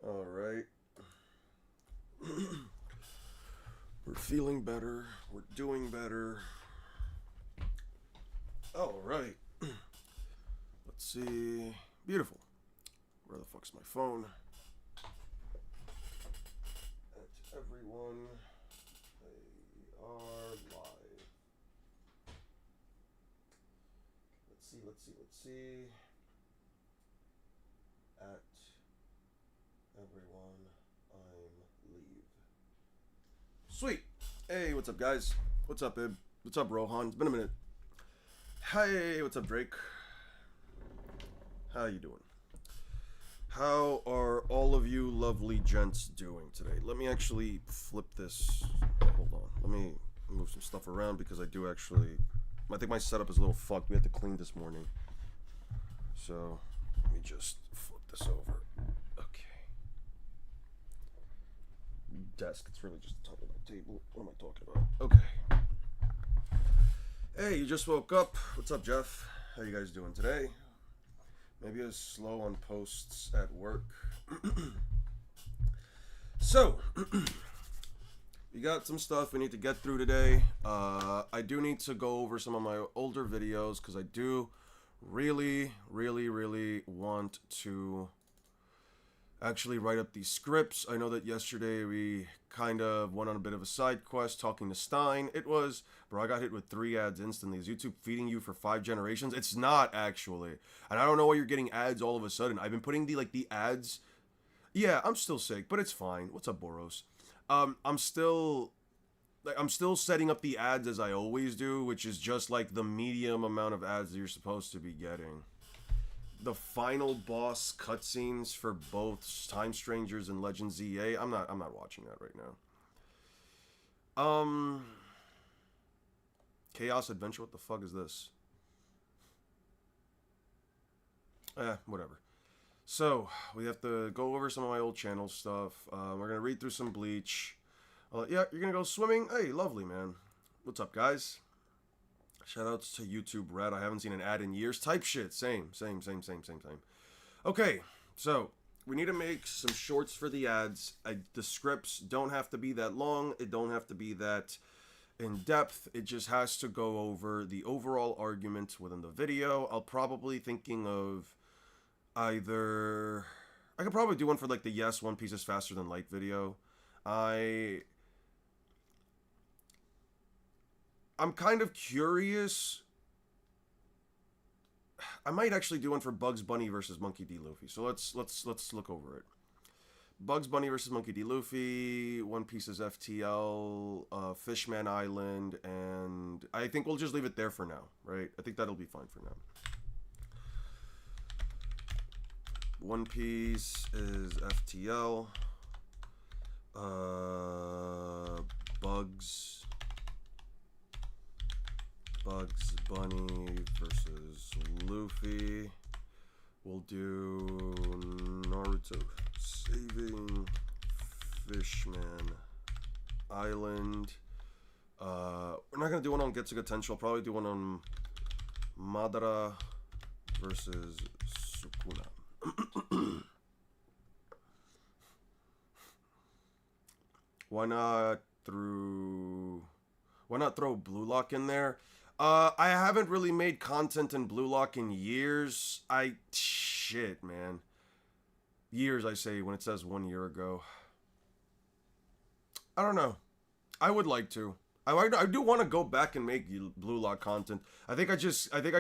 All right. We're feeling better. We're doing better. All right. Let's see. Beautiful. Where the fuck's my phone? And to everyone, they are live. Let's see. At everyone, I'm leave. Sweet. Hey, what's up, guys? What's up, Ib? What's up, Rohan? It's been a minute. Hey, what's up, Drake? How you doing? How are all of you lovely gents doing today? Let me actually flip this. Hold on. Let me move some stuff around because I do actually. I think my setup is a little fucked. We had to clean this morning. So, let me just flip this over. Okay. Desk. It's really just the top of my table. What am I talking about? Okay. Hey, you just woke up. What's up, Jeff? How you guys doing today? Maybe I was slow on posts at work. So, we got some stuff we need to get through today. I do need to go over some of my older videos because I do really want to actually write up these scripts. I know that yesterday we kind of went on a bit of a side quest talking to Stein. It was, bro, I got hit with 3 ads instantly. Is YouTube feeding you for 5 generations? It's not, actually. And I don't know why you're getting ads all of a sudden. I've been putting the ads. Yeah, I'm still sick, but it's fine. What's up, Boros? I'm still setting up the ads as I always do, which is just like the medium amount of ads that you're supposed to be getting. The final boss cutscenes for both Time Strangers and Legend ZA. I'm not watching that right now. Chaos Adventure. What the fuck is this? Whatever. So we have to go over some of my old channel stuff. We're gonna read through some Bleach. Yeah, you're gonna go swimming. Hey, lovely, man. What's up, guys? Shoutouts to YouTube Red. I haven't seen an ad in years. Type shit. Same. Okay, so we need to make some shorts for the ads. The scripts don't have to be that long. It don't have to be that in depth. It just has to go over the overall argument within the video. I'll probably thinking of either. I could probably do one for like the yes, One Piece is faster than light video. I'm kind of curious. I might actually do one for Bugs Bunny versus Monkey D. Luffy. So let's look over it. Bugs Bunny versus Monkey D. Luffy, One Piece's FTL, Fishman Island, and I think we'll just leave it there for now, right? I think that'll be fine for now. One Piece is FTL. Bugs Bunny versus Luffy. We'll do Naruto saving Fishman Island. We're not gonna do one on Getsuga Tensho. I'll probably do one on Madara versus Sukuna. Why not throw Blue Lock in there? I haven't really made content in Blue Lock in years. Shit, man. Years, I say, when it says 1 year ago. I don't know. I would like to. I do want to go back and make Blue Lock content. I think I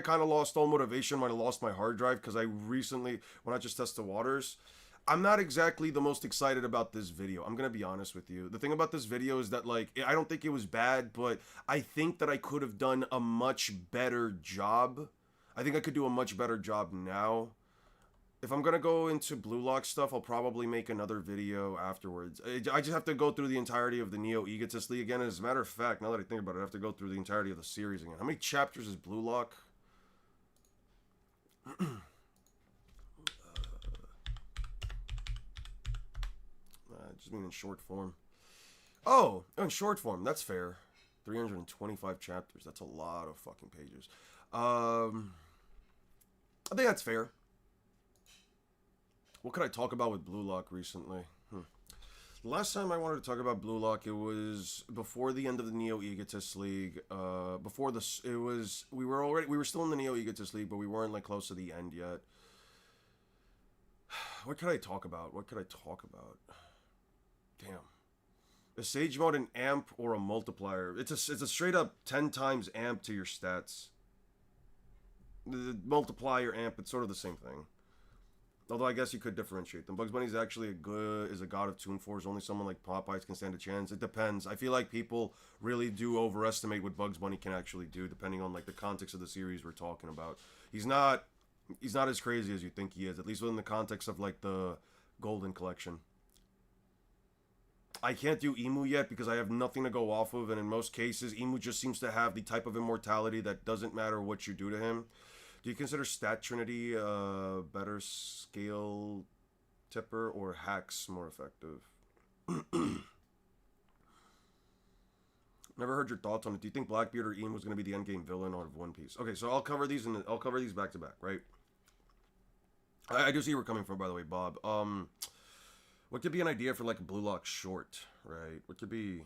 kind of lost all motivation when I lost my hard drive because when I just test the waters, I'm not exactly the most excited about this video. I'm gonna be honest with you. The thing about this video is that I don't think it was bad, but I think that I could have done a much better job. I think I could do a much better job now. If I'm gonna go into Blue Lock stuff, I'll probably make another video afterwards. I just have to go through the entirety of the Neo Egotist League again. As a matter of fact, now that I think about it, I have to go through the entirety of the series again. How many chapters is Blue Lock? Just mean in short form. Oh, in short form, that's fair. 325 chapters. That's a lot of fucking pages. I think that's fair. What could I talk about with Blue Lock recently? The last time I wanted to talk about Blue Lock, it was before the end of the Neo Egotist League. Before this, it was we were still in the Neo Egotist League, but we weren't like close to the end yet. What could I talk about? What could I talk about? Damn. A Sage Mode, an amp, or a multiplier. It's a straight up 10 times amp to your stats. The multiplier amp, it's sort of the same thing. Although I guess you could differentiate them. Bugs Bunny is actually a god of Toon Force. Only someone like Popeyes can stand a chance. It depends. I feel like people really do overestimate what Bugs Bunny can actually do, depending on like the context of the series we're talking about. He's not as crazy as you think he is, at least within the context of like the Golden Collection. I can't do Emu yet because I have nothing to go off of, and in most cases, Emu just seems to have the type of immortality that doesn't matter what you do to him. Do you consider Stat Trinity better scale tipper or hacks more effective? Never heard your thoughts on it. Do you think Blackbeard or Emu is going to be the endgame villain out of One Piece? Okay, so I'll cover these back to back, right? I do see where we're coming from, by the way, Bob. What could be an idea for like a Blue Lock short, right? What could be?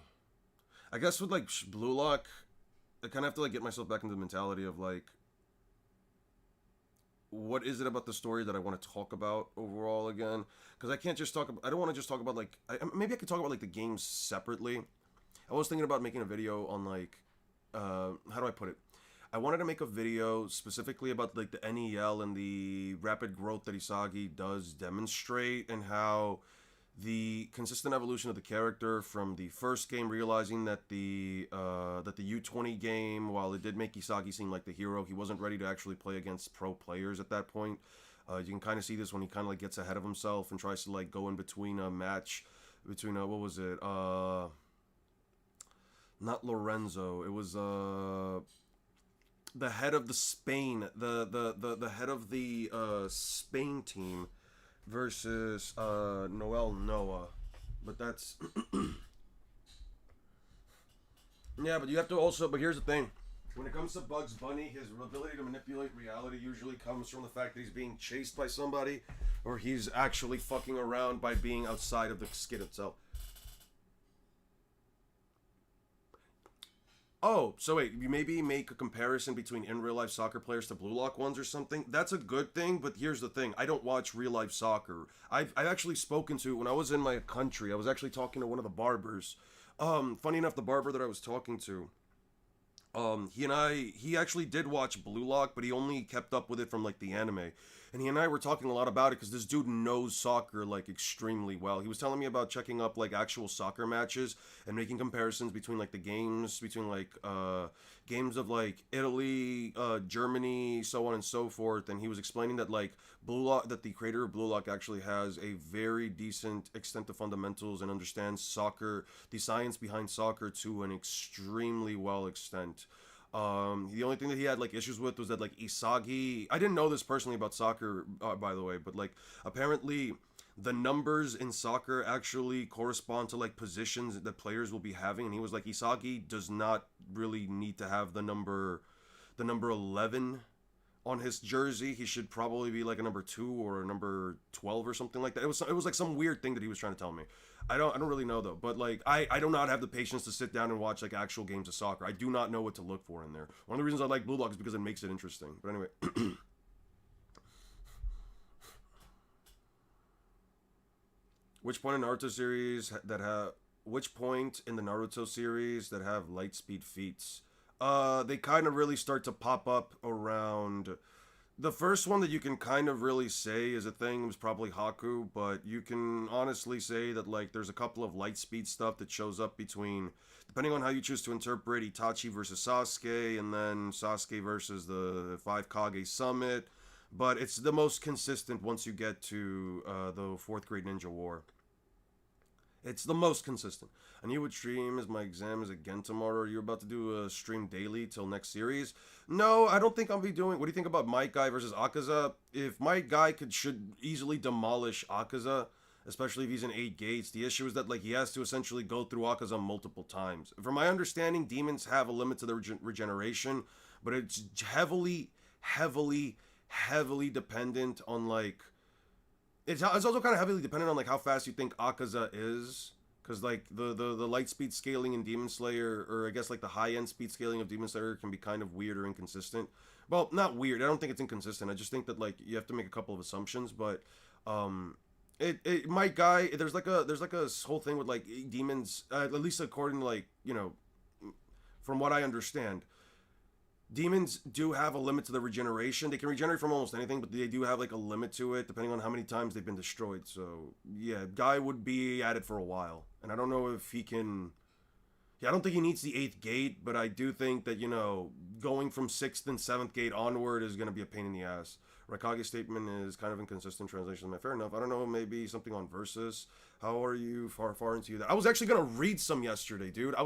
I guess with like Blue Lock, I kind of have to like get myself back into the mentality of like, what is it about the story that I want to talk about overall again? Because I can't just talk about, I don't want to just talk about like, maybe I could talk about like the games separately. I was thinking about making a video on like, how do I put it? I wanted to make a video specifically about like the NEL and the rapid growth that Isagi does demonstrate, and how the consistent evolution of the character from the first game, realizing that the U20 game, while it did make Isagi seem like the hero, he wasn't ready to actually play against pro players at that point. You can kind of see this when he kind of like gets ahead of himself and tries to like go in between a match between what was it? Not Lorenzo. It was the head of the Spain, the head of the Spain team versus Noel Noah. But that's yeah, but you have to also, but here's the thing. When it comes to Bugs Bunny, his ability to manipulate reality usually comes from the fact that he's being chased by somebody, or he's actually fucking around by being outside of the skit itself. Oh, so wait, you maybe make a comparison between in real life soccer players to Blue Lock ones or something? That's a good thing, but here's the thing. I don't watch real life soccer. I've actually spoken to, when I was in my country, I was actually talking to one of the barbers. Funny enough, the barber that I was talking to, he actually did watch Blue Lock, but he only kept up with it from like the anime. And he and I were talking a lot about it because this dude knows soccer like extremely well. He was telling me about checking up like actual soccer matches and making comparisons between like the games, between like games of like Italy, Germany, so on and so forth. And he was explaining that like Blue Lock, that the creator of Blue Lock actually has a very decent extent of fundamentals and understands soccer, the science behind soccer to an extremely well extent. The only thing that he had like issues with was that like Isagi, I didn't know this personally about soccer, by the way, but like apparently the numbers in soccer actually correspond to like positions that players will be having, and he was like, Isagi does not really need to have the number 11 on his jersey. He should probably be like a number 2 or a number 12 or something like that. It was like some weird thing that he was trying to tell me. I don't really know though, but like I do not have the patience to sit down and watch like actual games of soccer. I do not know what to look for in there. One of the reasons I like Blue Lock is because it makes it interesting. But anyway, which point in Naruto series that have which point in the Naruto series that have light speed feats? They kind of really start to pop up around. The first one that you can kind of really say is a thing was probably Haku, but you can honestly say that like there's a couple of light speed stuff that shows up between, depending on how you choose to interpret, Itachi versus Sasuke, and then Sasuke versus the 5 Kage Summit. But it's the most consistent once you get to the 4th grade ninja war. It's the most consistent. I knew what stream is my exam is again tomorrow. Are you about to do a stream daily till next series? No, I don't think I'll be doing. What do you think about Might Guy versus Akaza? If Might Guy should easily demolish Akaza, especially if he's in 8 gates, the issue is that like he has to essentially go through Akaza multiple times. From my understanding, demons have a limit to their regeneration, but it's heavily dependent on like it's also kind of heavily dependent on like how fast you think Akaza is. Because like the light speed scaling in Demon Slayer, or I guess like the high end speed scaling of Demon Slayer, can be kind of weird or inconsistent. Well, not weird. I don't think it's inconsistent. I just think that like you have to make a couple of assumptions. But my guy, there's like a whole thing with like demons. At least according to like from what I understand, demons do have a limit to the regeneration. They can regenerate from almost anything, but they do have like a limit to it depending on how many times they've been destroyed. So yeah, guy would be at it for a while, and I don't know if he can. Yeah, I don't think he needs the 8th gate, but I do think that, going from 6th and 7th gate onward is going to be a pain in the ass. Raikage's statement is kind of inconsistent translation. Fair enough. I don't know, maybe something on Versus. How are you far into that? I was actually going to read some yesterday, dude. I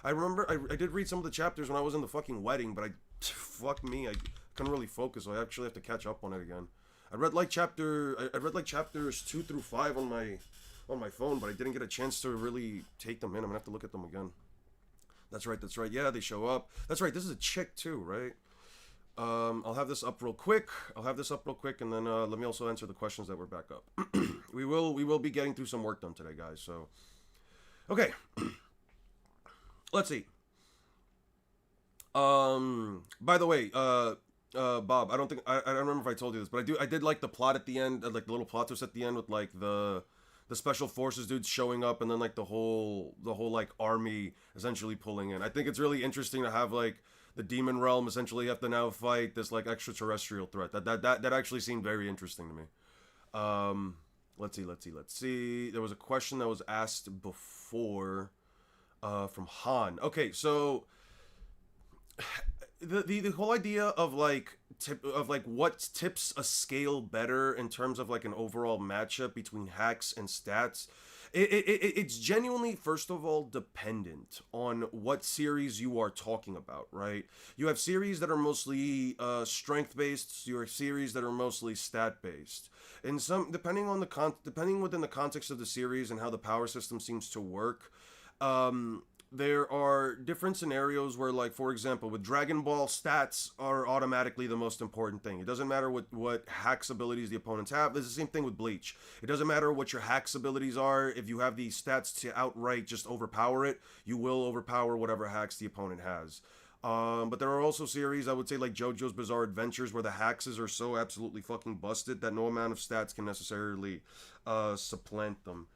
remember I did read some of the chapters when I was in the fucking wedding, but fuck me, I couldn't really focus, so I actually have to catch up on it again. I read like chapters 2 through 5 on my phone, but I didn't get a chance to really take them in. I'm gonna have to look at them again. That's right. Yeah, they show up. That's right. This is a chick too, right? I'll have this up real quick. And then let me also answer the questions that were back up. we will be getting through some work done today, guys. So, okay. Let's see. By the way, Bob, I don't remember if I told you this, but I did like the plot at the end, like the little plot twist at the end with like the special forces dudes showing up, and then like the whole like army essentially pulling in. I think it's really interesting to have like the demon realm essentially have to now fight this like extraterrestrial threat. That actually seemed very interesting to me. Let's see. There was a question that was asked before from Han. Okay, so the whole idea of like what tips a scale better in terms of like an overall matchup between hacks and stats, it's genuinely, first of all, dependent on what series you are talking about, right? You have series that are mostly strength based, you have series that are mostly stat based, and some depending within the context of the series and how the power system seems to work. There are different scenarios where, like, for example, with Dragon Ball, stats are automatically the most important thing. It doesn't matter what hacks abilities the opponents have. There's the same thing with Bleach. It doesn't matter what your hacks abilities are. If you have the stats to outright just overpower it, you will overpower whatever hacks the opponent has. But there are also series, I would say, like JoJo's Bizarre Adventures, where the hacks are so absolutely fucking busted that no amount of stats can necessarily supplant them.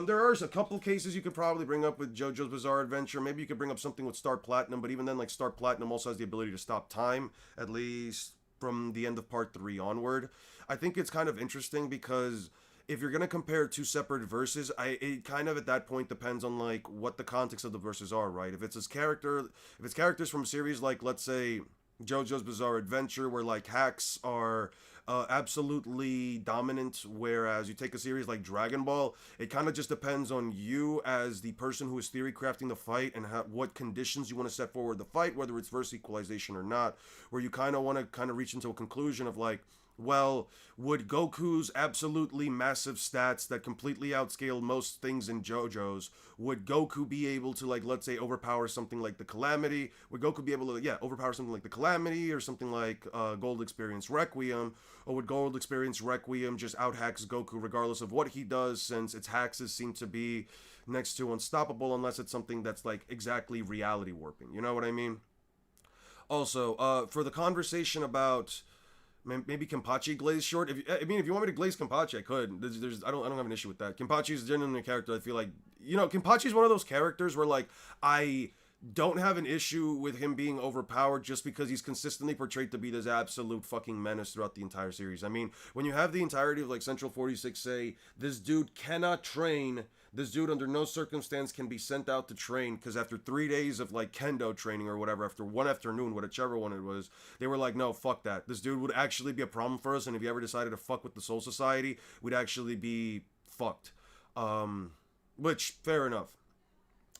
There are a couple cases you could probably bring up with JoJo's Bizarre Adventure. Maybe you could bring up something with Star Platinum, but even then, like, Star Platinum also has the ability to stop time, at least from the end of Part 3 onward. I think it's kind of interesting because if you're going to compare two separate verses, it kind of at that point depends on, like, what the context of the verses are, right? If it's characters from series like, let's say, JoJo's Bizarre Adventure, where, like, hacks are absolutely dominant, whereas you take a series like Dragon Ball, it kind of just depends on you as the person who is theory crafting the fight and what conditions you want to set forward the fight, whether it's verse equalization or not, where you kind of want to kind of reach into a conclusion of like, well, would Goku's absolutely massive stats that completely outscale most things in JoJo's, would Goku be able to, like, let's say, overpower something like the Calamity? Would Goku be able to, overpower something like the Calamity or something like Gold Experience Requiem? Or would Gold Experience Requiem just outhacks Goku regardless of what he does, since its hacks seem to be next to unstoppable unless it's something that's, like, exactly reality warping? You know what I mean? Also, for the conversation about maybe Kenpachi glaze short. If you want me to glaze Kenpachi, I could. I don't have an issue with that. Kenpachi is genuinely a character I feel like, Kenpachi is one of those characters where, like, I don't have an issue with him being overpowered just because he's consistently portrayed to be this absolute fucking menace throughout the entire series. I mean, when you have the entirety of, like, Central 46 say, this dude cannot train, this dude under no circumstance can be sent out to train, because after 3 days of, like, kendo training or whatever, after one afternoon, whichever one it was, they were like, no, fuck that. This dude would actually be a problem for us, and if you ever decided to fuck with the Soul Society, we'd actually be fucked. Which, fair enough.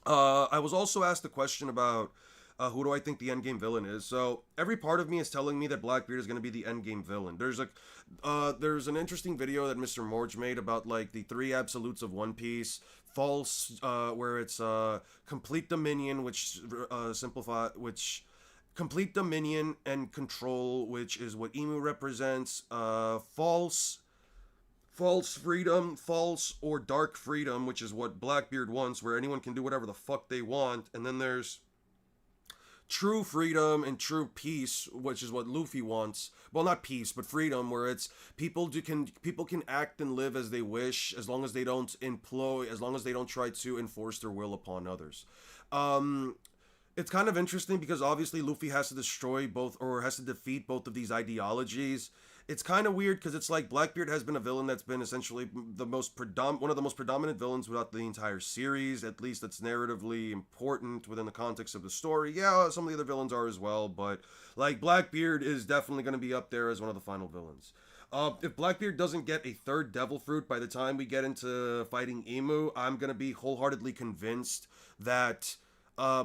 I was also asked a question about who do I think the endgame villain is. So every part of me is telling me that Blackbeard is going to be the endgame villain. There's an interesting video that Mr. Morge made about, like, the 3 absolutes of One Piece. False, where it's complete dominion, which complete dominion and control, which is what Emu represents. False, false freedom, false or dark freedom, which is what Blackbeard wants, where anyone can do whatever the fuck they want. And then there's true freedom and true peace, which is what Luffy wants. Well, not peace, but freedom, where it's people can act and live as they wish, as long as they don't as long as they don't try to enforce their will upon others. It's kind of interesting because obviously Luffy has to destroy both, or has to defeat both of these ideologies. It's kind of weird because it's like Blackbeard has been a villain that's been essentially one of the most predominant villains throughout the entire series, at least that's narratively important within the context of the story. Yeah, some of the other villains are as well, but like Blackbeard is definitely going to be up there as one of the final villains. If Blackbeard doesn't get a third Devil Fruit by the time we get into fighting Imu, I'm going to be wholeheartedly convinced that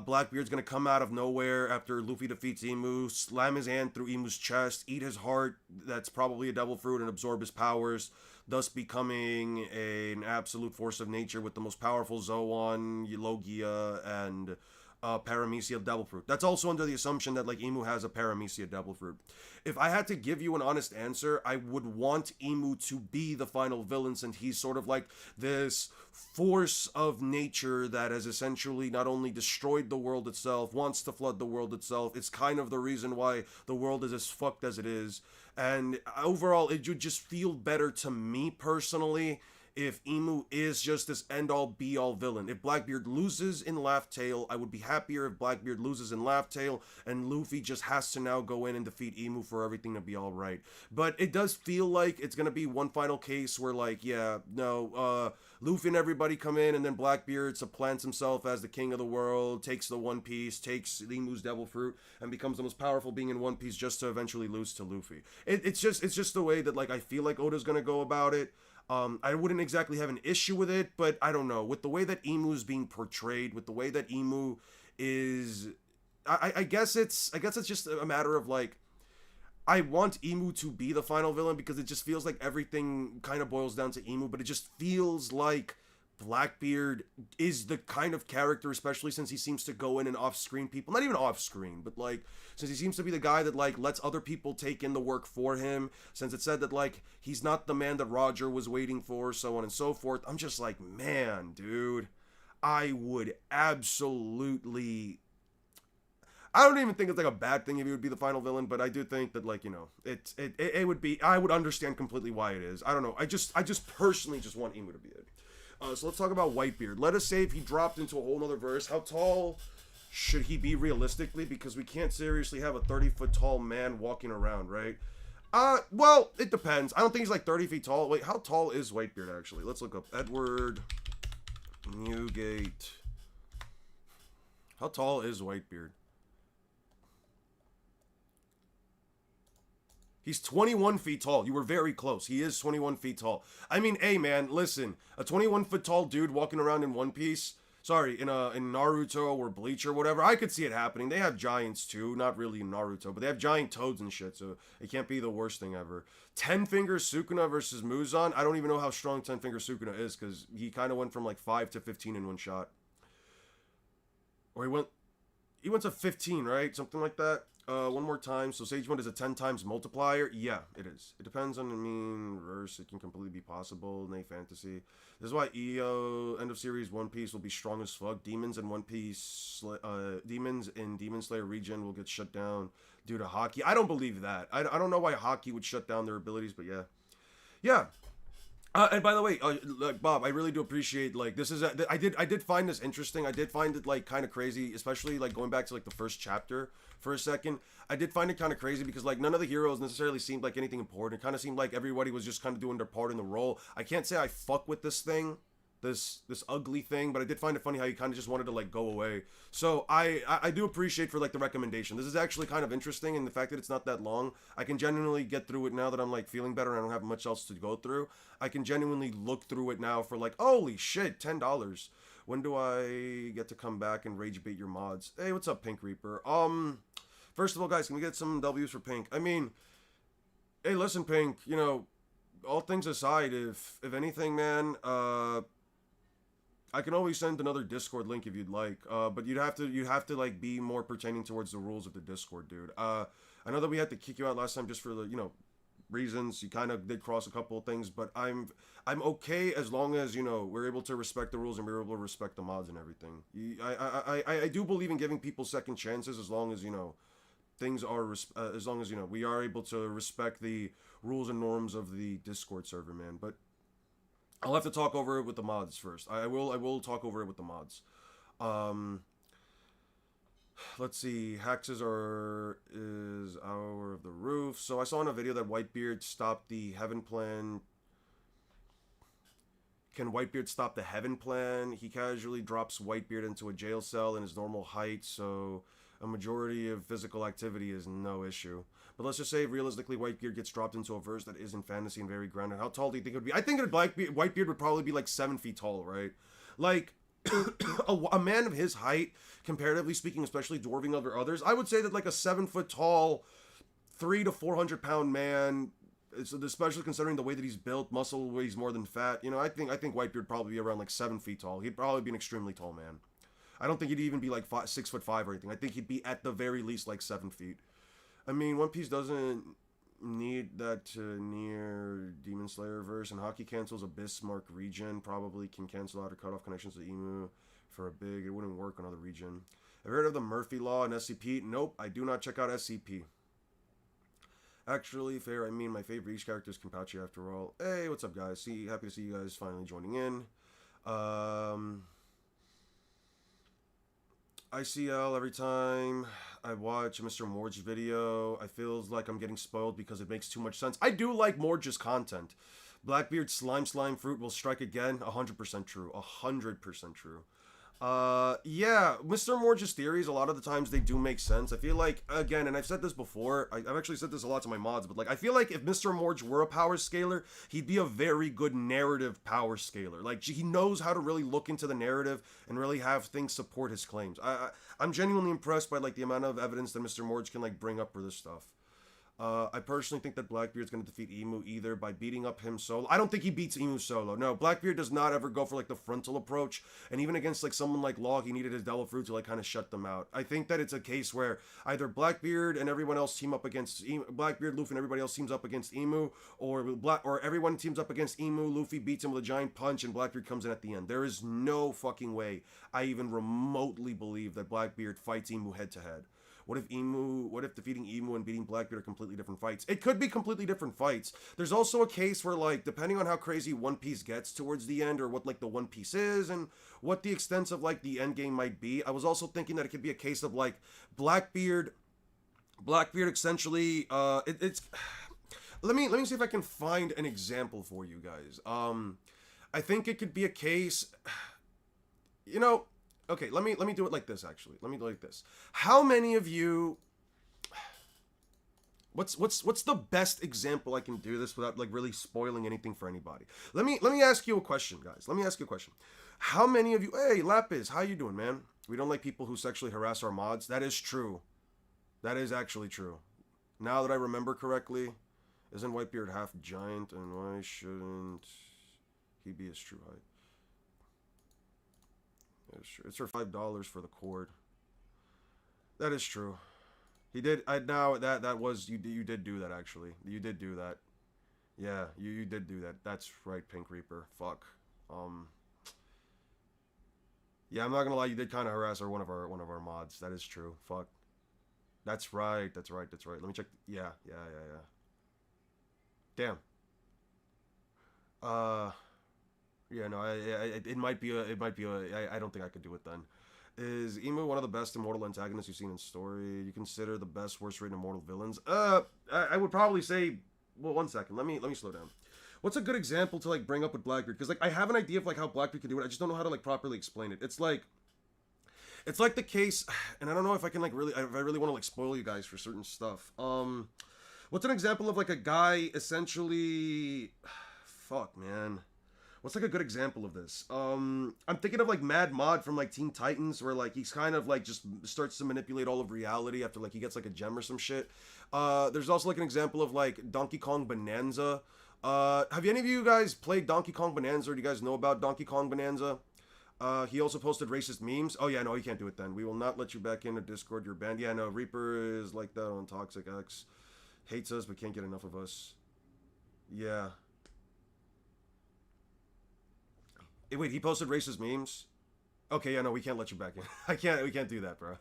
Blackbeard's gonna come out of nowhere after Luffy defeats Imu, slam his hand through Imu's chest, eat his heart, that's probably a Devil Fruit, and absorb his powers, thus becoming an absolute force of nature with the most powerful Zoan, Logia, and Paramecia Devil Fruit. That's also under the assumption that like Imu has a Paramecia Devil Fruit. If I had to give you an honest answer, I would want Imu to be the final villain, since he's sort of like this force of nature that has essentially not only destroyed the world itself, wants to flood the world itself. It's kind of the reason why the world is as fucked as it is. And overall, it would just feel better to me personally if Imu is just this end-all be-all villain. If Blackbeard loses in Laugh Tale, I would be happier if Blackbeard loses in Laugh Tale and Luffy just has to now go in and defeat Imu for everything to be alright. But it does feel like it's gonna be one final case where like, yeah, no, Luffy and everybody come in and then Blackbeard supplants himself as the king of the world, takes the One Piece, takes Imu's Devil Fruit, and becomes the most powerful being in One Piece just to eventually lose to Luffy. It's just the way that like I feel like Oda's gonna go about it. I wouldn't exactly have an issue with it, but I don't know. With the way that Imu is being portrayed, with the way that Imu is, I guess it's just a matter of like, I want Imu to be the final villain because it just feels like everything kind of boils down to Imu, but it just feels like Blackbeard is the kind of character, especially since he seems to go in and off-screen people, not even off-screen, but like, since he seems to be the guy that like lets other people take in the work for him, since it said that like, he's not the man that Roger was waiting for, so on and so forth. I'm just like, man, dude, I would absolutely, I don't even think it's like a bad thing if he would be the final villain, but I do think that like, you know, it would be, I would understand completely why it is. I don't know. I just personally just want Imu to be it. So let's talk about Whitebeard. Let us say if he dropped into a whole nother verse, how tall should he be realistically? Because we can't seriously have a 30-foot tall man walking around, right? Well, it depends. I don't think he's like 30 feet tall. Wait, how tall is Whitebeard actually? Let's look up Edward Newgate. How tall is Whitebeard? He's 21 feet tall. You were very close. He is 21 feet tall. I mean, hey man, listen. A 21-foot tall dude walking around in One Piece, sorry, in Naruto or Bleach or whatever, I could see it happening. They have giants too. Not really in Naruto, but they have giant toads and shit, so it can't be the worst thing ever. 10-Finger Sukuna versus Muzan. I don't even know how strong 10-Finger Sukuna is, because he kind of went from like 5 to 15 in one shot. Or he went to 15, right? Something like that. One more time. So Sage Mode is a 10 times multiplier. Yeah, it is. It depends on, I mean, reverse. It can completely be possible. Nay, fantasy. This is why EO end of series One Piece will be strong as fuck. Demons in One Piece, demons in Demon Slayer region will get shut down due to Haki. I don't believe that. I don't know why Haki would shut down their abilities, but yeah. Yeah. And by the way, like, Bob, I really do appreciate, like, this is, I did find this interesting. I did find it, like, kind of crazy, especially, like, going back to, like, the first chapter for a second. I did find it kind of crazy because, like, none of the heroes necessarily seemed like anything important. It kind of seemed like everybody was just kind of doing their part in the role. I can't say I fuck with this thing, this ugly thing, but I did find it funny how he kind of just wanted to, like, go away. So I do appreciate for, like, the recommendation. This is actually kind of interesting, and the fact that it's not that long, I can genuinely get through it now that I'm, like, feeling better and I don't have much else to go through. I can genuinely look through it now for, like, holy shit, $10. When do I get to come back and rage bait your mods? Hey, what's up, Pink Reaper? First of all, guys, can we get some W's for Pink? I mean, hey, listen, Pink, you know, all things aside, if anything, man, I can always send another Discord link if you'd like, but you'd have to like be more pertaining towards the rules of the Discord, dude. I know that we had to kick you out last time just for the, you know, reasons. He kind of did cross a couple of things, but I'm okay as long as, you know, we're able to respect the rules and we're able to respect the mods and everything. I do believe in giving people second chances as long as, you know, things are as long as, you know, we are able to respect the rules and norms of the Discord server, man. But I'll have to talk over it with the mods first. I will talk over it with the mods. Let's see. Haxes is Hour of the Roof. So I saw in a video that Whitebeard stopped the Heaven plan. Can Whitebeard stop the Heaven plan? He casually drops Whitebeard into a jail cell in his normal height, so a majority of physical activity is no issue. But let's just say realistically Whitebeard gets dropped into a verse that isn't fantasy and very grounded. How tall do you think it would be? I think Whitebeard would probably be like 7 feet tall, right? Like a man of his height, comparatively speaking, especially dwarving over others, I would say that like a 7 foot tall, 300 to 400 pound man, especially considering the way that he's built, muscle weighs more than fat. You know, I think Whitebeard would probably be around like 7 feet tall. He'd probably be an extremely tall man. I don't think he'd even be like 6'5" or anything. I think he'd be at the very least like 7 feet. I mean, One Piece doesn't need that to near Demon Slayer verse, and Hockey cancels Abyss Mark region. Probably can cancel out or cut off connections to Emu for a big. It wouldn't work on other region. Have you heard of the Murphy Law and SCP? Nope, I do not check out SCP. Actually, fair. I mean, my favorite East character is Kenpachi after all. Hey, what's up, guys? Happy to see you guys finally joining in. ICL, every time I watch Mr. Morge's video, I feel like I'm getting spoiled because it makes too much sense. I do like Morge's content. Blackbeard slime fruit will strike again. 100% true. 100% true. Yeah, Mr. Morge's theories, a lot of the times they do make sense. I feel like, again, and I've said this before, I've actually said this a lot to my mods, but like, I feel like if Mr. Morge were a power scaler, he'd be a very good narrative power scaler. Like, he knows how to really look into the narrative and really have things support his claims. I'm genuinely impressed by like the amount of evidence that Mr. Morge can like bring up for this stuff. I personally think that Blackbeard's going to defeat Emu either by beating up him solo. I don't think he beats Emu solo. No, Blackbeard does not ever go for like the frontal approach. And even against like someone like Law, he needed his Devil Fruit to like kind of shut them out. I think that it's a case where either Blackbeard and everyone else team up against Blackbeard, Luffy, and everybody else teams up against Emu, or everyone teams up against Emu, Luffy beats him with a giant punch, and Blackbeard comes in at the end. There is no fucking way I even remotely believe that Blackbeard fights Emu head to head. What if defeating Emu and beating Blackbeard are completely different fights? It could be completely different fights. There's also a case where, like, depending on how crazy One Piece gets towards the end, or what, like, the One Piece is, and what the extent of, like, the end game might be, I was also thinking that it could be a case of, like, Blackbeard essentially, it's... Let me see if I can find an example for you guys. I think it could be a case... You know... Okay, let me do it like this, actually. Let me do it like this. How many of you... What's the best example I can do this without, like, really spoiling anything for anybody? Let me ask you a question, guys. Let me ask you a question. How many of you... Hey, Lapis, how you doing, man? We don't like people who sexually harass our mods. That is true. That is actually true. Now that I remember correctly, isn't Whitebeard half giant, and why shouldn't he be his true height? It's for $5 for the cord. That is true. He did. That was you did do that, actually. You did do that. Yeah, you did do that. That's right, Pink Reaper. Fuck. Yeah, I'm not gonna lie. You did kind of harass one of our mods. That is true. Fuck. That's right. That's right. Let me check. Yeah. Damn. Yeah, no, it might be I don't think I could do it then. Is Emu one of the best immortal antagonists you've seen in story? You consider the best, worst rated immortal villains? I would probably say, well, one second. Let me slow down. What's a good example to like bring up with Blackbeard? Because like I have an idea of like how Blackbeard can do it. I just don't know how to like properly explain it. It's like the case, and I don't know if I can like if I really want to like spoil you guys for certain stuff. What's an example of like a guy essentially? Fuck, man. What's like a good example of this? I'm thinking of like Mad Mod from like Teen Titans, where like he's kind of like just starts to manipulate all of reality after like he gets like a gem or some shit. There's also like an example of like Donkey Kong Bonanza. Have any of you guys played Donkey Kong Bonanza? Or do you guys know about Donkey Kong Bonanza? He also posted racist memes. Oh yeah, no, you can't do it then. We will not let you back into Discord. You're banned. Yeah, no, Reaper is like that on Toxic X. Hates us but can't get enough of us. Yeah. Wait, he posted racist memes? Okay, yeah, no, we can't let you back in. We can't do that, bro.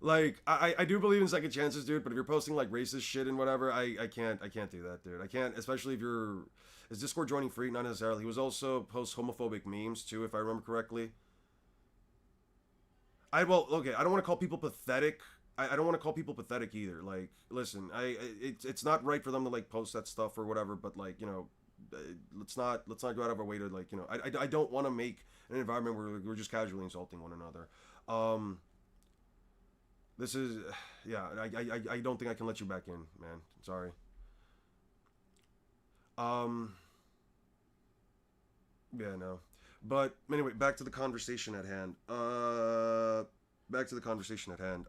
Like, I do believe in second chances, dude, but if you're posting, like, racist shit and whatever, I can't do that, dude. I can't, especially if you're, is Discord joining free? Not necessarily. He was also post homophobic memes, too, if I remember correctly. Well, okay, I don't want to call people pathetic. I don't want to call people pathetic either. Like, listen, it's not right for them to, like, post that stuff or whatever, but, like, you know, let's not go out of our way to, like, you know, I don't want to make an environment where we're just casually insulting one another. This is, yeah, I don't think I can let you back in, man. Sorry. Um, yeah, no. But anyway, back to the conversation at hand. Back to the conversation at hand.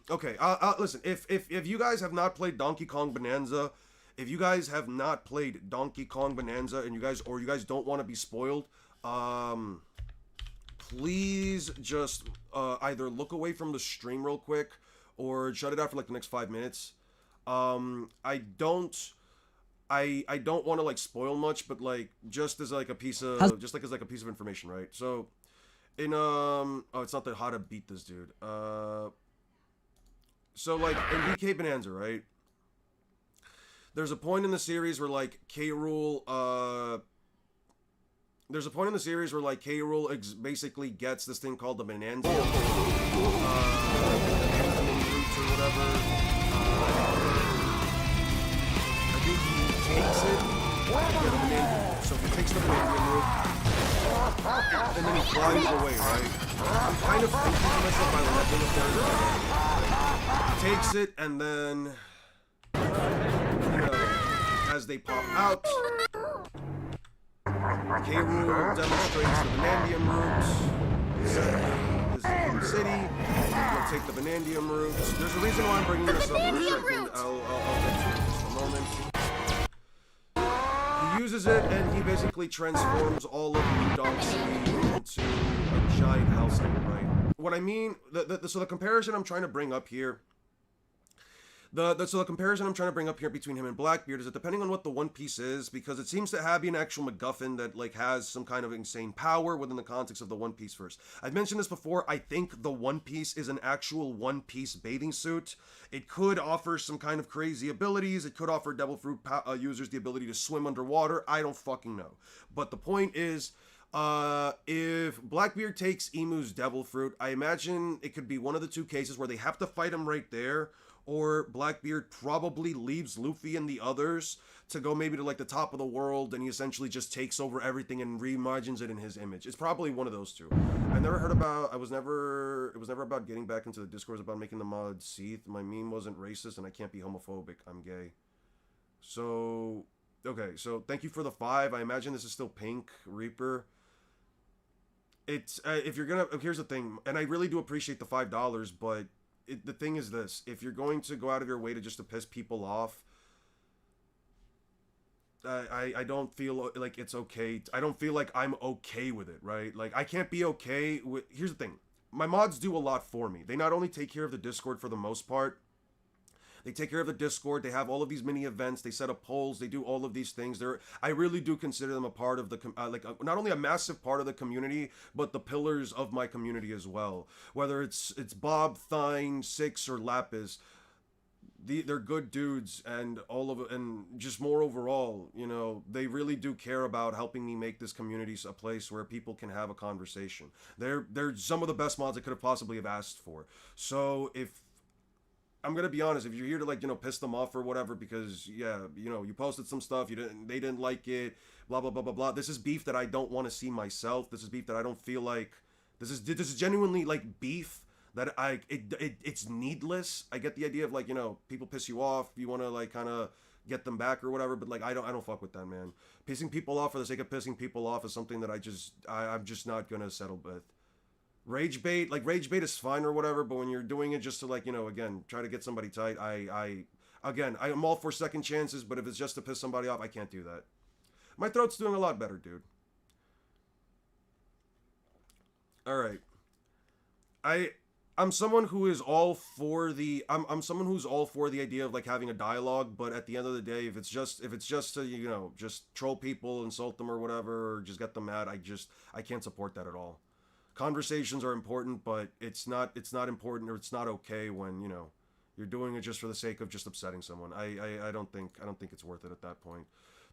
Okay. Listen. If you guys have not played Donkey Kong Bonanza, if you guys have not played Donkey Kong Bonanza, and you guys don't want to be spoiled, please just either look away from the stream real quick or shut it out for like the next 5 minutes. I don't want to like spoil much, but like just as like a piece of information, right? So in oh, it's not that how to beat this dude. So like in DK Bonanza, right? There's a point in the series where like K. Rool there's a point in the series where like K. Rool basically gets this thing called the Bonanza, or whatever. I think he takes it. So he takes the Bonanza route, and then he flies away, right? I'm kind of confusing myself by letting it there. He takes it, and then, you know, as they pop out, K. Rool demonstrates the Bonandium route. This is the city. We'll take the Bonandium route. There's a reason why I'm bringing this up in a second. I'll get to it in just a moment. He uses it, and he basically transforms all of New Donk City into a giant hellscape, right? What I mean, so the comparison I'm trying to bring up here, the comparison I'm trying to bring up here between him and Blackbeard is that depending on what the One Piece is, because it seems to have an actual MacGuffin that like has some kind of insane power within the context of the One Piece verse. I've mentioned this before. I think the One Piece is an actual One Piece bathing suit. It could offer some kind of crazy abilities. It could offer Devil Fruit users the ability to swim underwater. I don't fucking know. But the point is, if Blackbeard takes Emu's Devil Fruit, I imagine it could be one of the two cases where they have to fight him right there, or Blackbeard probably leaves Luffy and the others to go maybe to like the top of the world, and he essentially just takes over everything and reimagines it in his image. It's probably one of those two. I never heard about, it was never about getting back into the Discord. It was about making the mod Seath. My meme wasn't racist, and I can't be homophobic. I'm gay. So, okay, so thank you for the 5. I imagine this is still Pink Reaper. It's, if you're gonna, here's the thing, and I really do appreciate the $5, but the thing is this: if you're going to go out of your way to piss people off, I don't feel like it's okay. I don't feel like I'm okay with it, right? Like, I can't be okay with... Here's the thing. My mods do a lot for me. They not only take care of the Discord for the most part, they take care of the Discord, they have all of these mini events, they set up polls, they do all of these things. I really do consider them a part of the, not only a massive part of the community, but the pillars of my community as well. Whether it's Bob, Thine, Six, or Lapis, they're good dudes, and and just more overall, you know, they really do care about helping me make this community a place where people can have a conversation. They're some of the best mods I could have possibly have asked for. So if I'm gonna be honest, if you're here to like, you know, piss them off or whatever, because yeah, you know, you posted some stuff, they didn't like it, blah blah blah blah blah. This is beef that I don't want to see myself. This is beef that I don't feel like. This is genuinely like beef that it's needless. I get the idea of like, you know, people piss you off, you want to like kind of get them back or whatever, but like I don't fuck with that, man. Pissing people off for the sake of pissing people off is something that I'm just not gonna settle with. Rage bait is fine or whatever, but when you're doing it just to like, you know, again, try to get somebody tight, I'm all for second chances, but if it's just to piss somebody off, I can't do that. My throat's doing a lot better, dude. Alright. I'm someone who is all for the I'm someone who's all for the idea of like having a dialogue, but at the end of the day, if it's just to, you know, just troll people, insult them or whatever, or just get them mad, I can't support that at all. Conversations are important, but it's not important, or it's not okay when, you know, you're doing it just for the sake of just upsetting someone. I don't think it's worth it at that point.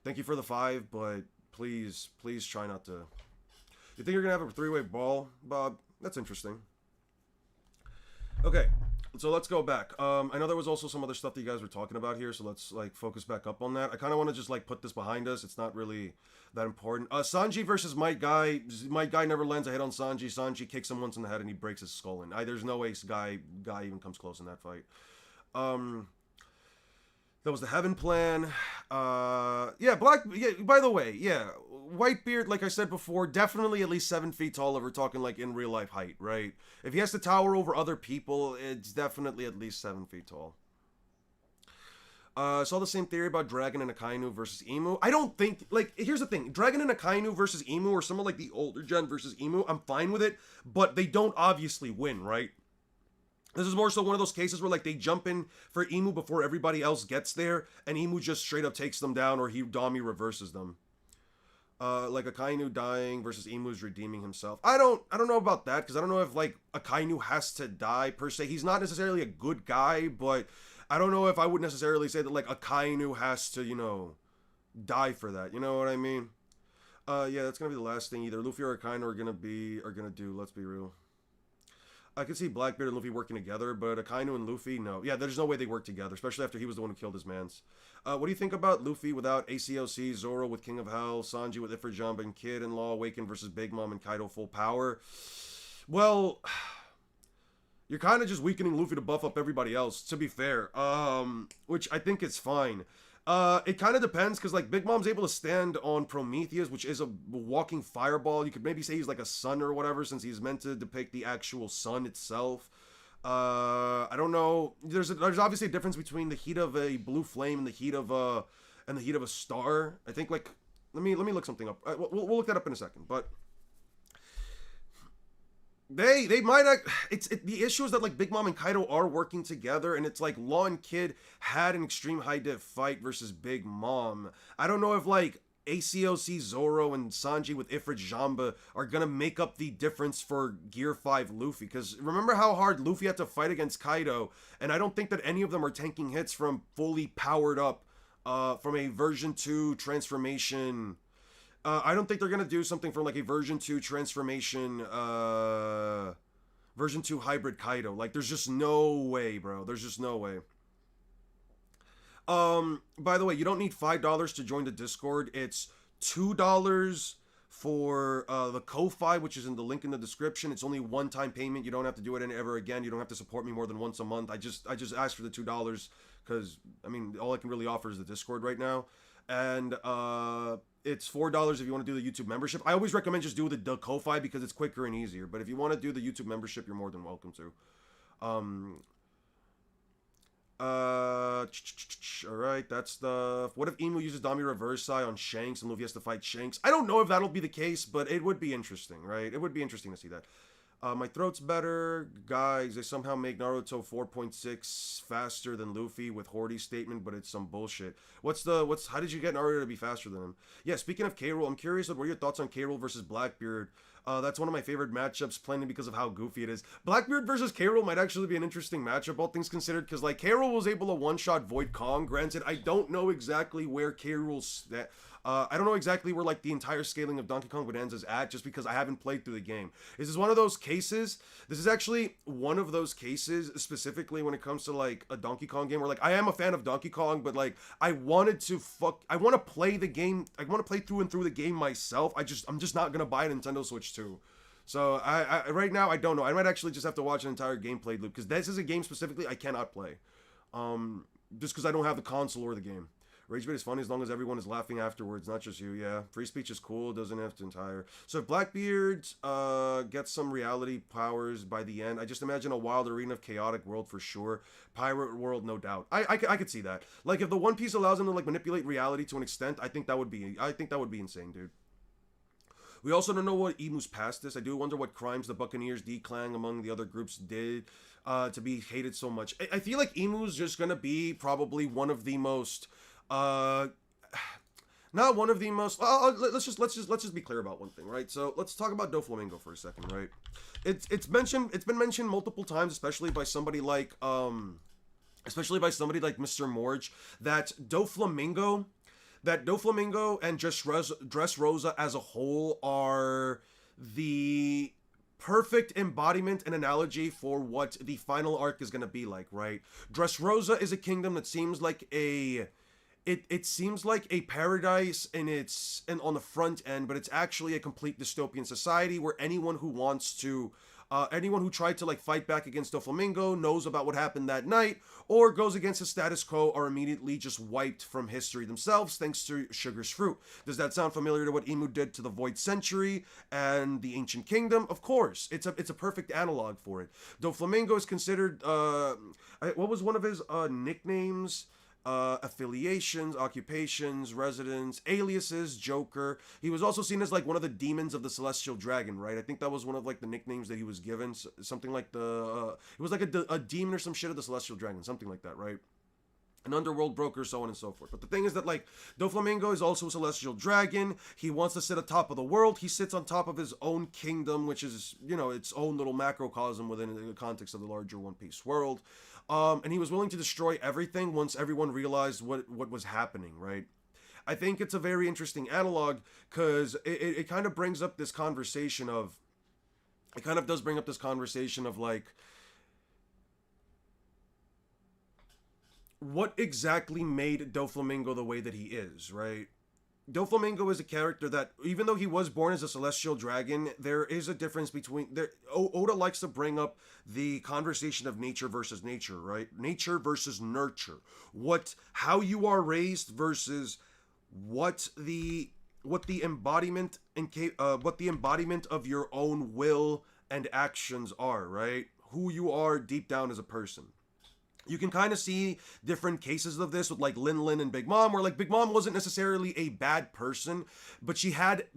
Thank you for the 5, but please try not to. You think you're gonna have a 3-way ball, Bob? That's interesting. Okay, so let's go back. I know there was also some other stuff that you guys were talking about here, so let's like focus back up on that. I kind of want to just like put this behind us. It's not really that important. Sanji versus Might Guy. Might Guy never lands a hit on Sanji. Sanji kicks him once in the head and he breaks his skull in. There's no way Guy even comes close in that fight. That was the Heaven plan. Yeah, by the way, yeah, Whitebeard, like I said before, definitely at least 7 feet tall if we're talking like in real life height, right? If he has to tower over other people, it's definitely at least 7 feet tall. Saw the same theory about Dragon and Akainu versus Emu. I don't think, like, here's the thing. Dragon and Akainu versus Emu, or someone like the older gen versus Emu, I'm fine with it, but they don't obviously win, right? This is more so one of those cases where, like, they jump in for Emu before everybody else gets there, and Emu just straight up takes them down, or Dami reverses them. Like Akainu dying versus Emu's redeeming himself. I don't know about that, because I don't know if, like, Akainu has to die, per se. He's not necessarily a good guy, but I don't know if I would necessarily say that, like, Akainu has to, you know, die for that. You know what I mean? Yeah, that's gonna be the last thing either Luffy or Akainu are gonna do, let's be real. I could see Blackbeard and Luffy working together, but Akainu and Luffy, no. Yeah, there's no way they work together, especially after he was the one who killed his mans. What do you think about Luffy without ACOC, Zoro with King of Hell, Sanji with Ifrit Jamba and Kid, and Law Awakened versus Big Mom and Kaido full power? Well, you're kind of just weakening Luffy to buff up everybody else, to be fair. Which I think is fine. It kind of depends, because, like, Big Mom's able to stand on Prometheus, which is a walking fireball. You could maybe say he's like a sun or whatever, since he's meant to depict the actual sun itself. I don't know. There's obviously a difference between the heat of a blue flame and the heat of a star. I think, like, let me look something up. We'll look that up in a second, but They might not. The issue is that, like, Big Mom and Kaido are working together, and it's like Law and Kid had an extreme high div fight versus Big Mom. I don't know if, like, ACOC Zoro and Sanji with Ifrit Jamba are gonna make up the difference for Gear 5 Luffy, because remember how hard Luffy had to fight against Kaido, and I don't think that any of them are tanking hits from fully powered up from a version 2 transformation. I don't think they're going to do something from, like, a version 2 transformation, version 2 hybrid Kaido. Like, there's just no way, bro. There's just no way. By the way, you don't need $5 to join the Discord. It's $2 for the Ko-Fi, which is in the link in the description. It's only one-time payment. You don't have to do it ever again. You don't have to support me more than once a month. I just asked for the $2 because, I mean, all I can really offer is the Discord right now. And it's $4 if you want to do the YouTube membership. I always recommend just do the Ko-Fi because it's quicker and easier. But if you want to do the YouTube membership, you're more than welcome to. Alright, that's the... What if Emu uses Dami Reverse Eye on Shanks and Luffy has to fight Shanks? I don't know if that'll be the case, but it would be interesting, right? It would be interesting to see that. My throat's better. Guys, they somehow make Naruto 4.6 faster than Luffy with Horty's statement, but it's some bullshit. How did you get Naruto to be faster than him? Yeah, speaking of K-Rool, I'm curious what were your thoughts on K-Rool versus Blackbeard? That's one of my favorite matchups, plainly because of how goofy it is. Blackbeard versus K-Rool might actually be an interesting matchup, all things considered, because, like, K-Rool was able to one-shot Void Kong. Granted, I don't know exactly where K-Rool's... I don't know exactly where, like, the entire scaling of Donkey Kong Bonanza is at, just because I haven't played through the game. This is one of those cases, specifically when it comes to, like, a Donkey Kong game, where, like, I am a fan of Donkey Kong, but, like, I want to play the game, I want to play through and through the game myself. I'm just not gonna buy a Nintendo Switch 2. So, I right now, I don't know. I might actually just have to watch an entire gameplay loop, because this is a game specifically I cannot play. Just because I don't have the console or the game. Rage bait is funny as long as everyone is laughing afterwards, not just you, yeah. Free speech is cool, doesn't have to entire. So if Blackbeard gets some reality powers by the end, I just imagine a wild arena of chaotic world for sure. Pirate world, no doubt. I could see that. Like, if the One Piece allows him to, like, manipulate reality to an extent, I think that would be insane, dude. We also don't know what Emu's past is. I do wonder what crimes the Buccaneers declang among the other groups did to be hated so much. I feel like Emu's just gonna be probably one of the most not one of the most. Let's just be clear about one thing, right? So let's talk about Doflamingo for a second, right? It's been mentioned multiple times, especially by somebody like Mr. Morge, that Doflamingo and Dressrosa as a whole are the perfect embodiment and analogy for what the final arc is going to be like, right? Dressrosa is a kingdom that seems like it seems like a paradise and on the front end, but it's actually a complete dystopian society where anyone who tried to like fight back against Doflamingo knows about what happened that night, or goes against the status quo are immediately just wiped from history themselves thanks to Sugar's fruit. Does that sound familiar to what Emu did to the Void Century and the Ancient Kingdom? Of course, it's a perfect analog for it. Doflamingo is considered what was one of his nicknames? Affiliations, occupations, residence, aliases, Joker. He was also seen as like one of the demons of the Celestial Dragon, right? I think that was one of like the nicknames that he was given. Something like it was like a demon or some shit of the Celestial Dragon, something like that, right? An underworld broker, so on and so forth. But the thing is that, like, Doflamingo is also a celestial dragon. He wants to sit atop of the world. He sits on top of his own kingdom, which is, its own little macrocosm within the context of the larger One Piece world. And he was willing to destroy everything once everyone realized what was happening, right? I think it's a very interesting analog because it kind of brings up this conversation of... It kind of does bring up this conversation of, like... what exactly made Doflamingo the way that he is, right? Doflamingo is a character that, even though he was born as a celestial dragon, there is a difference between... Oda likes to bring up the conversation of nature versus nature, right? Nature versus nurture. How you are raised versus what the embodiment of your own will and actions are, right? Who you are deep down as a person. You can kind of see different cases of this with like Lin Lin and Big Mom, where like Big Mom wasn't necessarily a bad person, but she had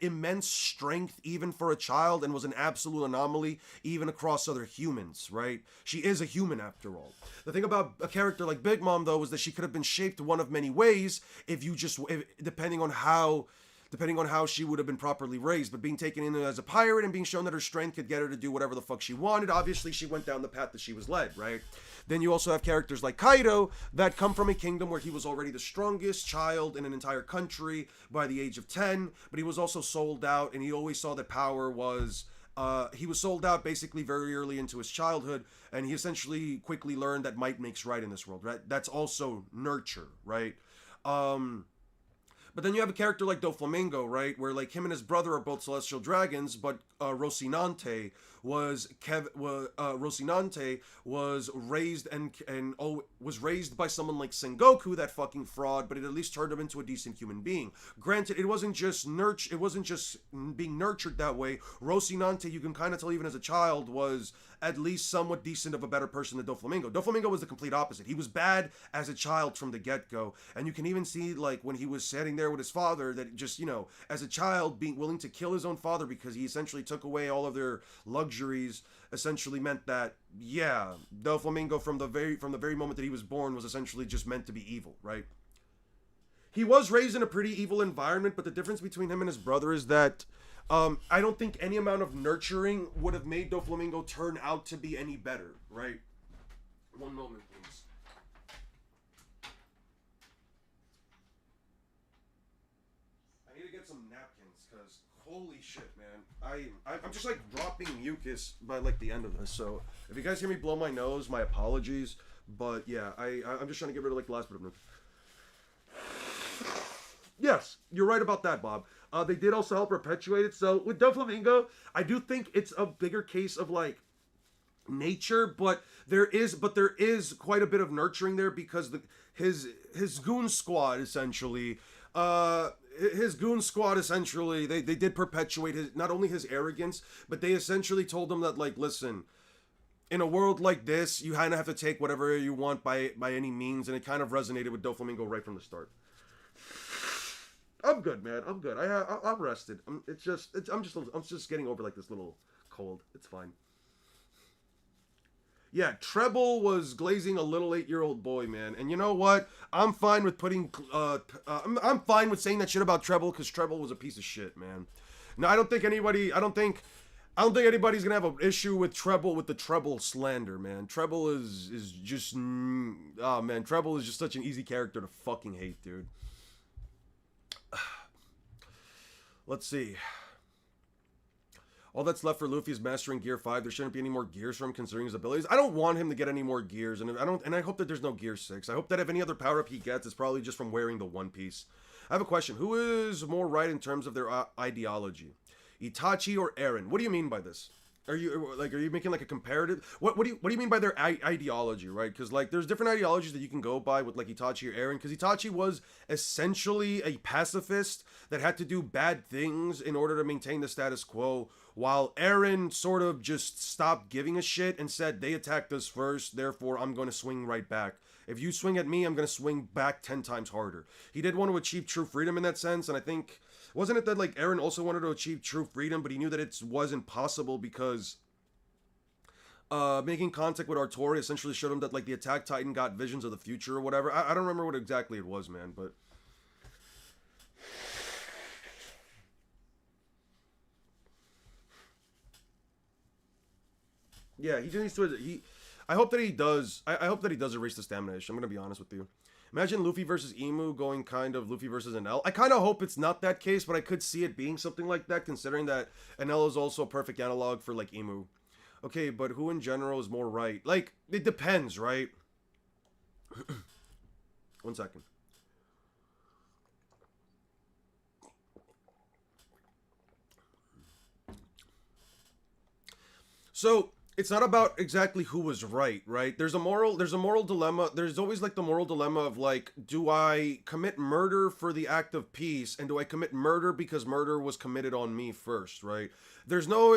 immense strength even for a child and was an absolute anomaly even across other humans, right? She is a human after all. The thing about a character like Big Mom though is that she could have been shaped one of many ways depending on how she would have been properly raised, but being taken in as a pirate and being shown that her strength could get her to do whatever the fuck she wanted, obviously she went down the path that she was led, right? Then you also have characters like Kaido that come from a kingdom where he was already the strongest child in an entire country by the age of 10, but he was also sold out, and he always saw that power was... he was sold out basically very early into his childhood, and he essentially quickly learned that might makes right in this world, right? That's also nurture, right? But then you have a character like Doflamingo, right, where like him and his brother are both celestial dragons, but Rocinante was raised by someone like Sengoku, that fucking fraud, but it at least turned him into a decent human being. Granted, it wasn't just being nurtured that way. Rocinante, you can kind of tell even as a child, was at least somewhat decent of a better person than Doflamingo. Doflamingo was the complete opposite. He was bad as a child from the get-go, and you can even see like when he was sitting there with his father that just, as a child being willing to kill his own father because he essentially took away all of their luxuries essentially meant that, yeah, Doflamingo from the very moment that he was born was essentially just meant to be evil, right? He was raised in a pretty evil environment, but the difference between him and his brother is that I don't think any amount of nurturing would have made Doflamingo turn out to be any better, right? One moment, please. I need to get some napkins, because holy shit, man. I'm just like dropping mucus by like the end of this, so if you guys hear me blow my nose, my apologies, but yeah, I'm just trying to get rid of like the last bit of mucus. Yes, you're right about that, Bob. They did also help perpetuate it. So with Doflamingo, I do think it's a bigger case of like nature, but there is quite a bit of nurturing there because his goon squad essentially, they did perpetuate not only his arrogance, but they essentially told him that like, listen, in a world like this, you kind of have to take whatever you want by any means, and it kind of resonated with Doflamingo right from the start. I'm good, man. I'm good. I'm rested. I'm just getting over like this little cold. It's fine. Yeah, Treble was glazing a little 8-year-old boy, man. And you know what? I'm fine with putting. I'm fine with saying that shit about Treble because Treble was a piece of shit, man. No, I don't think anybody. I don't think anybody's gonna have an issue with Treble with the Treble slander, man. Treble is just. Oh man, Treble is just such an easy character to fucking hate, dude. Let's see. All that's left for Luffy is mastering Gear 5. There shouldn't be any more gears from him considering his abilities. I don't want him to get any more gears, and I hope that there's no Gear 6. I hope that if any other power up he gets, it's probably just from wearing the One Piece. I have a question. Who is more right in terms of their ideology? Itachi or Eren? What do you mean by this? Are you making like a comparative? What do you mean by their ideology, right? Because like there's different ideologies that you can go by with like Itachi or Eren. Because Itachi was essentially a pacifist that had to do bad things in order to maintain the status quo, while Eren sort of just stopped giving a shit and said they attacked us first, therefore I'm going to swing right back. If you swing at me, I'm going to swing back 10 times harder. He did want to achieve true freedom in that sense, and I think wasn't it that like Eren also wanted to achieve true freedom, but he knew that it wasn't possible because making contact with Artori essentially showed him that like the Attack Titan got visions of the future or whatever. I don't remember what exactly it was, man, but yeah, he needs to. I hope that he does. I hope that he does erase the stamina issue. I'm gonna be honest with you. Imagine Luffy versus Emu going kind of Luffy versus Enel. I kind of hope it's not that case, but I could see it being something like that, considering that Enel is also a perfect analog for like Emu. Okay, but who in general is more right? Like, it depends, right? One second. So it's not about exactly who was right, right? There's a moral dilemma. There's always like the moral dilemma of like, do I commit murder for the act of peace, and do I commit murder because murder was committed on me first, right? There's no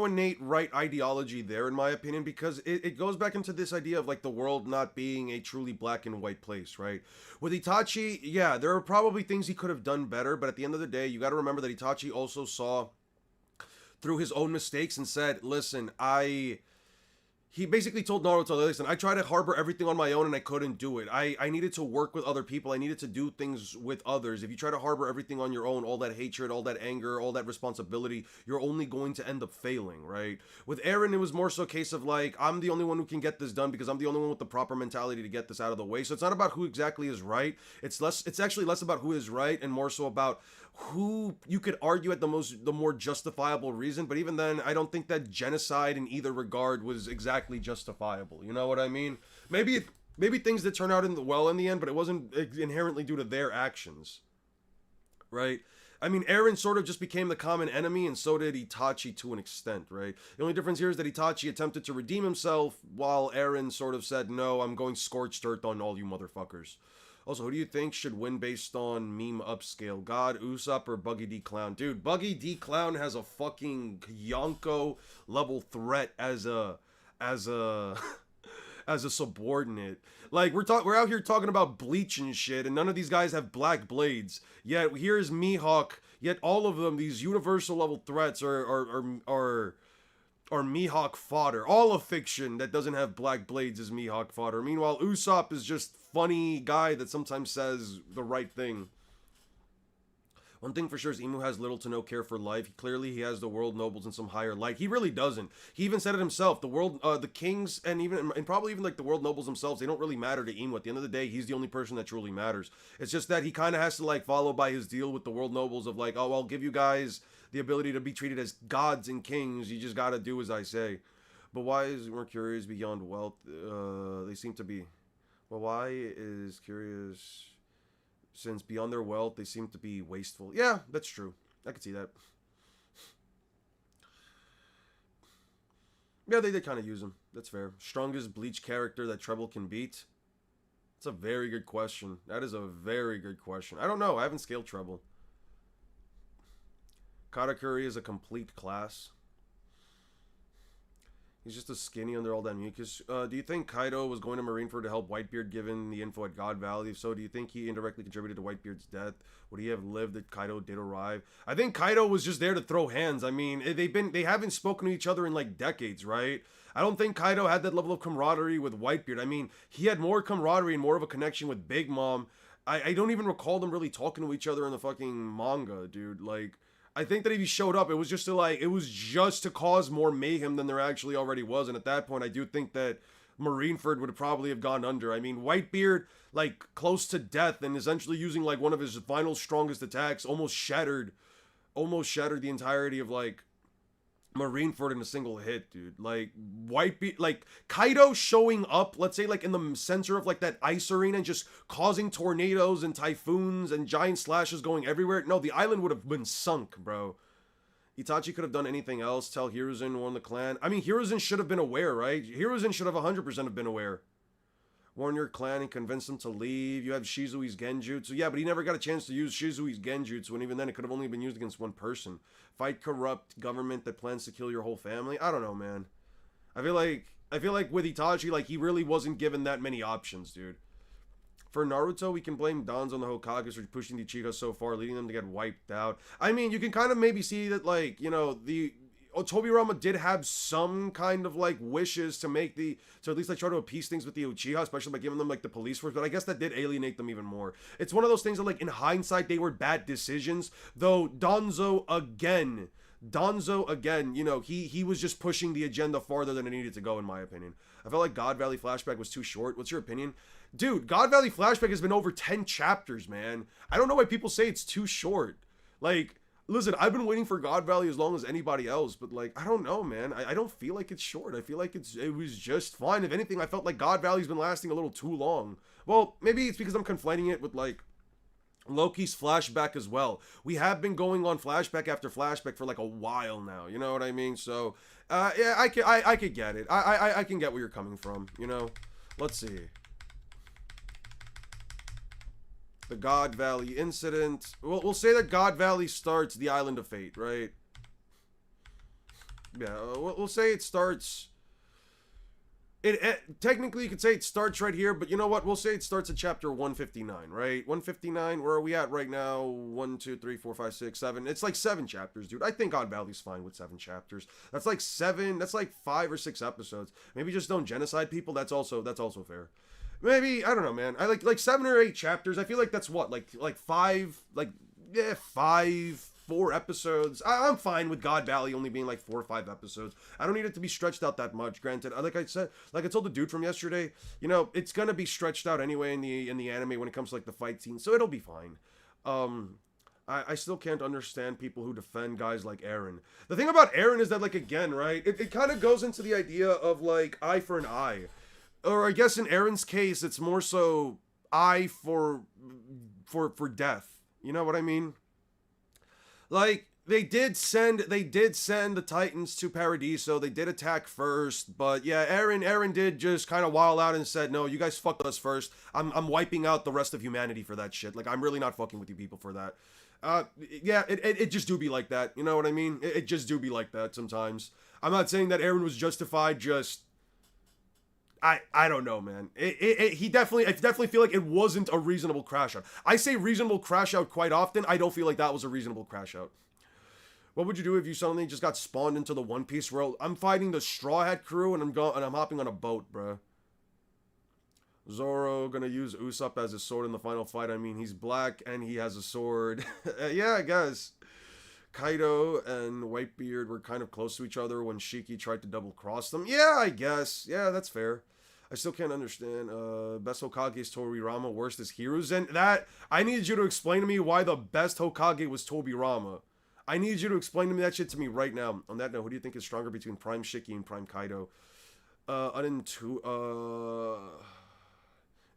innate right ideology there, in my opinion, because it goes back into this idea of like the world not being a truly black and white place, right? With Itachi, yeah, there are probably things he could have done better, but at the end of the day, you got to remember that Itachi also saw through his own mistakes and said, listen, he basically told Naruto, listen, I tried to harbor everything on my own and I couldn't do it. I needed to work with other people. I needed to do things with others. If you try to harbor everything on your own, all that hatred, all that anger, all that responsibility, you're only going to end up failing, right? With Eren, it was more so a case of like, I'm the only one who can get this done because I'm the only one with the proper mentality to get this out of the way. So it's not about who exactly is right. It's actually less about who is right and more so about who you could argue at the more justifiable reason, but even then I don't think that genocide in either regard was exactly justifiable. You know what I mean? Maybe things did turn out in the end, but it wasn't inherently due to their actions, right? I mean, Eren sort of just became the common enemy, and so did Itachi to an extent, right? The only difference here is that Itachi attempted to redeem himself, while Eren sort of said, no, I'm going scorched earth on all you motherfuckers. Also, who do you think should win based on meme upscale? God, Usopp, or Buggy D Clown? Dude, Buggy D Clown has a fucking Yonko level threat as a as a as a subordinate. Like we're out here talking about Bleach and shit, and none of these guys have black blades. Yet here's Mihawk. Yet all of them, these universal level threats, are Mihawk fodder. All of fiction that doesn't have black blades is Mihawk fodder. Meanwhile, Usopp is just funny guy that sometimes says the right thing. One thing for sure is Emu has little to no care for life. Clearly, he has the world nobles in some higher light. He really doesn't. He even said it himself. The world, the kings, and probably even like the world nobles themselves, they don't really matter to Emu. At the end of the day, he's the only person that truly matters. It's just that he kind of has to like follow by his deal with the world nobles of like, oh, I'll give you guys the ability to be treated as gods and kings. You just gotta do as I say. But why is Mercurius beyond wealth? They seem to be. Well, why is curious? Since beyond their wealth, they seem to be wasteful. Yeah, that's true. I could see that. Yeah, they did kind of use him. That's fair. Strongest Bleach character that Treble can beat? That's a very good question. That is a very good question. I don't know. I haven't scaled Treble. Katakuri is a complete class. He's just a skinny under all that mucus. Do you think Kaido was going to Marineford to help Whitebeard given the info at God Valley? If so, do you think he indirectly contributed to Whitebeard's death? Would he have lived if Kaido did arrive? I think Kaido was just there to throw hands. I mean, they haven't spoken to each other in like decades, right? I don't think Kaido had that level of camaraderie with Whitebeard. I mean, he had more camaraderie and more of a connection with Big Mom. I don't even recall them really talking to each other in the fucking manga, dude. Like, I think that if he showed up, it was just to cause more mayhem than there actually already was. And at that point, I do think that Marineford would probably have gone under. I mean, Whitebeard, like, close to death and essentially using, like, one of his final strongest attacks, almost shattered the entirety of, like, Marineford in a single hit, dude. Like, like, Kaido showing up, let's say, like, in the center of, like, that ice arena and just causing tornadoes and typhoons and giant slashes going everywhere. No, the island would have been sunk, bro. Itachi could have done anything else. Tell Hiruzen won the clan. I mean, Hiruzen should have been aware, right? Hiruzen should have 100% have been aware. Warn your clan and convince them to leave. You have Shizui's Genjutsu. Yeah, but he never got a chance to use Shizui's Genjutsu, and even then it could have only been used against one person. Fight corrupt government that plans to kill your whole family. I don't know, man. I feel like with Itachi, like, he really wasn't given that many options, dude. For Naruto, we can blame Danzo and the Hokages for pushing the Uchiha so far, leading them to get wiped out. I mean, you can kind of maybe see that, like, you know, Tobirama did have some kind of, like, wishes to at least, like, try to appease things with the Uchiha, especially by giving them, like, the police force, but I guess that did alienate them even more. It's one of those things that, like, in hindsight, they were bad decisions, though Danzo again, you know, he was just pushing the agenda farther than it needed to go, in my opinion. I felt like God Valley Flashback was too short. What's your opinion? Dude, God Valley Flashback has been over 10 chapters, man. I don't know why people say it's too short. Like, listen, I've been waiting for God Valley as long as anybody else, but, like, I don't know, man. I don't feel like it's short. I feel like it was just fine. If anything, I felt like God Valley's been lasting a little too long. Well, maybe it's because I'm conflating it with, like, Loki's flashback as well. We have been going on flashback after flashback for, like, a while now. You know what I mean? So, yeah, I could get it. I can get where you're coming from, you know? Let's see. The God Valley incident. We'll say that God Valley starts the Island of Fate, right? Yeah, we'll say it starts. Technically, you could say it starts right here, but you know what? We'll say it starts at chapter 159, right? 159. Where are we at right now? 1, 2, 3, 4, 5, 6, 7. It's like 7 chapters, dude. I think God Valley's fine with 7 chapters. That's like 7. That's like 5 or 6 episodes. Maybe just don't genocide people. That's also fair. Maybe, I don't know, man. I like 7 or 8 chapters. I feel like that's what, like 5, like, yeah, 4 episodes. I'm fine with God Valley only being like 4 or 5 episodes. I don't need it to be stretched out that much. Granted, like I said, like I told the dude from yesterday, you know, it's gonna be stretched out anyway in the anime when it comes to, like, the fight scene, so it'll be fine. I still can't understand people who defend guys like Eren. The thing about Eren is that, like, again, right, it kind of goes into the idea of, like, eye for an eye. Or I guess in Eren's case, it's more so eye for death. You know what I mean? Like, they did send the Titans to Paradiso. They did attack first, but yeah, Eren did just kind of wild out and said, "No, you guys fucked us first. I'm wiping out the rest of humanity for that shit. Like, I'm really not fucking with you people for that." Yeah, it just do be like that. You know what I mean? It just do be like that sometimes. I'm not saying that Eren was justified, just I don't know, man. I definitely feel like it wasn't a reasonable crash out. I say reasonable crash out quite often. I don't feel like that was a reasonable crash out. What would you do if you suddenly just got spawned into the One Piece world? I'm fighting the Straw Hat crew and I'm hopping on a boat, bruh. Zoro gonna use Usopp as his sword in the final fight. I mean, he's black and he has a sword. Yeah, I guess. Kaido and Whitebeard were kind of close to each other when Shiki tried to double cross them. Yeah, I guess. Yeah, that's fair. I still can't understand. Best Hokage is Tobirama, worst is Hiruzen. That, I need you to explain to me why the best Hokage was Tobirama. I need you to explain to me that shit to me right now. On that note, who do you think is stronger between Prime Shiki and Prime Kaido?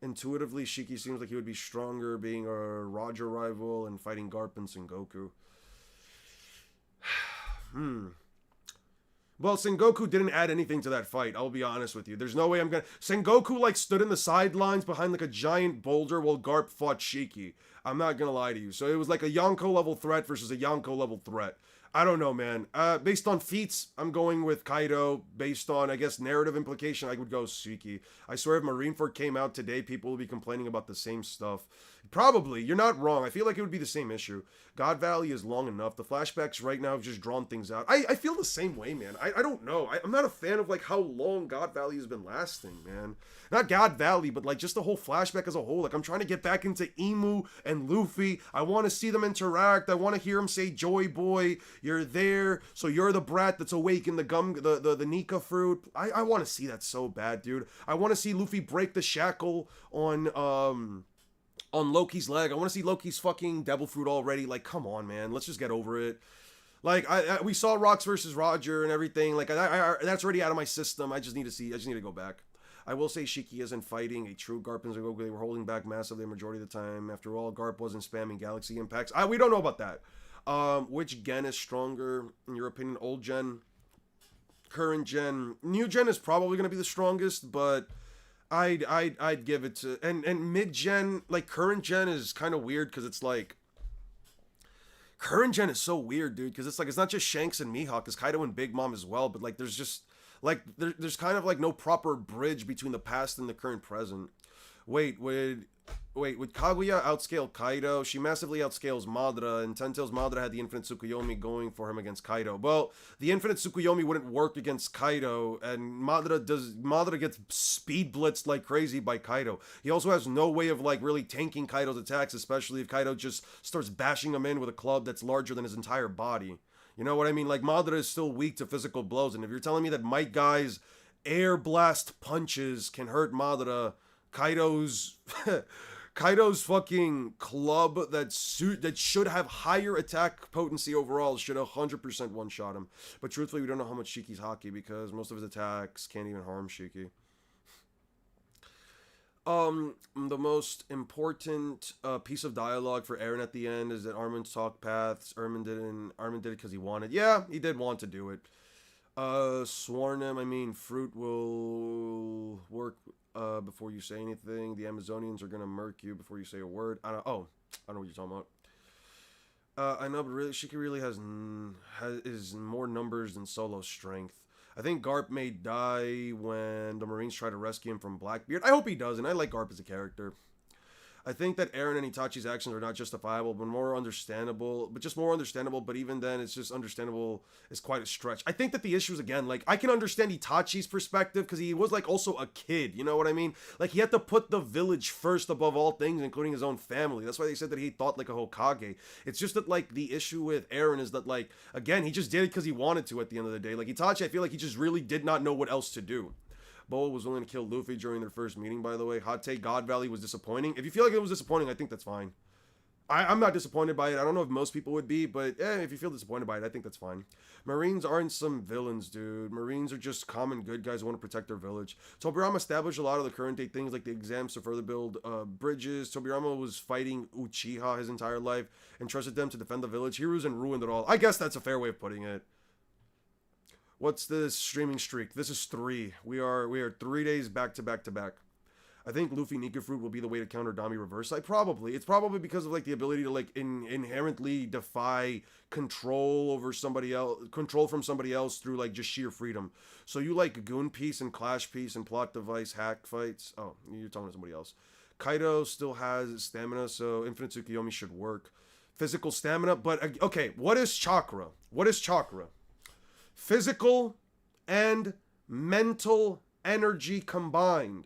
Intuitively, Shiki seems like he would be stronger, being a Roger rival and fighting Garp and Sengoku. Well, Sengoku didn't add anything to that fight, I'll be honest with you. There's no way I'm gonna... Sengoku, like, stood in the sidelines behind, like, a giant boulder while Garp fought Shiki. I'm not gonna lie to you. So it was like a Yonko level threat versus a Yonko level threat. I don't know, man. Based on feats, I'm going with Kaido. Based on, I guess, narrative implication, I would go Suiki. I swear if Marineford came out today, people would be complaining about the same stuff. Probably. You're not wrong. I feel like it would be the same issue. God Valley is long enough. The flashbacks right now have just drawn things out. I feel the same way, man. I don't know. I'm not a fan of, like, how long God Valley has been lasting, man. Not God Valley, but, like, just the whole flashback as a whole. Like, I'm trying to get back into Imu and Luffy. I want to see them interact. I want to hear him say, Joy Boy, you're there. So you're the brat that's awake in the Nika fruit. I want to see that so bad, dude. I want to see Luffy break the shackle on Loki's leg. I want to see Loki's fucking devil fruit already. Like, come on, man. Let's just get over it. Like, we saw Rocks versus Roger and everything. Like, that's already out of my system. I just need to go back. I will say Shiki isn't fighting a true Garp and Zengoku. They were holding back massively the majority of the time. After all, Garp wasn't spamming Galaxy Impacts. We don't know about that. Which gen is stronger, in your opinion? Old gen? Current gen? New gen is probably going to be the strongest, but I'd give it to... And mid-gen, like, current gen is kind of weird, because it's like... Current gen is so weird, dude, because it's like, it's not just Shanks and Mihawk, it's Kaido and Big Mom as well, but, like, there's just... Like, there's kind of, like, no proper bridge between the past and the current present. Would Kaguya outscale Kaido? She massively outscales Madara, and Ten Tails Madara had the Infinite Tsukuyomi going for him against Kaido. Well, the Infinite Tsukuyomi wouldn't work against Kaido, and Madara gets speed blitzed like crazy by Kaido. He also has no way of, like, really tanking Kaido's attacks, especially if Kaido just starts bashing him in with a club that's larger than his entire body. You know what I mean? Like, Madara is still weak to physical blows, and if you're telling me that Might Guy's air blast punches can hurt Madara, Kaido's fucking club that should have higher attack potency overall should 100% one-shot him. But truthfully, we don't know how much Shiki's haki because most of his attacks can't even harm Shiki. The most important piece of dialogue for Eren at the end is that Armin's talk paths. Armin did it because he wanted. Yeah, he did want to do it. Sworn I mean, fruit will work before you say anything. The Amazonians are gonna murk you before you say a word. I know what you're talking about. I know, but really, Shiki really is more numbers than solo strength. I think Garp may die when the Marines try to rescue him from Blackbeard. I hope he doesn't. I like Garp as a character. I think that Eren and Itachi's actions are not justifiable, but more understandable. But even then, it's just understandable is quite a stretch. I think that the issue is, again, like, I can understand Itachi's perspective because he was, like, also a kid. You know what I mean? Like, he had to put the village first above all things, including his own family. That's why they said that he thought like a Hokage. It's just that, like, the issue with Eren is that, like, again, he just did it because he wanted to at the end of the day. Like, Itachi, I feel like he just really did not know what else to do. Boa was willing to kill Luffy during their first meeting, by the way. Hot take, God Valley was disappointing. If you feel like it was disappointing, I think that's fine. I'm not disappointed by it. I don't know if most people would be, but if you feel disappointed by it, I think that's fine. Marines aren't some villains, dude. Marines are just common good guys who want to protect their village. Tobirama established a lot of the current day things like the exams to further build bridges. Tobirama was fighting Uchiha his entire life and trusted them to defend the village. Heroes and ruined it all. I guess that's a fair way of putting it. What's this streaming streak? This is 3. We are 3 days back to back to back. I think Luffy Nika Fruit will be the way to counter Dami Reverse Sight. Probably. It's probably because of, like, the ability to, like, inherently defy control over somebody else, control from somebody else through, like, just sheer freedom. So you like Goon Piece and Clash Piece and Plot Device hack fights. Oh, you're talking to somebody else. Kaido still has stamina, so Infinite Tsukuyomi should work. Physical stamina, but okay, what is chakra? What is chakra? Physical and mental energy combined.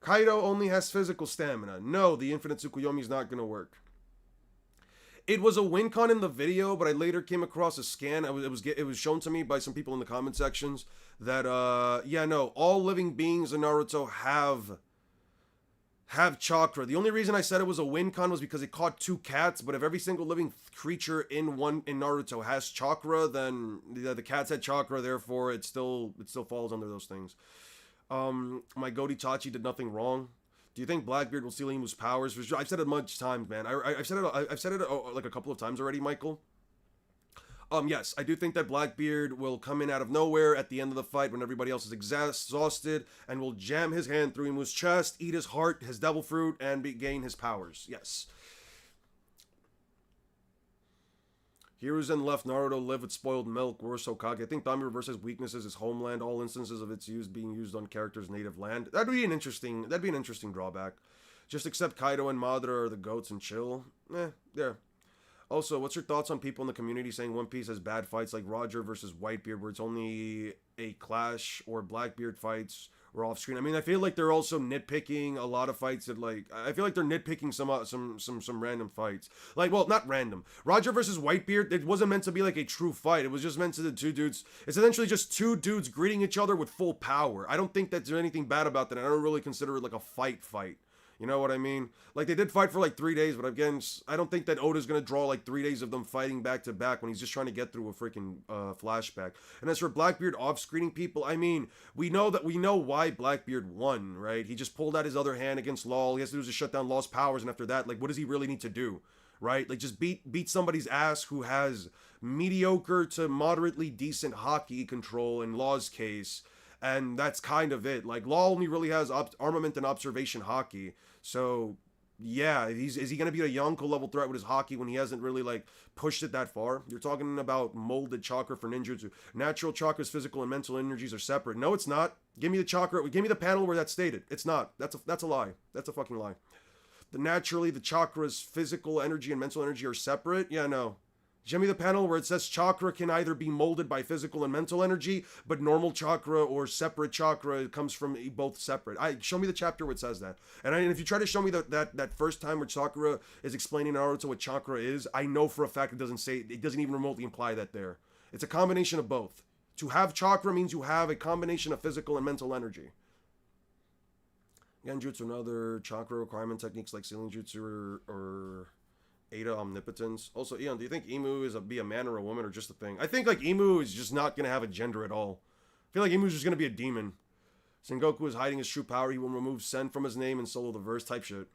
Kaido only has physical stamina. No, the Infinite Tsukuyomi is not going to work. It was a win con in the video, but I later came across a scan. It was shown to me by some people in the comment sections that, all living beings in Naruto have chakra. The only reason I said it was a win con was because it caught 2 cats, but if every single living creature in Naruto has chakra, then the cats had chakra, therefore it still falls under those things. My goat Itachi did nothing wrong. Do you think Blackbeard will steal Imu's powers? I've said it much times, man. I've said it like a couple of times already, Michael. Yes, I do think that Blackbeard will come in out of nowhere at the end of the fight when everybody else is exhausted and will jam his hand through Imu's chest, eat his heart, his devil fruit, and gain his powers. Yes. Hiruzen left Naruto live with spoiled milk, worse Hokage. I think Dami Reverse has weaknesses, his homeland, all instances of its use being used on characters' native land. That'd be an interesting drawback. Just accept Kaido and Madara are the goats and chill. There. Also, what's your thoughts on people in the community saying One Piece has bad fights like Roger versus Whitebeard, where it's only a clash, or Blackbeard fights or off screen? I mean, I feel like they're also nitpicking a lot of fights that, like, I feel like they're nitpicking some random fights. Like, well, not random. Roger versus Whitebeard, it wasn't meant to be like a true fight. It was just meant to the two dudes. It's essentially just two dudes greeting each other with full power. I don't think that there's anything bad about that. I don't really consider it like a fight. You know what I mean? Like, they did fight for like 3 days, but again, I don't think that Oda's gonna draw like 3 days of them fighting back to back when he's just trying to get through a freaking flashback. And as for Blackbeard off-screening people, I mean, we know why Blackbeard won, right? He just pulled out his other hand against Law. He has to do is just shut down Law's powers, and after that, like, what does he really need to do, right? Like, just beat somebody's ass who has mediocre to moderately decent hockey control in Law's case. And that's kind of it. Like, Law only really has armament and observation hockey. So, yeah, is he going to be a Yonko level threat with his hockey when he hasn't really, like, pushed it that far? You're talking about molded chakra for ninjutsu. Natural chakra's physical and mental energies are separate. No, it's not. Give me the chakra. Give me the panel where that's stated. It's not. That's a lie. That's a fucking lie. Naturally, the chakra's physical energy and mental energy are separate. Yeah, no. Show me the panel where it says chakra can either be molded by physical and mental energy, but normal chakra or separate chakra comes from both separate. Show me the chapter where it says that. And if you try to show me that first time where Sakura is explaining in Naruto what chakra is, I know for a fact it doesn't even remotely imply that there. It's a combination of both. To have chakra means you have a combination of physical and mental energy. Genjutsu and other chakra requirement techniques like Sealing Jutsu or Ada Omnipotence. Also, Eon, do you think Emu is be a man or a woman or just a thing? I think, like, Emu is just not going to have a gender at all. I feel like Emu is just going to be a demon. Sengoku is hiding his true power. He will remove Sen from his name and solo the verse type shit.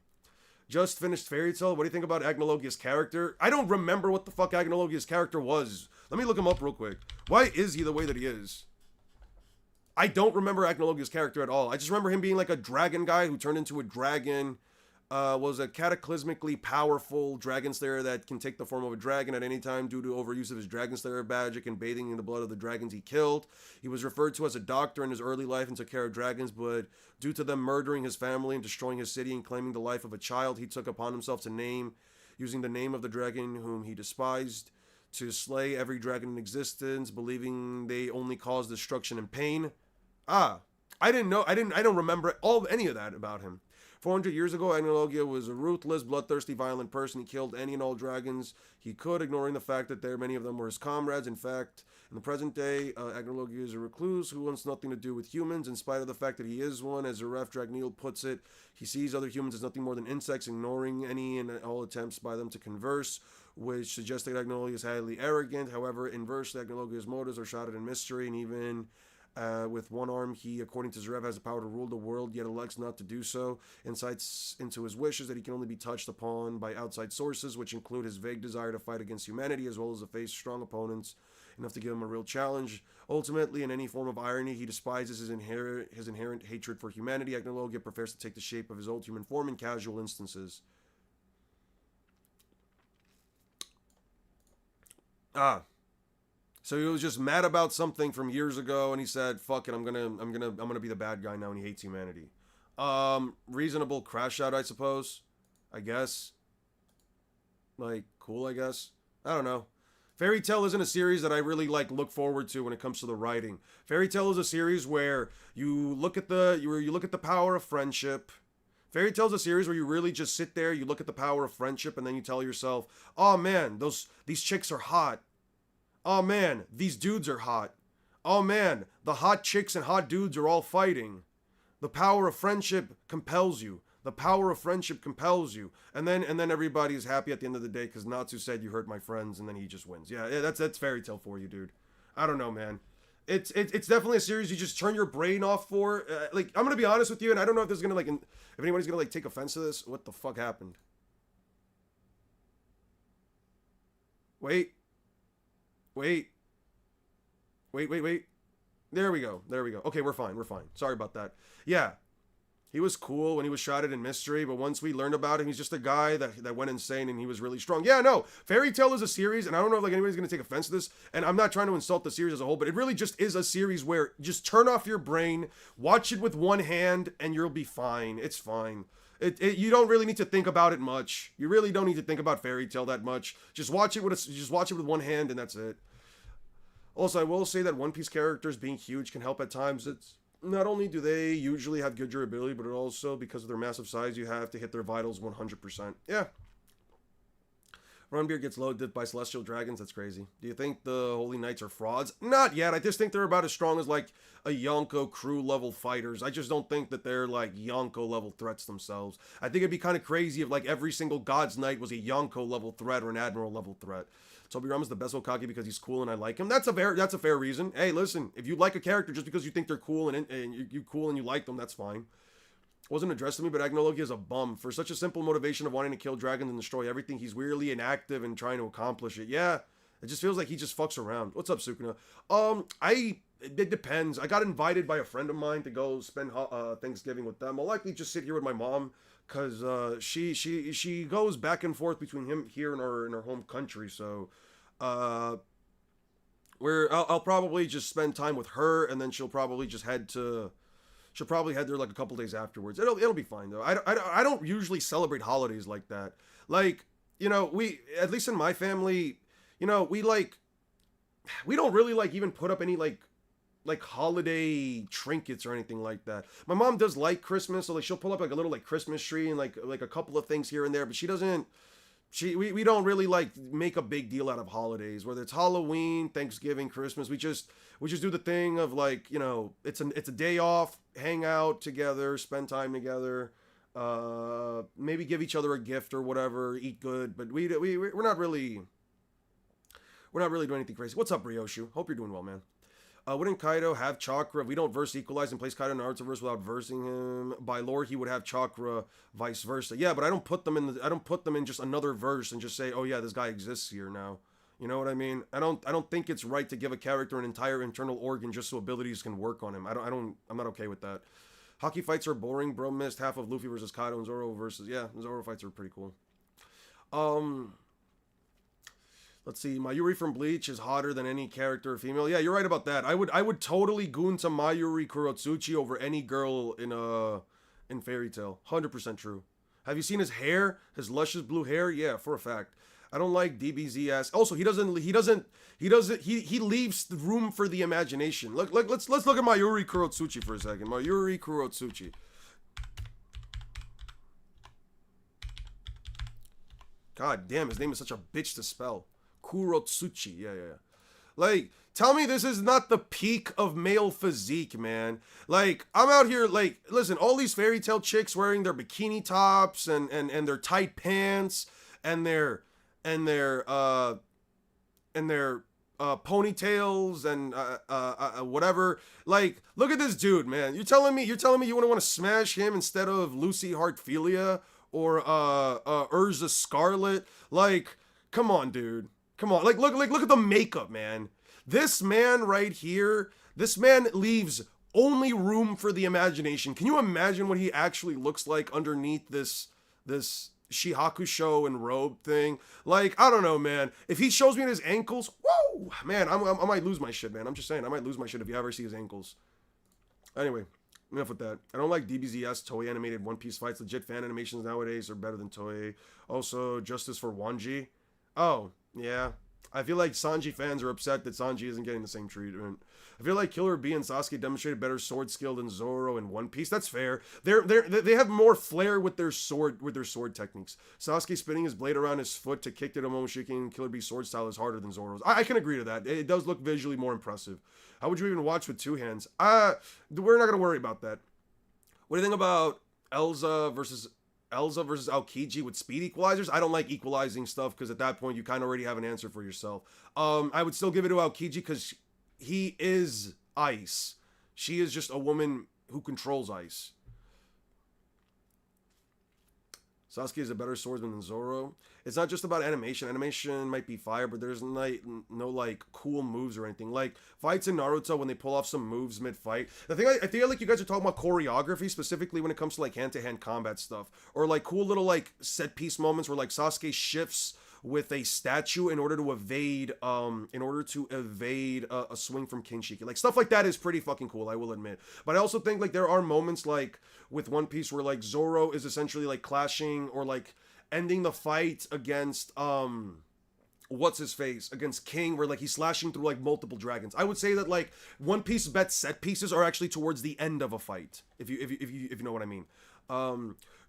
Just finished Fairy Tail. What do you think about Agnologia's character? I don't remember what the fuck Agnologia's character was. Let me look him up real quick. Why is he the way that he is? I don't remember Agnologia's character at all. I just remember him being like a dragon guy who turned into a dragon. Was a cataclysmically powerful dragon slayer that can take the form of a dragon at any time due to overuse of his dragon slayer magic and bathing in the blood of the dragons he killed. He was referred to as a doctor in his early life and took care of dragons, but due to them murdering his family and destroying his city and claiming the life of a child, he took upon himself to using the name of the dragon whom he despised, to slay every dragon in existence, believing they only cause destruction and pain. I don't remember any of that about him. 400 years ago, Agnologia was a ruthless, bloodthirsty, violent person. He killed any and all dragons he could, ignoring the fact that many of them were his comrades. In fact, in the present day, Agnologia is a recluse who wants nothing to do with humans, in spite of the fact that he is one. As Zaref Dragneel puts it, he sees other humans as nothing more than insects, ignoring any and all attempts by them to converse, which suggests that Agnologia is highly arrogant. However, inversely, Agnologia's motives are shrouded in mystery, and even with one arm, he, according to Zarev, has the power to rule the world, yet elects not to do so. Insights into his wishes that he can only be touched upon by outside sources, which include his vague desire to fight against humanity, as well as to face strong opponents enough to give him a real challenge. Ultimately, in any form of irony, he despises his inherent hatred for humanity. Agnologia prefers to take the shape of his old human form in casual instances. So he was just mad about something from years ago, and he said, "Fuck it, I'm gonna be the bad guy now," and he hates humanity. Reasonable crash out, I suppose. I guess. Like, cool, I guess. I don't know. Fairy Tail isn't a series that I really look forward to when it comes to the writing. Fairy Tail is a series where you look at the power of friendship. Fairy Tail is a series where you really just sit there, you look at the power of friendship, and then you tell yourself, "Oh man, these chicks are hot. Oh man, these dudes are hot. Oh man, the hot chicks and hot dudes are all fighting. The power of friendship compels you. The power of friendship compels you." And then everybody's happy at the end of the day because Natsu said, "You hurt my friends," and then he just wins. Yeah, that's Fairy Tail for you, dude. I don't know, man. It's definitely a series you just turn your brain off for. I'm gonna be honest with you, and I don't know if this is gonna if anybody's gonna take offense to this. What the fuck happened? Wait. There we go. Okay, we're fine. Sorry about that. Yeah. He was cool when he was shrouded in mystery, but once we learned about him, he's just a guy that went insane and he was really strong. Yeah, no, Fairy Tail is a series, and I don't know if like anybody's gonna take offense to this, and I'm not trying to insult the series as a whole, but it really just is a series where just turn off your brain, watch it with one hand, and you'll be fine. It's fine. You don't really need to think about it much. You really don't need to think about Fairy Tail that much. Just watch it with one hand, and that's it. Also, I will say that One Piece characters being huge can help at times. It's not only do they usually have good durability, but it also, because of their massive size, you have to hit their vitals 100%. Yeah. Runbeard gets loaded by celestial dragons. That's crazy. Do you think the Holy Knights are frauds? Not yet. I just think they're about as strong as like a Yonko crew level fighters. I just don't think that they're like Yonko level threats themselves. I think it'd be kind of crazy if like every single God's Knight was a Yonko level threat or an Admiral level threat. Tobira's the best Hokage because he's cool and I like him. That's a fair reason. Hey, listen, if you like a character just because you think they're cool and you're cool and you like them, that's fine. Wasn't addressed to me, but Agnologi is a bum. For such a simple motivation of wanting to kill dragons and destroy everything, he's weirdly inactive and trying to accomplish it. Yeah, it just feels like he just fucks around. What's up, Sukuna? It depends. I got invited by a friend of mine to go spend Thanksgiving with them. I'll likely just sit here with my mom because she goes back and forth between him here and in our home country. So I'll probably just spend time with her, and then she'll probably head there like a couple days afterwards. It'll be fine though. I don't usually celebrate holidays like that. Like, you know, we, at least in my family, you know, we don't really like even put up any like holiday trinkets or anything like that. My mom does like Christmas, so like she'll pull up like a little like Christmas tree and like a couple of things here and there, but she doesn't. We don't really like make a big deal out of holidays, whether it's Halloween, Thanksgiving, Christmas. We just do the thing of like, you know, it's a day off, hang out together, spend time together, maybe give each other a gift or whatever, eat good, but we're not really doing anything crazy. What's up, Ryoshu? Hope you're doing well, man. Wouldn't Kaido have chakra? If we don't verse equalize and place Kaido in Narutoverse without versing him, by lore he would have chakra, vice versa. Yeah, but I don't put them in just another verse and just say, oh yeah, this guy exists here now. You know what I mean? I don't think it's right to give a character an entire internal organ just so abilities can work on him. I'm not okay with that. Hockey fights are boring, bro. Missed half of Luffy versus Kaido and Zoro versus, yeah, Zoro fights are pretty cool. Let's see, Mayuri from Bleach is hotter than any character female. Yeah, you're right about that. I would totally goon to Mayuri Kurotsuchi over any girl in Fairy Tail. 100% true. Have you seen his hair? His luscious blue hair? Yeah, for a fact. I don't like DBZ ass. Also, he leaves room for the imagination. Let's look at Mayuri Kurotsuchi for a second. Mayuri Kurotsuchi. God damn, his name is such a bitch to spell. Kurotsuchi, yeah. Like, tell me this is not the peak of male physique, man. Like, I'm out here, like, listen, all these Fairy Tail chicks wearing their bikini tops and their tight pants and their ponytails and whatever. Like, look at this dude, man. You're telling me you wouldn't want to smash him instead of Lucy Heartfilia or Urza Scarlet? Like, come on, dude. Come on, like look at the makeup, man. This man right here, this man leaves only room for the imagination. Can you imagine what he actually looks like underneath this Shihakusho and robe thing? Like, I don't know, man. If he shows me his ankles, whoa, man, I might lose my shit, man. I'm just saying, I might lose my shit if you ever see his ankles. Anyway, enough with that. I don't like DBZS Toei animated One Piece fights. Legit fan animations nowadays are better than Toei. Also, justice for Wanji. Oh, yeah. I feel like Sanji fans are upset that Sanji isn't getting the same treatment. I feel like Killer Bee and Sasuke demonstrated better sword skill than Zoro in One Piece. That's fair. They have more flair with their sword techniques. Sasuke spinning his blade around his foot to kick to the Momoshiki and Killer Bee's sword style is harder than Zoro's. I can agree to that. It does look visually more impressive. How would you even watch with two hands? We're not gonna worry about that. What do you think about Elsa versus Aokiji with speed equalizers? I don't like equalizing stuff because at that point you kind of already have an answer for yourself. I would still give it to Aokiji because he is ice. She is just a woman who controls ice. Sasuke is a better swordsman than Zoro. It's not just about animation. Animation might be fire, but there's no like cool moves or anything. Like fights in Naruto when they pull off some moves mid-fight. The thing I feel like you guys are talking about choreography specifically when it comes to like hand-to-hand combat stuff, or like cool little like set piece moments where like Sasuke shifts with a statue in order to evade a swing from King Shiki. Like stuff like that is pretty fucking cool, I will admit. But I also think like there are moments like with One Piece where like Zoro is essentially like clashing or like ending the fight against what's his face against King, where like he's slashing through like multiple dragons. I would say that like One Piece best set pieces are actually towards the end of a fight, if you know what I mean.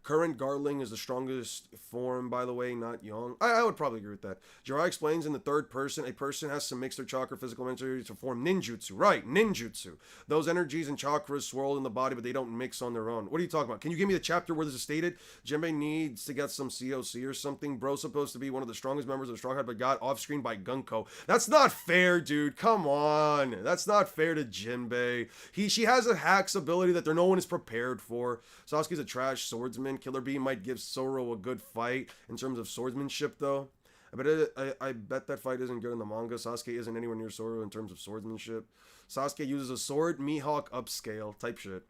Current Garling is the strongest form, by the way, not Young. I would probably agree with that. Jiraiya explains in the third person, a person has to mix their chakra, physical energy to form ninjutsu. Right, ninjutsu. Those energies and chakras swirl in the body, but they don't mix on their own. What are you talking about? Can you give me the chapter where this is stated? Jinbei needs to get some COC or something. Bro's supposed to be one of the strongest members of the Strong Heart, but got off-screen by Gunko. That's not fair, dude. Come on. That's not fair to Jinbei. She has a Hacks ability that no one is prepared for. Sasuke's a trash swordsman. Killer Bee might give Zoro a good fight in terms of swordsmanship, though. I bet that fight isn't good in the manga. Sasuke isn't anywhere near Zoro in terms of swordsmanship. Sasuke uses a sword, Mihawk upscale type shit.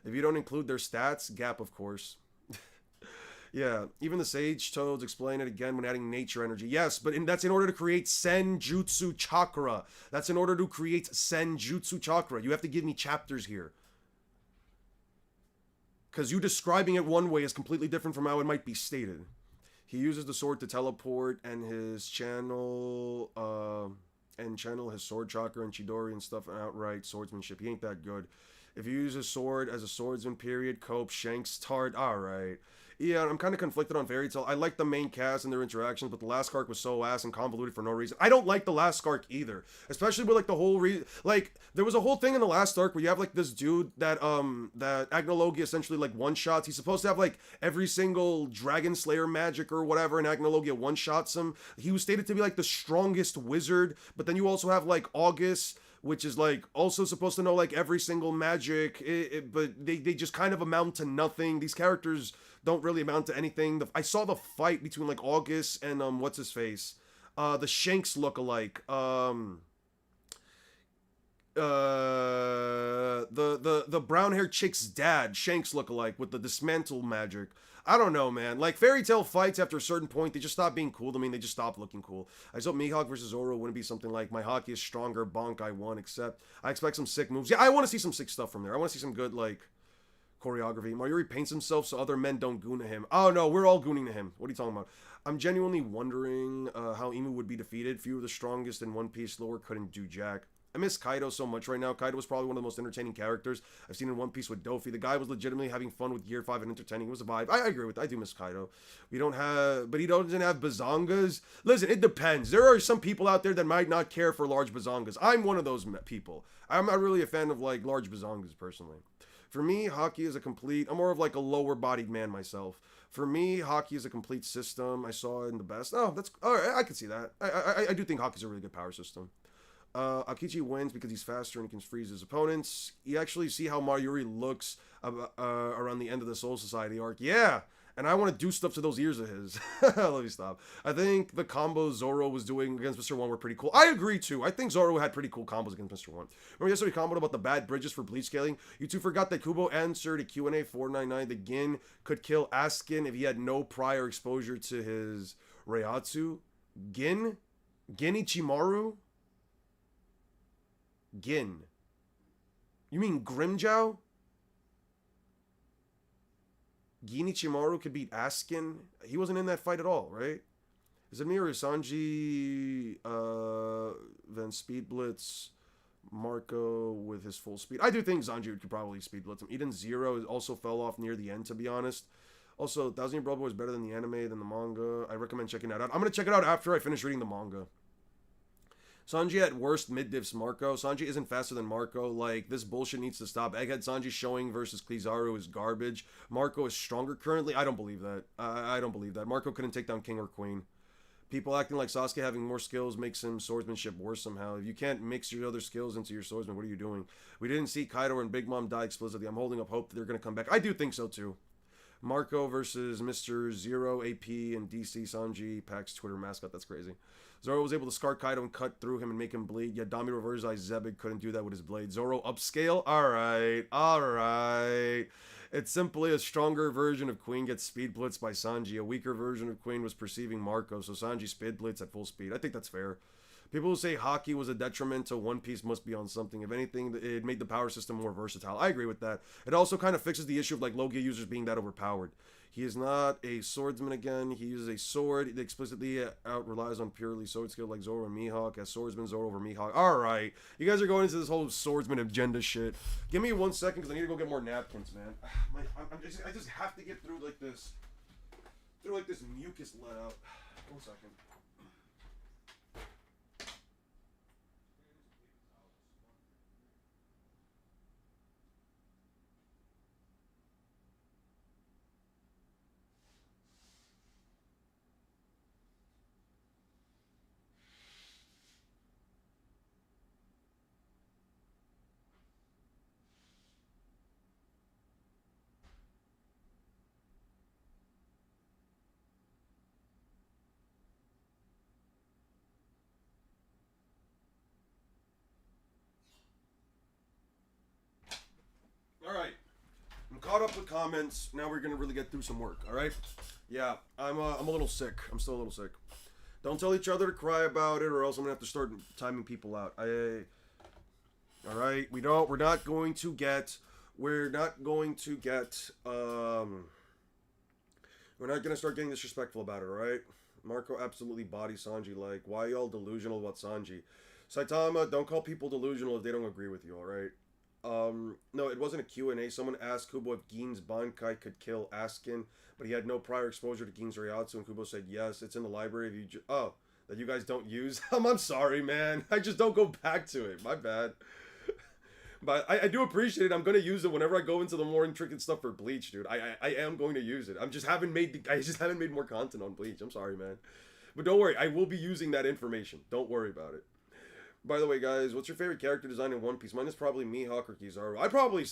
If you don't include their stats, Gap, of course. Yeah, even the Sage Toads explain it again when adding nature energy. Yes, but that's in order to create Senjutsu Chakra. That's in order to create Senjutsu Chakra. You have to give me chapters here. Because you describing it one way is completely different from how it might be stated. He uses the sword to teleport and his channel his sword chakra and Chidori and stuff and outright swordsmanship. He ain't that good. If you use his sword as a swordsman, period, Cope, Shanks, Tard, alright. Yeah, I'm kind of conflicted on Fairy Tail. I like the main cast and their interactions, but the last arc was so ass and convoluted for no reason. I don't like the last arc either. Especially with like the whole like there was a whole thing in the last arc where you have like this dude that Agnologia essentially like one-shots. He's supposed to have like every single Dragon Slayer magic or whatever, and Agnologia one-shots him. He was stated to be like the strongest wizard, but then you also have like August, which is like also supposed to know like every single magic, but they just kind of amount to nothing. These characters don't really amount to anything. I saw the fight between like August and what's his face, the Shanks lookalike, the brown haired chick's dad, Shanks lookalike with the dismantle magic. I don't know, man. Like, Fairy Tail fights after a certain point, they just stop being cool to me. They just stop looking cool. I just hope Mihawk versus Zoro wouldn't be something like, my Haki is stronger, bonk, I won, except I expect some sick moves. Yeah, I want to see some sick stuff from there. I want to see some good, like, choreography. Mayuri paints himself so other men don't goon to him. Oh, no, we're all gooning to him. What are you talking about? I'm genuinely wondering how Imu would be defeated. Few of the strongest in One Piece lore couldn't do jack. I miss Kaido so much right now. Kaido was probably one of the most entertaining characters I've seen in One Piece with Dofi. The guy was legitimately having fun with Gear 5 and entertaining. It was a vibe. I agree with that. I do miss Kaido. But he doesn't have bazongas. Listen, it depends. There are some people out there that might not care for large bazongas. I'm one of those people. I'm not really a fan of like large bazongas personally. For me, Haki is a complete, I'm more of like a lower bodied man myself. For me, Haki is a complete system. I saw it in the best. Oh, that's, all right, I can see that. I do think Haki's a really good power system. Akichi wins because he's faster and he can freeze his opponents. You actually see how Mayuri looks around the end of the Soul Society arc. Yeah, and I want to do stuff to those ears of his. Let me stop. I think the combos Zoro was doing against Mr. One were pretty cool. I agree too. I think Zoro had pretty cool combos against Mr. One. Remember yesterday we comboed about the bad bridges for bleach scaling? You two forgot that Kubo answered a Q&A 499 that Gin could kill Askin if he had no prior exposure to his Reiatsu. Gin Ichimaru? Gin. You mean Grimjow? Gin Ichimaru could beat Askin? He wasn't in that fight at all, right? Is it me or is Sanji then Speed Blitz Marco with his full speed? I do think Sanji could probably Speed Blitz him. Eden Zero also fell off near the end, to be honest. Also, Thousand Year Blood Boy is better than the anime, than the manga. I recommend checking that out. I'm going to check it out after I finish reading the manga. Sanji at worst mid-diffs Marco. Sanji isn't faster than Marco. Like, this bullshit needs to stop. Egghead Sanji showing versus Kizaru is garbage. Marco is stronger currently. I don't believe that. I don't believe that. Marco couldn't take down King or Queen. People acting like Sasuke having more skills makes him swordsmanship worse somehow. If you can't mix your other skills into your swordsman, what are you doing? We didn't see Kaido and Big Mom die explicitly. I'm holding up hope that they're going to come back. I do think so too. Marco versus Mr. Zero AP and DC Sanji, PAX Twitter mascot. That's crazy. Zoro was able to scar Kaido and cut through him and make him bleed, yet Dami Reverse Eye Zebek couldn't do that with his blade. Zoro upscale? Alright. It's simply a stronger version of Queen gets speed blitzed by Sanji. A weaker version of Queen was perceiving Marco, so Sanji speed blitz at full speed. I think that's fair. People who say hockey was a detriment to One Piece must be on something. If anything, it made the power system more versatile. I agree with that. It also kind of fixes the issue of like Logia users being that overpowered. He is not a swordsman again. He uses a sword. He explicitly out relies on purely sword skill like Zoro and Mihawk. As swordsman, Zoro over Mihawk. Alright. You guys are going into this whole swordsman agenda shit. Give me 1 second because I need to go get more napkins, man. I just have to get through like this. Through like this mucus let out. 1 second. Alright. I'm caught up with comments. Now we're gonna really get through some work, alright? Yeah, I'm a little sick. I'm still a little sick. Don't tell each other to cry about it or else I'm gonna have to start timing people out. Alright? We're not going to get we're not gonna start getting disrespectful about it, alright? Marco absolutely body Sanji like, why y'all delusional about Sanji? Saitama, don't call people delusional if they don't agree with you, alright? No, it wasn't a Q&A. Someone asked Kubo if Gin's Bankai could kill Askin, but he had no prior exposure to Gin's Reiatsu, and Kubo said yes, it's in the library if you that you guys don't use. I'm sorry, man. I just don't go back to it. My bad. But I do appreciate it. I'm gonna use it whenever I go into the more intricate stuff for Bleach, dude. I am going to use it. I just haven't made more content on Bleach. I'm sorry, man. But don't worry, I will be using that information. Don't worry about it. By the way, guys, what's your favorite character design in One Piece? Mine is probably Mihawk or Kizaru. I'd probably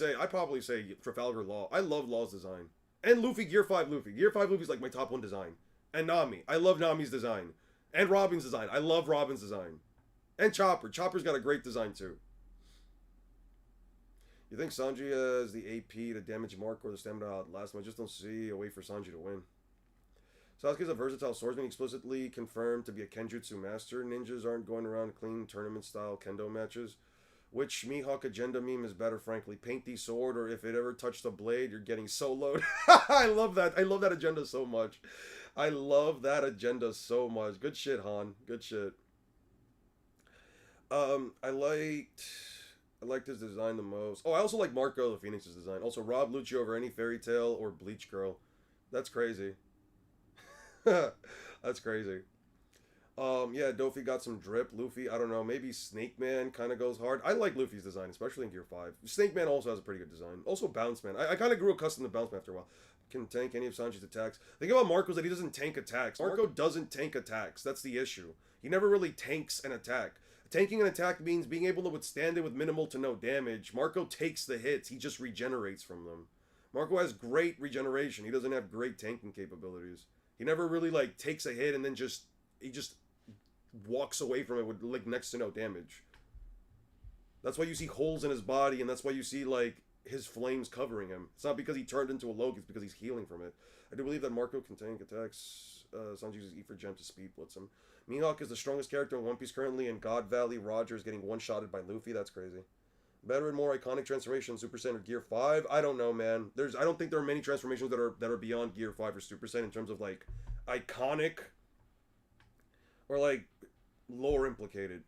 say Trafalgar Law. I love Law's design. And Luffy, Gear 5 Luffy. Gear 5 Luffy's like my top 1 design. And Nami. I love Nami's design. And Robin's design. I love Robin's design. And Chopper. Chopper's got a great design too. You think Sanji has the AP to damage Marco or the stamina last time? I just don't see a way for Sanji to win. Sasuke's a versatile swordsman, explicitly confirmed to be a Kenjutsu master. Ninjas aren't going around clean tournament-style kendo matches. Which Mihawk agenda meme is better, frankly? Paint the sword, or if it ever touched a blade, you're getting soloed. I love that. I love that agenda so much. I love that agenda so much. Good shit, Han. Good shit. I liked his design the most. Oh, I also like Marco the Phoenix's design. Also, Rob Lucci over any Fairy Tail or Bleach girl. That's crazy. That's crazy. Yeah, Dofi got some drip. Luffy, I don't know, maybe Snake Man kind of goes hard. I like Luffy's design, especially in Gear 5. Snake Man also has a pretty good design. Also Bounce Man. I kind of grew accustomed to Bounce Man after a while. Can tank any of Sanji's attacks. The thing about Marco is that he doesn't tank attacks. Marco doesn't tank attacks. That's the issue. He never really tanks an attack. Tanking an attack means being able to withstand it with minimal to no damage. Marco takes the hits. He just regenerates from them. Marco has great regeneration. He doesn't have great tanking capabilities. He never really, like, takes a hit and then he just walks away from it with, like, next to no damage. That's why you see holes in his body, and that's why you see, like, his flames covering him. It's not because he turned into a Loki, it's because he's healing from it. I do believe that Marco can tank attacks. Sanji uses E for Gem to speed blitz him. Mihawk is the strongest character in One Piece currently, and God Valley Roger is getting one-shotted by Luffy. That's crazy. Better and more iconic transformation, Super Saiyan or Gear 5? I don't know, man. I don't think there are many transformations that are beyond Gear 5 or Super Saiyan in terms of, like, iconic or, like, lore implicated.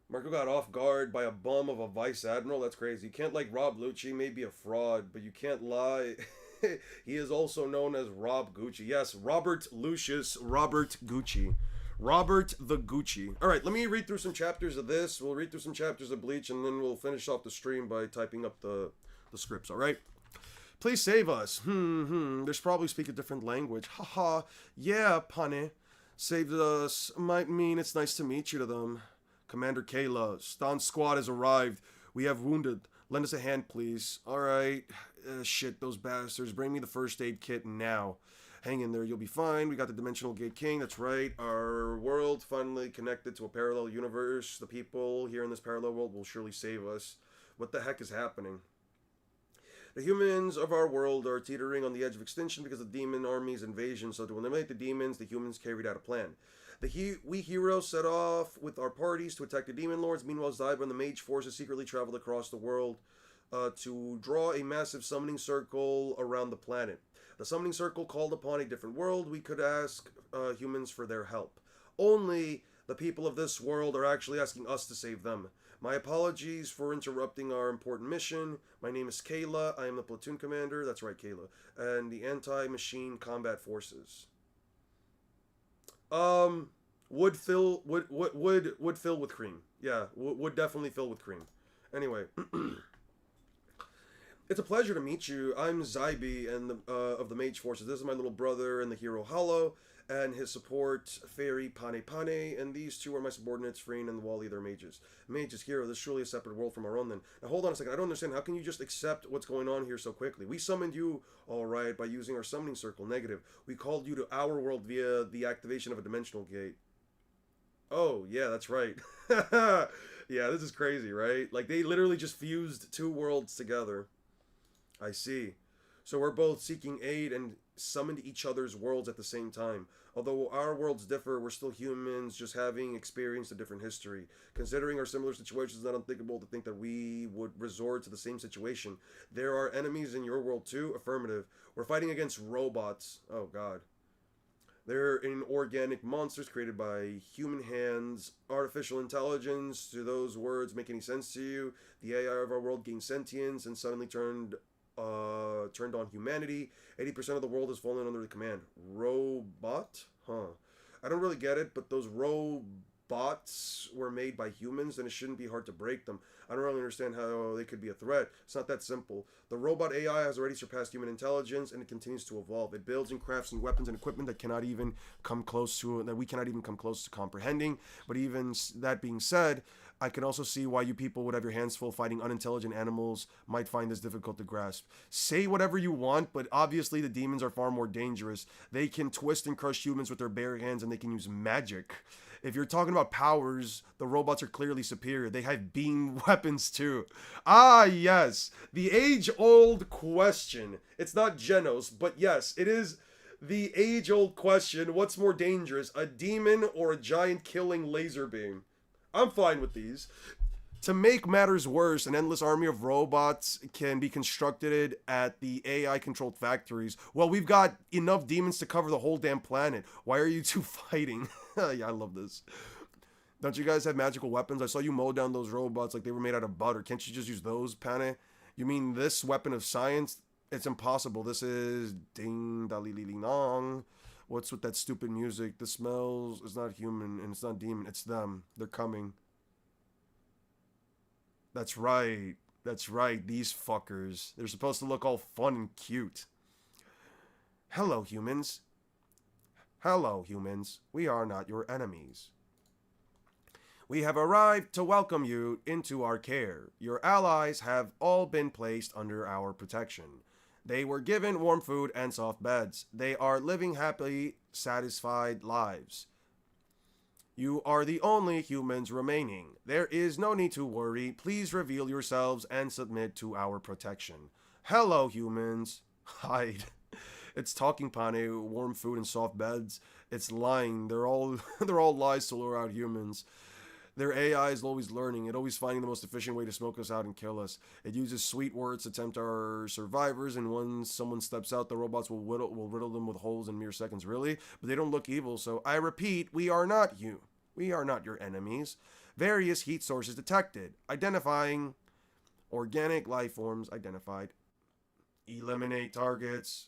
Marco got off guard by a bum of a vice admiral. That's crazy. You can't like Rob Lucci, maybe a fraud, but you can't lie. He is also known as Rob Gucci. Yes, Robert Lucius Robert Gucci. Robert the Gucci. Alright, let me read through some chapters of this. We'll read through some chapters of Bleach, and then we'll finish off the stream by typing up the scripts, alright? Please save us. There's probably speak a different language. Haha. Yeah, Pane. Saved us might mean it's nice to meet you to them. Commander Kayla, Stan squad has arrived. We have wounded Lend us a hand, please. Alright. Shit, those bastards. Bring me the first aid kit now. Hang in there, you'll be fine. We got the Dimensional Gate King, that's right. Our world finally connected to a parallel universe. The people here in this parallel world will surely save us. What the heck is happening? The humans of our world are teetering on the edge of extinction because of the demon army's invasion. So to eliminate the demons, the humans carried out a plan. We heroes set off with our parties to attack the demon lords. Meanwhile, Zyba and the mage forces secretly traveled across the world to draw a massive summoning circle around the planet. The summoning circle called upon a different world. We could ask humans for their help. Only the people of this world are actually asking us to save them. My apologies for interrupting our important mission. My name is Kayla. I am the platoon commander. That's right, Kayla. And the anti-machine combat forces. Would fill with cream. Yeah, would definitely fill with cream. Anyway. It's a pleasure to meet you. I'm Zybe and of the Mage Forces. This is my little brother and the hero Hollow, and his support Fairy Pane Pane, and these two are my subordinates Freen and Wally. They're mages. Mages, hero. This is surely a separate world from our own then. Now hold on a second. I don't understand. How can you just accept what's going on here so quickly? We summoned you, alright, by using our summoning circle. Negative. We called you to our world via the activation of a dimensional gate. Oh, yeah, that's right. Yeah, this is crazy, right? Like, they literally just fused two worlds together. I see. So we're both seeking aid and summoned each other's worlds at the same time. Although our worlds differ, we're still humans, just having experienced a different history. Considering our similar situations, it's not unthinkable to think that we would resort to the same situation. There are enemies in your world too? Affirmative. We're fighting against robots. Oh god. They're inorganic monsters created by human hands. Artificial intelligence. Do those words make any sense to you? The AI of our world gained sentience and suddenly turned on humanity. 80% of the world has fallen under the command. Robot? Huh. I don't really get it, but those robots were made by humans, and it shouldn't be hard to break them. I don't really understand how they could be a threat. It's not that simple. The robot AI has already surpassed human intelligence, and it continues to evolve. It builds and crafts new weapons and equipment that we cannot even come close to comprehending. But even that being said, I can also see why you people would have your hands full fighting unintelligent animals might find this difficult to grasp. Say whatever you want, but obviously the demons are far more dangerous. They can twist and crush humans with their bare hands, and they can use magic. If you're talking about powers, the robots are clearly superior. They have beam weapons too. Ah, yes. The age-old question. It's not Genos, but yes, it is the age-old question. What's more dangerous, a demon or a giant killing laser beam? I'm fine with these. To make matters worse, an endless army of robots can be constructed at the AI-controlled factories. Well, we've got enough demons to cover the whole damn planet. Why are you two fighting? Yeah, I love this. Don't you guys have magical weapons? I saw you mow down those robots like they were made out of butter. Can't you just use those, Pane? You mean this weapon of science? It's impossible. This is ding da li li li nong. What's with that stupid music? The smells is not human and it's not demon. It's them. They're coming. That's right. That's right. These fuckers. They're supposed to look all fun and cute. Hello, humans. Hello, humans. We are not your enemies. We have arrived to welcome you into our care. Your allies have all been placed under our protection. They were given warm food and soft beds. They are living happily, satisfied lives. You are the only humans remaining. There is no need to worry. Please reveal yourselves and submit to our protection. Hello, humans. Hide. It's talking, Pane. Warm food and soft beds. It's lying. They're all lies to lure out humans. Their AI is always learning. It always finding the most efficient way to smoke us out and kill us. It uses sweet words to tempt our survivors, and when someone steps out, the robots will riddle them with holes in mere seconds. Really? But they don't look evil, so I repeat, we are not you. We are not your enemies. Various heat sources detected. Identifying. Organic life forms identified. Eliminate targets.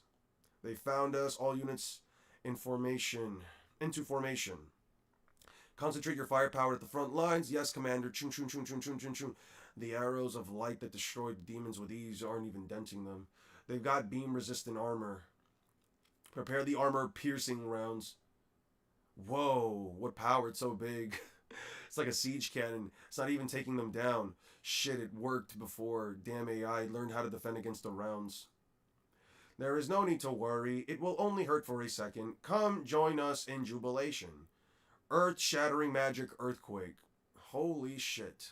They found us. All units into formation. Concentrate your firepower at the front lines. Yes, Commander. Chun chun chun chun chun chun chun. The arrows of light that destroyed demons with ease aren't even denting them. They've got beam-resistant armor. Prepare the armor-piercing rounds. Whoa, what power, it's so big. It's like a siege cannon. It's not even taking them down. Shit, it worked before. Damn AI learned how to defend against the rounds. There is no need to worry. It will only hurt for a second. Come join us in jubilation. Earth-shattering magic earthquake. Holy shit.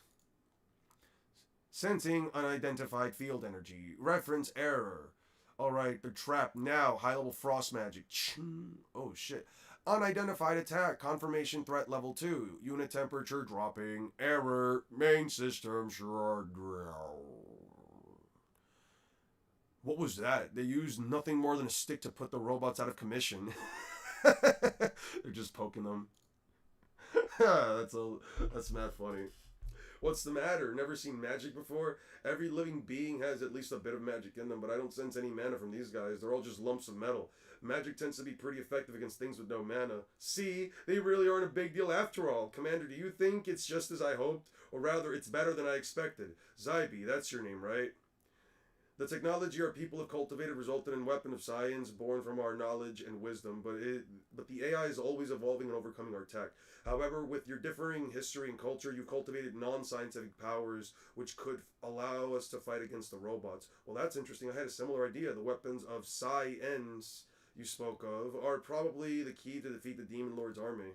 Sensing unidentified field energy. Reference error. Alright, they're trapped now. High-level frost magic. Oh shit. Unidentified attack. Confirmation threat level 2. Unit temperature dropping. Error. Main system shroud. What was that? They used nothing more than a stick to put the robots out of commission. They're just poking them. That's mad funny. What's the matter? Never seen magic before? Every living being has at least a bit of magic in them, but I don't sense any mana from these guys. They're all just lumps of metal. Magic tends to be pretty effective against things with no mana. See, they really aren't a big deal after all. Commander, do you think it's just as I hoped? Or rather, it's better than I expected. Zybe, that's your name, right? The technology our people have cultivated resulted in a weapon of science born from our knowledge and wisdom, but the AI is always evolving and overcoming our tech. However, with your differing history and culture, you cultivated non-scientific powers which could allow us to fight against the robots. Well, that's interesting. I had a similar idea. The weapons of science you spoke of are probably the key to defeat the Demon Lord's army.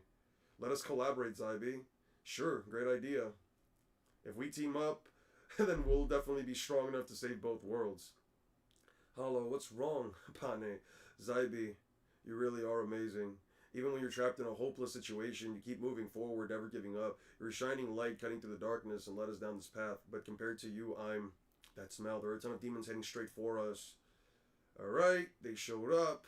Let us collaborate, Zybe. Sure, great idea. If we team up, then we'll definitely be strong enough to save both worlds. Hollow, what's wrong, Pane? Zybe, you really are amazing. Even when you're trapped in a hopeless situation, you keep moving forward, never giving up. You're a shining light cutting through the darkness and led us down this path. But compared to you, I'm... That smell. There are a ton of demons heading straight for us. Alright, they showed up.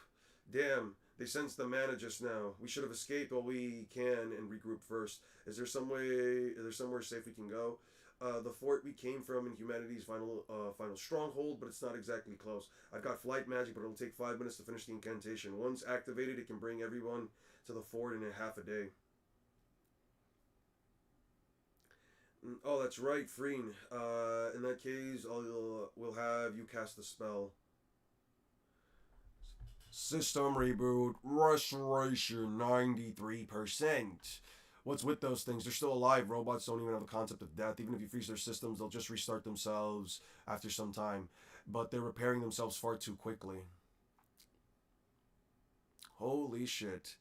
Damn, they sensed the mana just now. We should have escaped while we can and regroup first. Is there somewhere safe we can go? The fort we came from in humanity's final stronghold, but it's not exactly close. I've got flight magic, but it'll take 5 minutes to finish the incantation. Once activated, it can bring everyone to the fort in a half a day. Oh, that's right, Freen. In that case, we'll have you cast the spell. System reboot, restoration 93%. What's with those things? They're still alive. Robots don't even have a concept of death. Even if you freeze their systems, they'll just restart themselves after some time. But they're repairing themselves far too quickly. Holy shit.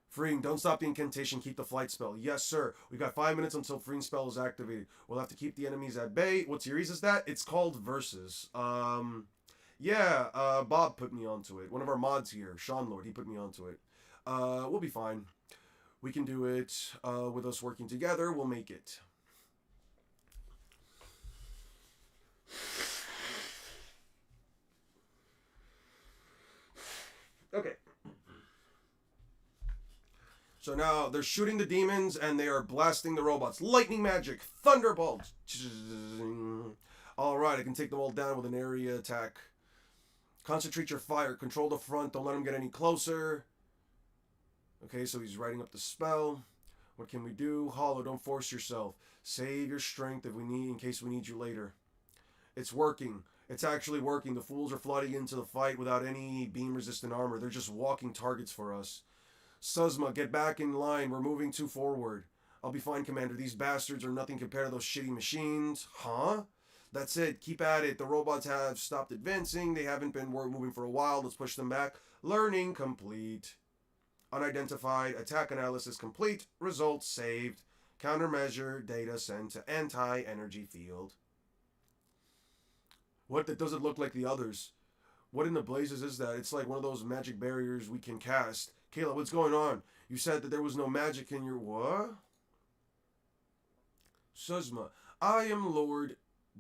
Freeing, don't stop the incantation. Keep the flight spell. Yes, sir. We've got 5 minutes until Freeing spell is activated. We'll have to keep the enemies at bay. What series is that? It's called Versus. Yeah, Bob put me onto it. One of our mods here, Sean Lord, he put me onto it. We'll be fine. We can do it with us working together. We'll make it. Okay. So now they're shooting the demons and they are blasting the robots. Lightning magic. Thunderbolt. Alright, I can take them all down with an area attack. Concentrate your fire. Control the front. Don't let them get any closer. Okay, so he's writing up the spell. What can we do? Hollow, don't force yourself. Save your strength in case we need you later. It's working. It's actually working. The fools are flooding into the fight without any beam-resistant armor. They're just walking targets for us. Suzma, get back in line. We're moving too forward. I'll be fine, Commander. These bastards are nothing compared to those shitty machines. Huh? That's it. Keep at it. The robots have stopped advancing. They haven't been moving for a while. Let's push them back. Learning complete. Unidentified. Attack analysis complete. Results saved. Countermeasure data sent to anti-energy field. What? That doesn't look like the others. What in the blazes is that? It's like one of those magic barriers we can cast. Kayla, what's going on? You said that there was no magic in your... What? Suzma, I am Lord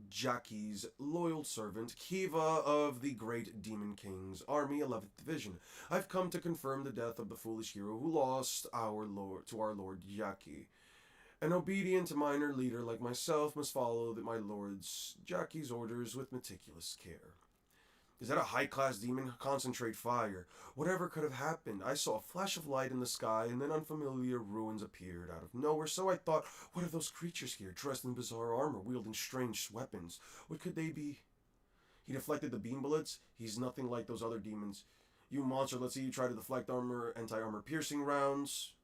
Jackie's loyal servant, Kiva of the Great Demon King's Army, 11th Division. I've come to confirm the death of the foolish hero who lost to our Lord Jackie. An obedient minor leader like myself must follow my Lord's Jackie's orders with meticulous care. Is that a high-class demon? Concentrate fire. Whatever could have happened. I saw a flash of light in the sky, and then unfamiliar ruins appeared out of nowhere. So I thought, what are those creatures here, dressed in bizarre armor, wielding strange weapons? What could they be? He deflected the beam bullets. He's nothing like those other demons. You monster, let's see you try to deflect anti-armor piercing rounds.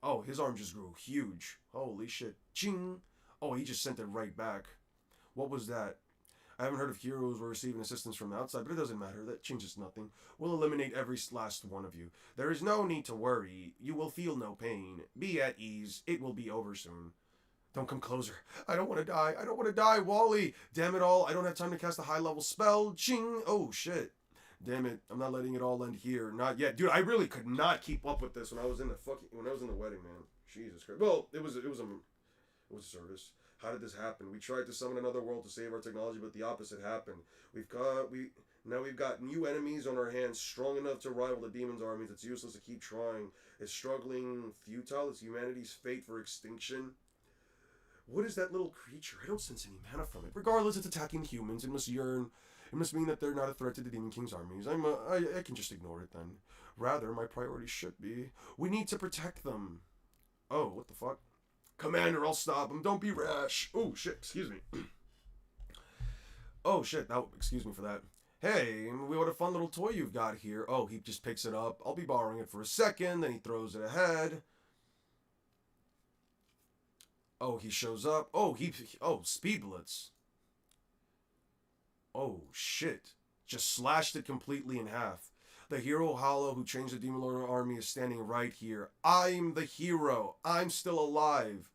Oh, his arm just grew huge. Holy shit. Ching! Oh, he just sent it right back. What was that? I haven't heard of heroes who are receiving assistance from the outside, but it doesn't matter. That changes nothing. We'll eliminate every last one of you. There is no need to worry. You will feel no pain. Be at ease. It will be over soon. Don't come closer. I don't want to die. I don't want to die, Wally. Damn it all. I don't have time to cast a high level spell. Ching. Oh, shit. Damn it. I'm not letting it all end here. Not yet. Dude, I really could not keep up with this when I was in the wedding, man. Jesus Christ. Well, it was a service. How did this happen? We tried to summon another world to save our technology, but the opposite happened. We've got new enemies on our hands, strong enough to rival the demon's armies. It's useless to keep trying. It's struggling futile. It's humanity's fate for extinction. What is that little creature? I don't sense any mana from it. Regardless, it's attacking humans. It must yearn. It must mean that they're not a threat to the Demon King's armies. I can just ignore it then. Rather, my priority should be, we need to protect them. Oh, what the fuck? Commander, I'll stop him. Don't be rash. Oh, shit. Excuse me. Oh, shit. Excuse me for that. Hey, what a fun little toy you've got here. Oh, he just picks it up. I'll be borrowing it for a second. Then he throws it ahead. Oh, he shows up. Oh, Speed Blitz. Oh, shit. Just slashed it completely in half. The hero Hollow who changed the Demon Lord army is standing right here. I'm the hero. I'm still alive.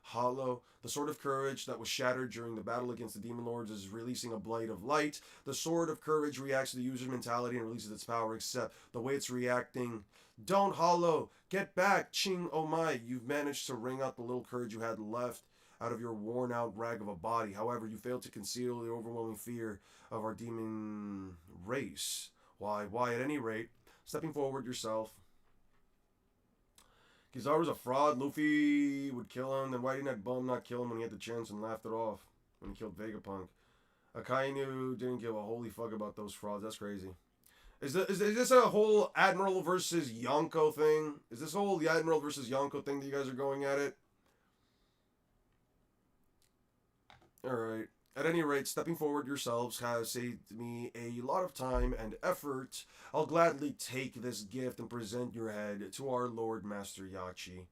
Hollow, the sword of courage that was shattered during the battle against the Demon Lords, is releasing a blade of light. The sword of courage reacts to the user's mentality and releases its power, except the way it's reacting. Don't, Hollow! Get back! Ching, oh my! You've managed to wring out the little courage you had left out of your worn-out rag of a body. However, you failed to conceal the overwhelming fear of our demon race. Why, at any rate, stepping forward yourself. Kizaru's a fraud. Luffy would kill him. Then why didn't that bum not kill him when he had the chance and laughed it off when he killed Vegapunk? Akainu didn't give a holy fuck about those frauds. That's crazy. Is this a whole Admiral versus Yonko thing? Is this whole the Admiral versus Yonko thing that you guys are going at it? Alright. At any rate, stepping forward yourselves has saved me a lot of time and effort. I'll gladly take this gift and present your head to our Lord Master Yachi.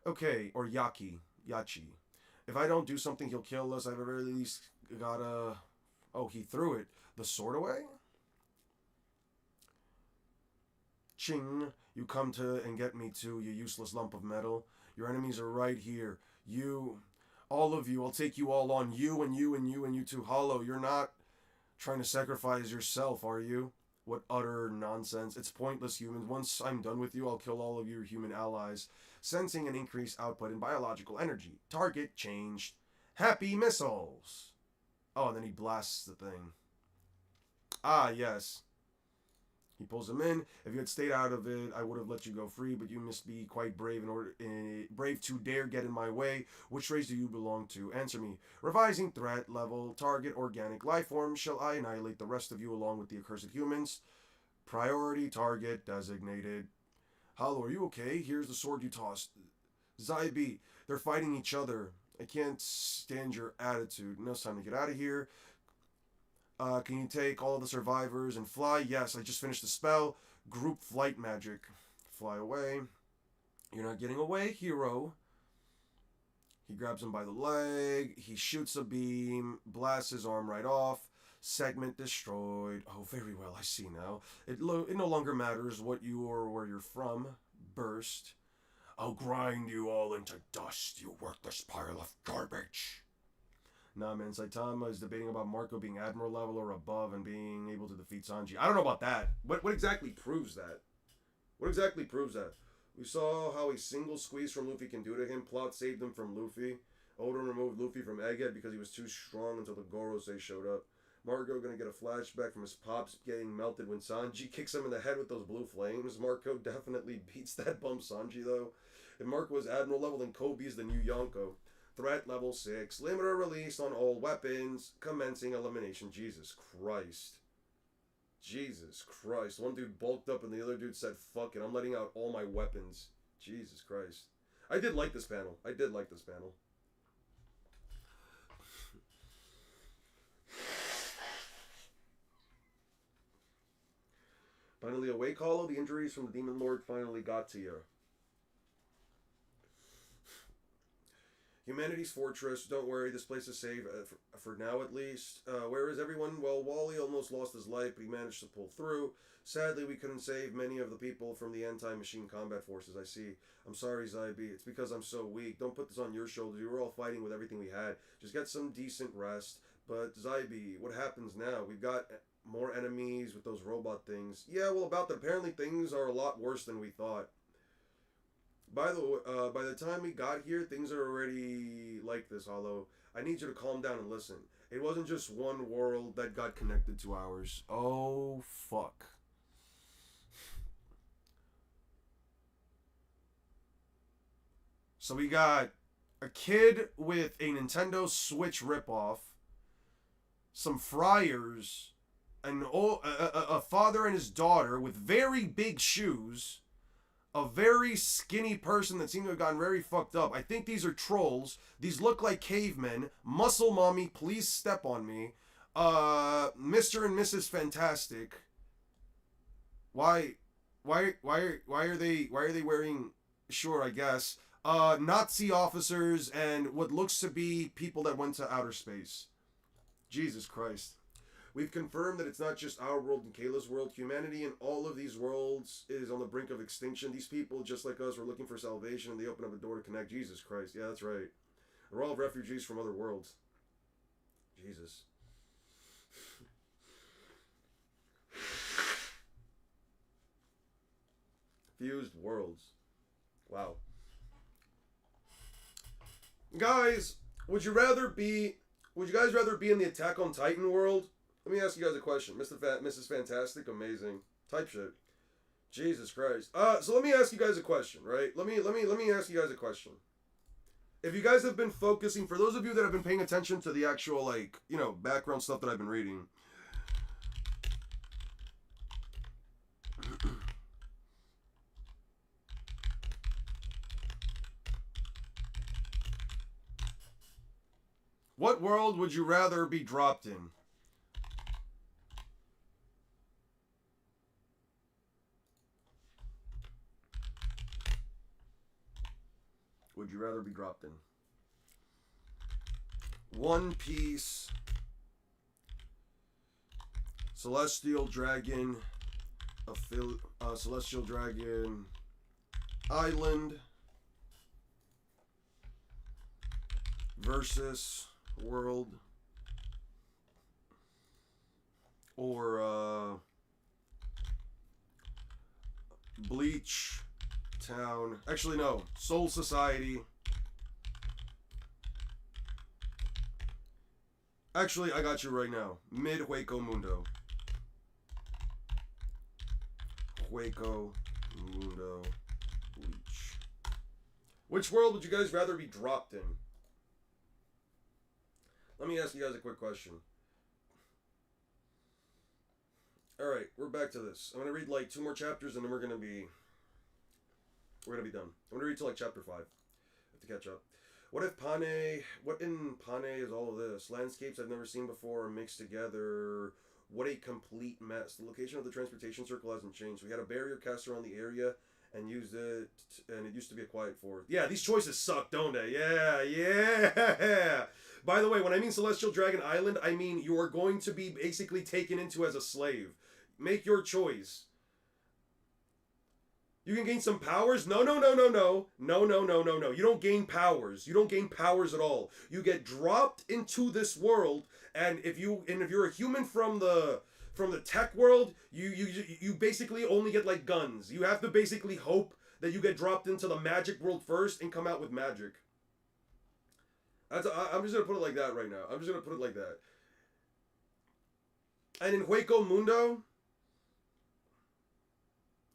Okay, or Yachi. If I don't do something, he'll kill us. I've at the very least gotta... Oh, he threw it. The sword away? Ching, you come to and get me too, you useless lump of metal. Your enemies are right here. All of you, I'll take you all on. You and you too. Hollow, you're not trying to sacrifice yourself, are you? What utter nonsense. It's pointless, humans. Once I'm done with you, I'll kill all of your human allies. Sensing an increased output in biological energy. Target changed. Happy missiles. Oh, and then he blasts the thing. Ah, yes. He pulls them in. If you had stayed out of it, I would have let you go free, but you must be quite brave brave to dare get in my way. Which race do you belong to? Answer me. Revising threat level, target organic life form. Shall I annihilate the rest of you along with the accursed humans? Priority target designated. Hollow, are you okay? Here's the sword you tossed. Zybe, they're fighting each other. I can't stand your attitude. Now it's time to get out of here. Can you take all of the survivors and fly? Yes, I just finished the spell. Group flight magic. Fly away. You're not getting away, hero. He grabs him by the leg. He shoots a beam. Blasts his arm right off. Segment destroyed. Oh, very well, I see now. It no longer matters what you or where you're from. Burst. I'll grind you all into dust, you worthless pile of garbage. Nah, man, Saitama is debating about Marco being Admiral level or above and being able to defeat Sanji. I don't know about that. What exactly proves that? What exactly proves that? We saw how a single squeeze from Luffy can do to him. Plot saved him from Luffy. Oden removed Luffy from Egghead because he was too strong until the Gorosei showed up. Marco gonna get a flashback from his pops getting melted when Sanji kicks him in the head with those blue flames. Marco definitely beats that bum Sanji, though. If Marco was Admiral level, then Kobe is the new Yonko. Threat level 6. Limiter release on all weapons. Commencing elimination. Jesus Christ. Jesus Christ. One dude bulked up and the other dude said, fuck it, I'm letting out all my weapons. Jesus Christ. I did like this panel. Finally awake, Hollow. The injuries from the Demon Lord finally got to you. Humanity's fortress. Don't worry, this place is safe, for now at least. Where is everyone? Well, Wally almost lost his life, but he managed to pull through. Sadly, we couldn't save many of the people from the anti-machine combat forces, I see. I'm sorry, Zybe. It's because I'm so weak. Don't put this on your shoulders. We were all fighting with everything we had. Just get some decent rest. But, Zybe, what happens now? We've got more enemies with those robot things. Yeah, well, about that, apparently things are a lot worse than we thought. By the time we got here, things are already like this, Hollow. I need you to calm down and listen. It wasn't just one world that got connected to ours. Oh, fuck. So we got a kid with a Nintendo Switch ripoff, some friars, a father and his daughter with very big shoes, a very skinny person that seemed to have gotten very fucked up. I think these are trolls. These look like cavemen. Muscle Mommy, please step on me. Mr. and Mrs. Fantastic. Why are they wearing? Sure, I guess. Nazi officers and what looks to be people that went to outer space. Jesus Christ. We've confirmed that it's not just our world and Kayla's world. Humanity in all of these worlds is on the brink of extinction. These people, just like us, were looking for salvation, and they open up a door to connect. Jesus Christ. Yeah, that's right. We're all refugees from other worlds. Jesus. Fused worlds. Wow. Guys, would you guys rather be in the Attack on Titan world? Let me ask you guys a question. Mrs. Fantastic, amazing. Type shit. Jesus Christ. So let me ask you guys a question, right? Let me ask you guys a question. If you guys have been focusing, for those of you that have been paying attention to the actual, like, you know, background stuff that I've been reading. What world would you rather be dropped in? Would you rather be dropped in? One Piece, Celestial Dragon, Celestial Dragon Island versus World, or Bleach Town. Actually, no. Soul Society. Actually, I got you right now. Mid Hueco Mundo. Hueco Mundo Bleach. Which world would you guys rather be dropped in? Let me ask you guys a quick question. Alright, we're back to this. I'm gonna read like 2 more chapters and then we're gonna be done. I'm gonna read till like chapter 5. I have to catch up. What in Pane is all of this? Landscapes I've never seen before mixed together. What a complete mess. The location of the transportation circle hasn't changed. We had a barrier cast around the area and used it, and it used to be a quiet forest. Yeah, these choices suck, don't they? Yeah. By the way, when I mean Celestial Dragon Island, I mean you are going to be basically taken into as a slave. Make your choice. You can gain some powers? No. No. You don't gain powers. You don't gain powers at all. You get dropped into this world, and if you're a human from the tech world, you basically only get like guns. You have to basically hope that you get dropped into the magic world first and come out with magic. I'm just gonna put it like that right now. I'm just gonna put it like that. And in Hueco Mundo,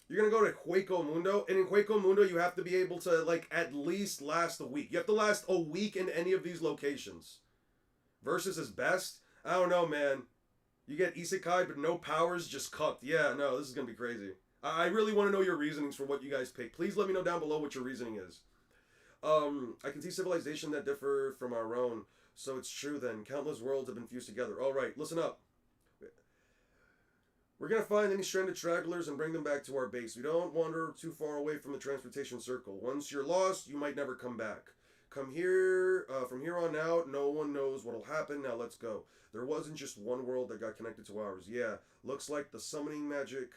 you're going to go to Hueco Mundo, and in Hueco Mundo, you have to be able to, like, at least last a week. You have to last a week in any of these locations. Versus is best? I don't know, man. You get Isekai, but no powers, just cucked. Yeah, no, this is going to be crazy. I really want to know your reasonings for what you guys pick. Please let me know down below what your reasoning is. I can see civilization that differ from our own. So it's true then. Countless worlds have been fused together. All right, listen up. We're going to find any stranded stragglers and bring them back to our base. We don't wander too far away from the transportation circle. Once you're lost, you might never come back. Come here, from here on out, no one knows what'll happen. Now let's go. There wasn't just one world that got connected to ours. Yeah, looks like the summoning magic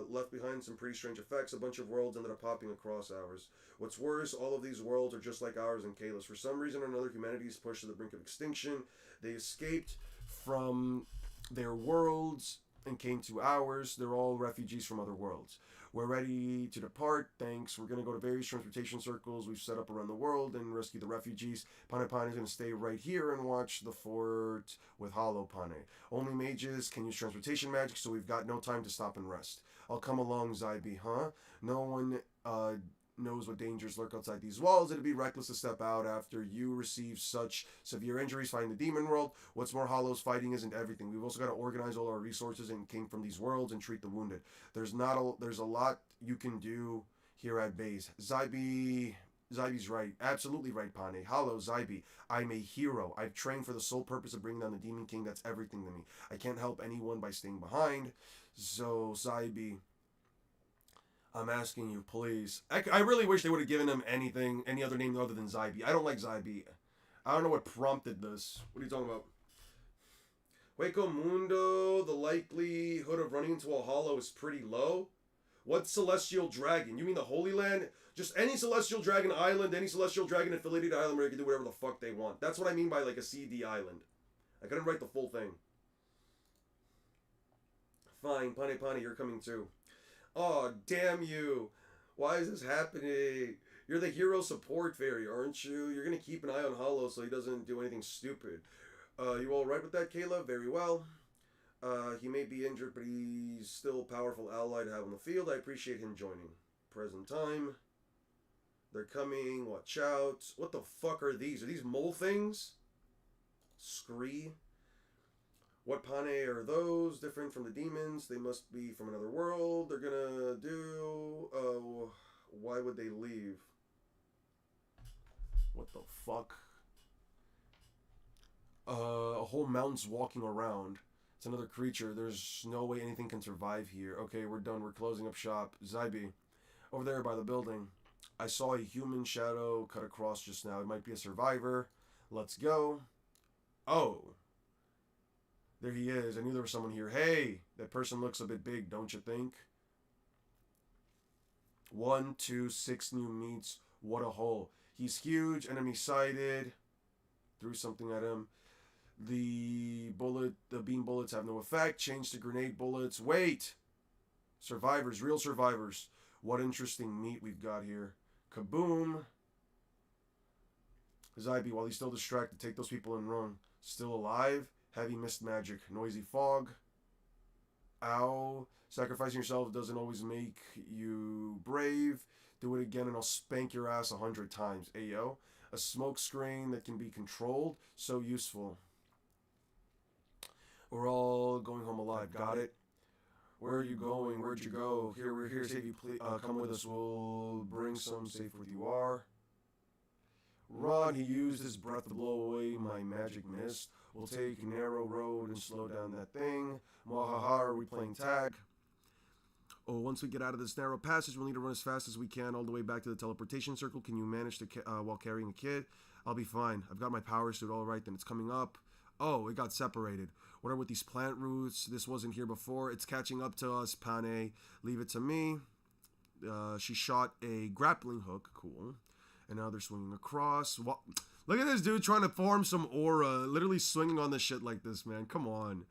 left behind some pretty strange effects. A bunch of worlds ended up popping across ours. What's worse, all of these worlds are just like ours and Kalos. For some reason or another, humanity is pushed to the brink of extinction. They escaped from their worlds and came to ours. They're all refugees from other worlds. We're ready to depart. Thanks. We're going to go to various transportation circles we've set up around the world and rescue the refugees. Pane Pane is going to stay right here and watch the fort with Hollow Pane. Only mages can use transportation magic, so we've got no time to stop and rest. I'll come along, Zybe, huh? No one knows what dangers lurk outside these walls. It'd be reckless to step out after you receive such severe injuries fighting the demon world. What's more, Hollow's fighting isn't everything. We've also got to organize all our resources and came from these worlds and treat the wounded. There's a lot you can do here at base. Zybe's right. Absolutely right, Pane. Hollow, Zybe. I'm a hero. I've trained for the sole purpose of bringing down the Demon King. That's everything to me. I can't help anyone by staying behind. So, Zybe, I'm asking you, please. I really wish they would have given him any other name other than Zybe. I don't like Zybe. I don't know what prompted this. What are you talking about? Hueco Mundo, the likelihood of running into a hollow is pretty low. What celestial dragon? You mean the Holy Land? Just any celestial dragon island, any celestial dragon affiliated island where they can do whatever the fuck they want. That's what I mean by like a CD island. I couldn't write the full thing. Fine, Pane Pane, you're coming too. Oh, damn you. Why is this happening? You're the hero support fairy, aren't you? You're going to keep an eye on Hollow so he doesn't do anything stupid. You all right with that, Kayla? Very well. He may be injured, but he's still a powerful ally to have on the field. I appreciate him joining. Present time. They're coming. Watch out. What the fuck are these? Are these mole things? Scree. What Pane are those? Different from the demons. They must be from another world. They're gonna do... why would they leave? What the fuck? A whole mountain's walking around. It's another creature. There's no way anything can survive here. Okay, we're done. We're closing up shop. Zybe, over there by the building. I saw a human shadow cut across just now. It might be a survivor. Let's go. Oh. There he is. I knew there was someone here. Hey, that person looks a bit big, don't you think? 1, 2, 6 new meats. What a hole. He's huge. Enemy sighted. Threw something at him. The beam bullets have no effect. Change to grenade bullets. Wait! Survivors. Real survivors. What interesting meat we've got here. Kaboom. Zybe, while he's still distracted, take those people and run. Still alive? Heavy mist magic. Noisy fog. Ow. Sacrificing yourself doesn't always make you brave. Do it again and I'll spank your ass 100 times. Ayo. A smoke screen that can be controlled. So useful. We're all going home alive. Got it? Where are you going? Where'd you go? Here, we're here. Save you. Please, come with us. We'll bring some safe where you are. Run. He used his breath to blow away my magic mist. We'll take a narrow road and slow down that thing. Mwahaha, are we playing tag? Oh, once we get out of this narrow passage, we'll need to run as fast as we can all the way back to the teleportation circle. Can you manage to, while carrying a kid? I'll be fine. I've got my power suit all right, then it's coming up. Oh, it got separated. What are with these plant roots? This wasn't here before. It's catching up to us, Pane. Leave it to me. She shot a grappling hook. Cool. And now they're swinging across. What? Look at this dude trying to form some aura. Literally swinging on the shit like this, man. Come on.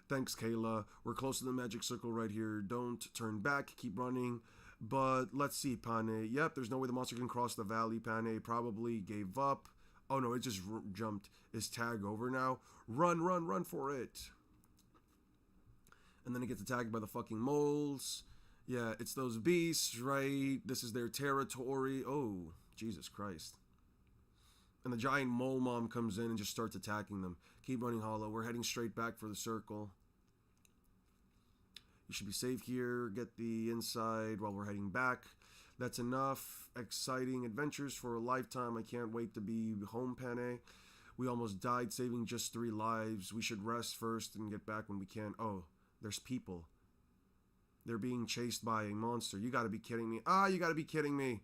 Thanks, Kayla. We're close to the magic circle right here. Don't turn back. Keep running. But let's see, Pane. Yep, there's no way the monster can cross the valley. Pane probably gave up. Oh, no, it just jumped. Is tag over now? Run, run, run for it. And then it gets attacked by the fucking moles. Yeah, it's those beasts, right? This is their territory. Oh, Jesus Christ. And the giant mole mom comes in and just starts attacking them. Keep running, Hollow. We're heading straight back for the circle. You should be safe here. Get the inside while we're heading back. That's enough. Exciting adventures for a lifetime. I can't wait to be home, Pane. We almost died saving just 3 lives. We should rest first and get back when we can. Oh, there's people. They're being chased by a monster. You gotta be kidding me. Ah, you gotta be kidding me.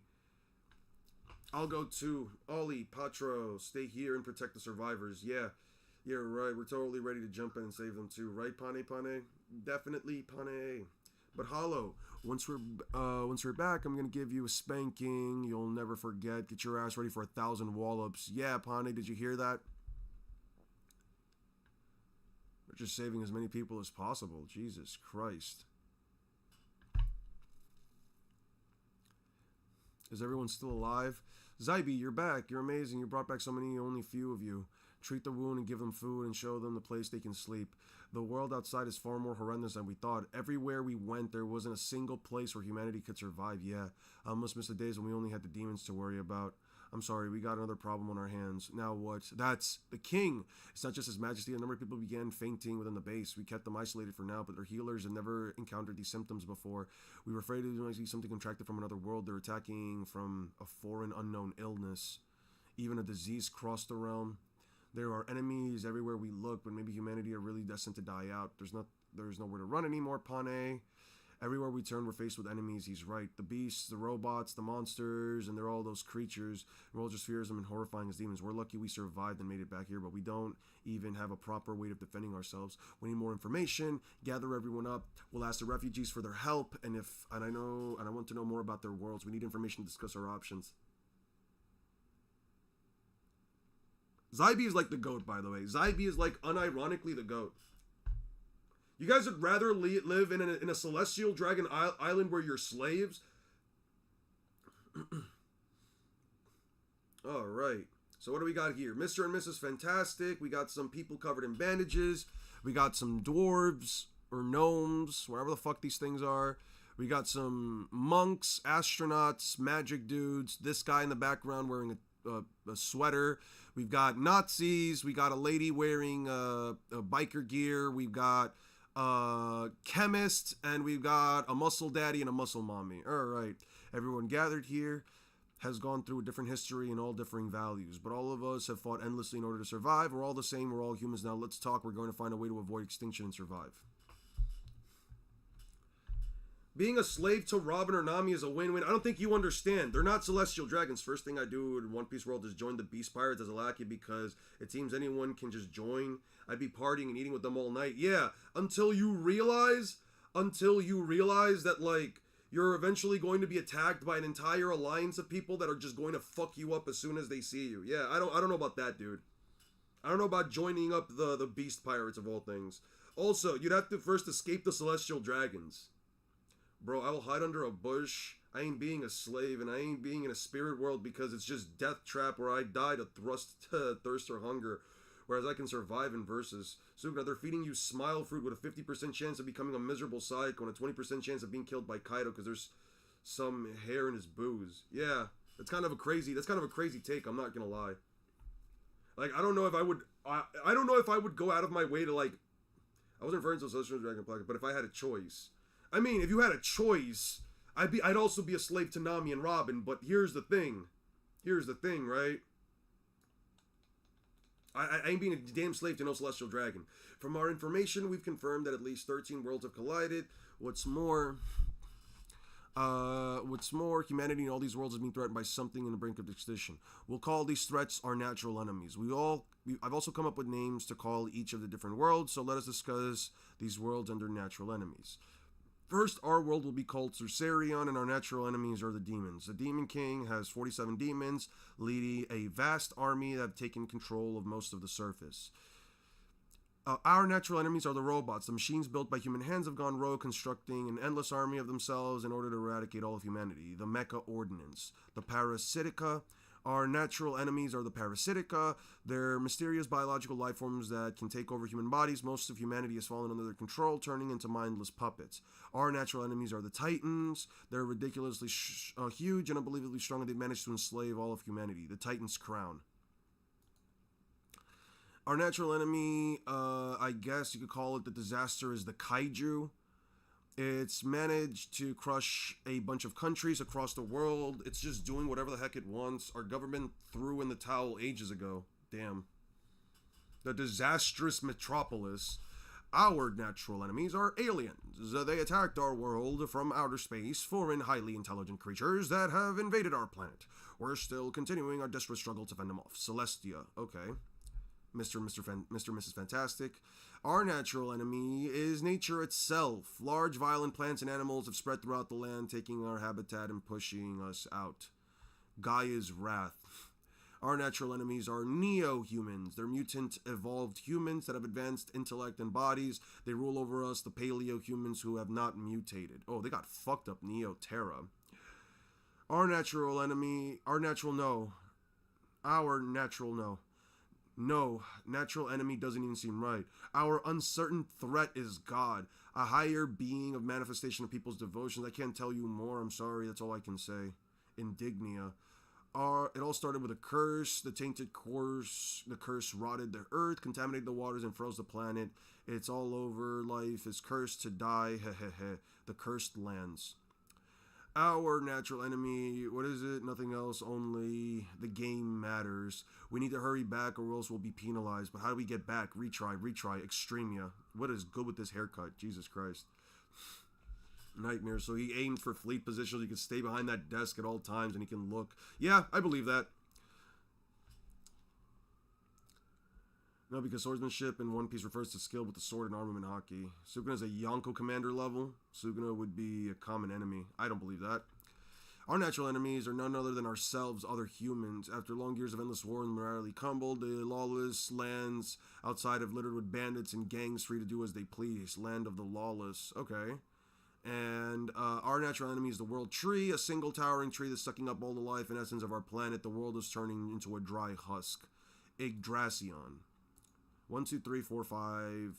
I'll go too. Ollie, Patro, stay here and protect the survivors. Yeah, you're right. We're totally ready to jump in and save them too. Right, Pane? Definitely, Pane. But Hollow, once we're back, I'm gonna give you a spanking. You'll never forget. Get your ass ready for 1,000 wallops. Yeah, Pane, did you hear that? We're just saving as many people as possible. Jesus Christ. Is everyone still alive? Zybe, you're back. You're amazing. You brought back so many, only few of you. Treat the wound and give them food and show them the place they can sleep. The world outside is far more horrendous than we thought. Everywhere we went, there wasn't a single place where humanity could survive. Yeah, I almost missed the days when we only had the demons to worry about. I'm sorry, we got another problem on our hands. Now what? That's the king. It's not just his majesty. A number of people began fainting within the base. We kept them isolated for now, but their healers had never encountered these symptoms before. We were afraid it might be something contracted from another world. They're attacking from a foreign unknown illness. Even a disease crossed the realm. There are enemies everywhere we look, but maybe humanity are really destined to die out. There's nowhere to run anymore, Pane. Everywhere we turn, we're faced with enemies. He's right. The beasts, the robots, the monsters, and they're all those creatures. We're all just fearsome and horrifying as demons. We're lucky we survived and made it back here, but we don't even have a proper way of defending ourselves. We need more information. Gather everyone up. We'll ask the refugees for their help, and I want to know more about their worlds. We need information to discuss our options. Zybe is like the GOAT, by the way. Zybe is like unironically the GOAT. You guys would rather live in a celestial dragon island where you're slaves? Alright. So what do we got here? Mr. and Mrs. Fantastic. We got some people covered in bandages. We got some dwarves or gnomes, whatever the fuck these things are. We got some monks, astronauts, magic dudes. This guy in the background wearing a sweater. We've got Nazis. We got a lady wearing a biker gear. We've got chemist, and we've got a muscle daddy and a muscle mommy. All right, everyone gathered here has gone through a different history and all differing values, but all of us have fought endlessly in order to survive. We're all the same. We're all humans now. Let's talk. We're going to find a way to avoid extinction and survive. Being a slave to Robin or Nami is a win-win. I don't think you understand. They're not celestial dragons. First thing I do in One Piece world is join the Beast Pirates as a lackey because it seems anyone can just join. I'd be partying and eating with them all night. Yeah, until you realize that, like, you're eventually going to be attacked by an entire alliance of people that are just going to fuck you up as soon as they see you. Yeah, I don't know about that, dude. I don't know about joining up the Beast Pirates of all things. Also, you'd have to first escape the celestial dragons. Bro, I will hide under a bush. I ain't being a slave, and I ain't being in a spirit world because it's just death trap where I die to thirst or hunger, whereas I can survive in verses. Sukuna, they're feeding you smile fruit with a 50% chance of becoming a miserable psycho and a 20% chance of being killed by Kaido because there's some hair in his booze. Yeah, that's kind of a crazy take. I'm not gonna lie. Like, I don't know if I would go out of my way to, like, I wasn't referring to Celestial Dragon Planet, but if I had a choice. I mean, if you had a choice, I'd also be a slave to Nami and Robin, but here's the thing, right? I ain't being a damn slave to no celestial dragon. From our information, we've confirmed that at least 13 worlds have collided. What's more, humanity in all these worlds is being threatened by something on the brink of extinction. We'll call these threats our natural enemies. I've also come up with names to call each of the different worlds, so let us discuss these worlds under natural enemies. First, our world will be called Cercerion, and our natural enemies are the demons. The Demon King has 47 demons, leading a vast army that have taken control of most of the surface. Our natural enemies are the robots. The machines built by human hands have gone rogue, constructing an endless army of themselves in order to eradicate all of humanity. The Mecha Ordinance. The Parasitica. Our natural enemies are the Parasitica. They're mysterious biological life forms that can take over human bodies. Most of humanity has fallen under their control, turning into mindless puppets. Our natural enemies are the Titans. They're ridiculously huge and unbelievably strong, and they've managed to enslave all of humanity. The Titan's crown. Our natural enemy, I guess you could call it the disaster, is the Kaiju. It's managed to crush a bunch of countries across the world. It's just doing whatever the heck it wants. Our government threw in the towel ages ago. Damn. The disastrous metropolis. Our natural enemies are aliens. They attacked our world from outer space, foreign, highly intelligent creatures that have invaded our planet. We're still continuing our desperate struggle to fend them off. Celestia, okay. Mr. Mrs. Fantastic. Our natural enemy is nature itself. Large, violent plants and animals have spread throughout the land, taking our habitat and pushing us out. Gaia's wrath. Our natural enemies are neo-humans. They're mutant, evolved humans that have advanced intellect and bodies. They rule over us, the paleo-humans who have not mutated. Oh, they got fucked up, Neo-Terra. Our natural enemy, our natural no. No, natural enemy doesn't even seem right. Our uncertain threat is God, a higher being of manifestation of people's devotions. I can't tell you more, I'm sorry, that's all I can say. Indignia. It all started with a curse. The tainted the curse rotted the earth, contaminated the waters, and froze the planet. It's all over. Life is cursed to die. Hehehe. The cursed lands. Our natural enemy, what is it? Nothing else, only the game matters. We need to hurry back or else we'll be penalized. But how do we get back? Retry. Extremia. What is good with this haircut? Jesus Christ. Nightmare. So he aimed for fleet positions. He could stay behind that desk at all times and he can look. Yeah, I believe that. No, because swordsmanship in One Piece refers to skill with the sword and armament hockey. Sukuna is a Yonko commander level. Sukuna would be a common enemy. I don't believe that. Our natural enemies are none other than ourselves, other humans. After long years of endless war and morality crumbled, the lawless lands outside have littered with bandits and gangs free to do as they please. Land of the lawless. Okay. And our natural enemy is the world tree, a single towering tree that's sucking up all the life and essence of our planet. The world is turning into a dry husk. Yggdrasion. 1, 2, 3, 4, 5.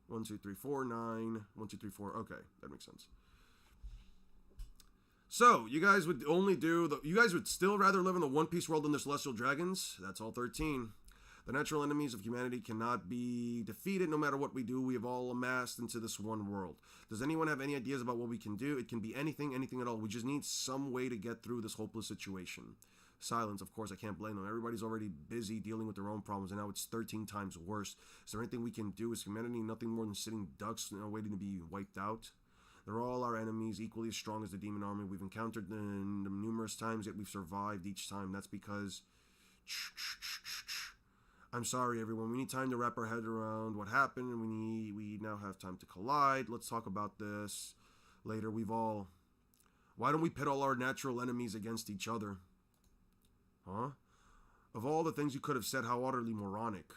1, 2, 3, 4, 9. 1, 2, 3, 4. Okay, that makes sense. So, you guys would you guys would still rather live in the One Piece world than the Celestial Dragons? That's all 13. The natural enemies of humanity cannot be defeated no matter what we do. We have all amassed into this one world. Does anyone have any ideas about what we can do? It can be anything at all. We just need some way to get through this hopeless situation. Silence, of course, I can't blame them. Everybody's already busy dealing with their own problems, and now it's 13 times worse. Is there anything we can do? Is humanity nothing more than sitting ducks, waiting to be wiped out? They're all our enemies, equally as strong as the demon army. We've encountered them numerous times, yet we've survived each time. That's because... I'm sorry, everyone. We need time to wrap our head around what happened, and we now have time to collide. Let's talk about this later. Why don't we pit all our natural enemies against each other? Huh? Of all the things you could have said, how utterly moronic.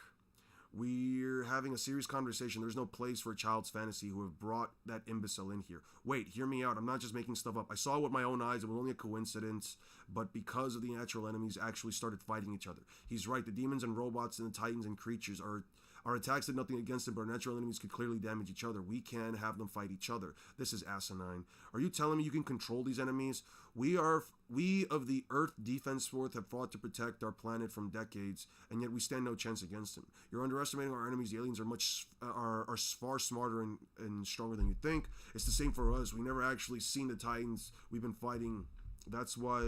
We're having a serious conversation. There's no place for a child's fantasy who have brought that imbecile in here. Wait, hear me out. I'm not just making stuff up. I saw it with my own eyes. It was only a coincidence. But because of the natural enemies actually started fighting each other. He's right. The demons and robots and the titans and creatures are our attacks did nothing against them, but our natural enemies could clearly damage each other. We can have them fight each other. This is asinine. Are you telling me you can control these enemies? We of the Earth Defense Force have fought to protect our planet from decades, and yet we stand no chance against them. You're underestimating our enemies. The aliens are far smarter and stronger than you think. It's the same for us. We never actually seen the titans we've been fighting. That's why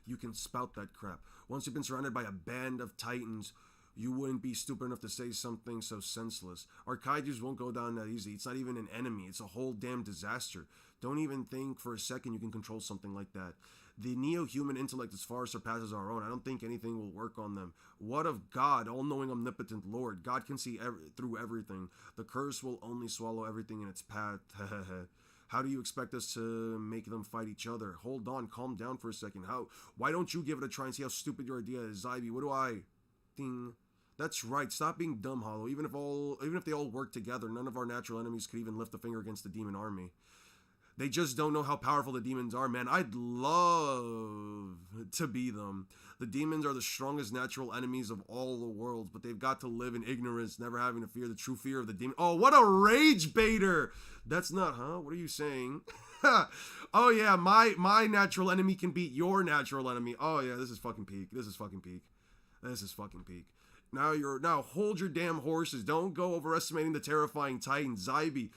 you can spout that crap. Once you've been surrounded by a band of titans, you wouldn't be stupid enough to say something so senseless. Our kaijus won't go down that easy. It's not even an enemy. It's a whole damn disaster. Don't even think for a second you can control something like that. The neo-human intellect as far surpasses our own. I don't think anything will work on them. What of God, all-knowing, omnipotent Lord? God can see through everything. The curse will only swallow everything in its path. How do you expect us to make them fight each other? Hold on, calm down for a second. Why don't you give it a try and see how stupid your idea is, Ivy? What do I... Ding. That's right. Stop being dumb, Hollow. Even if they all work together, none of our natural enemies could even lift a finger against the demon army. They just don't know how powerful the demons are, man. I'd love to be them. The demons are the strongest natural enemies of all the worlds, but they've got to live in ignorance, never having to fear the true fear of the demon. Oh, what a rage baiter! That's not, huh? What are you saying? Oh yeah, my natural enemy can beat your natural enemy. Oh yeah, this is fucking peak. This is fucking peak. Now hold your damn horses. Don't go overestimating the terrifying Titan, Zybe.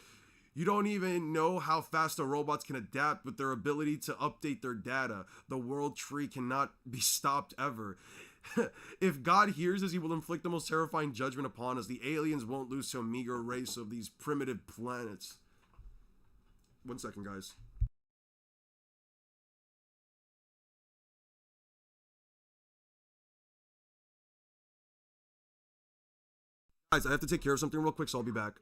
You don't even know how fast the robots can adapt with their ability to update their data. The world tree cannot be stopped ever. If God hears us, he will inflict the most terrifying judgment upon us. The aliens won't lose to a meager race of these primitive planets. 1 second, guys. Guys, I have to take care of something real quick, so I'll be back.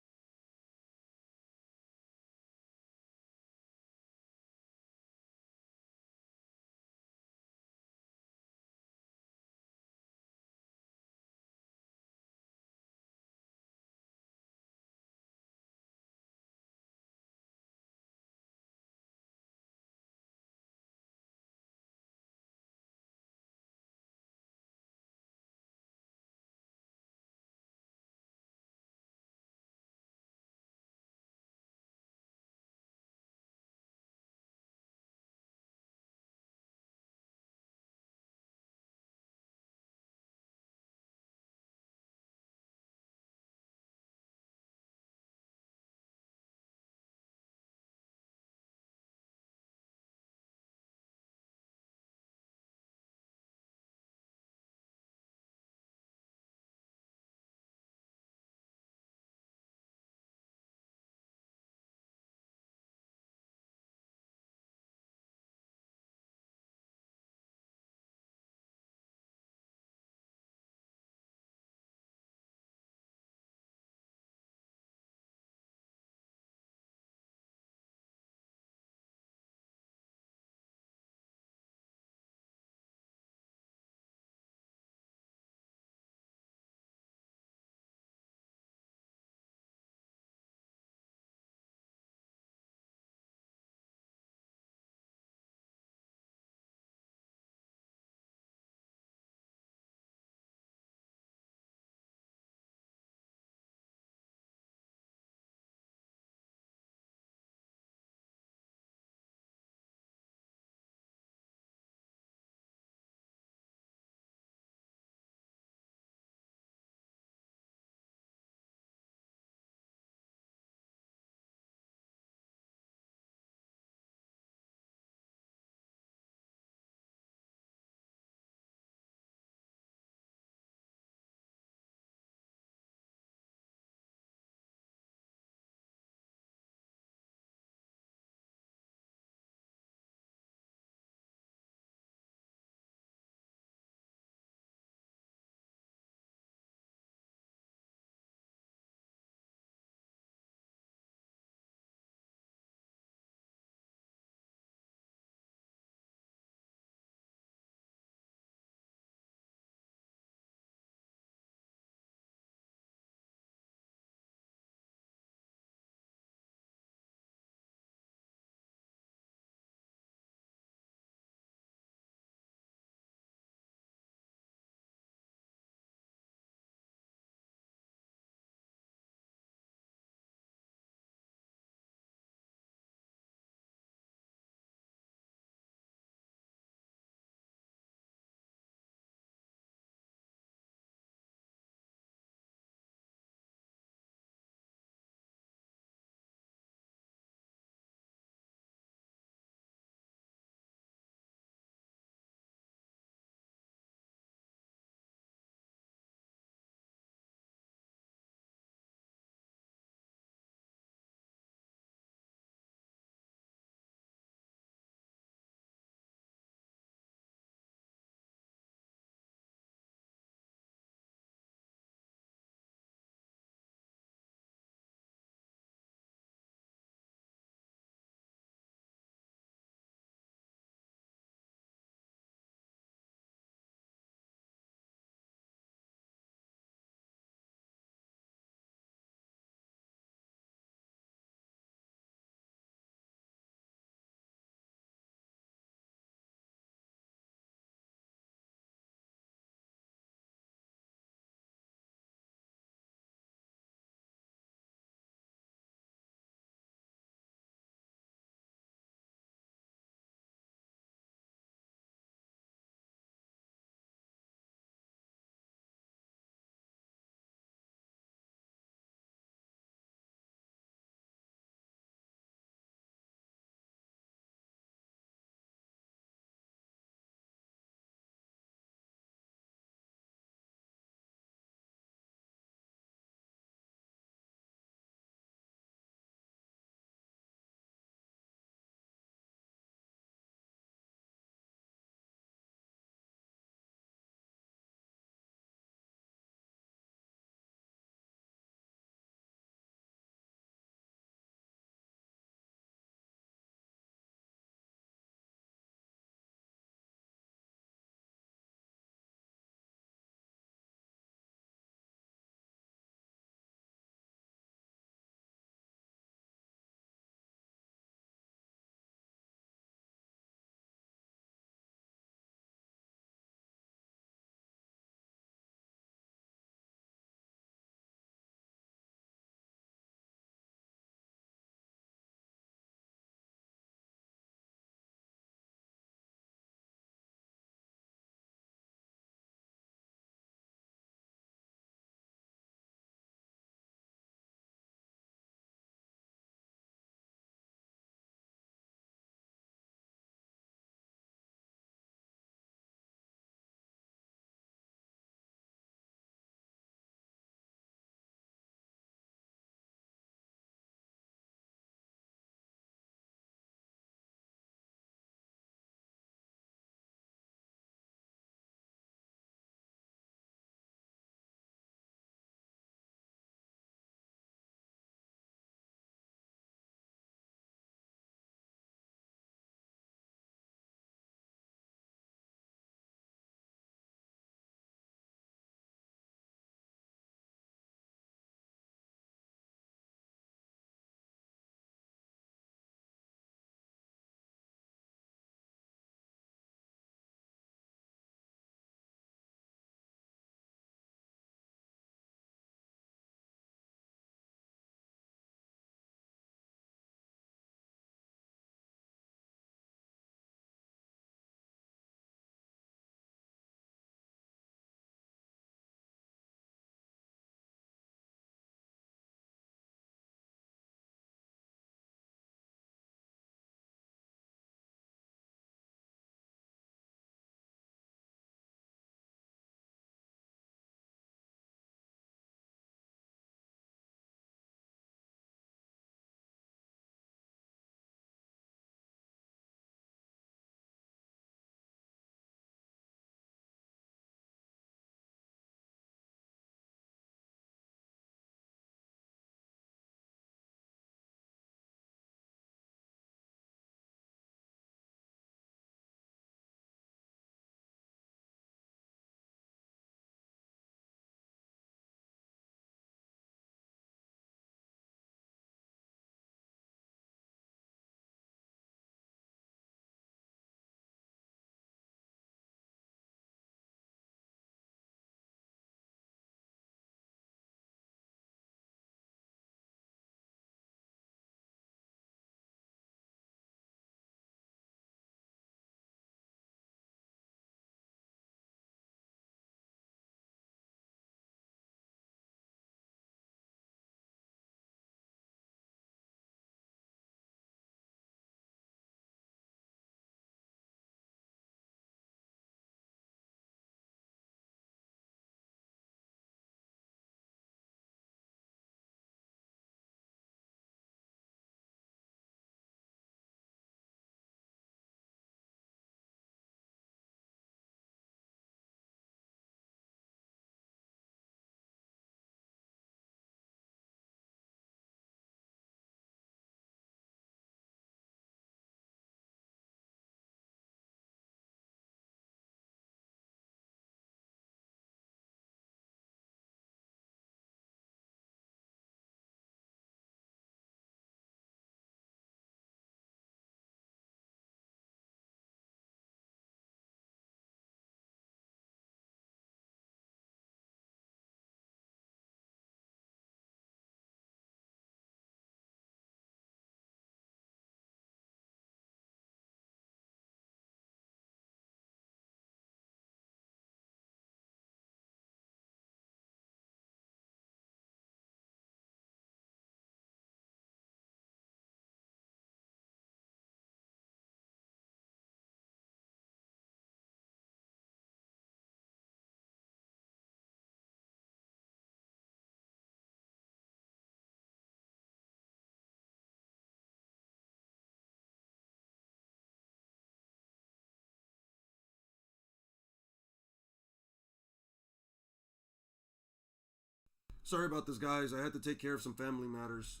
Sorry about this, guys. I had to take care of some family matters.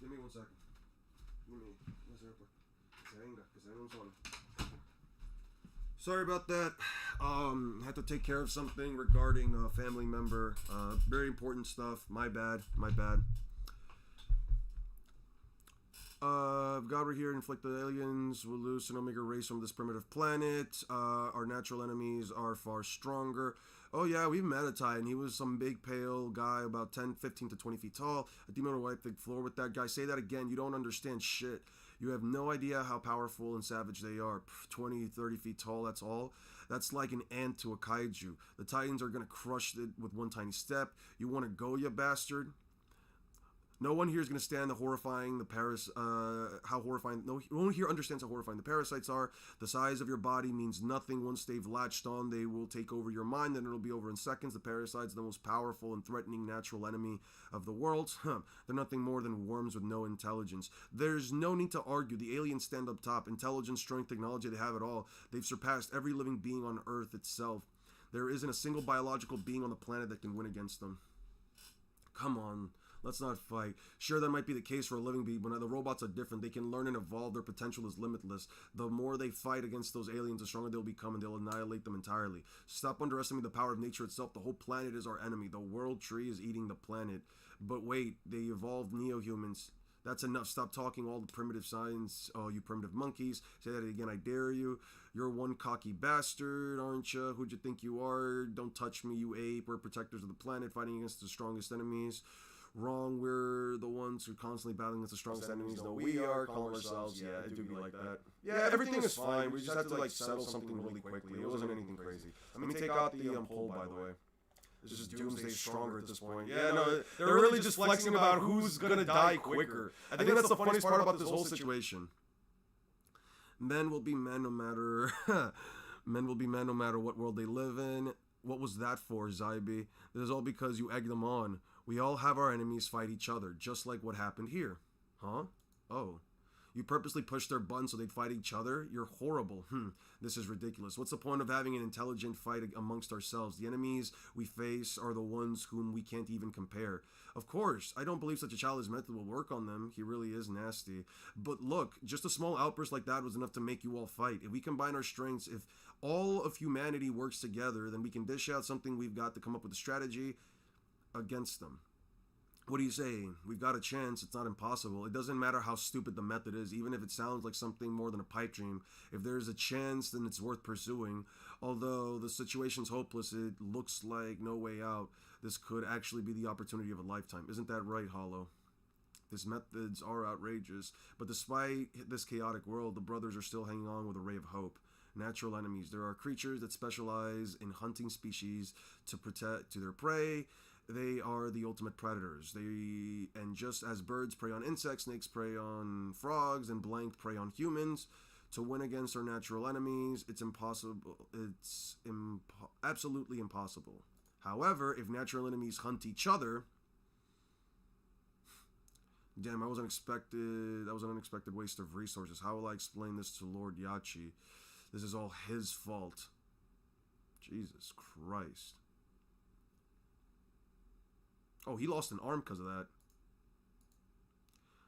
Give me 1 second. Give me. Sorry about that. Had to take care of something regarding a family member. Very important stuff. My bad. My bad. God, we're here to inflict the aliens. We'll lose an Omega race from this primitive planet. Our natural enemies are far stronger. Oh yeah, we've met a Titan. He was some big pale guy about 10, 15 to 20 feet tall. A demon would wipe the floor with that guy. Say that again. You don't understand shit. You have no idea how powerful and savage they are. 20, 30 feet tall, that's all. That's like an ant to a kaiju. The Titans are gonna crush it with one tiny step. You wanna go, you bastard? No one here is going to stand how horrifying. No one here understands how horrifying the parasites are. The size of your body means nothing. Once they've latched on, they will take over your mind, then it'll be over in seconds. The parasites are the most powerful and threatening natural enemy of the world. They're nothing more than worms with no intelligence. There's no need to argue. The aliens stand up top. Intelligence, strength, technology, they have it all. They've surpassed every living being on Earth itself. There isn't a single biological being on the planet that can win against them. Come on. Let's not fight. Sure, that might be the case for a living being, but the robots are different. They can learn and evolve. Their potential is limitless. The more they fight against those aliens, the stronger they'll become, and they'll annihilate them entirely. Stop underestimating the power of nature itself. The whole planet is our enemy. The world tree is eating the planet. But wait, they evolved neo-humans. That's enough. Stop talking all the primitive science. Oh, you primitive monkeys. Say that again, I dare you. You're one cocky bastard, aren't you? Who'd you think you are? Don't touch me, you ape. We're protectors of the planet, fighting against the strongest enemies. Wrong, we're the ones who are constantly battling against the strongest enemies. No, we are calling ourselves. Yeah, it do be like that. Yeah, everything is fine. We just have to like settle something really quickly. It wasn't anything crazy. Let me take out the poll, by the way. It's just Doomsday stronger at this point. Yeah, no, they're really just flexing about who's gonna die quicker. I think that's the funniest part about this whole situation. Men will be men no matter men will be men no matter what world they live in. What was that for, Zybe? This is all because you egg them on. We all have our enemies fight each other, just like what happened here. Huh? Oh. You purposely pushed their buttons so they'd fight each other? You're horrible. This is ridiculous. What's the point of having an intelligent fight amongst ourselves? The enemies we face are the ones whom we can't even compare. Of course, I don't believe such a childish method will work on them. He really is nasty. But look, just a small outburst like that was enough to make you all fight. If we combine our strengths, if all of humanity works together, then we can dish out something we've got to come up with a strategy against them. What do you say? We've got a chance. It's not impossible. It doesn't matter how stupid the method is, even if it sounds like something more than a pipe dream. If there's a chance, then it's worth pursuing. Although the situation's hopeless, it looks like no way out. This could actually be the opportunity of a lifetime. Isn't that right, Hollow? These methods are outrageous, but despite this chaotic world, the brothers are still hanging on with a ray of hope. Natural enemies. There are creatures that specialize in hunting species to protect their prey. They are the ultimate predators. And just as birds prey on insects, snakes prey on frogs, and blank prey on humans, to win against our natural enemies, it's impossible. It's absolutely impossible. However, if natural enemies hunt each other, damn, that was an unexpected waste of resources. How will I explain this to Lord Yachi? This is all his fault. Jesus Christ. Oh, he lost an arm because of that.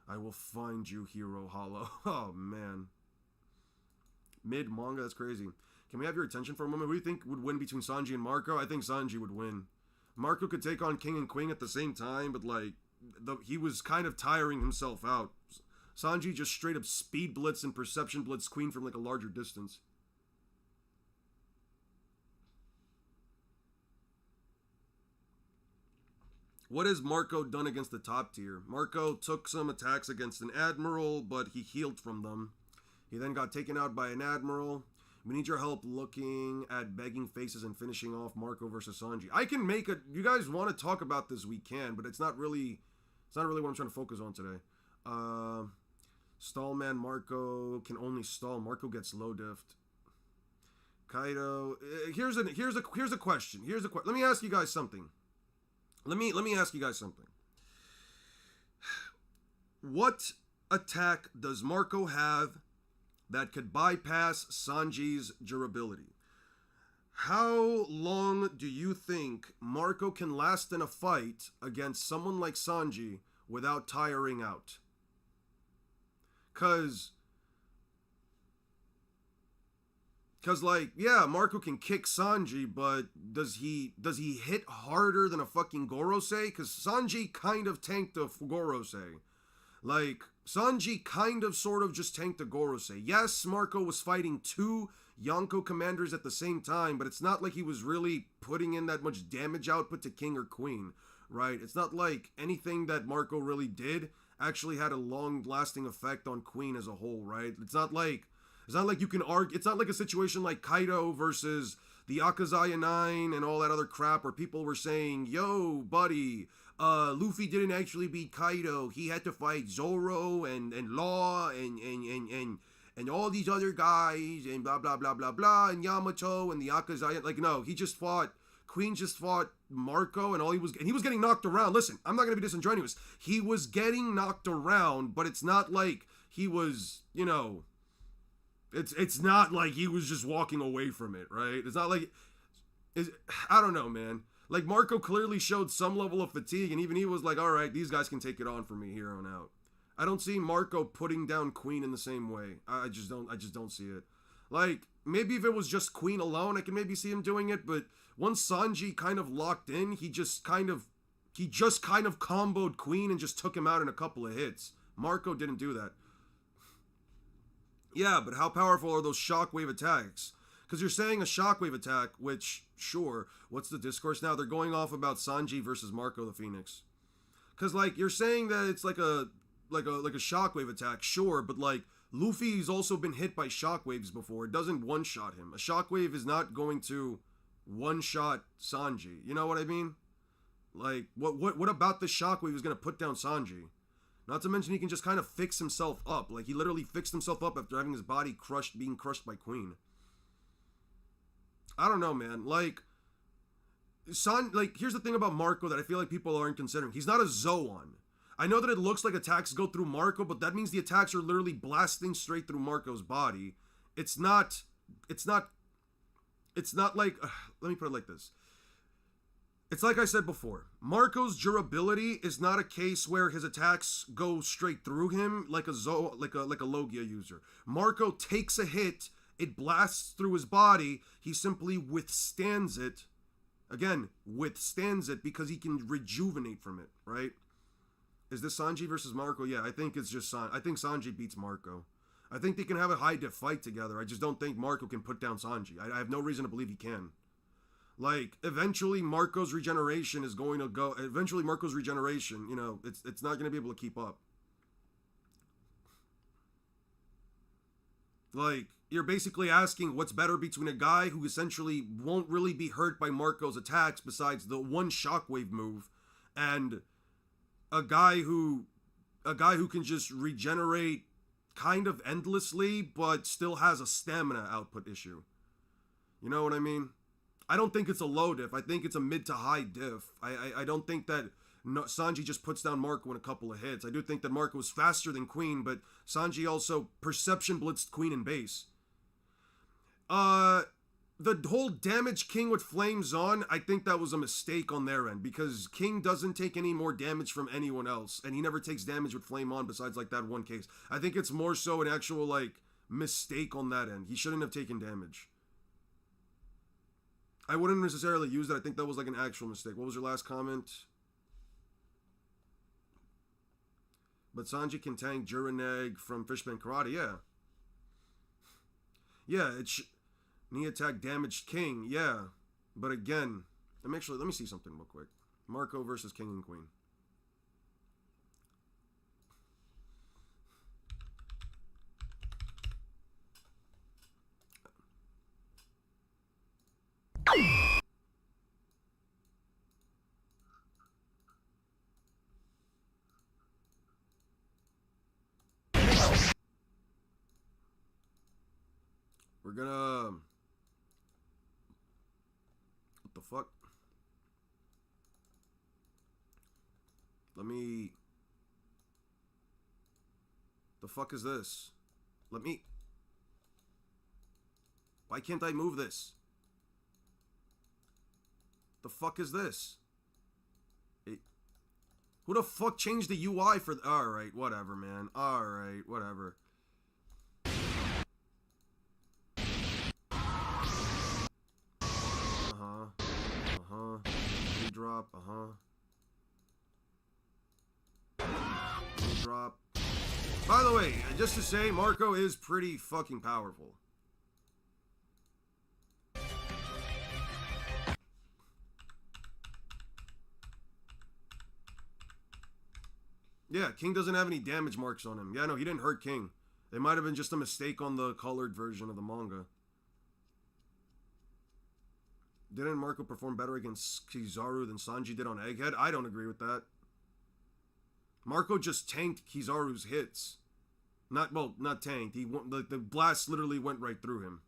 I will find you, Hero Hollow. Oh, man. Mid-manga, that's crazy. Can we have your attention for a moment? Who do you think would win between Sanji and Marco? I think Sanji would win. Marco could take on King and Queen at the same time, but, like, he was kind of tiring himself out. Sanji just straight up speed blitz and perception blitz Queen from, like, a larger distance. What has Marco done against the top tier? Marco took some attacks against an admiral, but he healed from them. He then got taken out by an admiral. We need your help looking at begging faces and finishing off Marco versus Sanji. I can make a... You guys want to talk about this, we can, but it's not really what I'm trying to focus on today. Stallman Marco can only stall. Marco gets low diffed. Kaido... Here's a question. Let me ask you guys something. Let me ask you guys something. What attack does Marco have that could bypass Sanji's durability? How long do you think Marco can last in a fight against someone like Sanji without tiring out? Cause like, yeah, Marco can kick Sanji, but does he hit harder than a fucking Gorosei? Cause Sanji kind of tanked a Gorosei. Like, Sanji kind of sort of just tanked a Gorosei. Yes, Marco was fighting two Yonko commanders at the same time, but it's not like he was really putting in that much damage output to King or Queen, right? It's not like anything that Marco really did actually had a long-lasting effect on Queen as a whole, right? It's not like you can argue. It's not like a situation like Kaido versus the Akazaya 9 and all that other crap where people were saying, yo, buddy, Luffy didn't actually beat Kaido. He had to fight Zoro and Law and all these other guys and blah, blah, blah, blah, blah, and Yamato and the Akazaya. Like, no, Queen just fought Marco, and he was getting knocked around. Listen, I'm not going to be disingenuous. He was getting knocked around, but it's not like he was, it's not like he was just walking away from it, right? It's not like, I don't know, man. Like, Marco clearly showed some level of fatigue, and even he was like, all right, these guys can take it on for me here on out. I don't see Marco putting down Queen in the same way. I just don't see it. Like, maybe if it was just Queen alone, I can maybe see him doing it, but once Sanji kind of locked in, he just kind of comboed Queen and just took him out in a couple of hits. Marco didn't do that. Yeah, but how powerful are those shockwave attacks? Because you're saying a shockwave attack, which, sure, what's the discourse now? They're going off about Sanji versus Marco the Phoenix. Because, like, you're saying that it's like a shockwave attack, sure, but, like, Luffy's also been hit by shockwaves before. It doesn't one-shot him. A shockwave is not going to one-shot Sanji. You know what I mean? Like, what about the shockwave is going to put down Sanji? Not to mention he can just kind of fix himself up. Like, he literally fixed himself up after having his body being crushed by Queen. I don't know, man. Like, here's the thing about Marco that I feel like people aren't considering. He's not a Zoan. I know that it looks like attacks go through Marco, but that means the attacks are literally blasting straight through Marco's body. It's not like, let me put it like this. It's like I said before, Marco's durability is not a case where his attacks go straight through him like a Logia user. Marco takes a hit, it blasts through his body, he simply withstands it. Again, withstands it because he can rejuvenate from it, right? Is this Sanji versus Marco? Yeah, I think it's just I think Sanji beats Marco. I think they can have a high-diff fight together. I just don't think Marco can put down Sanji. I have no reason to believe he can. Like, eventually Marco's regeneration, it's not going to be able to keep up. Like, you're basically asking what's better between a guy who essentially won't really be hurt by Marco's attacks besides the one shockwave move, and a guy who can just regenerate kind of endlessly but still has a stamina output issue. You know what I mean? I don't think it's a low diff. I think it's a mid to high diff. I don't think that Sanji just puts down Marco in a couple of hits. I do think that Marco is faster than Queen, but Sanji also perception blitzed Queen in base. The whole damage King with flames on, I think that was a mistake on their end, because King doesn't take any more damage from anyone else, and he never takes damage with flame on besides like that one case. I think it's more so an actual like mistake on that end. He shouldn't have taken damage. I wouldn't necessarily use that. I think that was like an actual mistake. What was your last comment? But Sanji can tank Jireneg from Fishman Karate, yeah. Yeah, knee attack damaged King, yeah. But again, let me see something real quick. Marco versus King and Queen. We're gonna... What the fuck? The fuck is this? Why can't I move this? The fuck is this? Who the fuck changed the UI for... Alright, whatever, man. Alright, whatever. Drop, drop. By the way, just to say, Marco is pretty fucking powerful. Yeah, King doesn't have any damage marks on him. Yeah, no, he didn't hurt King. It might have been just a mistake on the colored version of the manga. Didn't Marco perform better against Kizaru than Sanji did on Egghead? I don't agree with that. Marco just tanked Kizaru's hits. Not tanked. The blast literally went right through him.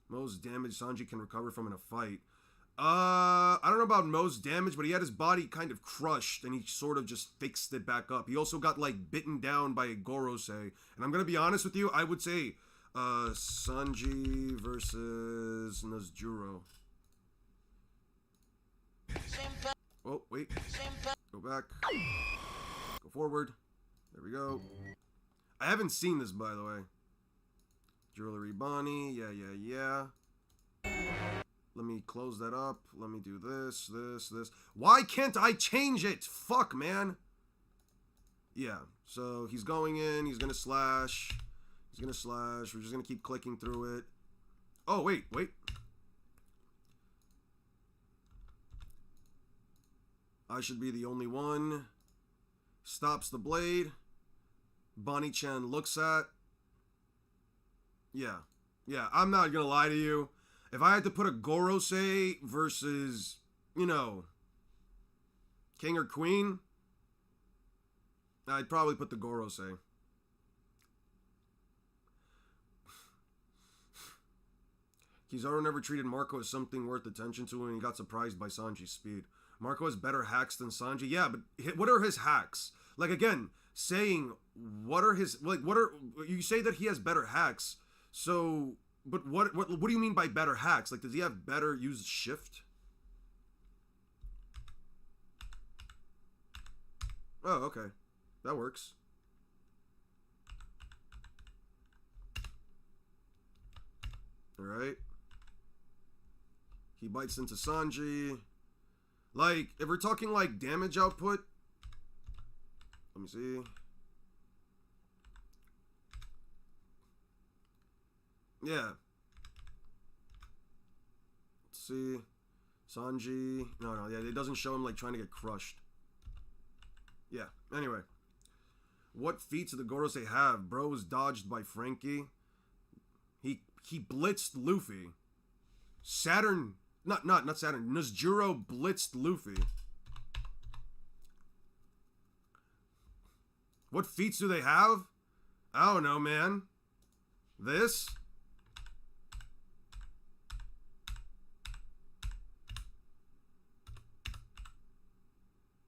Most damage Sanji can recover from in a fight. I don't know about most damage, but he had his body kind of crushed, and he sort of just fixed it back up. He also got, like, bitten down by a Gorosei. And I'm gonna be honest with you, I would say, Sanji versus Nezjuro. Oh, wait. Go back. Go forward. There we go. I haven't seen this, by the way. Jewelry Bonnie. Yeah. Let me close that up. Let me do this. Why can't I change it? Fuck, man. Yeah, so he's going in. He's gonna slash. We're just gonna keep clicking through it. Oh, wait. I should be the only one. Stops the blade. Bonnie-chan looks at. Yeah, I'm not gonna lie to you. If I had to put a Gorosei versus, you know, King or Queen, I'd probably put the Gorosei. Kizaru never treated Marco as something worth attention to when he got surprised by Sanji's speed. Marco has better hacks than Sanji. Yeah, but what are his hacks? Like, again, saying, what are you say that he has better hacks, so... But what do you mean by better hacks? Like, does he have better use shift? Oh, okay. That works. Alright. He bites into Sanji. Like, if we're talking, like, damage output... Let me see... Yeah. Let's see. Sanji. No, yeah, it doesn't show him, like, trying to get crushed. Yeah, anyway. What feats do the Gorosei have? Bro was dodged by Frankie. He blitzed Luffy. Saturn. Not Saturn. Nezjuro blitzed Luffy. What feats do they have? I don't know, man. This?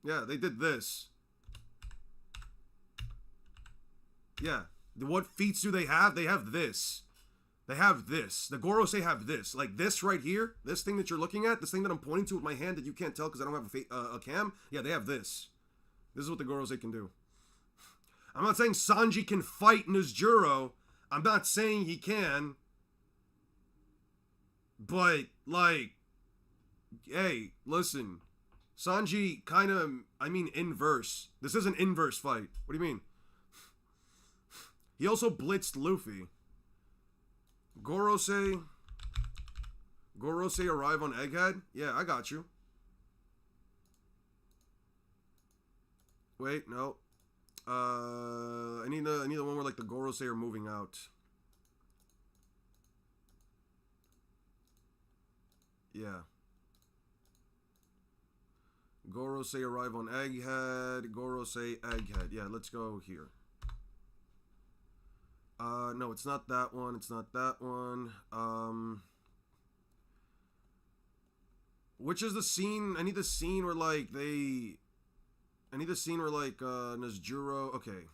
Yeah, they did this. Yeah. What feats do they have? They have this. They have this. The Gorosei have this. Like this right here. This thing that you're looking at. This thing that I'm pointing to with my hand that you can't tell because I don't have a cam. Yeah, they have this. This is what the Gorosei can do. I'm not saying Sanji can fight Nezjuro. I'm not saying he can. But, like... Hey, listen... Sanji kind of, inverse. This is an inverse fight. What do you mean? He also blitzed Luffy. Gorosei arrive on Egghead? Yeah, I got you. Wait, no. I need the one where, like, the Gorosei are moving out. Yeah. Gorosei arrive on Egghead. Gorosei, Egghead. Yeah, let's go here. No, it's not that one. It's not that one. Which is the scene? I need the scene where, like, Nezjuro... Okay.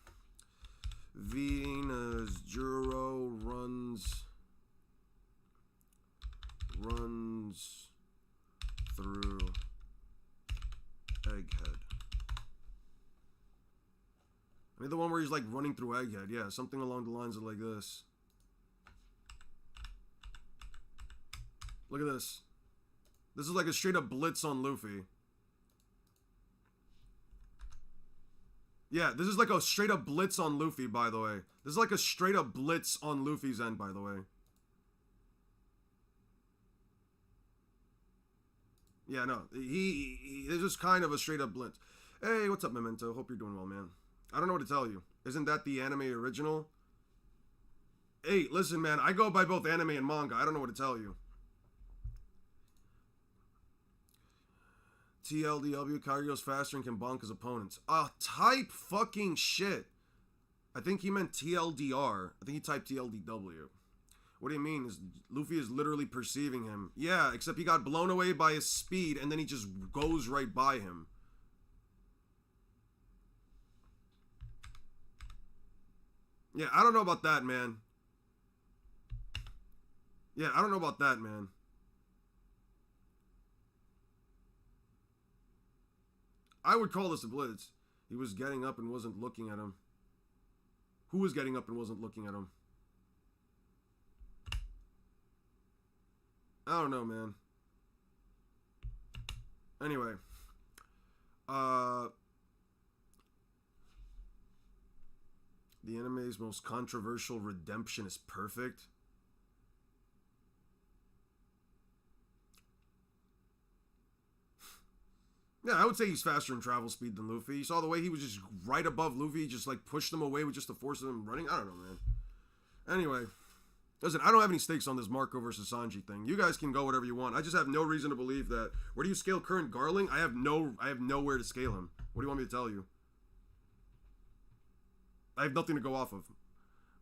Nezjuro runs through Egghead. I mean, the one where he's like running through Egghead. Yeah, something along the lines of like this. Look at this. This is like a straight up blitz on Luffy. Yeah, this is like a straight up blitz on Luffy, by the way. This is like a straight up blitz on Luffy's end, by the way. Yeah, no, this is kind of a straight up blitz. Hey, what's up, Memento? Hope you're doing well, man. I don't know what to tell you. Isn't that the anime original? Hey, listen, man, I go by both anime and manga. I don't know what to tell you. TLDW, Kairyu's faster and can bonk his opponents. Type fucking shit. I think he meant TLDR. I think he typed TLDW. What do you mean? Luffy is literally perceiving him. Yeah, except he got blown away by his speed and then he just goes right by him. Yeah, I don't know about that, man. Yeah, I don't know about that, man. I would call this a blitz. He was getting up and wasn't looking at him. Who was getting up and wasn't looking at him? I don't know, man. Anyway. The anime's most controversial redemption is perfect. Yeah, I would say he's faster in travel speed than Luffy. You saw the way he was just right above Luffy, just like pushed him away with just the force of him running. I don't know, man. Anyway, listen, I don't have any stakes on this Marco versus Sanji thing. You guys can go whatever you want. I just have no reason to believe that. Where do you scale current Garling? I have nowhere to scale him. What do you want me to tell you? I have nothing to go off of.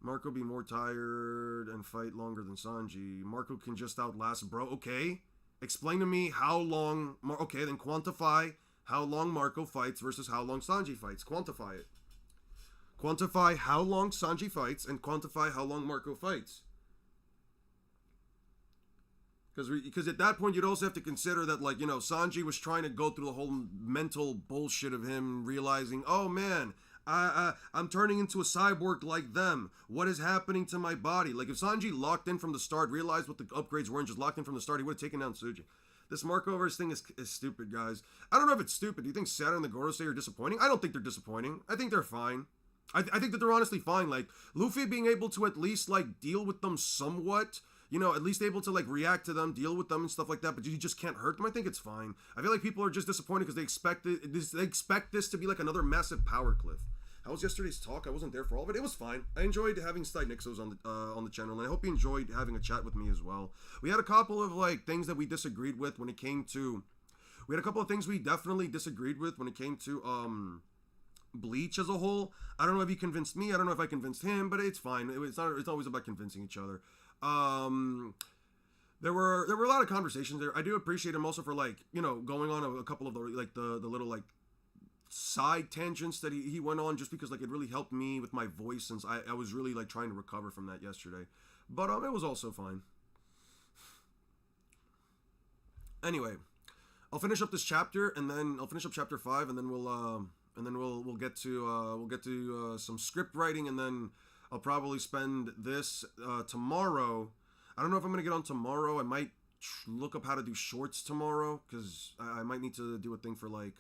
Marco be more tired and fight longer than Sanji. Marco can just outlast bro. Okay. Explain to me how long... Okay, then quantify how long Marco fights versus how long Sanji fights. Quantify it. Quantify how long Sanji fights and quantify how long Marco fights. Because at that point, you'd also have to consider that, like, you know, Sanji was trying to go through the whole mental bullshit of him realizing, oh, man... I'm turning into a cyborg like them. What is happening to my body? Like, if Sanji locked in from the start, realized what the upgrades were, and just locked in from the start, he would have taken down Tsuji. This Marco verse thing is stupid, guys. I don't know if it's stupid. Do you think Saturn and the Gorosei are disappointing? I don't think they're disappointing. I think they're fine. I think that they're honestly fine. Like, Luffy being able to at least, like, deal with them somewhat... You know, at least able to, like, react to them, deal with them and stuff like that, but you just can't hurt them. I think it's fine. I feel like people are just disappointed because they expect this to be, like, another massive power cliff. How was yesterday's talk? I wasn't there for all of it. It was fine. I enjoyed having Sty Nixos on the channel, and I hope you enjoyed having a chat with me as well. We had a couple of, like, things that we disagreed with when it came to... We had a couple of things we definitely disagreed with when it came to, Bleach as a whole. I don't know if he convinced me. I don't know if I convinced him, but it's fine. It's always about convincing each other. There were a lot of conversations there. I do appreciate him also for, like, you know, going on a couple of the little, like, side tangents that he went on, just because, like, it really helped me with my voice, since I was really, like, trying to recover from that yesterday. But it was also fine. Anyway, I'll finish up this chapter, and then I'll finish up chapter 5, and then we'll get to some script writing, and then I'll probably spend this tomorrow. I don't know if I'm going to get on tomorrow. I might look up how to do shorts tomorrow, because I might need to do a thing for, like,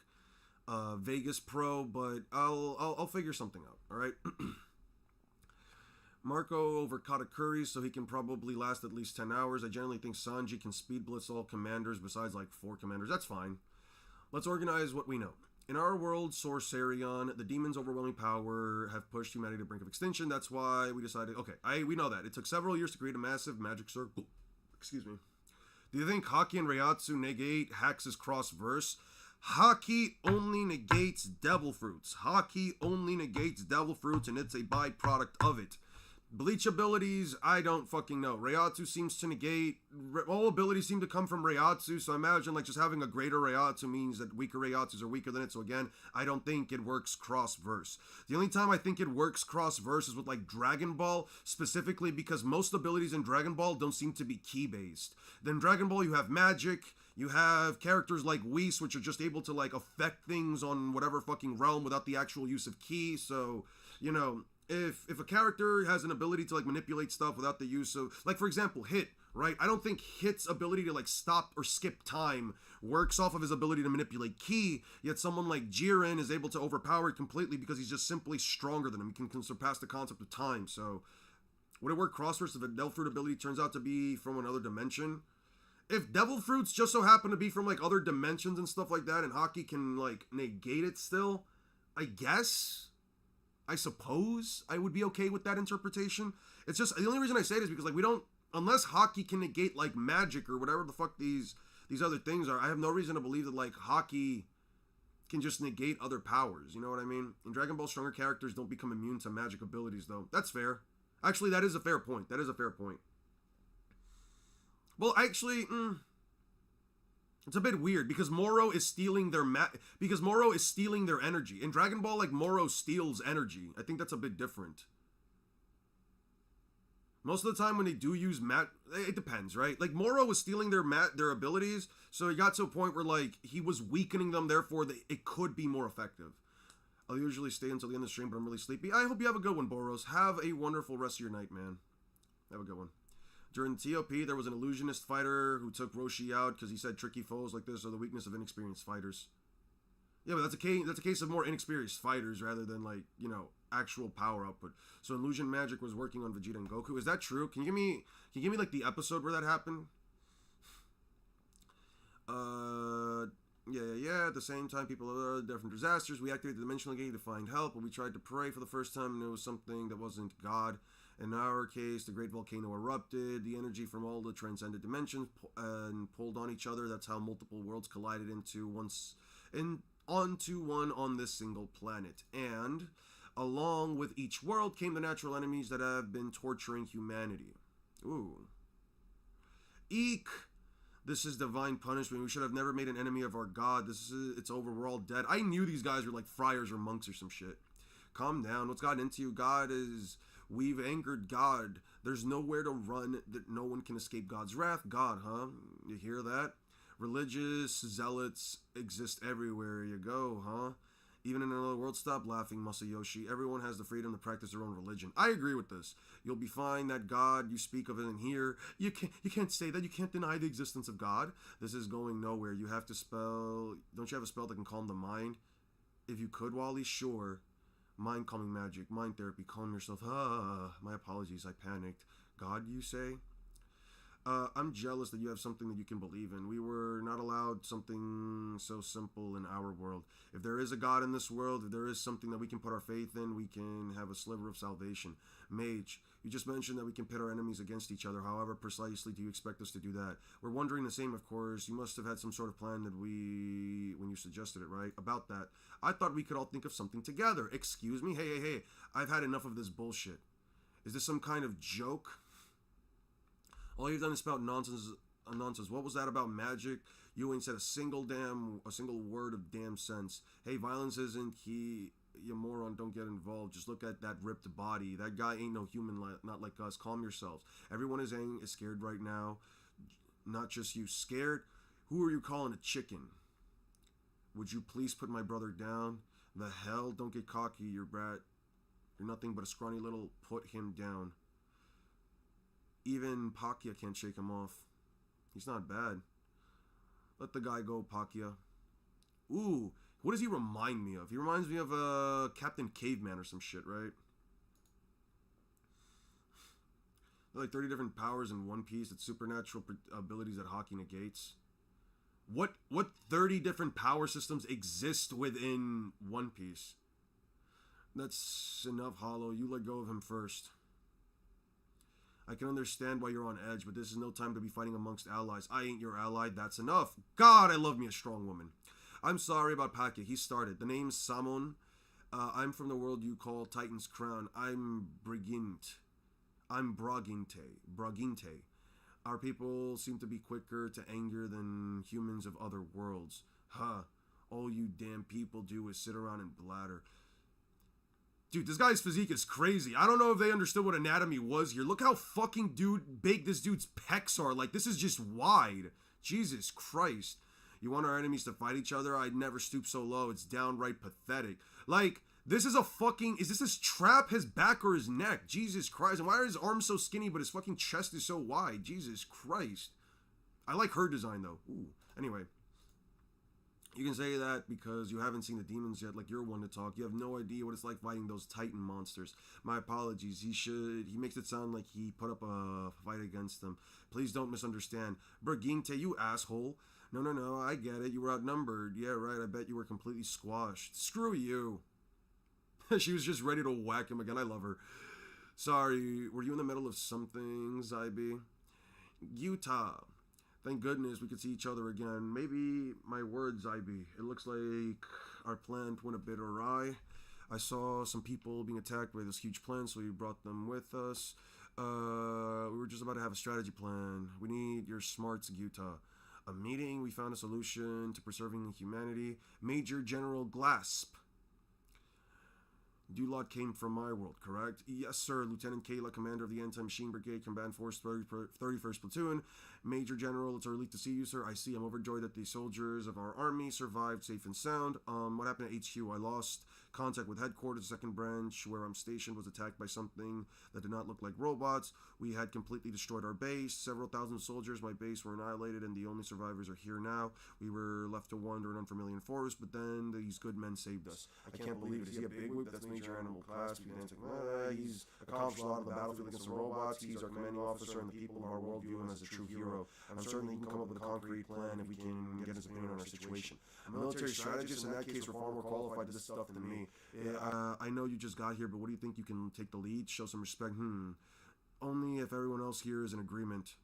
Vegas Pro, but I'll figure something out, alright? Marco over Katakuri, so he can probably last at least 10 hours. I generally think Sanji can speed blitz all commanders besides, like, 4 commanders. That's fine. Let's organize what we know. In our world, Sorcerion, the demon's overwhelming power have pushed humanity to the brink of extinction. That's why we decided... Okay, we know that. It took several years to create a massive magic circle. Excuse me. Do you think Haki and Reiatsu negate Hax's cross-verse? Haki only negates devil fruits. Haki only negates devil fruits, and it's a byproduct of it. Bleach abilities, I don't fucking know. Reiatsu seems to negate... All abilities seem to come from Reiatsu, so I imagine, like, just having a greater Reiatsu means that weaker Reiatsus are weaker than it. So again, I don't think it works cross-verse. The only time I think it works cross-verse is with, like, Dragon Ball, specifically because most abilities in Dragon Ball don't seem to be ki-based. Then Dragon Ball, you have magic, You have characters like Whis, which are just able to like affect things on whatever fucking realm without the actual use of ki. So, you know, if a character has an ability to like manipulate stuff without the use of, like, for example, Hit, right? I don't think Hit's ability to like stop or skip time works off of his ability to manipulate ki, yet someone like Jiren is able to overpower it completely because he's just simply stronger than him. He can surpass the concept of time. So would it work cross-verse if a Devil Fruit ability turns out to be from another dimension? If Devil Fruits just so happen to be from like other dimensions and stuff like that, and Haki can like negate it still, I guess, I suppose I would be okay with that interpretation. It's just, the only reason I say it is because like we don't, unless Haki can negate like magic or whatever the fuck these other things are, I have no reason to believe that like Haki can just negate other powers, you know what I mean? In Dragon Ball, stronger characters don't become immune to magic abilities though. That's fair. Actually, that is a fair point. That is a fair point. Well, actually, it's a bit weird because Moro is stealing their energy. In Dragon Ball, like, Moro steals energy. I think that's a bit different. Most of the time when they do use it depends, right? Like, Moro was stealing their abilities, so it got to a point where, like, he was weakening them, therefore it could be more effective. I'll usually stay until the end of the stream, but I'm really sleepy. I hope you have a good one, Boros. Have a wonderful rest of your night, man. Have a good one. During TOP, there was an illusionist fighter who took Roshi out because he said tricky foes like this are the weakness of inexperienced fighters. Yeah, but that's a case of more inexperienced fighters rather than, like, you know, actual power output. So illusion magic was working on Vegeta and Goku. Is that true? Can you give me like the episode where that happened? Yeah. At the same time, people are different disasters. We activated the Dimensional Gate to find help, but we tried to pray for the first time, and it was something that wasn't God. In our case, the great volcano erupted, the energy from all the transcended dimensions and pulled on each other. That's how multiple worlds collided onto one on this single planet. And along with each world came the natural enemies that have been torturing humanity. Ooh. Eek! This is divine punishment. We should have never made an enemy of our God. It's over. We're all dead. I knew these guys were like friars or monks or some shit. Calm down. What's gotten into you? We've angered God. There's nowhere to run that no one can escape God's wrath. God, huh? You hear that? Religious zealots exist everywhere you go, huh? Even in another world, stop laughing, Masayoshi. Everyone has the freedom to practice their own religion. I agree with this. You'll be fine. That God you speak of isn't here. You can't say that. You can't deny the existence of God. This is going nowhere. You have to spell... Don't you have a spell that can calm the mind? If you could, Wally, sure. Mind calming magic, mind therapy, calm yourself. My apologies, I panicked. God, you say? I'm jealous that you have something that you can believe in. We were not allowed something so simple in our world. If there is a God in this world, if there is something that we can put our faith in, we can have a sliver of salvation. Mage, you just mentioned that we can pit our enemies against each other. However precisely do you expect us to do that? We're wondering the same, of course. You must have had some sort of plan when you suggested it, right? About that. I thought we could all think of something together. Excuse me? Hey. I've had enough of this bullshit. Is this some kind of joke? All you've done is spout nonsense. What was that about magic? You ain't said a single word of damn sense. Hey, violence isn't key. You moron, don't get involved. Just look at that ripped body. That guy ain't no human, not like us. Calm yourselves. Everyone is scared right now. Not just you. Scared? Who are you calling a chicken? Would you please put my brother down? The hell? Don't get cocky, you brat. You're nothing but a scrawny little put him down. Even Pakya can't shake him off. He's not bad. Let the guy go, Pakya. Ooh, what does he remind me of? He reminds me of Captain Caveman or some shit, right? Like 30 different powers in One Piece. It's supernatural abilities that Haki negates. What 30 different power systems exist within One Piece? That's enough, Hollow. You let go of him first. I can understand why you're on edge, but this is no time to be fighting amongst allies. I ain't your ally, that's enough. God, I love me a strong woman. I'm sorry about Pakya, he started. The name's Samon. I'm from the world you call Titan's Crown. I'm Briginte. Our people seem to be quicker to anger than humans of other worlds. All you damn people do is sit around and blather. Dude, this guy's physique is crazy. I don't know if they understood what anatomy was here. Look how fucking big this dude's pecs are. Like, this is just wide. Jesus Christ. You want our enemies to fight each other? I'd never stoop so low. It's downright pathetic. Like, this is a fucking... Is this his trap, his back, or his neck? Jesus Christ. And why are his arms so skinny, but his fucking chest is so wide? Jesus Christ. I like her design, though. Ooh. Anyway. You can say that because you haven't seen the demons yet, like you're one to talk. You have no idea what it's like fighting those Titan monsters. My apologies. He makes it sound like he put up a fight against them. Please don't misunderstand. Brigitte, you asshole. No, I get it. You were outnumbered. Yeah, right, I bet you were completely squashed. Screw you. She was just ready to whack him again. I love her. Sorry, were you in the middle of something, Zybe? Utah. Thank goodness we could see each other again. Maybe my words, Zybe. It looks like our plan went a bit awry. I saw some people being attacked by this huge plan, so we brought them with us. We were just about to have a strategy plan. We need your smarts, Utah. A meeting, we found a solution to preserving humanity. Major General Glasp. Dulot came from my world, correct? Yes, sir. Lieutenant Kayla, commander of the Anti-Machine Brigade, Command Force 31st Platoon. Major General, it's a relief to see you, sir. I see. I'm overjoyed that the soldiers of our army survived safe and sound. What happened at HQ? I lost contact with headquarters. The second branch where I'm stationed was attacked by something that did not look like robots. We had completely destroyed our base. Several thousand soldiers, my base, were annihilated, and the only survivors are here now. We were left to wander in unfamiliar forest, but then these good men saved us. I can't believe it. Is he a bigwig? That's Major Animal Class. He's accomplished a lot on the battlefield against the robots. He's our commanding officer, and the people of our world view him as a true hero. I'm certain he can come up with a concrete plan if we can get his opinion on our situation. A military strategist, in that case, we're far more qualified to this stuff than me. I know you just got here, but what do you think? You can take the lead? Show some respect? Only if everyone else here is in agreement.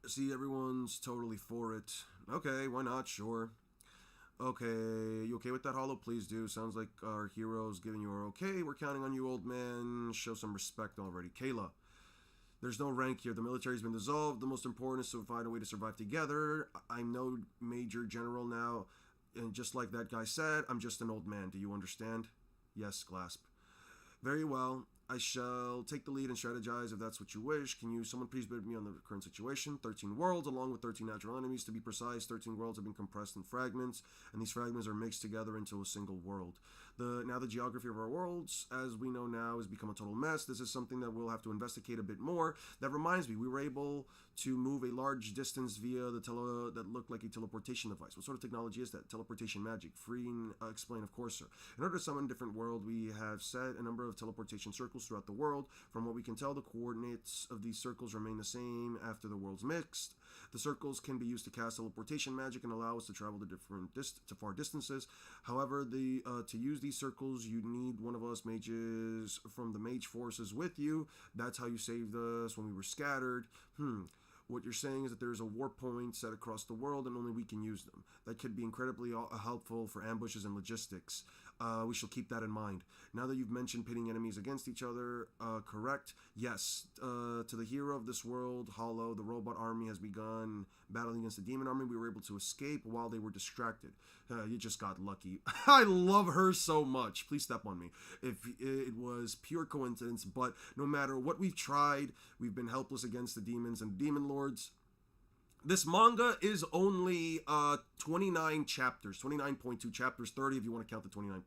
See, everyone's totally for it. Okay, why not? Sure. Okay, you okay with that, Hollow? Please do. Sounds like our hero's giving you our okay. We're counting on you, old man. Show some respect already. Kayla. There's no rank here. The military's been dissolved. The most important is to find a way to survive together. I'm no Major General now. And just like that guy said, I'm just an old man. Do you understand? Yes, Glasp. Very well. I shall take the lead and strategize if that's what you wish. Can you, someone please brief me on the current situation? 13 worlds, along with 13 natural enemies. To be precise, 13 worlds have been compressed in fragments, and these fragments are mixed together into a single world. Now the geography of our worlds, as we know now, has become a total mess. This is something that we'll have to investigate a bit more. That reminds me, we were able to move a large distance via that looked like a teleportation device. What sort of technology is that? Teleportation magic. Explain, of course, sir. In order to summon a different world, we have set a number of teleportation circles throughout the world. From what we can tell, the coordinates of these circles remain the same after the world's mixed. The circles can be used to cast teleportation magic and allow us to travel to far distances. However, to use these circles, you need one of us mages from the mage forces with you. That's how you saved us when we were scattered. What you're saying is that there's a warp point set across the world and only we can use them. That could be incredibly helpful for ambushes and logistics. We shall keep that in mind. Now that you've mentioned pitting enemies against each other, correct? Yes. To the hero of this world, Hollow, the robot army has begun battling against the demon army. We were able to escape while they were distracted. You just got lucky. I love her so much. Please step on me if it was pure coincidence, but no matter what we've tried, we've been helpless against the demons and demon lords. This manga is only 29 chapters, 29.2 chapters, 30 if you want to count the 29.2.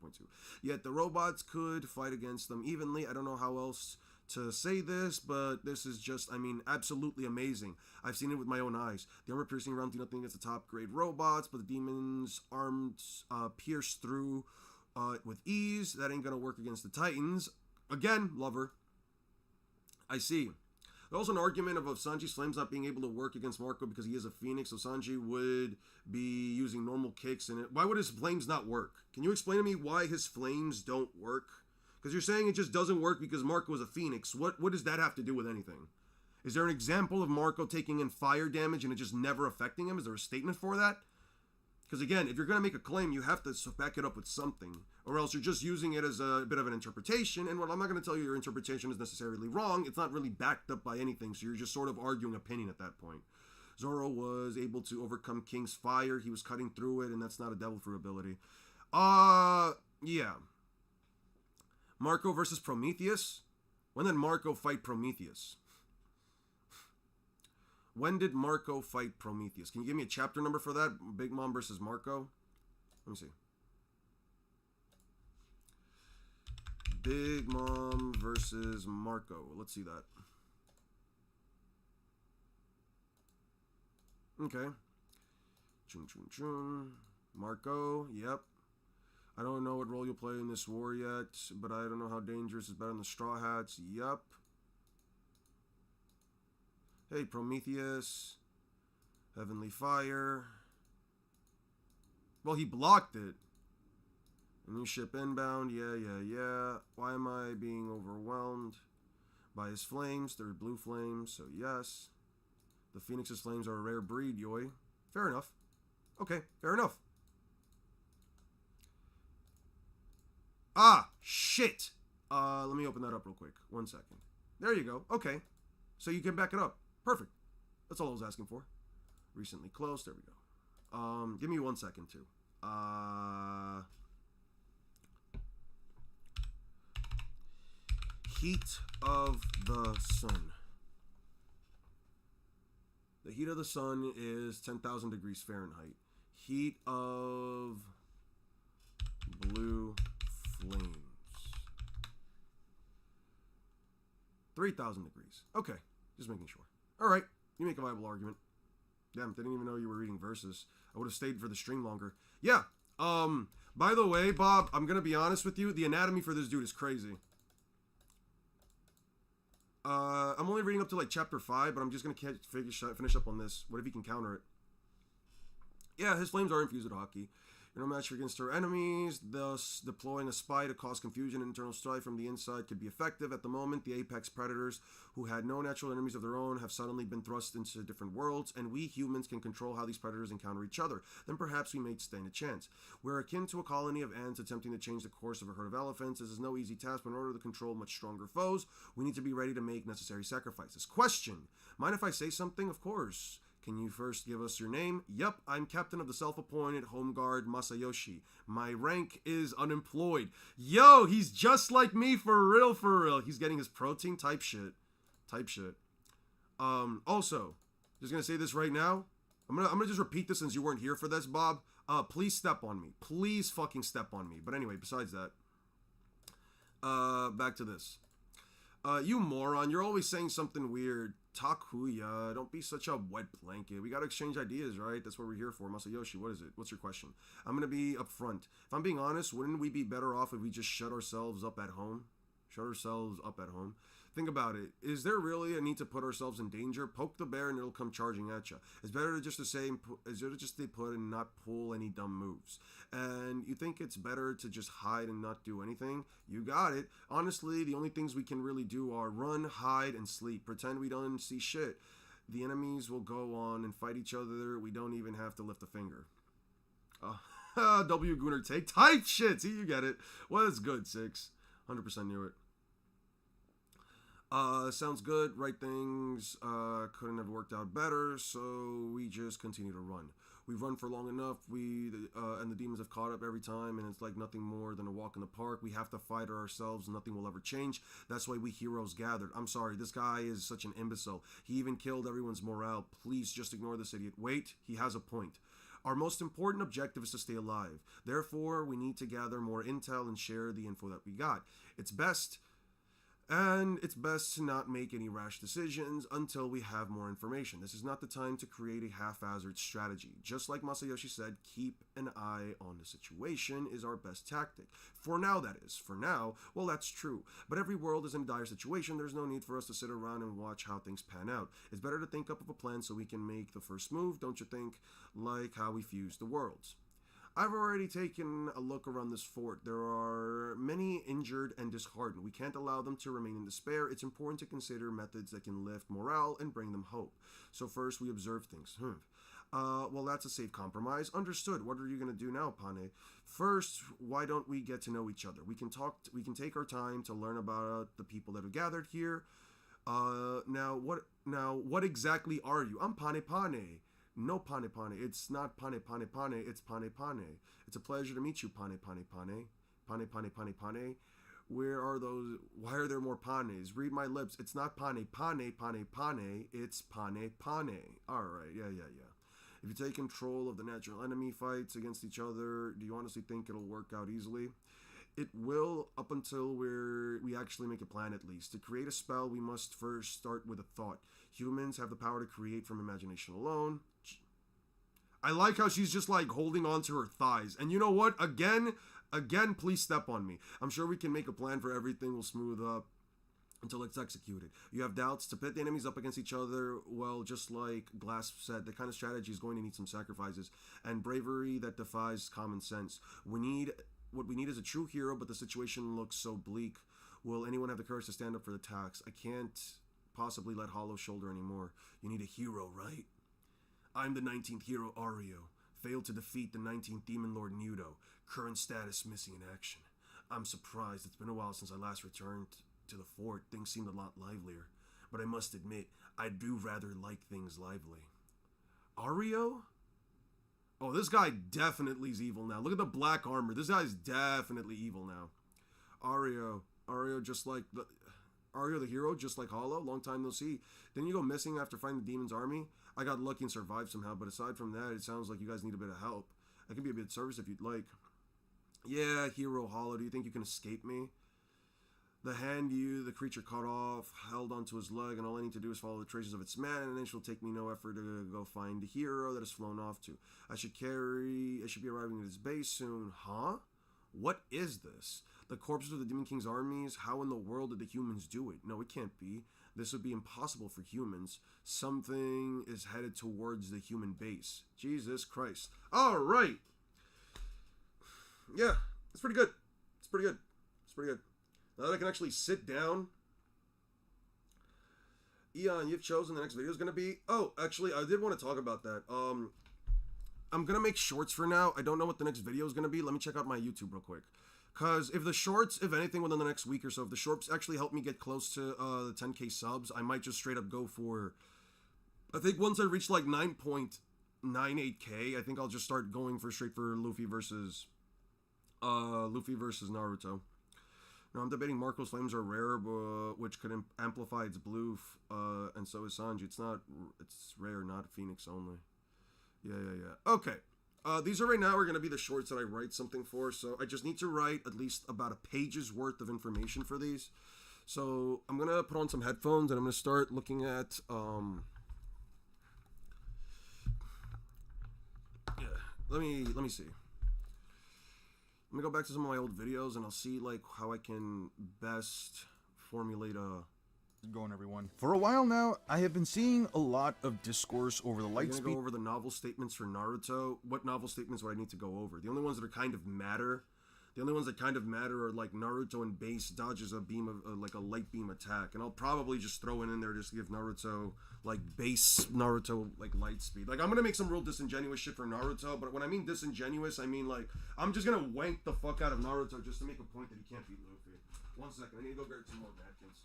Yet the robots could fight against them evenly. I don't know how else to say this, but this is just, absolutely amazing. I've seen it with my own eyes. The armor-piercing rounds do nothing against the top-grade robots, but the demons' arms pierce through with ease. That ain't gonna work against the Titans. Again, lover. I see. There's also an argument of Sanji's flames not being able to work against Marco because he is a phoenix, so Sanji would be using normal kicks in it. Why would his flames not work? Can you explain to me why his flames don't work? Because you're saying it just doesn't work because Marco is a phoenix. What does that have to do with anything? Is there an example of Marco taking in fire damage and it just never affecting him? Is there a statement for that? Because again, if you're going to make a claim, you have to back it up with something. Or else you're just using it as a bit of an interpretation. And well, I'm not going to tell you your interpretation is necessarily wrong. It's not really backed up by anything. So you're just sort of arguing opinion at that point. Zoro was able to overcome King's fire. He was cutting through it. And that's not a devil fruit ability. Yeah. Marco versus Prometheus? When did Marco fight Prometheus? When did Marco fight Prometheus? Can you give me a chapter number for that? Big Mom versus Marco? Let me see. Big Mom versus Marco. Let's see that. Okay. Chung chung chung. Marco, yep. I don't know what role you'll play in this war yet, but I don't know how dangerous is better than the Straw Hats. Yep. Hey, Prometheus. Heavenly Fire. Well, he blocked it. A new ship inbound. Yeah. Why am I being overwhelmed by his flames? They're blue flames, so yes. The Phoenix's flames are a rare breed, Yoi. Fair enough. Okay, fair enough. Ah, shit. Let me open that up real quick. 1 second. There you go. Okay. So you can back it up. Perfect. That's all I was asking for. Recently closed. There we go. Give me 1 second, too. Heat of the sun. The heat of the sun is 10,000 degrees Fahrenheit. Heat of blue flames. 3,000 degrees. Okay, just making sure. All right, you make a viable argument. Damn, didn't even know you were reading verses. I would have stayed for the stream longer. Yeah, by the way, Bob, I'm going to be honest with you. The anatomy for this dude is crazy. I'm only reading up to like chapter 5, but I'm just going to finish up on this. What if he can counter it? Yeah, his flames are infused with hockey. You're no match against our enemies, thus deploying a spy to cause confusion and internal strife from the inside could be effective. At the moment, the apex predators, who had no natural enemies of their own, have suddenly been thrust into different worlds, and we humans can control how these predators encounter each other. Then perhaps we may stand a chance. We're akin to a colony of ants attempting to change the course of a herd of elephants. This is no easy task, but in order to control much stronger foes, we need to be ready to make necessary sacrifices. Question: mind if I say something? Of course. Can you first give us your name? Yep, I'm captain of the self-appointed Home Guard Masayoshi. My rank is unemployed. Yo, he's just like me for real, for real. He's getting his protein type shit. Also, just gonna say this right now. I'm gonna just repeat this since you weren't here for this, Bob. Please step on me. Please fucking step on me. But anyway, besides that, back to this. You moron, you're always saying something weird. Takuya, don't be such a wet blanket. We gotta exchange ideas, right? That's what we're here for. Masayoshi, what is it? What's your question? I'm gonna be upfront. If I'm being honest, wouldn't we be better off if we just shut ourselves up at home? Think about it. Is there really a need to put ourselves in danger? Poke the bear and it'll come charging at you. It's better to just stay put and not pull any dumb moves. And you think it's better to just hide and not do anything? You got it. Honestly, the only things we can really do are run, hide, and sleep. Pretend we don't see shit. The enemies will go on and fight each other. We don't even have to lift a finger. W Gunner take type shit. See, you get it. Well, it's good, 6. 100% knew it. Sounds good. Right things couldn't have worked out better, so we just continue to run. We've run for long enough. And the demons have caught up every time, and it's like nothing more than a walk in the park. We have to fight ourselves. Nothing will ever change. That's why we heroes gathered. I'm sorry, this guy is such an imbecile. He even killed everyone's morale. Please just ignore this idiot. Wait, he has a point. Our most important objective is to stay alive. Therefore, we need to gather more intel and share the info that we got. It's best to not make any rash decisions until we have more information. This is not the time to create a haphazard strategy. Just like Masayoshi said, keep an eye on the situation is our best tactic. For now, that is. For now, well, that's true. But every world is in a dire situation. There's no need for us to sit around and watch how things pan out. It's better to think up of a plan so we can make the first move, don't you think? Like how we fuse the worlds. I've already taken a look around this fort. There are many injured and disheartened. We can't allow them to remain in despair. It's important to consider methods that can lift morale and bring them hope. So first, we observe things. Well, that's a safe compromise. Understood. What are you going to do now, Pane? First, why don't we get to know each other? We can take our time to learn about the people that have gathered here. Now, what exactly are you? I'm Pane Pane. No, Pane Pane. It's not Pane Pane Pane. It's Pane Pane. It's a pleasure to meet you, Pane Pane Pane. Pane Pane Pane Pane. Where are those? Why are there more panes? Read my lips. It's not pane, pane, pane, pane. It's pane, pane. All right. Yeah, yeah, yeah. If you take control of the natural enemy fights against each other, do you honestly think it'll work out easily? It will, up until we actually make a plan at least. To create a spell, we must first start with a thought. Humans have the power to create from imagination alone. I like how she's just like holding on to her thighs. And you know what? Again, please step on me. I'm sure we can make a plan for everything will smooth up until it's executed. You have doubts to pit the enemies up against each other. Well, just like Glass said, the kind of strategy is going to need some sacrifices and bravery that defies common sense. What we need is a true hero, but the situation looks so bleak. Will anyone have the courage to stand up for the tax? I can't possibly let Hollow shoulder anymore. You need a hero, right? I'm the 19th hero, Ario. Failed to defeat the 19th Demon Lord Nudo. Current status missing in action. I'm surprised. It's been a while since I last returned to the fort. Things seemed a lot livelier. But I must admit, I do rather like things lively. Ario? Oh, this guy definitely is evil now. Look at the black armor. This guy's definitely evil now. Ario the hero, just like Hollow. Long time no see. Didn't you go missing after finding the demon's army? I got lucky and survived somehow, but aside from that, it sounds like you guys need a bit of help. I can be a bit of service if you'd like. Yeah, hero Hollow, do you think you can escape me? The hand the creature cut off, held onto his leg, and all I need to do is follow the traces of its man, and then it will take me no effort to go find the hero that has flown off to. I should be arriving at his base soon. Huh? What is this? The corpses of the Demon King's armies? How in the world did the humans do it? No, it can't be. This would be impossible for humans. Something is headed towards the human base. Jesus Christ. Alright. Yeah, it's pretty good. It's pretty good. It's pretty good. Now that I can actually sit down. Eon, you've chosen the next video is going to be... Oh, actually, I did want to talk about that. I'm going to make shorts for now. I don't know what the next video is going to be. Let me check out my YouTube real quick. Because if the shorts, if anything, within the next week or so, if the shorts actually help me get close to the 10k subs, I might just straight up go for... I think once I reach like 9.98k, I think I'll just start going straight for Luffy versus Naruto. Now, I'm debating Marco's flames are rare, which could amplify its blue, and so is Sanji. It's rare, not Phoenix only. Yeah. Okay. These are right now are going to be the shorts that I write something for, so I just need to write at least about a page's worth of information for these. So I'm going to put on some headphones, and I'm going to start looking at, let me see. Let me go back to some of my old videos and I'll see like how I can best formulate a... Going everyone. For a while now, I have been seeing a lot of discourse over the light speed. Go over the novel statements for Naruto. What novel statements would I need to go over? The only ones that are kind of matter. The only ones that kind of matter are like Naruto and base dodges a beam of like a light beam attack, and I'll probably just throw it in there just to give Naruto like base Naruto like light speed. Like I'm gonna make some real disingenuous shit for Naruto, but when I mean disingenuous, I mean like I'm just gonna wank the fuck out of Naruto just to make a point that he can't beat Luffy. 1 second, I need to go grab some more napkins.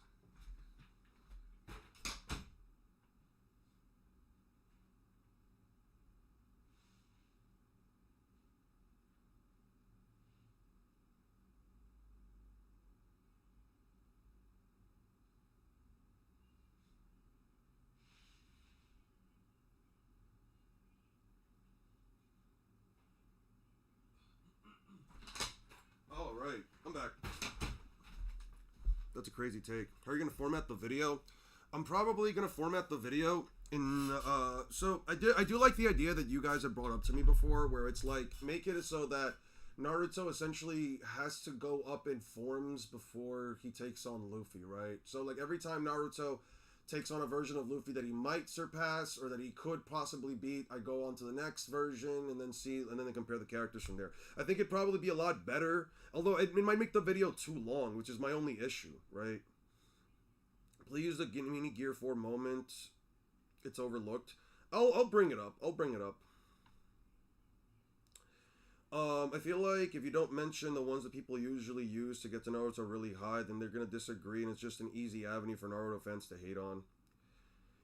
Alright, I'm back. That's a crazy take. How are you going to format the video? I'm probably going to format the video in, so I do like the idea that you guys have brought up to me before, where it's like, make it so that Naruto essentially has to go up in forms before he takes on Luffy, right? So like every time Naruto takes on a version of Luffy that he might surpass or that he could possibly beat, I go on to the next version and then compare the characters from there. I think it'd probably be a lot better, although it might make the video too long, which is my only issue, right? Please use the mini Gear 4 moment. It's overlooked. I'll bring it up. I feel like if you don't mention the ones that people usually use to get to Naruto really high, then they're gonna disagree, and it's just an easy avenue for Naruto fans to hate on.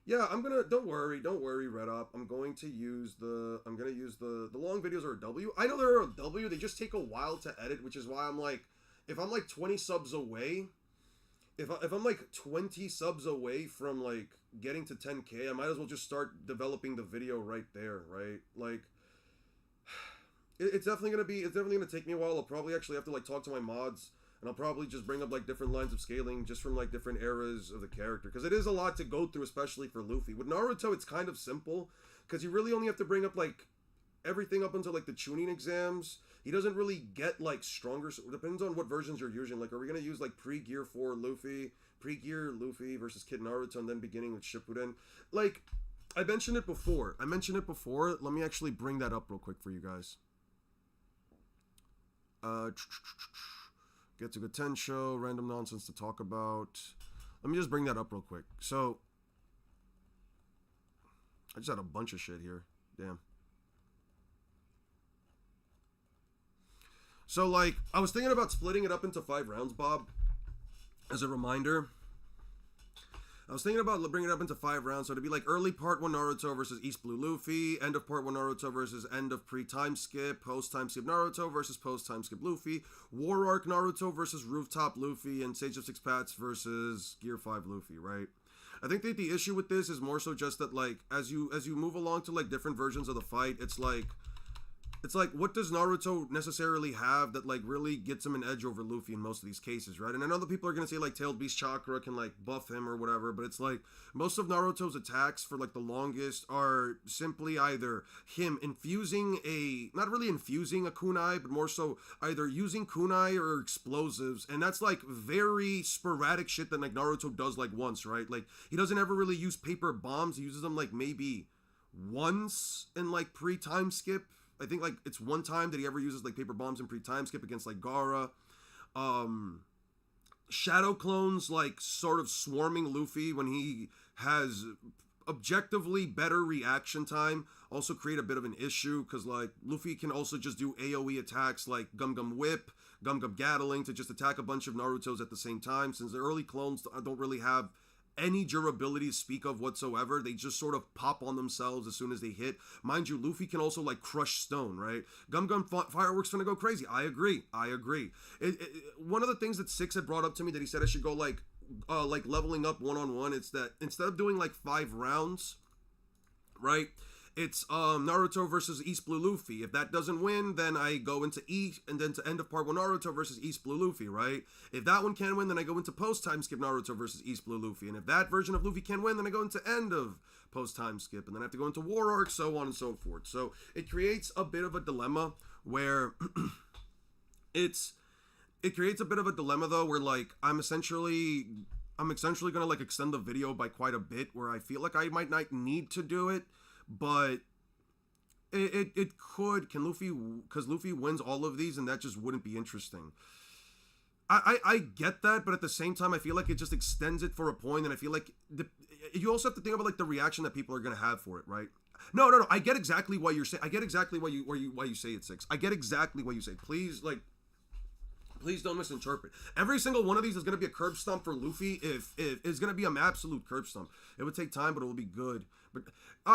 Yeah, don't worry, Red Op. I'm gonna use the long videos are a W. I know they're a W, they just take a while to edit, which is why I'm like, if I'm like 20 subs away, if I'm like 20 subs away from like getting to 10K, I might as well just start developing the video right there, right? Like, it's definitely gonna take me a while. I'll probably actually have to like talk to my mods, and I'll probably just bring up like different lines of scaling just from like different eras of the character, because it is a lot to go through, especially for Luffy. With Naruto, it's kind of simple because you really only have to bring up like everything up until like the Chunin exams. He doesn't really get like stronger. So it depends on what versions you're using. Like, are we gonna use like pre-Gear 4 Luffy, pre-Gear Luffy versus Kid Naruto, and then beginning with Shippuden? Like, I mentioned it before. Let me actually bring that up real quick for you guys. Get to Gotenshou, random nonsense to talk about. Let me just bring that up real quick. So, I just had a bunch of shit here. Damn. So, like, I was thinking about splitting it up into 5 rounds, Bob. As a reminder, I was thinking about bringing it up into 5 rounds. So it'd be like early part 1 Naruto versus East Blue Luffy, end of part 1 Naruto versus end of pre-time skip, post-time skip Naruto versus post-time skip Luffy, War Arc Naruto versus Rooftop Luffy, and Sage of Six Paths versus Gear 5 Luffy, right? I think that the issue with this is more so just that, like, as you move along to like different versions of the fight, it's like, what does Naruto necessarily have that, like, really gets him an edge over Luffy in most of these cases, right? And I know that people are going to say, like, Tailed Beast Chakra can, like, buff him or whatever, but it's like, most of Naruto's attacks for, like, the longest are simply either him not really infusing a kunai, but more so either using kunai or explosives, and that's, like, very sporadic shit that, like, Naruto does, like, once, right? Like, he doesn't ever really use paper bombs. He uses them, like, maybe once in, like, pre-time skip. I think like it's one time that he ever uses like paper bombs in pre-time skip against like Gaara. Shadow clones like sort of swarming Luffy when he has objectively better reaction time also create a bit of an issue, because like Luffy can also just do AoE attacks like Gum Gum Whip, Gum Gum Gatling to just attack a bunch of Narutos at the same time, since the early clones don't really have any durability to speak of whatsoever. They just sort of pop on themselves as soon as they hit. Mind you, Luffy can also like crush stone, right? Gum Gum Fireworks gonna go crazy. I agree. One of the things that Six had brought up to me that he said I should go like leveling up one-on-one, it's that instead of doing like 5 rounds, right? It's Naruto versus East Blue Luffy. If that doesn't win, then I go into East, and then to end of part 1 Naruto versus East Blue Luffy, right? If that one can't win, then I go into post-time skip Naruto versus East Blue Luffy. And if that version of Luffy can't win, then I go into end of post-time skip. And then I have to go into War Arc, so on and so forth. So it creates a bit of a dilemma where it creates a bit of a dilemma though, where like I'm essentially gonna like extend the video by quite a bit, where I feel like I might not need to do it. But it could, because Luffy wins all of these, and that just wouldn't be interesting. I get that, but at the same time, I feel like it just extends it for a point, and I feel like you also have to think about like the reaction that people are gonna have for it, right? No. I get exactly why you're saying. I get exactly why you say it's 6. I get exactly what you say. Please don't misinterpret. Every single one of these is going to be a curb stomp for Luffy. If it's going to be an absolute curb stomp. It would take time, but it will be good. But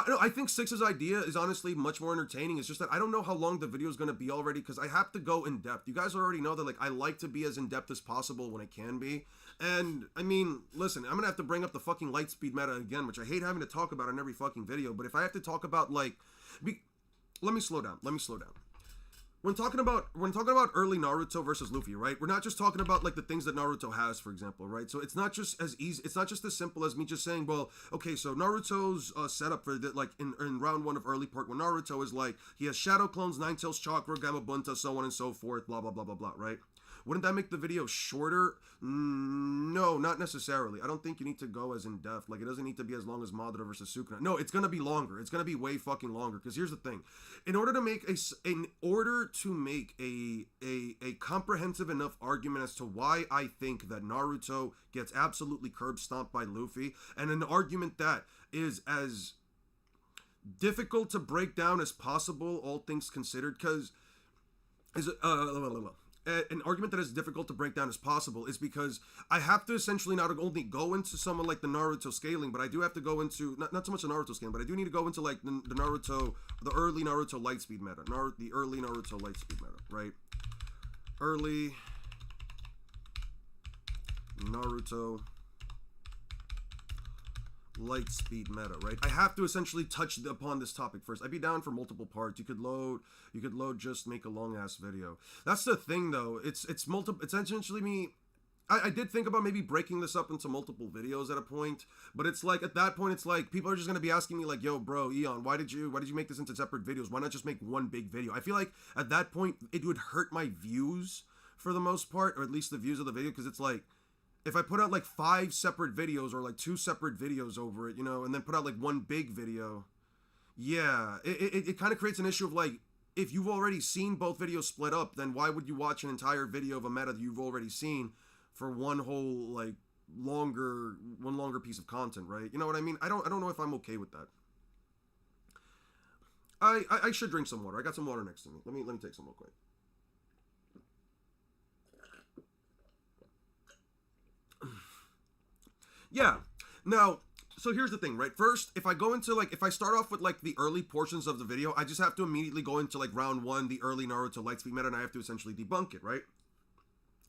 no, I think Six's idea is honestly much more entertaining. It's just that I don't know how long the video is going to be already, because I have to go in depth. You guys already know that like I like to be as in depth as possible when I can be. And I mean, listen, I'm going to have to bring up the fucking Lightspeed meta again, which I hate having to talk about in every fucking video. But if I have to talk about like, let me slow down. When talking about early Naruto versus Luffy, right? We're not just talking about like the things that Naruto has, for example, right? So it's not just as easy. It's not just as simple as me just saying, well, okay, so Naruto's setup for the, like in round 1 of early part 1 Naruto is like he has Shadow Clones, Nine Tails Chakra, Gamabunta, so on and so forth, blah blah blah blah blah, right? Wouldn't that make the video shorter? No, not necessarily. I don't think you need to go as in depth. Like, it doesn't need to be as long as Madara versus Sukuna. No, it's gonna be longer. It's gonna be way fucking longer. Because here's the thing: in order to make a comprehensive enough argument as to why I think that Naruto gets absolutely curb stomped by Luffy, and an argument that is as difficult to break down as possible, all things considered, because an argument that is difficult to break down as possible is because I have to essentially not only go into someone like the Naruto scaling, but I do have to go into, not so much the Naruto scaling, but I do need to go into like the early Naruto Lightspeed meta. The early Naruto Lightspeed meta, right? Early Naruto light speed meta, right? I have to essentially touch upon this topic first. I'd be down for multiple parts. You could load just make a long ass video. That's the thing though. It's essentially me. I did think about maybe breaking this up into multiple videos at a point, but it's like at that point it's like people are just gonna be asking me like, yo bro, Eon, why did you make this into separate videos? Why not just make one big video? I feel like at that point it would hurt my views for the most part, or at least the views of the video, because it's like if I put out like 5 separate videos or like 2 separate videos over it, you know, and then put out like one big video, yeah, it kind of creates an issue of like, if you've already seen both videos split up, then why would you watch an entire video of a meta that you've already seen for one whole like longer piece of content, right? You know what I mean? I don't know if I'm okay with that. I should drink some water. I got some water next to me. Let me take some real quick. Yeah. Now, so here's the thing, right? First, if I start off with like the early portions of the video, I just have to immediately go into like round 1, the early Naruto Lightspeed meta, and I have to essentially debunk it, right?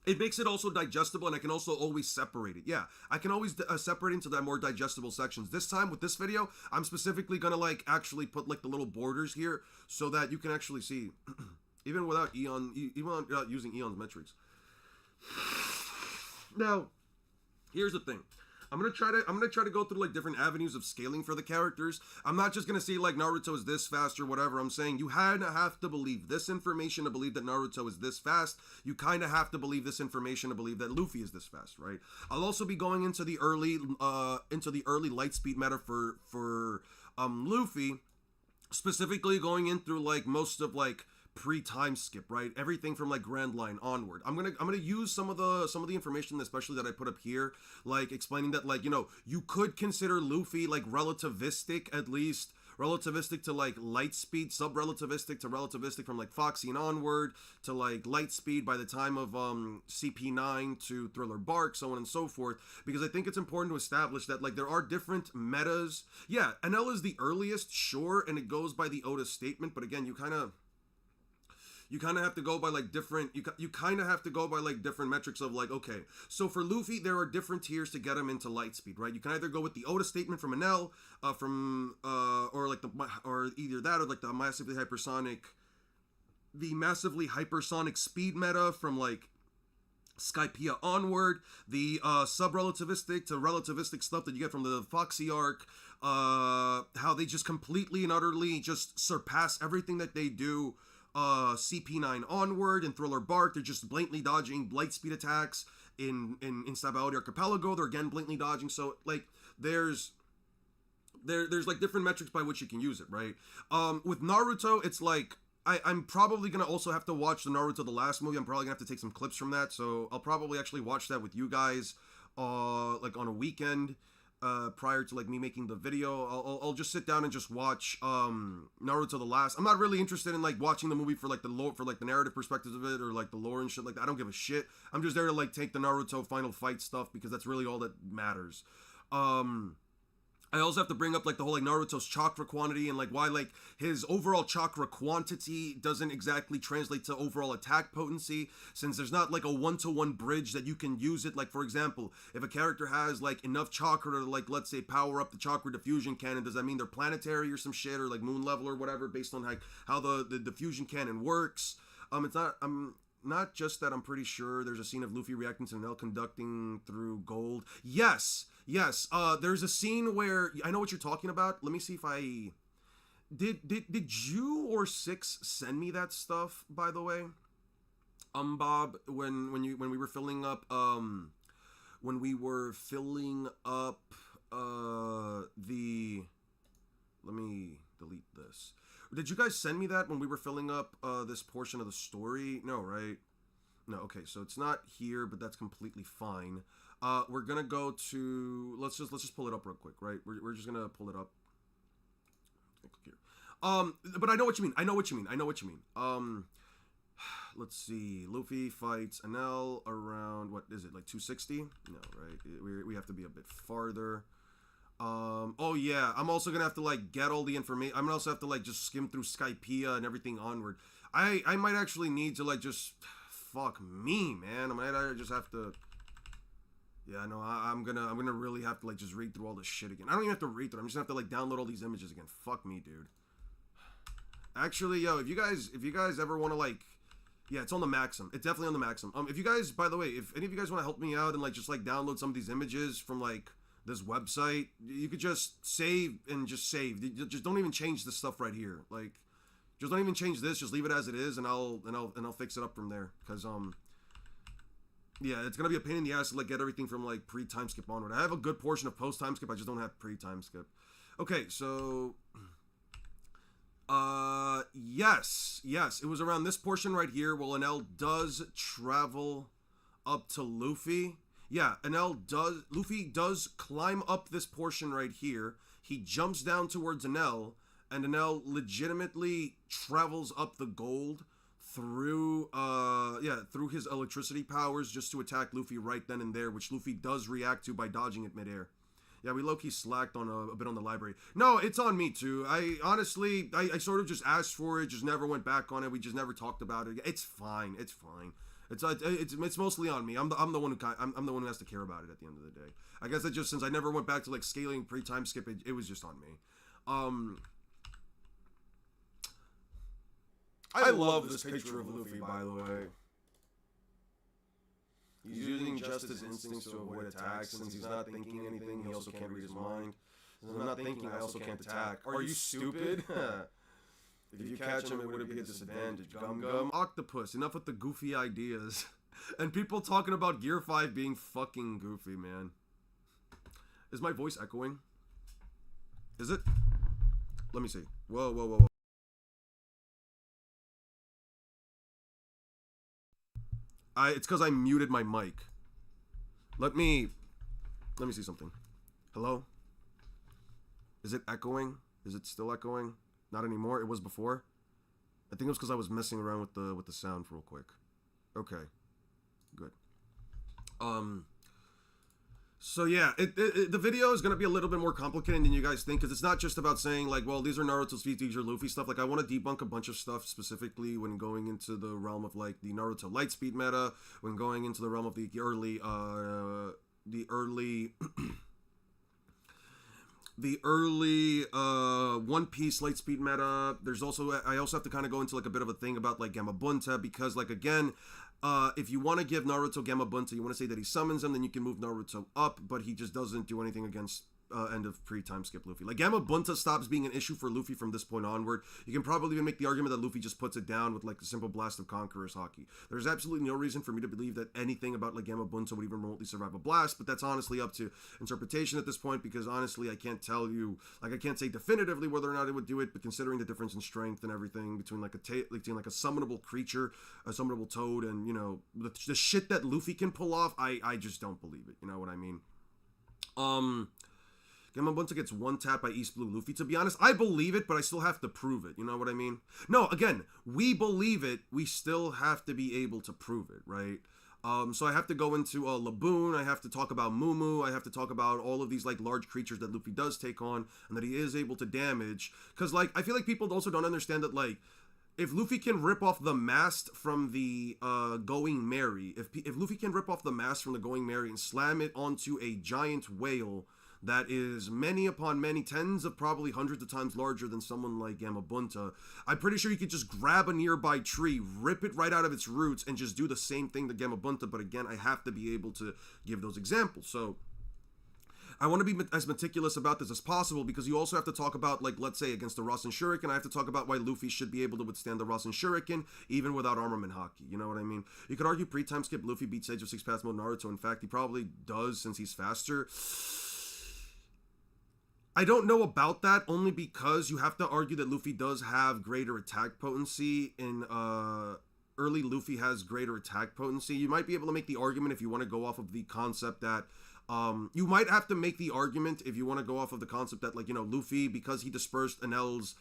It makes it also digestible, and I can also always separate it. Yeah, I can always separate into that more digestible sections. This time with this video, I'm specifically gonna like actually put like the little borders here so that you can actually see, even without without using Eon's metrics. Now, here's the thing. I'm gonna try to go through like different avenues of scaling for the characters. I'm not just gonna say like Naruto is this fast or whatever. I'm saying you have to believe this information to believe that Naruto is this fast. You kind of have to believe this information to believe that Luffy is this fast, right? I'll also be going into the early light speed meta for Luffy, specifically going in through like most of like pre-time skip, right? Everything from like Grand Line onward. I'm gonna use some of the information, especially that I put up here, like explaining that like, you know, you could consider Luffy like relativistic, at least relativistic to like light speed, sub-relativistic to relativistic from like Foxy and onward to like light speed by the time of CP9 to Thriller Bark, so on and so forth, because I think it's important to establish that like there are different metas. Yeah, Enel is the earliest, sure, and it goes by the Oda statement, but again, you kind of have to go by like different you kind of have to go by like different metrics of like, okay, so for Luffy there are different tiers to get him into light speed, right? You can either go with the Oda statement from Enel, or either that or like the massively hypersonic speed meta from like Skypiea onward, the sub-relativistic to relativistic stuff that you get from the Foxy arc, how they just completely and utterly just surpass everything that they do CP9 onward. And Thriller Bark, they're just blatantly dodging light speed attacks. In Stability Archipelago, they're again blatantly dodging. So like there's like different metrics by which you can use it, right? With Naruto, it's like I'm probably gonna also have to watch the Naruto the last movie. I'm probably gonna have to take some clips from that, so I'll probably actually watch that with you guys like on a weekend prior to like me making the video. I'll just sit down and just watch Naruto the last. I'm not really interested in like watching the movie for like the lore, for like the narrative perspectives of it or like the lore and shit like that. I don't give a shit. I'm just there to like take the Naruto final fight stuff because that's really all that matters. I also have to bring up like the whole like Naruto's chakra quantity and like why like his overall chakra quantity doesn't exactly translate to overall attack potency, since there's not like a one-to-one bridge that you can use it. Like for example, if a character has like enough chakra to like, let's say, power up the chakra diffusion cannon, does that mean they're planetary or some shit, or like moon level or whatever, based on like how the diffusion cannon works? It's not just that. I'm pretty sure there's a scene of Luffy reacting to Enel conducting through gold. Yes, there's a scene where I know what you're talking about. Let me see if I did you or Six send me that stuff, by the way? Bob, when we were filling up the, let me delete this. Did you guys send me that when we were filling up this portion of the story? No, right? No, okay, so it's not here, but that's completely fine. We're gonna go to, let's just pull it up real quick, right? We're just gonna pull it up. Here. But I know what you mean. Let's see. Luffy fights Enel around, what is it, like 260? No, right? We have to be a bit farther. Oh yeah, I'm also gonna have to like get all the information. I'm gonna also have to like just skim through Skypiea and everything onward. I might actually need to like just, fuck me, man. I might just have to, Yeah, no, I'm gonna really have to like just read through all this shit again. I don't even have to read through it. I'm just gonna have to like download all these images again. Fuck me, dude. Actually, yo, if you guys ever want to like, yeah, it's on the Maxim. It's definitely on the Maxim. If you guys, by the way, if any of you guys want to help me out and like just like download some of these images from like this website, you could just save and just save. Just don't even change this stuff right here. Like, just don't even change this. Just leave it as it is, and I'll fix it up from there. Cause yeah, it's gonna be a pain in the ass to like get everything from like pre-time skip onward. I have a good portion of post-time skip. I just don't have pre-time skip. Okay, so yes, it was around this portion right here where Enel does travel up to Luffy. Yeah, Luffy does climb up this portion right here. He jumps down towards Enel, and Enel legitimately travels up the gold through through his electricity powers just to attack Luffy right then and there, which Luffy does react to by dodging it midair. Yeah, we low-key slacked on a bit on the library. No, it's on me too. I honestly sort of just asked for it, just never went back on it. We just never talked about it. It's fine. It's mostly on me. I'm the one who has to care about it at the end of the day. I guess that just since I never went back to like scaling pre-time skip, it was just on me. I love this picture of Luffy, by the way. He's using just his instincts to avoid attacks. Since he's not thinking anything, he also can't read his mind. Since I'm not thinking, I also can't attack. Are you stupid? If you catch him, it would be a disadvantage. Gum Gum. Octopus, enough with the goofy ideas. And people talking about Gear 5 being fucking goofy, man. Is my voice echoing? Is it? Let me see. Whoa. It's because I muted my mic. Let me see something. Hello? Is it echoing? Is it still echoing? Not anymore. It was before. I think it was because I was messing around with the sound real quick. Okay. Good. So yeah, the video is going to be a little bit more complicated than you guys think, because it's not just about saying like, well, these are Naruto's feet, these are Luffy stuff. Like, I want to debunk a bunch of stuff specifically when going into the realm of like the Naruto Lightspeed meta, when going into the realm of the early One Piece Lightspeed meta. I also have to kind of go into like a bit of a thing about like Gamabunta, because like again, if you want to give Naruto Gamabunta, you want to say that he summons him, then you can move Naruto up, but he just doesn't do anything against end of pre-time skip Luffy. Like, Gamabunta stops being an issue for Luffy from this point onward. You can probably even make the argument that Luffy just puts it down with like the simple blast of Conqueror's Haki. There's absolutely no reason for me to believe that anything about like Gamabunta would even remotely survive a blast, but that's honestly up to interpretation at this point, because honestly I can't tell you, like, I can't say definitively whether or not it would do it, but considering the difference in strength and everything between like a summonable creature, a summonable toad, and you know the shit that Luffy can pull off, I just don't believe it. You know what I mean? Gamabunta gets one tap by East Blue Luffy. To be honest, I believe it, but I still have to prove it. You know what I mean? No, again, we believe it. We still have to be able to prove it, right? So I have to go into Laboon. I have to talk about Mumu. I have to talk about all of these like large creatures that Luffy does take on and that he is able to damage. Because like I feel like people also don't understand that like if Luffy can rip off the mast from the Going Merry, if Luffy can rip off the mast from the Going Merry and slam it onto a giant whale that is many upon many, tens of probably hundreds of times larger than someone like Gamabunta, I'm pretty sure you could just grab a nearby tree, rip it right out of its roots, and just do the same thing to Gamabunta. But again, I have to be able to give those examples. So I want to be as meticulous about this as possible, because you also have to talk about, like, let's say against the Rasen Shuriken, I have to talk about why Luffy should be able to withstand the Rasen Shuriken even without Armament Haki. You know what I mean? You could argue pre-time skip Luffy beats Age of Six Paths mode Naruto. In fact, he probably does, since he's faster. I don't know about that, only because you have to argue that Luffy does have greater attack potency. In early Luffy has greater attack potency. You might be able to make the argument if you want to go off of the concept that you might have to make the argument if you want to go off of the concept that, like, you know, Luffy, because he dispersed Enel's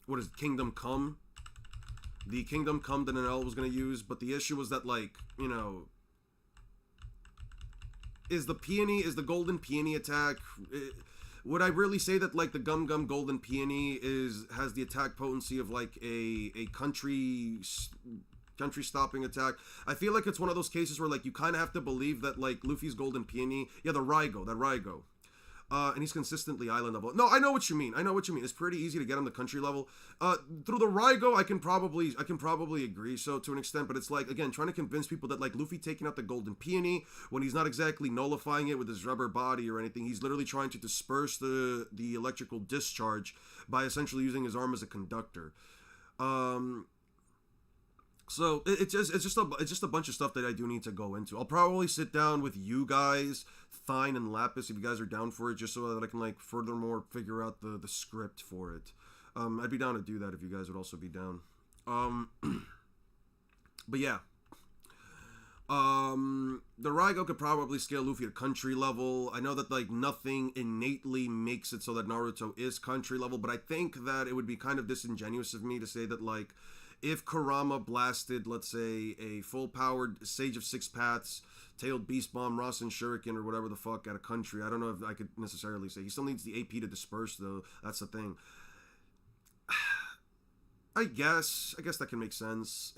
what is it, Kingdom Come? The Kingdom Come that Enel was going to use, but the issue was that, like, you know, is the golden peony attack, would I really say that like the Gum Gum Golden Peony has the attack potency of like a country stopping attack? I feel like it's one of those cases where like you kind of have to believe that like Luffy's Golden Peony, yeah, the Raigo, and he's consistently island level. No, I know what you mean. It's pretty easy to get him the country level. Through the Raigo, I can probably agree so to an extent, but it's like, again, trying to convince people that like Luffy taking out the Golden Peony when he's not exactly nullifying it with his rubber body or anything. He's literally trying to disperse the electrical discharge by essentially using his arm as a conductor. So it's just a bunch of stuff that I do need to go into. I'll probably sit down with you guys, Thine and Lapis, if you guys are down for it, just so that I can like furthermore figure out the script for it. I'd be down to do that if you guys would also be down. But yeah. The Raigo could probably scale Luffy at country level. I know that like nothing innately makes it so that Naruto is country level, but I think that it would be kind of disingenuous of me to say that like if Kurama blasted, let's say, a full-powered Sage of Six Paths, Tailed Beast Bomb, Rasen Shuriken, or whatever the fuck at a country, I don't know if I could necessarily say. He still needs the AP to disperse, though. That's the thing. I guess that can make sense.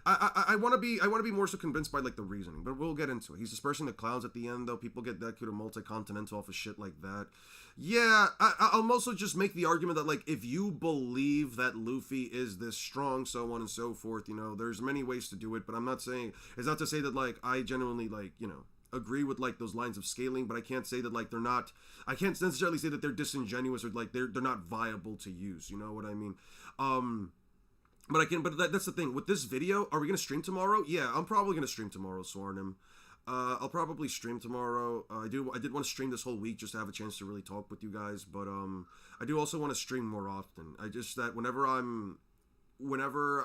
I want to be more so convinced by like the reasoning, but we'll get into it. He's dispersing the clouds at the end, though. People get that Deku multi-continental off of shit like that. Yeah, I'll also just make the argument that like if you believe that Luffy is this strong, so on and so forth, you know, there's many ways to do it. But I'm not saying it's not to say that like I genuinely like agree with like those lines of scaling, but I can't say that like they're not. I can't necessarily say that they're disingenuous or like they're not viable to use. You know what I mean? But that's the thing with this video. Are we gonna stream tomorrow? Yeah, I'm probably gonna stream tomorrow, Swarnim. I'll probably stream tomorrow. I did want to stream this whole week just to have a chance to really talk with you guys, but I do also want to stream more often. I just that whenever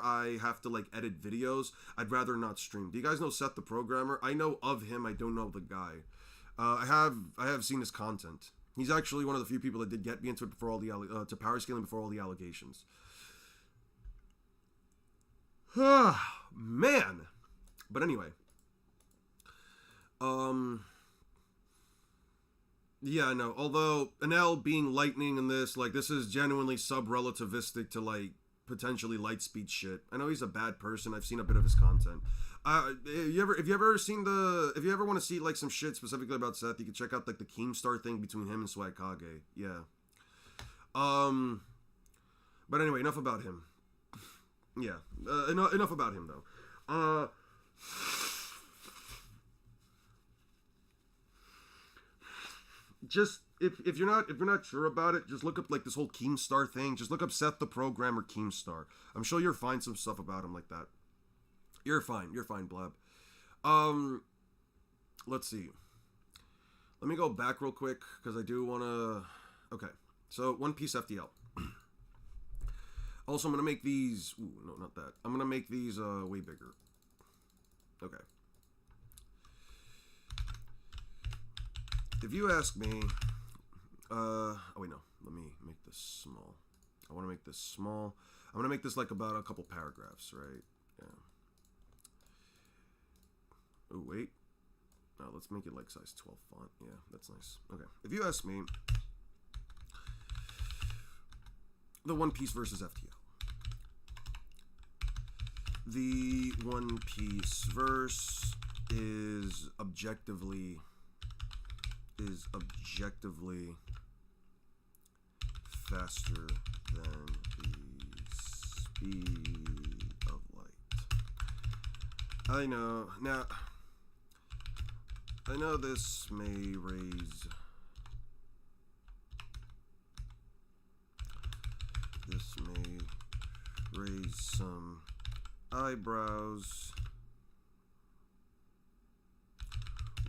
I have to like edit videos, I'd rather not stream. Do you guys know Seth the Programmer? I know of him. I don't know the guy. I have seen his content. He's actually one of the few people that did get me into it before all the to power scaling before all the allegations. Man. But anyway. Yeah, I know. Although Enel being lightning in this, like, this is genuinely sub-relativistic to, like, potentially light speed shit. I know he's a bad person. I've seen a bit of his content. If you ever want to see, like, some shit specifically about Seth, you can check out, like, the Keemstar thing between him and Swagkage. Yeah. But anyway, enough about him. Yeah. Enough about him, though. Just if you're not sure about it, just look up like this whole Keemstar thing. Just look up Seth the Programmer Keemstar. I'm sure you'll find some stuff about him like that. You're fine, Blab. Let's see. Let me go back real quick because I do want to. Okay, so One Piece FTL. Also, I'm gonna make these. Ooh, no, not that. I'm gonna make these way bigger. Okay. If you ask me, oh wait, no, let me make this small. I want to make this small. I'm gonna make this like about a couple paragraphs, right? Yeah. Oh wait, no, let's make it like size 12 font. Yeah, that's nice. Okay. If you ask me, the One Piece versus FTL. The One Piece verse is objectively faster than the speed of light. I know. Now, I know this may raise some eyebrows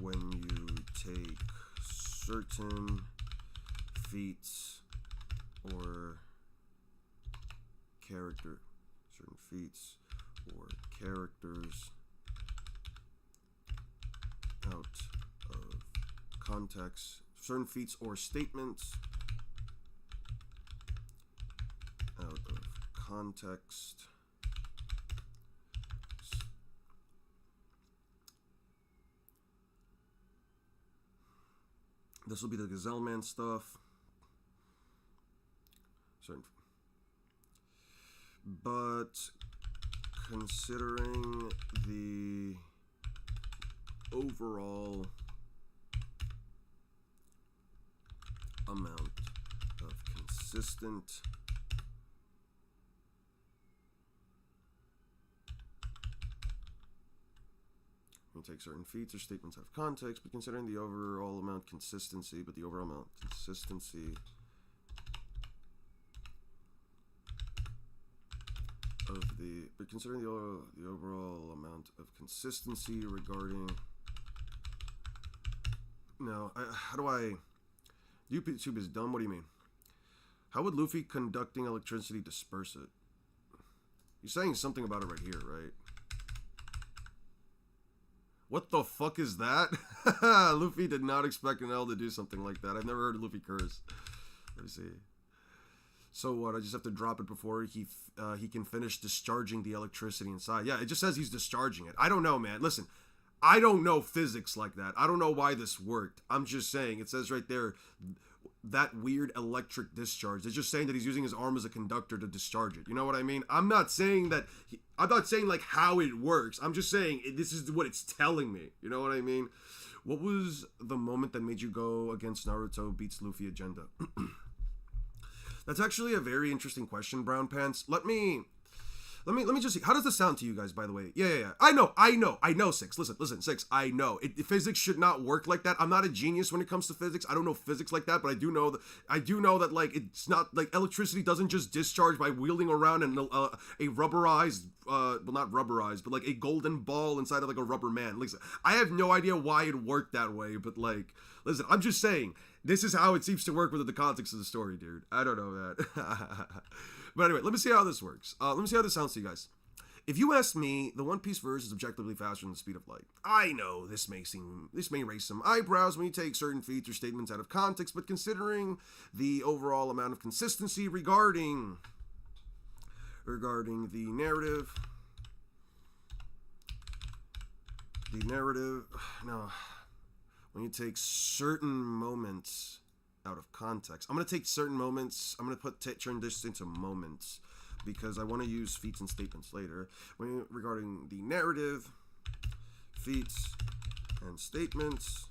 when you take certain feats or characters out of context, certain feats or statements out of context. This will be the Gazelle Man stuff. certain. But considering the overall amount of consistent when you take certain feats or statements out of context, but considering the overall amount consistency, but considering the overall amount of consistency regarding how do I YouTube is dumb. What do you mean? How would Luffy conducting electricity disperse it? You're saying something about it right here, right? What the fuck is that? Luffy did not expect an L to do something like that. I've never heard Luffy curse. Let me see. So what? I just have to drop it before he can finish discharging the electricity inside. Yeah, it just says he's discharging it. I don't know, man. Listen, I don't know physics like that. I don't know why this worked. I'm just saying. It says right there, that weird electric discharge. It's just saying that he's using his arm as a conductor to discharge it. You know what I mean? I'm not saying that. I'm not saying like how it works. I'm just saying this is what it's telling me. You know what I mean? What was the moment that made you go against Naruto beats Luffy agenda? That's actually a very interesting question, Brown Pants. Let me just see. How does this sound to you guys, by the way? Yeah. I know, Six. Listen, Six. I know. Physics should not work like that. I'm not a genius when it comes to physics. I don't know physics like that, but I do know that like it's not like electricity doesn't just discharge by wheeling around and a rubberized, well, not rubberized, but like a golden ball inside of like a rubber man. Listen, I have no idea why it worked that way, but like, listen, I'm just saying this is how it seems to work within the context of the story, dude. I don't know that. But anyway, let me see how this works. Let me see how this sounds to you guys. If you ask me, the One Piece verse is objectively faster than the speed of light. I know this may raise some eyebrows when you take certain feats or statements out of context, but considering the overall amount of consistency regarding the narrative, no, when you take certain moments out of context. I'm going to take certain moments. I'm going to turn this into moments because I want to use feats and statements later. Regarding the narrative, feats, and statements,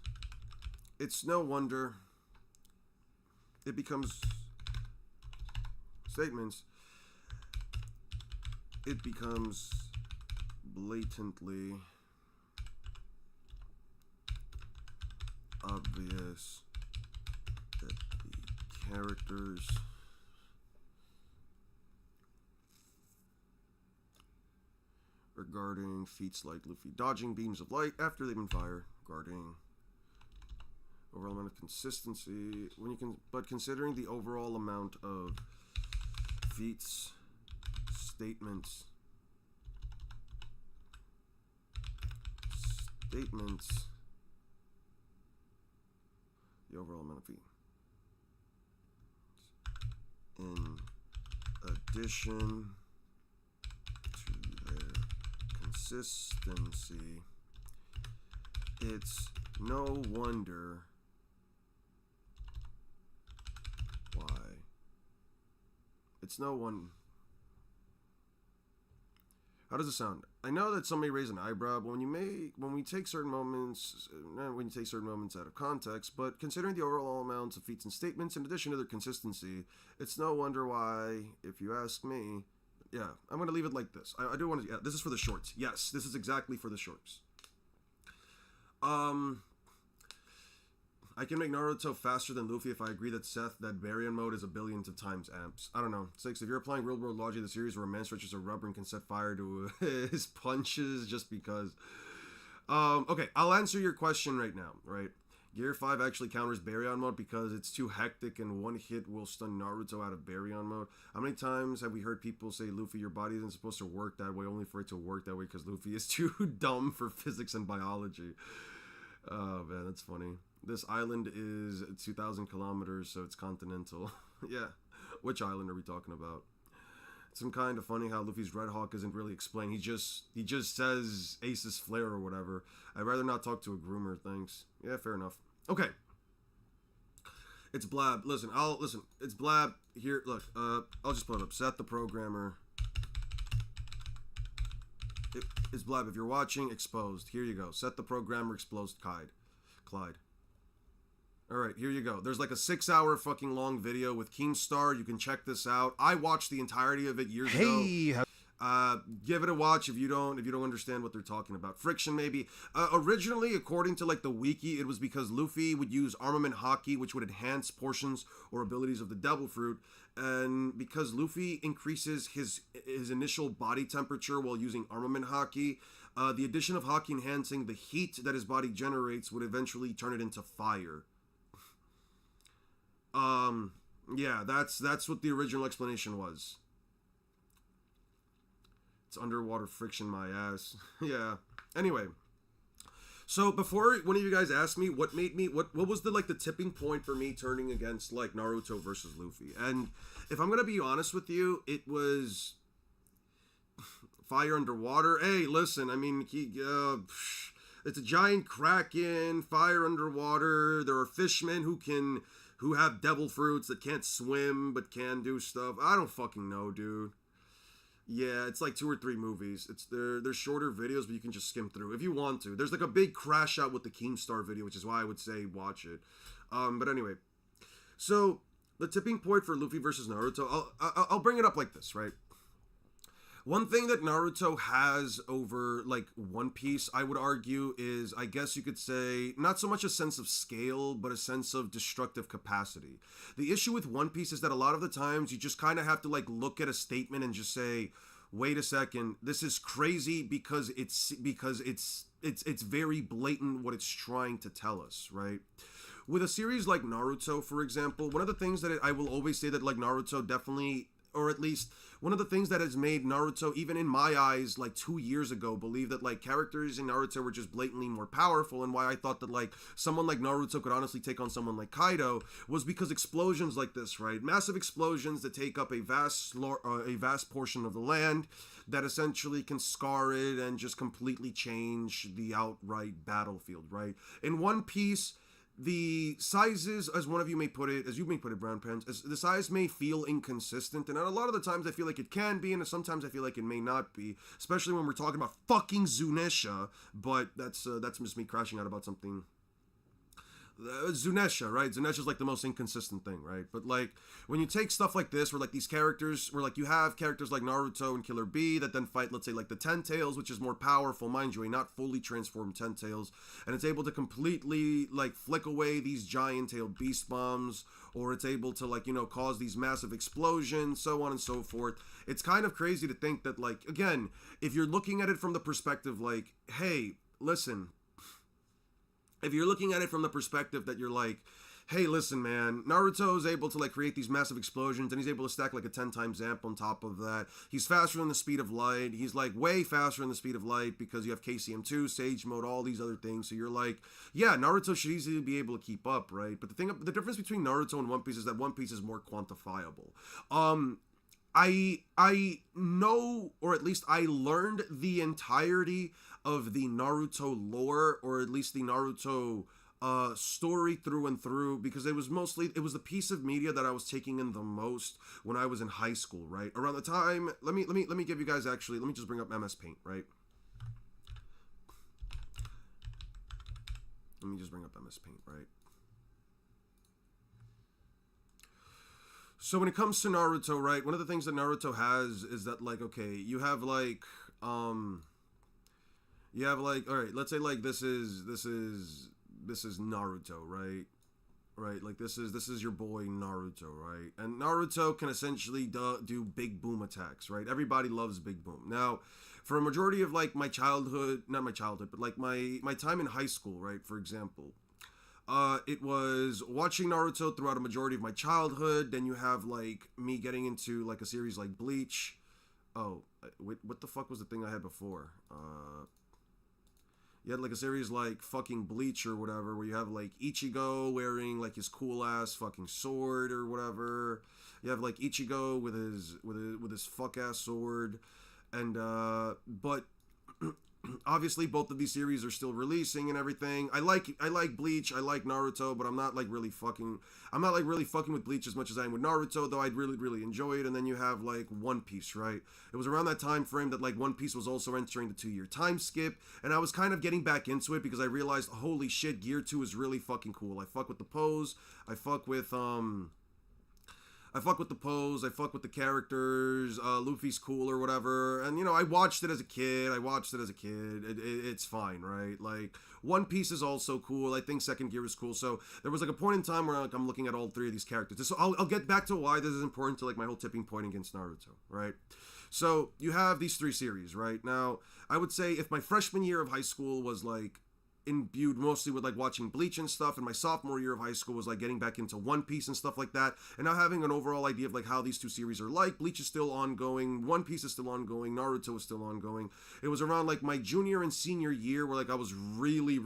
it's no wonder it becomes statements. It becomes blatantly obvious that the characters regarding feats like Luffy dodging beams of light after they've been fired, regarding overall amount of consistency but considering the overall amount of feats, statements, the overall amount of feet. In addition to their consistency, it's no wonder why. It's no one. How does it sound? I know that somebody raised an eyebrow, but when you take certain moments out of context, but considering the overall amounts of feats and statements in addition to their consistency, it's no wonder why, if you ask me. Yeah, I'm going to leave it like this. I do want to, yeah, this is for the shorts. Yes, this is exactly for the shorts. I can make Naruto faster than Luffy if I agree that Baryon mode is a billions of times amps. I don't know. Six, if you're applying real world logic to the series where a man stretches a rubber and can set fire to his punches just because. Okay, I'll answer your question right now, right? Gear 5 actually counters Baryon mode because it's too hectic and one hit will stun Naruto out of Baryon mode. How many times have we heard people say, Luffy, your body isn't supposed to work that way, only for it to work that way because Luffy is too dumb for physics and biology? Oh, man, that's funny. This island is 2,000 kilometers, so it's continental. Yeah, which island are we talking about? It's some kind of funny how Luffy's Red Hawk isn't really explained. He just says Ace's flare or whatever. I'd rather not talk to a groomer, thanks. Yeah, fair enough. Okay. It's Blab. Listen, listen. It's Blab. Here, look. I'll just pull it up. Set the programmer. It's Blab. If you're watching, exposed. Here you go. Set the programmer. Exposed. Clyde. All right, here you go. There's like a 6-hour fucking long video with Keemstar. You can check this out. I watched the entirety of it years ago. Give it a watch if you don't understand what they're talking about. Friction, maybe. Originally, according to like the wiki, it was because Luffy would use armament haki, which would enhance portions or abilities of the Devil Fruit, and because Luffy increases his initial body temperature while using armament haki, the addition of haki enhancing the heat that his body generates would eventually turn it into fire. Yeah, that's what the original explanation was. It's underwater friction, my ass. Yeah. Anyway, so before one of you guys asked me what was the tipping point for me turning against like Naruto versus Luffy, and if I'm gonna be honest with you, it was fire underwater. Hey, listen, I mean, it's a giant kraken, fire underwater. There are fishmen who have devil fruits that can't swim but can do stuff. I don't fucking know, dude. Yeah, it's like 2 or 3 movies. They're shorter videos, but you can just skim through if you want to. There's like a big crash out with the Keemstar video, which is why I would say watch it. But anyway, so the tipping point for Luffy versus Naruto, I'll bring it up like this, right? One thing that Naruto has over, like, One Piece, I would argue, is, I guess you could say, not so much a sense of scale, but a sense of destructive capacity. The issue with One Piece is that a lot of the times you just kind of have to, like, look at a statement and just say, wait a second, this is crazy because it's very blatant what it's trying to tell us, right? With a series like Naruto, for example, one of the things that I will always say that, like, Naruto definitely, or at least one of the things that has made Naruto, even in my eyes, like 2 years ago, believe that like characters in Naruto were just blatantly more powerful, and why I thought that like someone like Naruto could honestly take on someone like Kaido was because explosions like this, right? Massive explosions that take up a vast portion of the land, that essentially can scar it and just completely change the outright battlefield, right? In One Piece, the sizes, as one of you may put it, Brown Pants, as the size may feel inconsistent, and a lot of the times I feel like it can be, and sometimes I feel like it may not be, especially when we're talking about fucking Zunisha, but that's just me crashing out about something. Zunisha, right? Zunisha's like the most inconsistent thing, right? But like when you take stuff like this, where like these characters, where like you have characters like Naruto and Killer Bee that then fight, let's say like the Ten Tails, which is more powerful, mind you, a not fully transformed Ten Tails, and it's able to completely like flick away these giant-tailed beast bombs, or it's able to like, you know, cause these massive explosions, so on and so forth. It's kind of crazy to think that like, again, if you're looking at it from the perspective like, hey, listen, if you're looking at it from the perspective that you're like, hey, listen, man, Naruto is able to like create these massive explosions, and he's able to stack like a 10 times amp on top of that. He's faster than the speed of light. He's like way faster than the speed of light because you have KCM2, Sage Mode, all these other things. So you're like, yeah, Naruto should easily be able to keep up, right? But the difference between Naruto and One Piece is that One Piece is more quantifiable. I know, or at least I learned the entirety of the Naruto lore, or at least the Naruto story through and through, because it was the piece of media that I was taking in the most when I was in high school, right? Around the time, let me give you guys, actually, let me just bring up MS Paint, right? Let me just bring up MS Paint, right? So when it comes to Naruto, right, one of the things that Naruto has is that, like, okay, you have like, all right, let's say like this is Naruto, right? Right, like this is your boy Naruto, right? And Naruto can essentially do big boom attacks, right? Everybody loves big boom. Now, for a majority of like my childhood, not my childhood, but like my time in high school, right, for example, it was watching Naruto throughout a majority of my childhood. Then you have like me getting into like a series like Bleach. Oh, wait, what the fuck was the thing I had before? You had like a series like fucking Bleach or whatever, where you have like Ichigo wearing like his cool ass fucking sword or whatever. You have like Ichigo with his fuck ass sword, and but obviously both of these series are still releasing and everything. I like Bleach, I like Naruto, but I'm not like really fucking with Bleach as much as I am with Naruto, though I'd really enjoy it. And then you have like One Piece, right? It was around that time frame that like One Piece was also entering the 2-year time skip, and I was kind of getting back into it because I realized, holy shit, Gear 2 is really fucking cool. I fuck with the pose, I fuck with I fuck with the characters, Luffy's cool or whatever, and, you know, I watched it as a kid, it's fine, right? Like, One Piece is also cool, I think Second Gear is cool, so there was, like, a point in time where, like, I'm looking at all three of these characters. So I'll get back to why this is important to, like, my whole tipping point against Naruto, right? So, you have these three series, right? Now, I would say if my freshman year of high school was, like, imbued mostly with like watching Bleach and stuff, and my sophomore year of high school was like getting back into One Piece and stuff like that, and now having an overall idea of like how these two series are like. Bleach is still ongoing, One Piece is still ongoing, Naruto is still ongoing. It was around like my junior and senior year where like I was really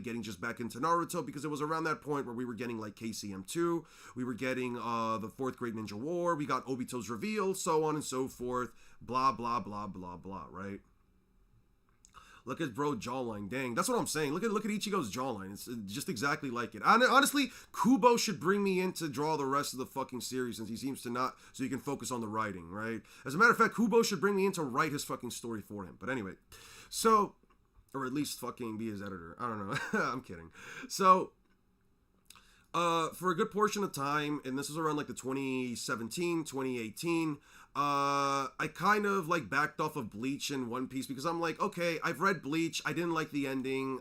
getting just back into Naruto, because it was around that point where we were getting like KCM2, we were getting the 4th Grade Ninja War, we got Obito's reveal, so on and so forth, blah blah blah blah blah, right? Look at bro jawline, dang. That's what I'm saying. Look at Ichigo's jawline. It's just exactly like it. Honestly, Kubo should bring me in to draw the rest of the fucking series, since he seems to not, so he can focus on the writing, right? As a matter of fact, Kubo should bring me in to write his fucking story for him. But anyway, so, or at least fucking be his editor. I don't know. I'm kidding. So, for a good portion of time, and this was around like the 2017, 2018, I kind of like backed off of Bleach and One Piece, because I'm like, okay, I've read Bleach, I didn't like the ending,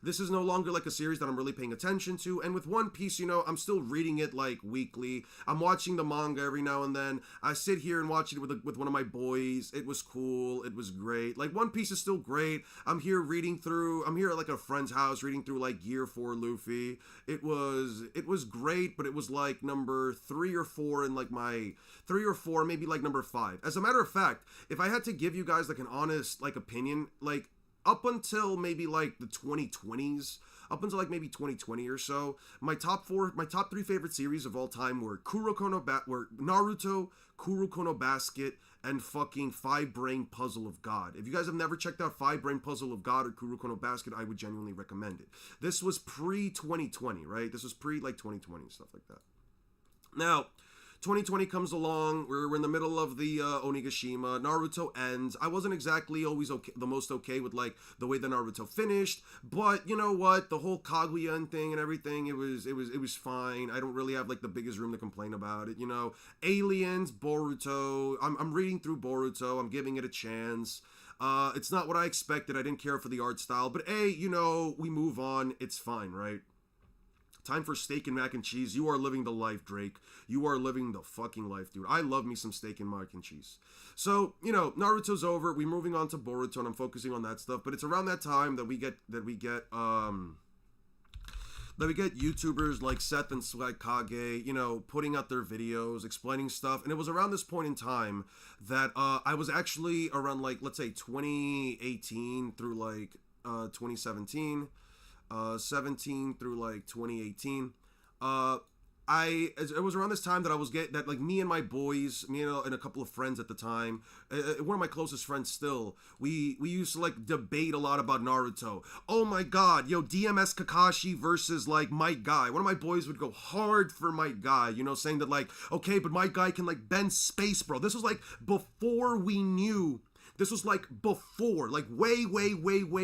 this is no longer like a series that I'm really paying attention to. And with One Piece, you know, I'm still reading it like weekly, I'm watching the manga every now and then, I sit here and watch it with one of my boys, it was cool, it was great, like One Piece is still great. I'm here at like a friend's house reading through like Gear 4 Luffy. It was great, but it was like number 3 or 4 in like my 3 or 4, maybe like number 5. As a matter of fact, if I had to give you guys like an honest like opinion, like up until maybe like the 2020s, up until like maybe 2020 or so, my top 3 favorite series of all time were Naruto, Kuroko no Basket, and fucking 5-Brain Puzzle of God. If you guys have never checked out 5-Brain Puzzle of God or Kuroko no Basket, I would genuinely recommend it. This was pre-2020, right? This was pre like 2020 and stuff like that. Now, 2020 comes along, we're in the middle of the Onigashima, Naruto ends. I wasn't exactly always the most okay with like the way the Naruto finished, but you know what, the whole Kaguya thing and everything, it was fine. I don't really have like the biggest room to complain about it, you know. Aliens, Boruto, I'm reading through Boruto, I'm giving it a chance. It's not what I expected, I didn't care for the art style, but hey, you know, we move on, it's fine, right? Time for steak and mac and cheese. You are living the life, Drake. You are living the fucking life, dude. I love me some steak and mac and cheese. So, you know, Naruto's over. We're moving on to Boruto, and I'm focusing on that stuff. But it's around that time that we get YouTubers like Seth and Swag Kage, you know, putting out their videos, explaining stuff. And it was around this point in time that I was actually around like, let's say 2018 through like 2017. 17 through like 2018. It was around this time that I was like me and my boys, me and a couple of friends at the time, one of my closest friends still, we used to like debate a lot about Naruto. Oh my god, yo, DMS Kakashi versus like Might Guy. One of my boys would go hard for Might Guy, you know, saying that like, okay, but Might Guy can like bend space, bro. This was like before we knew. This was like before, like way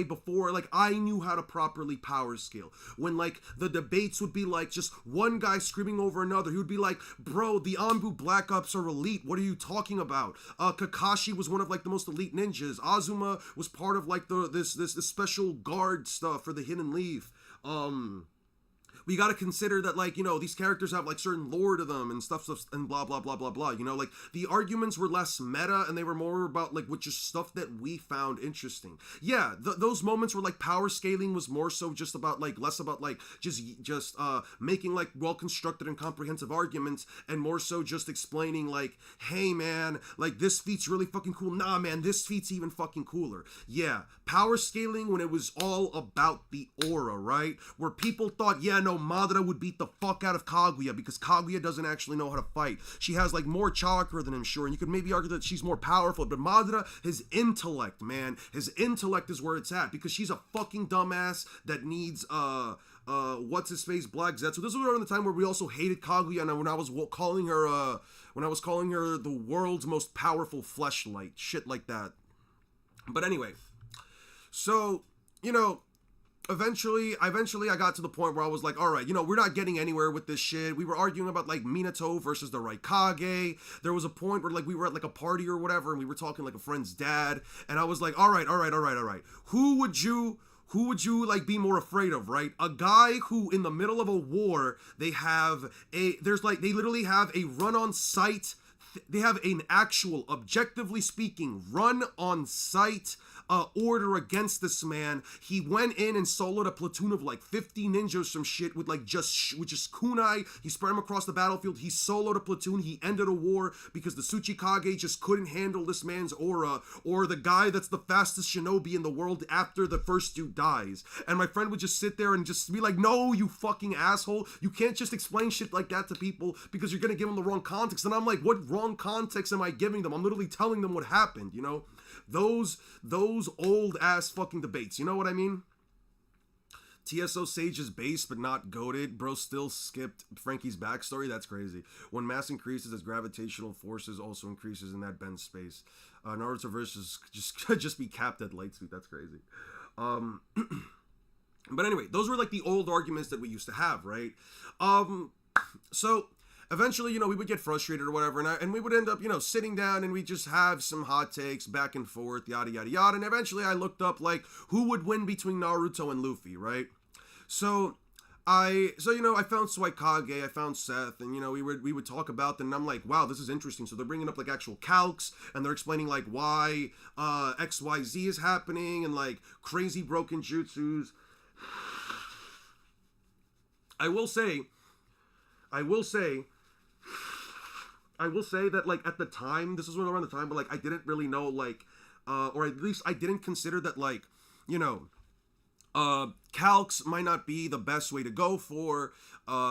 before, like I knew how to properly power scale. When like the debates would be like just one guy screaming over another. He would be like, bro, the Anbu Black Ops are elite. What are you talking about? Kakashi was one of like the most elite ninjas. Azuma was part of like this special guard stuff for the Hidden Leaf. We got to consider that, like, you know, these characters have like certain lore to them and stuff and blah blah blah blah blah, you know, like the arguments were less meta and they were more about like just stuff that we found interesting. Yeah, those moments where like power scaling was more so just about like less about like just making like well constructed and comprehensive arguments, and more so just explaining like, hey man, like this feat's really fucking cool, nah man, this feat's even fucking cooler. Yeah, power scaling when it was all about the aura, right? Where people thought, yeah, no, know, Madara would beat the fuck out of Kaguya because Kaguya doesn't actually know how to fight. She has like more chakra than him, sure, and you could maybe argue that she's more powerful, but Madara, his intellect, man, his intellect is where it's at because she's a fucking dumbass that needs what's his face, Black Zetsu. This was around the time where we also hated Kaguya, and when I was calling her the world's most powerful fleshlight, shit like that. But anyway, so you know, eventually I got to the point where I was like, all right, you know, we're not getting anywhere with this shit. We were arguing about like Minato versus the Raikage. There was a point where like we were at like a party or whatever, and we were talking like a friend's dad, and I was like, all right. Who would you like be more afraid of, right? A guy who in the middle of a war, they literally have a run on sight. They have an actual, objectively speaking, run on sight order against this man. He went in and soloed a platoon of like 50 ninjas, some shit with just kunai. He spread them across the battlefield. He soloed a platoon. He ended a war because the Tsuchikage just couldn't handle this man's aura, or the guy that's the fastest shinobi in the world after the first dude dies. And my friend would just sit there and just be like, no, you fucking asshole. You can't just explain shit like that to people because you're going to give them the wrong context. And I'm like, what wrong context am I giving them? I'm literally telling them what happened, you know? Those old ass fucking debates, you know what I mean? TSO Sage is base but not goated. Bro still skipped Frankie's backstory. That's crazy. When mass increases as gravitational forces also increases in that bend space. Naruto versus just be capped at light speed. That's crazy. But anyway, those were like the old arguments that we used to have, right? So eventually, you know, we would get frustrated or whatever, and we would end up, you know, sitting down and we just have some hot takes back and forth, yada, yada, yada. And eventually I looked up, like, who would win between Naruto and Luffy, right? So I found Suikage, I found Seth, and, you know, we would talk about them, and I'm like, wow, this is interesting. So they're bringing up, like, actual calcs, and they're explaining, like, why XYZ is happening, and, like, crazy broken jutsus. I will say that, like, at the time, this is around the time, but, like, I didn't really know, like, or at least I didn't consider that, like, you know, calcs might not be the best way to go for.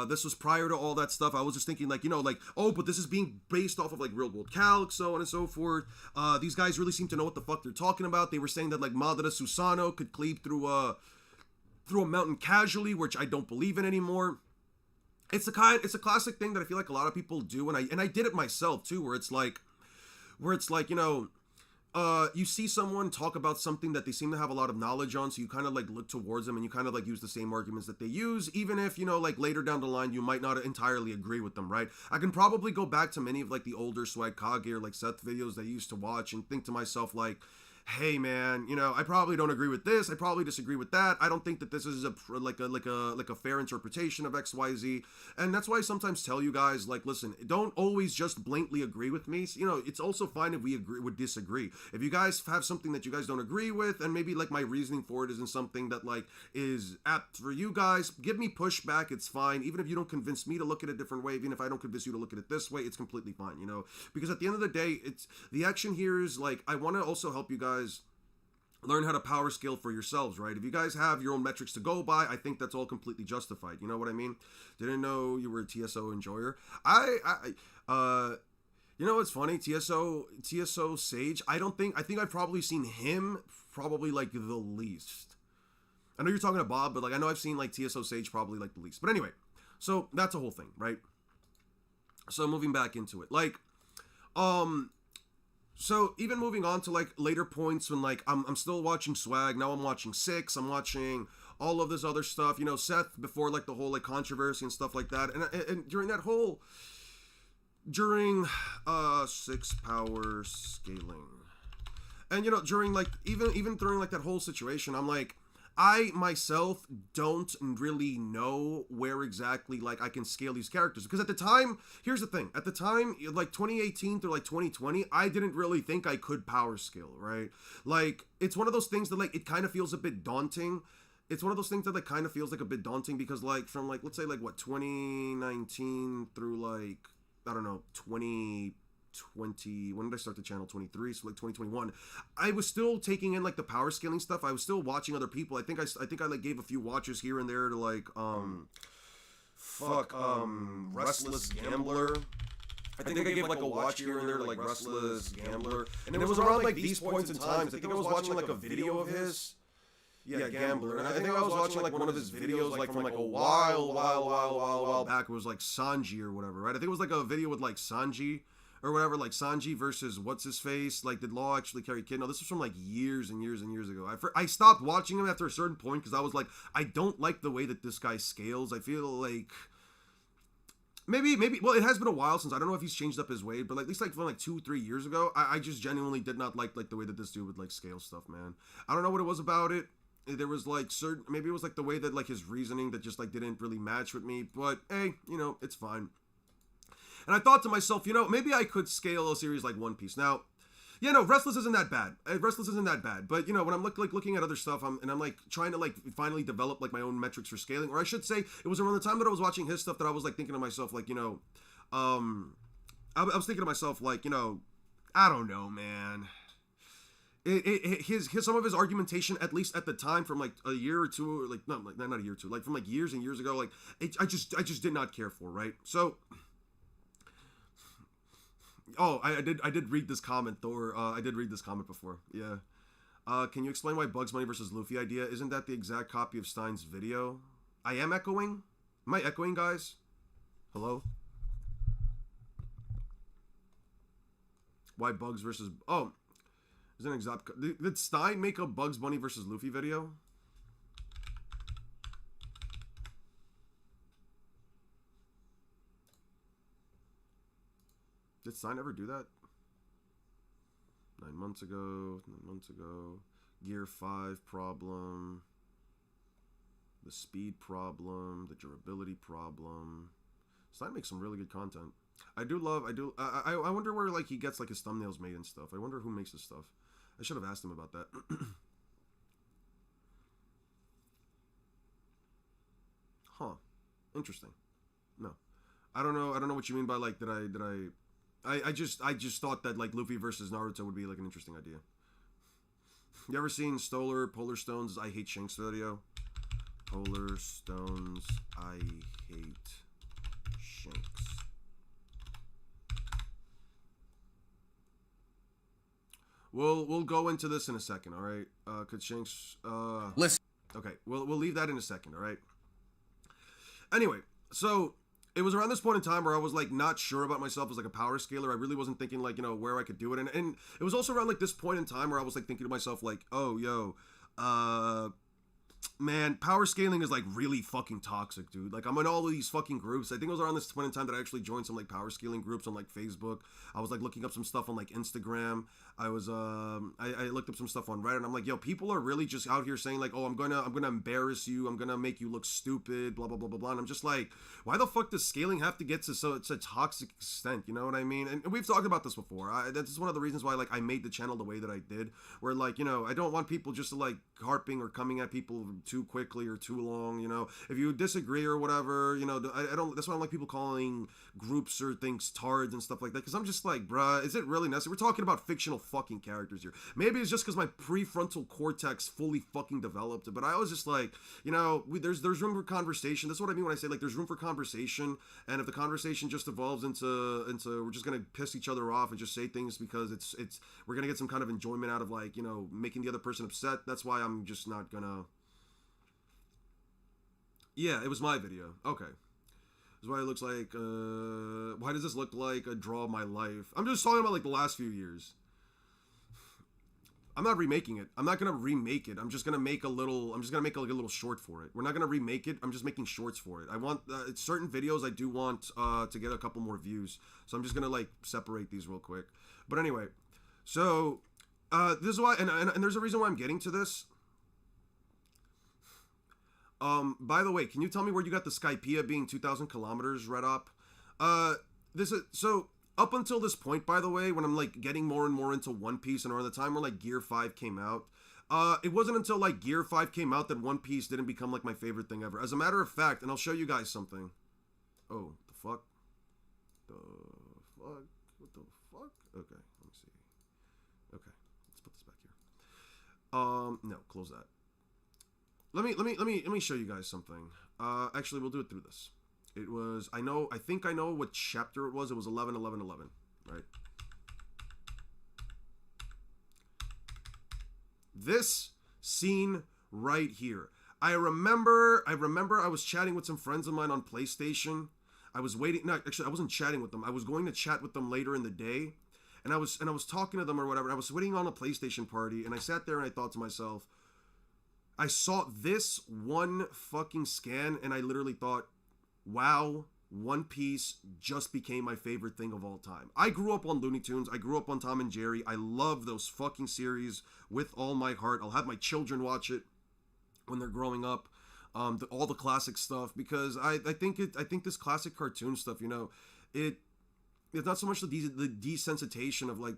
This was prior to all that stuff. I was just thinking, like, you know, like, oh, but this is being based off of, like, real world calcs, so on and so forth. These guys really seem to know what the fuck they're talking about. They were saying that, like, Madara Susanoo could cleave through a mountain casually, which I don't believe in anymore. It's a classic thing that I feel like a lot of people do, and I did it myself too, where it's like, you know, you see someone talk about something that they seem to have a lot of knowledge on, so you kind of like look towards them and you kind of like use the same arguments that they use, even if, you know, like later down the line you might not entirely agree with them, right? I can probably go back to many of like the older Suikage or like Seth videos that I used to watch and think to myself like, hey man, you know, I probably don't agree with this, I probably disagree with that, I don't think that this is a fair interpretation of XYZ, and that's why I sometimes tell you guys, like, listen, don't always just blatantly agree with me. You know, it's also fine if we would disagree. If you guys have something that you guys don't agree with, and maybe like my reasoning for it isn't something that like is apt for you guys, give me pushback, it's fine. Even if you don't convince me to look at it a different way, even if I don't convince you to look at it this way, it's completely fine, you know, because at the end of the day, it's the action here is like, I want to also help you guys learn how to power scale for yourselves, right? If you guys have your own metrics to go by, I think that's all completely justified. You know what I mean? Didn't know you were a TSO enjoyer. You know what's funny? TSO Sage, I think I've probably seen him probably like the least. I know you're talking to Bob, but like I know I've seen like TSO Sage probably like the least. But anyway, so that's a whole thing, right? So moving back into it, like, so even moving on to like later points when like I'm still watching Swag, now I'm watching Six, I'm watching all of this other stuff, you know, Seth before like the whole like controversy and stuff like that, and during that whole Six power scaling, and you know, during like even during like that whole situation, I'm like, I myself don't really know where exactly like I can scale these characters, because at the time, here's the thing, at the time, like 2018 through like 2020, I didn't really think I could power scale, right? Like, it's one of those things that like it kind of feels a bit daunting. It's one of those things that like kind of feels like a bit daunting because like from like, let's say like what, 2019 through like, I don't know, 2020, when did I start the channel? 23, so like 2021, I was still taking in like the power scaling stuff. I was still watching other people. I think I like gave a few watches here and there to like Restless Gambler. I think I gave like a watch here and there to like Restless Gambler, and it was around like these points in time. I think I was watching like a video of his. Yeah, Gambler. And I think I was watching like one of his videos like from like a while back. It was like Sanji or whatever, right? I think it was like a video with like Sanji or whatever, like Sanji versus what's his face. Like, did Law actually carry Kid? No, this was from like years and years and years ago. I stopped watching him after a certain point because I was like, I don't like the way that this guy scales. I feel like maybe well, it has been a while since, I don't know if he's changed up his way, but like, at least like from like 2-3 years ago, I just genuinely did not like the way that this dude would like scale stuff, man. I don't know what it was about it. There was like certain, maybe it was like the way that like his reasoning that just like didn't really match with me, but hey, you know, it's fine. And I thought to myself, you know, maybe I could scale a series like One Piece. Now, yeah, no, Restless isn't that bad. Restless isn't that bad. But, you know, when I'm looking at other stuff, I'm like trying to like finally develop like my own metrics for scaling. Or I should say, it was around the time that I was watching his stuff that I was like thinking to myself, like, you know, I was thinking to myself, like, you know, I don't know, man. His some of his argumentation, at least at the time, from like a year or two, or like not a year or two, like from like years and years ago, like I just did not care for, right? So, oh, I did read this comment, Thor. I did read this comment before. Yeah. Can you explain why Bugs Bunny versus Luffy idea? Isn't that the exact copy of Stein's video? I am echoing. Am I echoing, guys? Hello. Why Bugs versus? Oh. Is an exact. Did Stein make a Bugs Bunny versus Luffy video? Did Stein ever do that? 9 months ago. Gear 5 problem. The speed problem. The durability problem. Stein makes some really good content. I wonder where like he gets like his thumbnails made and stuff. I wonder who makes his stuff. I should have asked him about that. Huh. Interesting. No. I don't know what you mean by like I just thought that like Luffy versus Naruto would be like an interesting idea. You ever seen Polar Stone's I Hate Shanks video? Polar Stone's I Hate Shanks. We'll go into this in a second, all right? Could Shanks listen? Okay, we'll leave that in a second, all right? Anyway, so it was around this point in time where I was like not sure about myself as like a power scaler. I really wasn't thinking like, you know, where I could do it, and it was also around like this point in time where I was like thinking to myself like, oh, yo, man, power scaling is like really fucking toxic, dude. Like, I'm in all of these fucking groups. I think it was around this point in time that I actually joined some like power scaling groups on like Facebook. I was like looking up some stuff on like Instagram. I was I looked up some stuff on Reddit, and I'm like, yo, people are really just out here saying like, oh, I'm gonna embarrass you, I'm gonna make you look stupid, blah blah blah blah blah. And I'm just like, why the fuck does scaling have to get to such a toxic extent? You know what I mean? And we've talked about this before. That's one of the reasons why like I made the channel the way that I did, where like, you know, I don't want people just to like harping or coming at people too quickly or too long. You know, if you disagree or whatever, you know, I don't. That's why I don't like people calling groups or things tards and stuff like that, because I'm just like, bruh, is it really necessary? We're talking about fictional fucking characters here. Maybe it's just because my prefrontal cortex fully fucking developed, but I was just like, you know, there's room for conversation. That's what I mean when I say like there's room for conversation, and if the conversation just evolves into we're just gonna piss each other off and just say things because it's we're gonna get some kind of enjoyment out of like, you know, making the other person upset. That's why I'm just not gonna. Yeah, it was my video. Okay. This is why it looks like, why does this look like a draw of my life? I'm just talking about like the last few years. I'm not remaking it. I'm not gonna remake it. I'm just gonna make like a little short for it. We're not gonna remake it. I'm just making shorts for it. I want certain videos I do want to get a couple more views. So I'm just gonna like separate these real quick. But anyway, so this is why, and there's a reason why I'm getting to this. By the way, can you tell me where you got the Skypiea being 2,000 kilometers, Red Op? So up until this point, by the way, when I'm like getting more and more into One Piece and around the time where like Gear 5 came out, it wasn't until like Gear 5 came out that One Piece didn't become like my favorite thing ever. As a matter of fact, and I'll show you guys something. Oh, the fuck? The fuck? What the fuck? Okay, let me see. Okay, let's put this back here. No, close that. Let me show you guys something. Actually, we'll do it through this. It was, I think I know what chapter it was. It was 11, 11, 11, right? This scene right here. I remember I was chatting with some friends of mine on PlayStation. I was waiting, no, actually I wasn't chatting with them. I was going to chat with them later in the day. And I was talking to them or whatever. I was waiting on a PlayStation party, and I sat there and I thought to myself, I saw this one fucking scan, and I literally thought, wow, One Piece just became my favorite thing of all time. I grew up on Looney Tunes. I grew up on Tom and Jerry. I love those fucking series with all my heart. I'll have my children watch it when they're growing up. All the classic stuff, because I think this classic cartoon stuff, you know, it's not so much the desensitization of like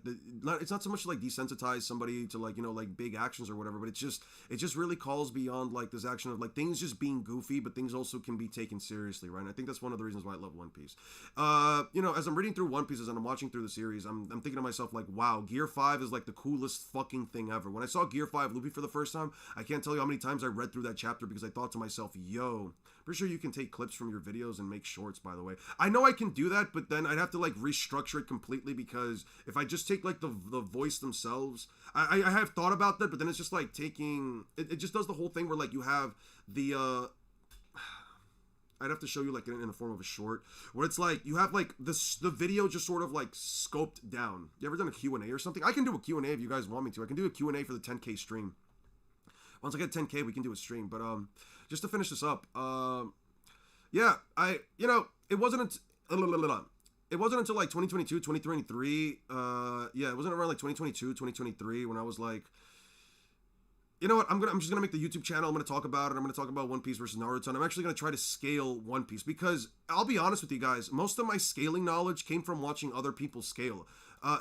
it's not so much to like desensitize somebody to like, you know, like big actions or whatever, but it just really calls beyond like this action of like things just being goofy, but things also can be taken seriously, right? And I think that's one of the reasons why I love One Piece. You know, as I'm reading through One Piece, as I'm watching through the series, I'm thinking to myself like, wow, Gear 5 is like the coolest fucking thing ever. When I saw Gear 5 Luffy for the first time, I can't tell you how many times I read through that chapter because I thought to myself, yo, pretty sure you can take clips from your videos and make shorts, by the way. I know I can do that, but then I'd have to like restructure it completely, because if I just take like the voice themselves, I have thought about that, but then it's just like taking it just does the whole thing where like you have the I'd have to show you like in the form of a short, where it's like you have like the video just sort of like scoped down. You ever done a Q&A or something? I can do a Q&A if you guys want me to. I can do a Q&A for the 10K stream. Once I get 10K, we can do a stream. But just to finish this up, yeah, you know, it wasn't until like 2022, 2023, yeah, it wasn't around like 2022, 2023 when I was like, you know what, I'm just gonna make the YouTube channel, I'm gonna talk about it, I'm gonna talk about One Piece versus Naruto, and I'm actually gonna try to scale One Piece, because I'll be honest with you guys, most of my scaling knowledge came from watching other people scale.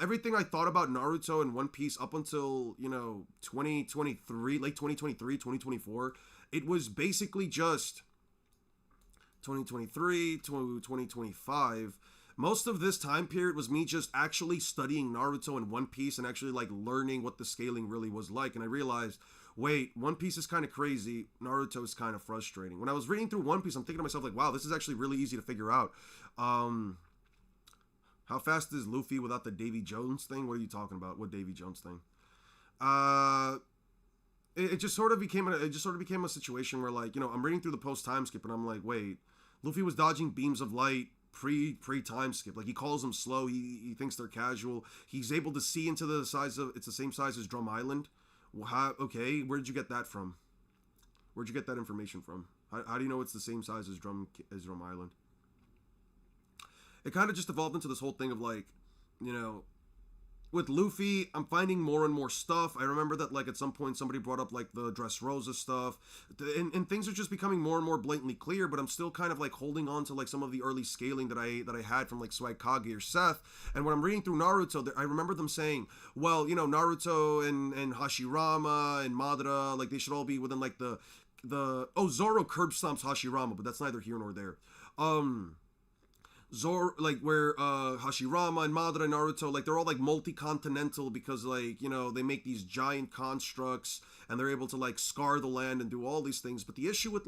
Everything I thought about Naruto and One Piece up until, you know, 2023, late 2023, 2024, it was basically just 2023 to 2025. Most of this time period was me just actually studying Naruto and One Piece and actually like learning what the scaling really was like. And I realized, wait, One Piece is kind of crazy, Naruto is kind of frustrating. When I was reading through One Piece, I'm thinking to myself like, wow, this is actually really easy to figure out. How fast is Luffy without the Davy Jones thing? What are you talking about? What Davy Jones thing? It just sort of became a situation where, like, you know, I'm reading through the post time skip and I'm like, wait, Luffy was dodging beams of light pre time skip. Like, he calls them slow. He thinks they're casual. He's able to see into the size of, it's the same size as Drum Island. Well, okay, where did you get that from? Where'd you get that information from? How do you know it's the same size as Drum Island? It kind of just evolved into this whole thing of, like, you know, with Luffy, I'm finding more and more stuff. I remember that, like, at some point somebody brought up, like, the Dressrosa stuff, and things are just becoming more and more blatantly clear, but I'm still kind of, like, holding on to, like, some of the early scaling that I had from, like, Swag Kage or Seth. And when I'm reading through Naruto, I remember them saying, well, you know, Naruto and Hashirama and Madara, like, they should all be within, like, Zoro curb stomps Hashirama, but that's neither here nor there. Zoro, like, where Hashirama and Madara and Naruto, like, they're all, like, multi-continental because, like, you know, they make these giant constructs and they're able to, like, scar the land and do all these things. But the issue with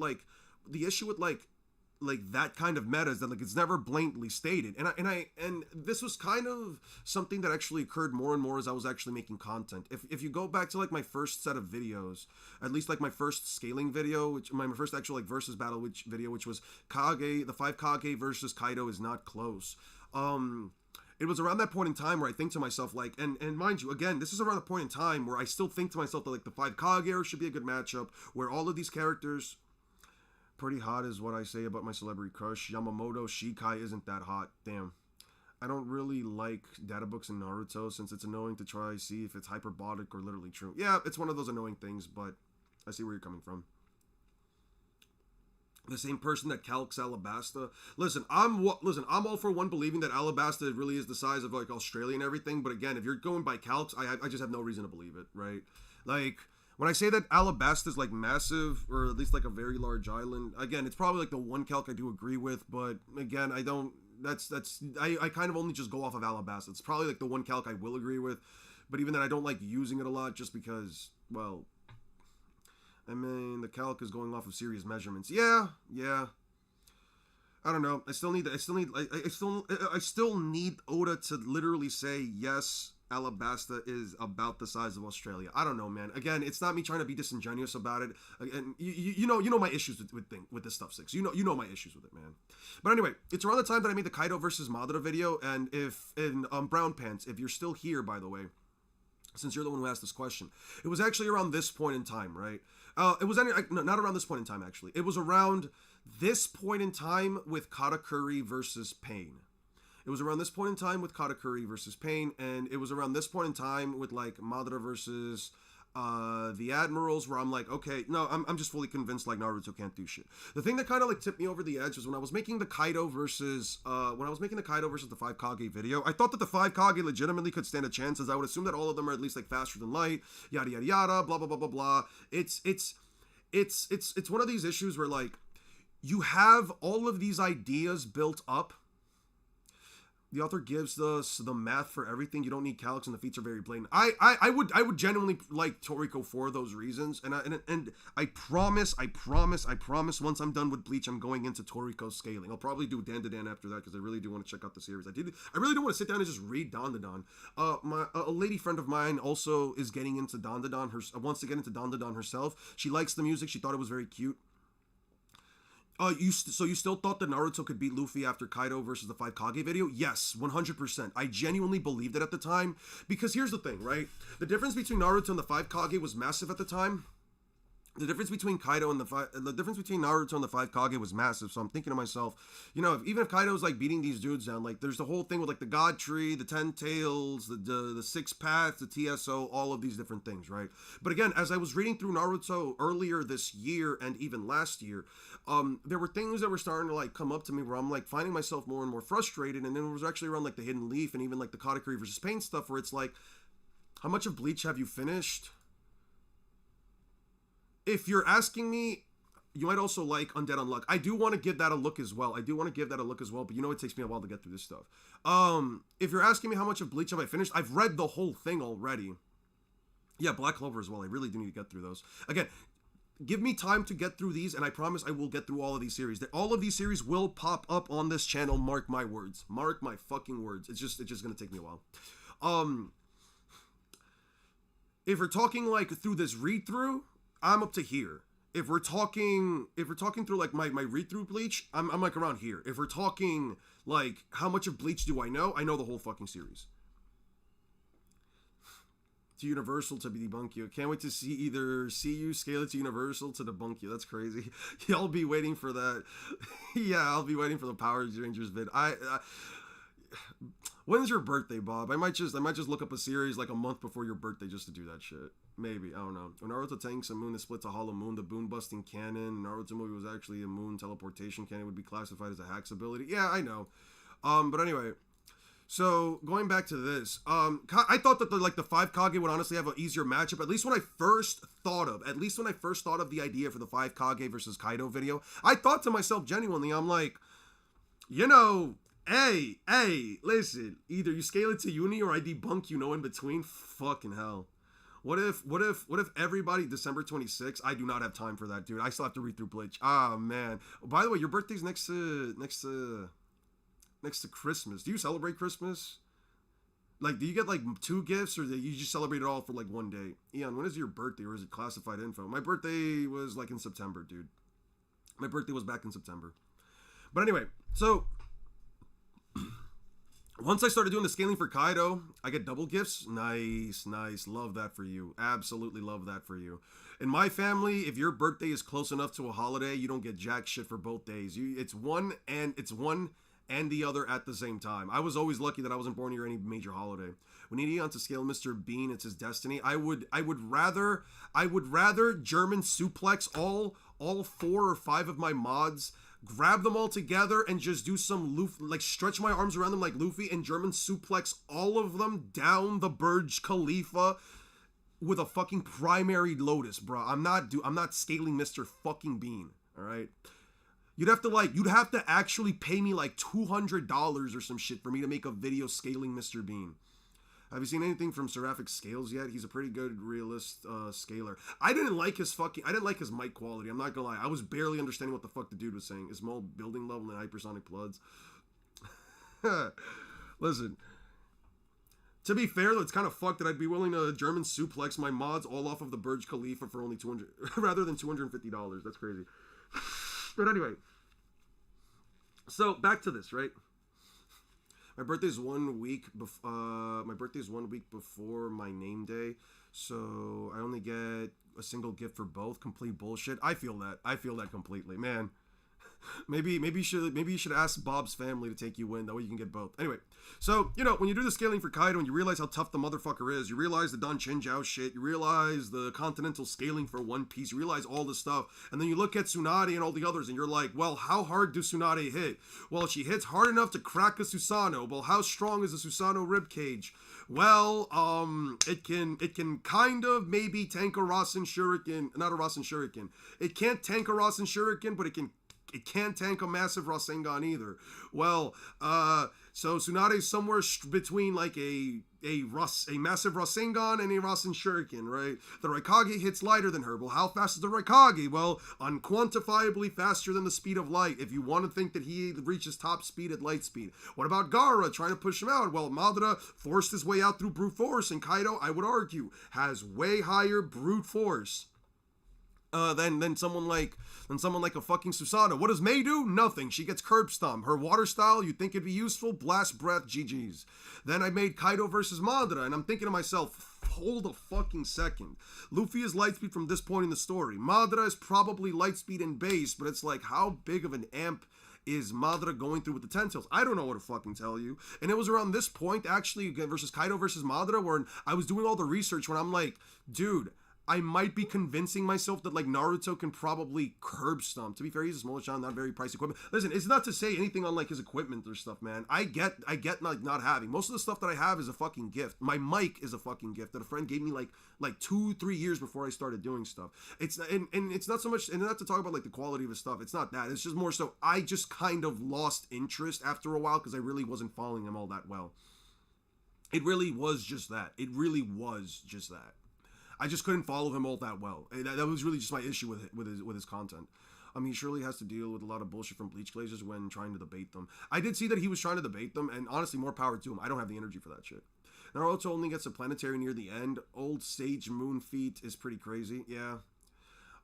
that kind of meta is that, like, it's never blatantly stated. And this was kind of something that actually occurred more and more as I was actually making content. If you go back to, like, my first set of videos, at least, like, my first scaling video, which my first actual, like, versus battle video, which was Kage, the 5 Kage versus Kaido is not close. It was around that point in time where I think to myself, like, and mind you, again, this is around the point in time where I still think to myself that, like, the 5 Kage should be a good matchup, where all of these characters, pretty hot is what I say about my celebrity crush. Yamamoto Shikai isn't that hot. Damn. I don't really like data books in Naruto since it's annoying to try to see if it's hyperbolic or literally true. Yeah, it's one of those annoying things, but I see where you're coming from. The same person that calcs Alabasta. Listen, I'm all for one believing that Alabasta really is the size of, like, Australia and everything, but again, if you're going by calcs, I just have no reason to believe it, right? Like, when I say that Alabasta is, like, massive, or at least, like, a very large island, again, it's probably, like, the one calc I do agree with, but, again, I kind of only just go off of Alabasta. It's probably, like, the one calc I will agree with, but even then, I don't like using it a lot just because, well, I mean, the calc is going off of serious measurements. Yeah. I don't know. I still need Oda to literally say, yes, Alabasta is about the size of Australia. I don't know, man. Again, it's not me trying to be disingenuous about it. And you know my issues with this stuff, Six. You know my issues with it, man. But anyway, it's around the time that I made the Kaido versus Madara video, and Brown Pants, if you're still here, by the way, since you're the one who asked this question, it was actually around this point in time, right? It was not around this point in time, actually. It was around this point in time with Katakuri versus Pain. It was around this point in time with Katakuri versus Pain, and it was around this point in time with like Madara versus the Admirals, where I'm like, okay, no, I'm just fully convinced like Naruto can't do shit. The thing that kind of like tipped me over the edge was when I was making the Kaido versus the 5 Kage video. I thought that the 5 Kage legitimately could stand a chance, as I would assume that all of them are at least like faster than light, yada yada yada, blah blah blah blah blah. It's one of these issues where like you have all of these ideas built up. The author gives us the math for everything. You don't need calcs, and the feats are very blatant. I would genuinely like Toriko for those reasons, and I promise. Once I'm done with Bleach, I'm going into Toriko scaling. I'll probably do Dan after that because I really do want to check out the series. I really do want to sit down and just read Dandadan. A lady friend of mine also is getting into Dandadan. Wants to get into Dandadan herself. She likes the music. She thought it was very cute. So you still thought that Naruto could beat Luffy after Kaido versus the 5 Kage video? Yes, 100%. I genuinely believed it at the time, because here's the thing, right? The difference between Naruto and the 5 Kage was massive at the time. The difference between Naruto and the 5 Kage was massive. So I'm thinking to myself, even if Kaido's like beating these dudes down, like there's the whole thing with like the God Tree, the 10 Tails, the 6 Paths, the TSO, all of these different things, right? But again, as I was reading through Naruto earlier this year and even last year, there were things that were starting to like come up to me where I'm like finding myself more and more frustrated. And then it was actually around like the Hidden Leaf and even like the Katakuri versus Pain stuff, where it's like, how much of Bleach have you finished? If you're asking me, you might also like Undead Unluck. I do want to give that a look as well. But it takes me a while to get through this stuff. If you're asking me how much of Bleach have I finished, I've read the whole thing already. Yeah, Black Clover as well. I really do need to get through those. Again, give me time to get through these, and I promise I will get through all of these series. All of these series will pop up on this channel. Mark my words. Mark my fucking words. It's just gonna take me a while. If we're talking like through this read through, I'm up to here. If we're talking through like my read through Bleach, I'm like around here. If we're talking like how much of Bleach do I know the whole fucking series. To Universal to debunk you. Can't wait to see you scale it to Universal to debunk you. That's crazy. I'll be waiting for that. Yeah, I'll be waiting for the Power Rangers vid. When's your birthday, Bob? I might just look up a series like a month before your birthday just to do that shit. Maybe, I don't know. When Naruto tanks a moon that splits a hollow moon, the boon busting cannon, Naruto movie was actually a moon teleportation cannon, would be classified as a hack's ability. Yeah, I know. But anyway, so going back to this, I thought that the 5 Kage would honestly have an easier matchup. At least when I first thought of the idea for the 5 Kage versus Kaido video, I thought to myself genuinely, I'm like, hey, listen, either you scale it to uni or I debunk you, in between. Fucking hell. What if everybody December 26th? I do not have time for that, dude. I still have to read through Bleach. Ah, man. By the way, your birthday's next to Christmas. Do you celebrate Christmas? Like, do you get like 2 gifts, or do you just celebrate it all for like one day? Eon, when is your birthday, or is it classified info? My birthday was like in September, dude. My birthday was back in September. But anyway, so once I started doing the scaling for Kaido, I get double gifts. Nice. Love that for you. Absolutely love that for you. In my family, if your birthday is close enough to a holiday, you don't get jack shit for both days. It's one and the other at the same time. I was always lucky that I wasn't born near any major holiday. We need Eon to scale Mr. Bean. It's his destiny. I would rather German suplex all 4 or 5 of my mods, grab them all together and just do some Luffy, like stretch my arms around them like Luffy and German suplex all of them down the Burj Khalifa with a fucking primary lotus, bro. I'm not scaling Mr. fucking Bean, all right? You'd have to actually pay me like $200 or some shit for me to make a video scaling Mr. Bean. Have you seen anything from Seraphic Scales yet? He's a pretty good realist scaler. I didn't like his mic quality. I'm not gonna lie. I was barely understanding what the fuck the dude was saying. His small building level and hypersonic bloods. Listen. To be fair, though, it's kind of fucked that I'd be willing to German suplex my mods all off of the Burj Khalifa for only $200 rather than $250. That's crazy. But anyway. So back to this, right? My birthday's 1 week before my name day, so I only get a single gift for both. Complete bullshit. I feel that completely, man. Maybe you should ask Bob's family to take you in. That way you can get both. Anyway, so when you do the scaling for Kaido and you realize how tough the motherfucker is, you realize the Don Chinjiao shit, you realize the continental scaling for One Piece, you realize all this stuff, and then you look at Tsunade and all the others, and you're like, well, how hard do Tsunade hit? Well, she hits hard enough to crack a Susanoo. Well, how strong is a Susanoo ribcage? Well, it can kind of maybe tank a Rasen Shuriken, not a Rasen Shuriken. It can't tank a Rasen Shuriken, but it can't tank a massive Rasengan either. Well, so Tsunade's somewhere between like a massive Rasengan and a Rasen Shuriken, right? The Raikage hits lighter than her. Well, how fast is the Raikage? Well, unquantifiably faster than the speed of light. If you want to think that he reaches top speed at light speed. What about Gaara trying to push him out? Well, Madara forced his way out through brute force, and Kaido, I would argue, has way higher brute force than someone like a fucking Susanoo. What does Mei do? Nothing. She gets curb stomp. Her water style, you'd think it'd be useful. Blast breath, GG's. Then I made Kaido versus Madara, and I'm thinking to myself, hold a fucking second. Luffy is lightspeed from this point in the story. Madara is probably lightspeed in base, but it's like, how big of an amp is Madara going through with the Ten Tails? I don't know what to fucking tell you. And it was around this point, actually, versus Kaido versus Madara, where I was doing all the research when I'm like, dude, I might be convincing myself that like Naruto can probably curb stomp. To be fair, he's a smaller child, not very priced equipment. Listen, it's not to say anything on like his equipment or stuff, man. I get not having. Most of the stuff that I have is a fucking gift. My mic is a fucking gift that a friend gave me like 2-3 years before I started doing stuff. It's and it's not so much, and not to talk about like the quality of his stuff. It's not that. It's just more so I just kind of lost interest after a while because I really wasn't following him all that well. It really was just that. I just couldn't follow him all that well. That was really just my issue with his content. He surely has to deal with a lot of bullshit from Bleach Glazers when trying to debate them. I did see that he was trying to debate them, and honestly, more power to him. I don't have the energy for that shit. Naruto only gets a planetary near the end. Old Sage Moon feat is pretty crazy. Yeah.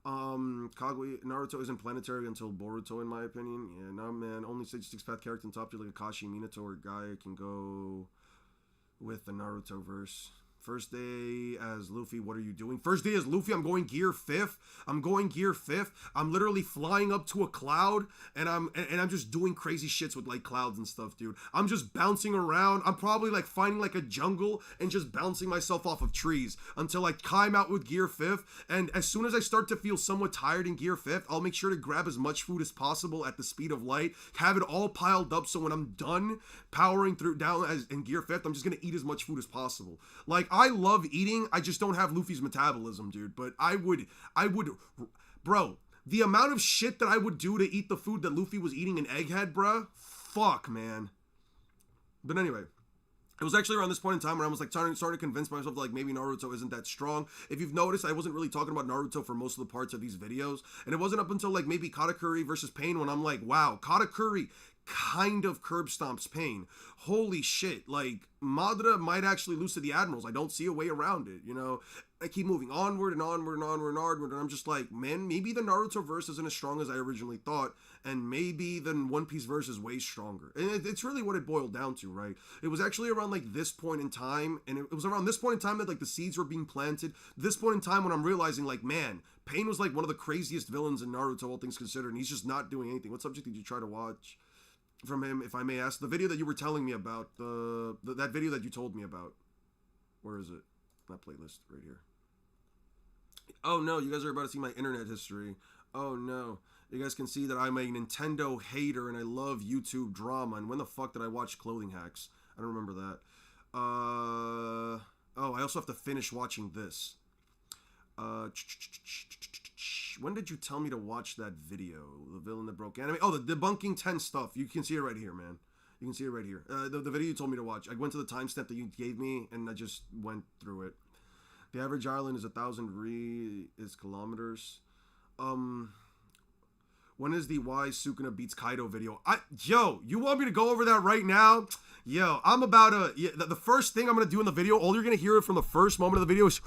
Kaguya, Naruto isn't planetary until Boruto, in my opinion. Yeah, nah, man. Only Sage 6 path character in top tier like Akashi, Minato, or Guy can go with the Naruto verse. First day as Luffy, what are you doing? First day as Luffy, I'm going gear 5th. I'm literally flying up to a cloud, and I'm just doing crazy shits with like clouds and stuff, dude. I'm just bouncing around. I'm probably like finding like a jungle and just bouncing myself off of trees until I climb out with gear 5th. And as soon as I start to feel somewhat tired in gear 5th, I'll make sure to grab as much food as possible at the speed of light, have it all piled up, so when I'm done powering through down as in gear 5th, I'm just gonna eat as much food as possible. Like, I love eating, I just don't have Luffy's metabolism, dude. But I would, bro, the amount of shit that I would do to eat the food that Luffy was eating in Egghead, bruh, fuck, man. But anyway, it was actually around this point in time where I was like starting to convince myself like maybe Naruto isn't that strong. If you've noticed, I wasn't really talking about Naruto for most of the parts of these videos, and it wasn't up until like maybe Katakuri versus Pain when I'm like, wow, Katakuri kind of curb stomps Pain. Holy shit, like Madara might actually lose to the Admirals. I don't see a way around it, you know. I keep moving onward and onward and onward and onward, and I'm just like, man, maybe the Naruto verse isn't as strong as I originally thought, and maybe the One Piece verse is way stronger. And it's really what it boiled down to, right? It was actually around like this point in time, and it was around this point in time that like the seeds were being planted. This point in time when I'm realizing like, man, Pain was like one of the craziest villains in Naruto, all things considered, and he's just not doing anything. What subject did you try to watch from him, if I may ask? The video that you were telling me about, that video that you told me about. Where is it? That playlist right here. Oh no, you guys are about to see my internet history. Oh no. You guys can see that I'm a Nintendo hater and I love YouTube drama. And when the fuck did I watch Clothing Hacks? I don't remember that. Oh, I also have to finish watching this. When did you tell me to watch that video? The villain that broke anime. Oh, the debunking 10 stuff. You can see it right here, man. You can see it right here. The video you told me to watch. I went to the timestamp that you gave me, and I just went through it. The average island is 1,000 kilometers. When is the why Sukuna beats Kaido video? Yo, you want me to go over that right now? Yo, I'm about to... Yeah, the first thing I'm going to do in the video, all you're going to hear from the first moment of the video is...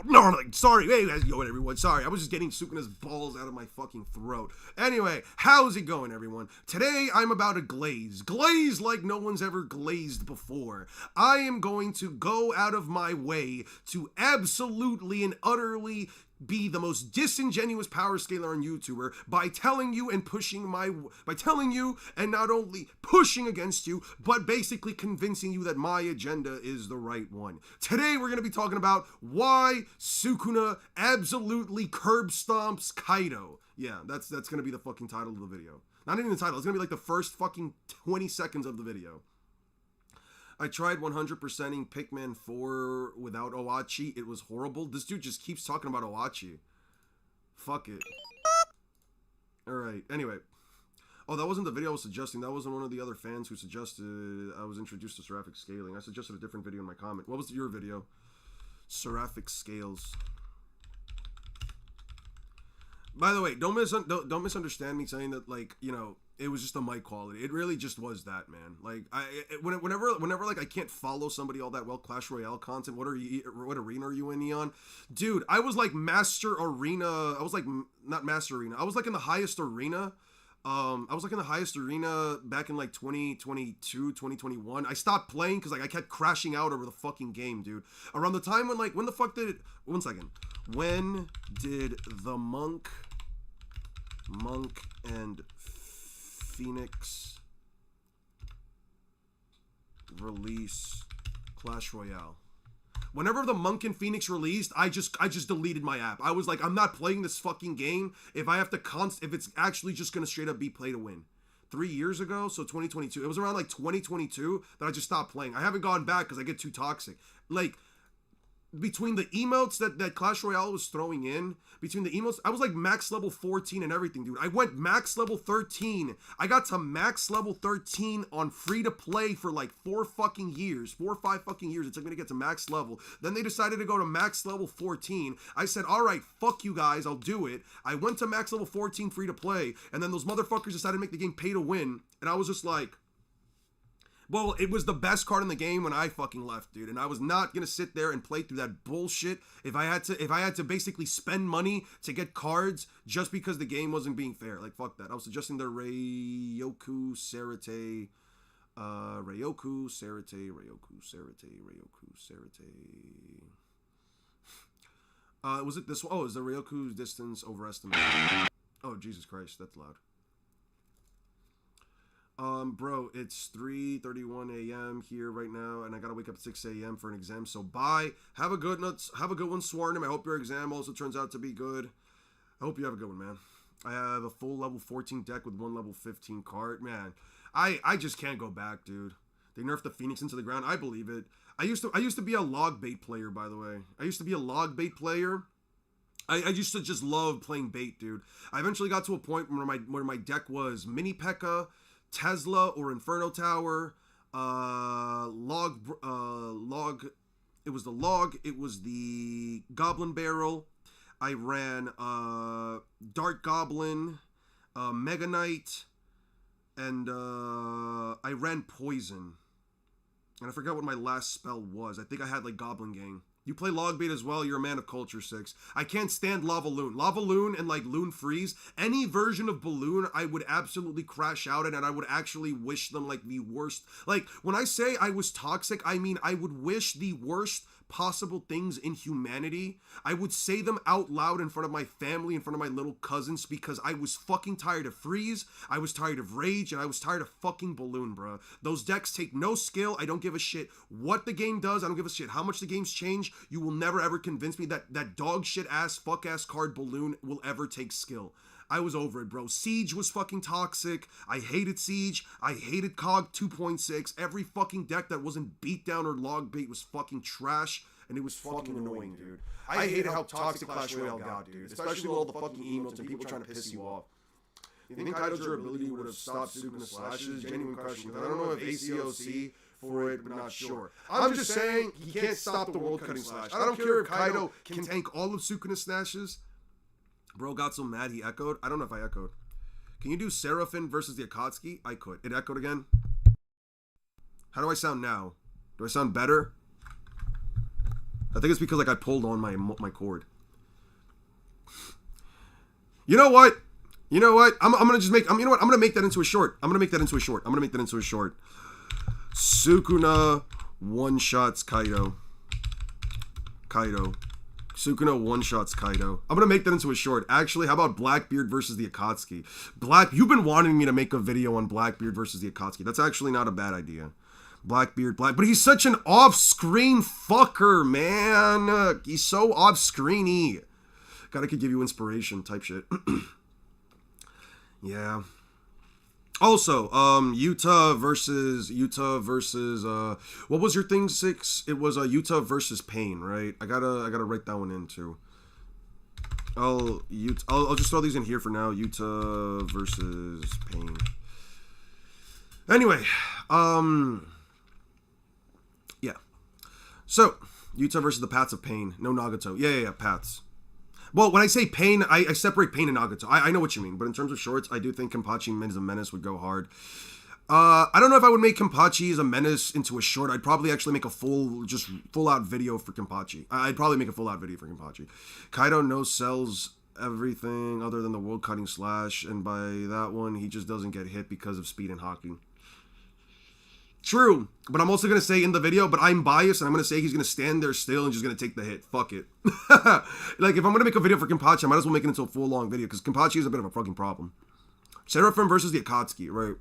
No, sorry, hey, yo, everyone, sorry, I was just getting Sukuna's balls out of my fucking throat. Anyway, how's it going, everyone? Today, I'm about to glaze like no one's ever glazed before. I am going to go out of my way to absolutely and utterly be the most disingenuous power scaler on YouTuber by telling you and not only pushing against you, but basically convincing you that my agenda is the right one. Today we're going to be talking about why Sukuna absolutely curb stomps Kaido. Yeah, that's going to be the fucking title of the video. Not even the title, it's going to be like the first fucking 20 seconds of the video. I tried 100%ing Pikmin 4 without Oachi. It was horrible. This dude just keeps talking about Oachi. Fuck it. Alright, anyway. Oh, that wasn't the video I was suggesting. That wasn't one of the other fans who suggested I was introduced to seraphic scaling. I suggested a different video in my comment. What was your video? Seraphic scales. By the way, don't misunderstand me saying that, like, you know, it was just the mic quality. It really just was that, man. Like, whenever like I can't follow somebody all that well, Clash Royale content. What arena are you in, Neon? Dude, I was like Master Arena. I was like not Master Arena. I was like in the highest arena. I was like in the highest arena back in like 2022, 2021. I stopped playing because like I kept crashing out over the fucking game, dude. Around the time when the fuck did it? 1 second. When did the Monk and Phoenix release Clash Royale? Whenever the Monk and Phoenix released, I just deleted my app. I was like, I'm not playing this fucking game if I have to if it's actually just gonna straight up be play to win. 3 years ago, so 2022. It was around like 2022 that I just stopped playing. I haven't gone back because I get too toxic. Like, between the emotes that Clash Royale was throwing in, between the emotes, I was like max level 14 and everything, dude. I went max level 13. I got to max level 13 on free to play for like 4 or 5 fucking years. It took me to get to max level. Then they decided to go to max level 14. I said, all right, fuck you guys, I'll do it. I went to max level 14 free to play, and then those motherfuckers decided to make the game pay to win, and I was just like, well, it was the best card in the game when I fucking left, dude, and I was not gonna sit there and play through that bullshit if I had to basically spend money to get cards just because the game wasn't being fair. Like, fuck that. I was suggesting the Ryoku Sarate. Was it this one? Oh, is the Ryoku's distance overestimated? Oh, Jesus Christ, that's loud. Bro, it's 3:31 a.m. here right now, and I gotta wake up at 6 a.m. for an exam, so bye. Have a good one, Swarnim. I hope your exam also turns out to be good. I hope you have a good one, man. I have a full level 14 deck with 1 level 15 card. Man, I just can't go back, dude. They nerfed the Phoenix into the ground. I believe it. I used to be a log bait player, by the way. I used to just love playing bait, dude. I eventually got to a point where my deck was Mini P.E.K.K.A, Tesla or Inferno Tower, it was the log, it was the Goblin Barrel. I ran Dark Goblin, Mega Knight, and I ran Poison. And I forgot what my last spell was. I think I had like Goblin Gang. You play log bait as well, you're a man of culture, 6. I can't stand Lava Loon. Lava Loon and like Loon Freeze, any version of Balloon, I would absolutely crash out at, and I would actually wish them like the worst. Like, when I say I was toxic, I mean I would wish the worst possible things in humanity. I would say them out loud in front of my family, in front of my little cousins, because I was fucking tired of Freeze, I was tired of Rage, and I was tired of fucking Balloon, bro. Those decks take no skill. I don't give a shit what the game does. I don't give a shit how much the game's changed. You will never ever convince me that dog shit ass fuck ass card Balloon will ever take skill. I was over it, bro. Siege was fucking toxic. I hated Siege. I hated COG 2.6. Every fucking deck that wasn't Beatdown or Log Bait was fucking trash, and it was fucking annoying, dude. I hated how toxic Clash Royale got, dude. Especially with all the fucking emotes and people trying to piss you off. You think Kaido's durability would have stopped Sukuna slashes? Genuine question. I don't know if ACOC for it, but not sure. I'm just saying he can't stop the world cutting slash. I don't care if Kaido can tank all of Sukuna slashes. Bro got so mad he echoed. I don't know if I echoed. Can you do Seraphim versus the Akatsuki? I could. It echoed again. How do I sound now? Do I sound better? I think it's because like I pulled on my cord. You know what? You know what? I'm gonna just make. You know what? I'm gonna make that into a short. I'm gonna make that into a short. Sukuna one-shots Kaido. Sukuna one-shots Kaido. I'm gonna make that into a short. Actually, how about Blackbeard versus the Akatsuki? You've been wanting me to make a video on Blackbeard versus the Akatsuki. That's actually not a bad idea. But he's such an off-screen fucker, man. He's so off-screeny. God, I could give you inspiration type shit. Yeah. Also, Yuta versus what was your thing, 6? It was Yuta versus Pain, right? I gotta write that one in too. I'll just throw these in here for now. Yuta versus Pain. Anyway, yeah. So Yuta versus the Paths of Pain. No Nagato. Yeah, Paths. Well, when I say Pain, I separate Pain and Nagato. I know what you mean, but in terms of shorts, I do think Kenpachi as a menace would go hard. I don't know if I would make Kenpachi as a menace into a short. I'd probably actually make a full-out video for Kenpachi. Kaido no-sells everything other than the world-cutting slash, and by that one, he just doesn't get hit because of speed and hockey. True, but I'm also going to say in the video, but I'm biased, and I'm going to say he's going to stand there still and just going to take the hit. Fuck it. Like, if I'm going to make a video for Kenpachi, I might as well make it into a full-long video, because Kenpachi is a bit of a fucking problem. Seraphim versus the Akatsuki, right?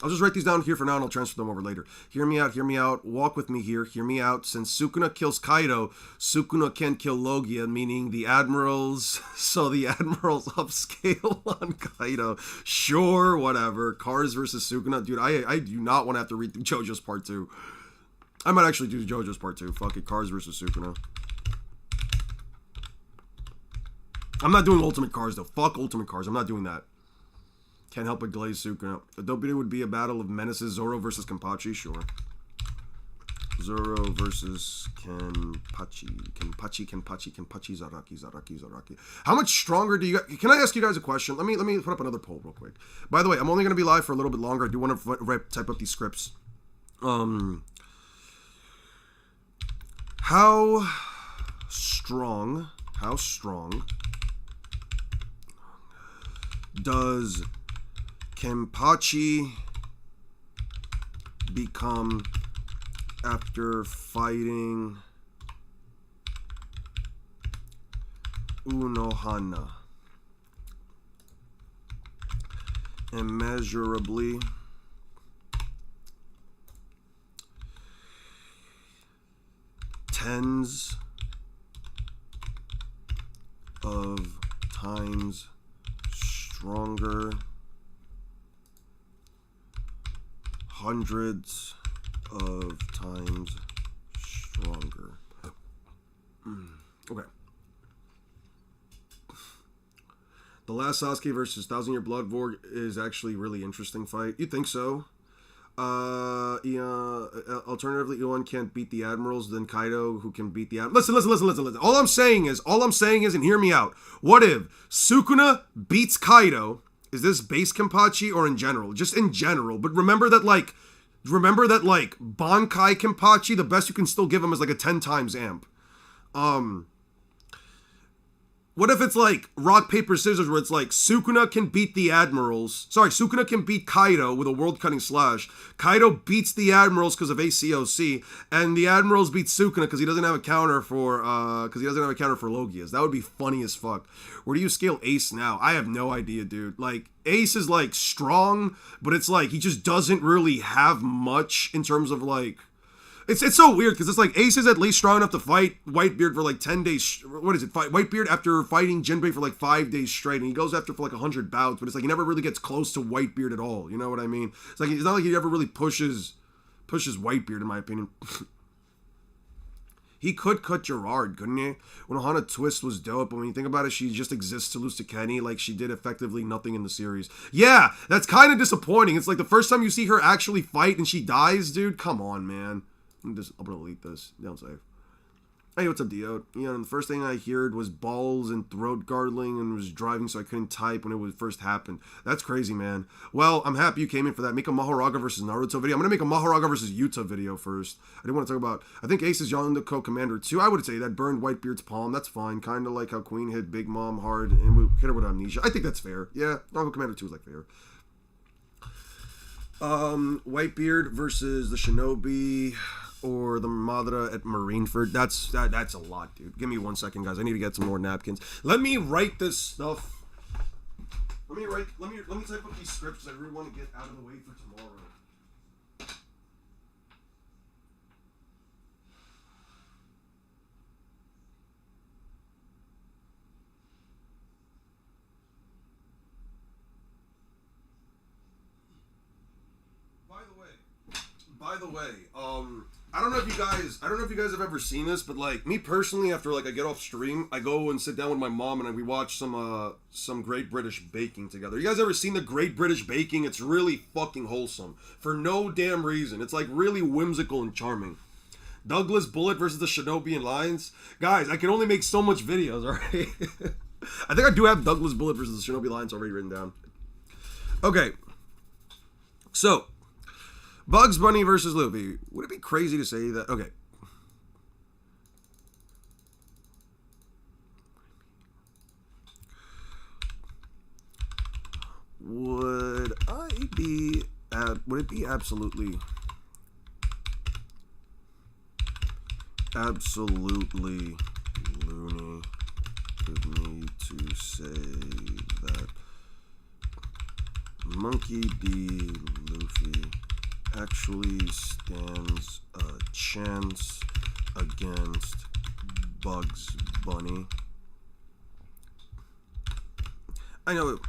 I'll just write these down here for now and I'll transfer them over later. Hear me out, walk with me here, hear me out. Since Sukuna kills Kaido, Sukuna can kill Logia, meaning the admirals, so the admirals upscale on Kaido. Sure, whatever. Cars versus Sukuna. Dude, I do not want to have to read through JoJo's Part 2. I might actually do JoJo's Part 2. Fuck it, Cars versus Sukuna. I'm not doing Ultimate Cars though. Fuck Ultimate Cars, I'm not doing that. Can't help but glaze Sukuna. A dope video would be a battle of menaces. Zoro versus Kenpachi, sure. Zoro versus Kenpachi, Zaraki. How much stronger do you guys... Can I ask you guys a question? Let me put up another poll real quick. By the way, I'm only going to be live for a little bit longer. I do want to type up these scripts. How strong does Kenpachi become after fighting Unohana? Immeasurably. Tens of times stronger. Hundreds of times stronger. Okay. The last Sasuke versus Thousand Year Blood Vorg is actually a really interesting fight. You think so? Alternatively, Ion can't beat the admirals, then Kaido, who can beat the admirals. Listen. All I'm saying is, and hear me out. What if Sukuna beats Kaido? Is this base Kenpachi or in general? Just in general. But remember that Bankai Kenpachi, the best you can still give him is like a 10 times amp. What if it's like rock, paper, scissors, where it's like Sukuna can beat the admirals. Sorry, Sukuna can beat Kaido with a world-cutting slash. Kaido beats the admirals because of ACOC, and the admirals beat Sukuna because he doesn't have a counter for Logias. That would be funny as fuck. Where do you scale Ace now? I have no idea, dude. Like, Ace is like strong, but it's like he just doesn't really have much in terms of like... It's so weird because it's like Ace is at least strong enough to fight Whitebeard for like 10 days. What is it? Fight Whitebeard after fighting Jinbei for like 5 days straight, and he goes after for like 100 bouts. But it's like he never really gets close to Whitebeard at all. You know what I mean? It's not like he ever really pushes Whitebeard, in my opinion. He could cut Gerard, couldn't he? When Ohana Twist was dope, but when you think about it, she just exists to lose to Kenny, like she did effectively nothing in the series. Yeah, that's kind of disappointing. It's like the first time you see her actually fight and she dies, dude. Come on, man. I'm gonna delete this. Don't save. Hey, what's up, Dio? And the first thing I heard was balls and throat gargling and was driving so I couldn't type when it first happened. That's crazy, man. Well, I'm happy you came in for that. Make a Mahoraga versus Naruto video. I'm going to make a Mahoraga versus Yuta video first. I didn't want to talk about... I think Ace is Yonko Commander 2. I would say that burned Whitebeard's palm. That's fine. Kind of like how Queen hit Big Mom hard and hit her with amnesia. I think that's fair. Yeah, Yonko Commander 2 is like fair. Whitebeard versus the Shinobi... or the Madara at Marineford. That's a lot, dude. Give me 1 second, guys. I need to get some more napkins. Let me write this stuff. Let me type up these scripts I really want to get out of the way for tomorrow. By the way, I don't know if you guys have ever seen this, but like me personally, after like I get off stream, I go and sit down with my mom and we watch some Great British Baking together. You guys ever seen the Great British Baking? It's really fucking wholesome for no damn reason. It's like really whimsical and charming. Douglas Bullet versus the Shinobi and Lions. Guys, I can only make so much videos, alright? I think I do have Douglas Bullet versus the Shinobi Lions already written down. Okay. So, Bugs Bunny versus Luffy. Would it be crazy to say that? Okay. Would it be absolutely loony of me to say that Monkey D. Luffy actually stands a chance against Bugs Bunny? I know it.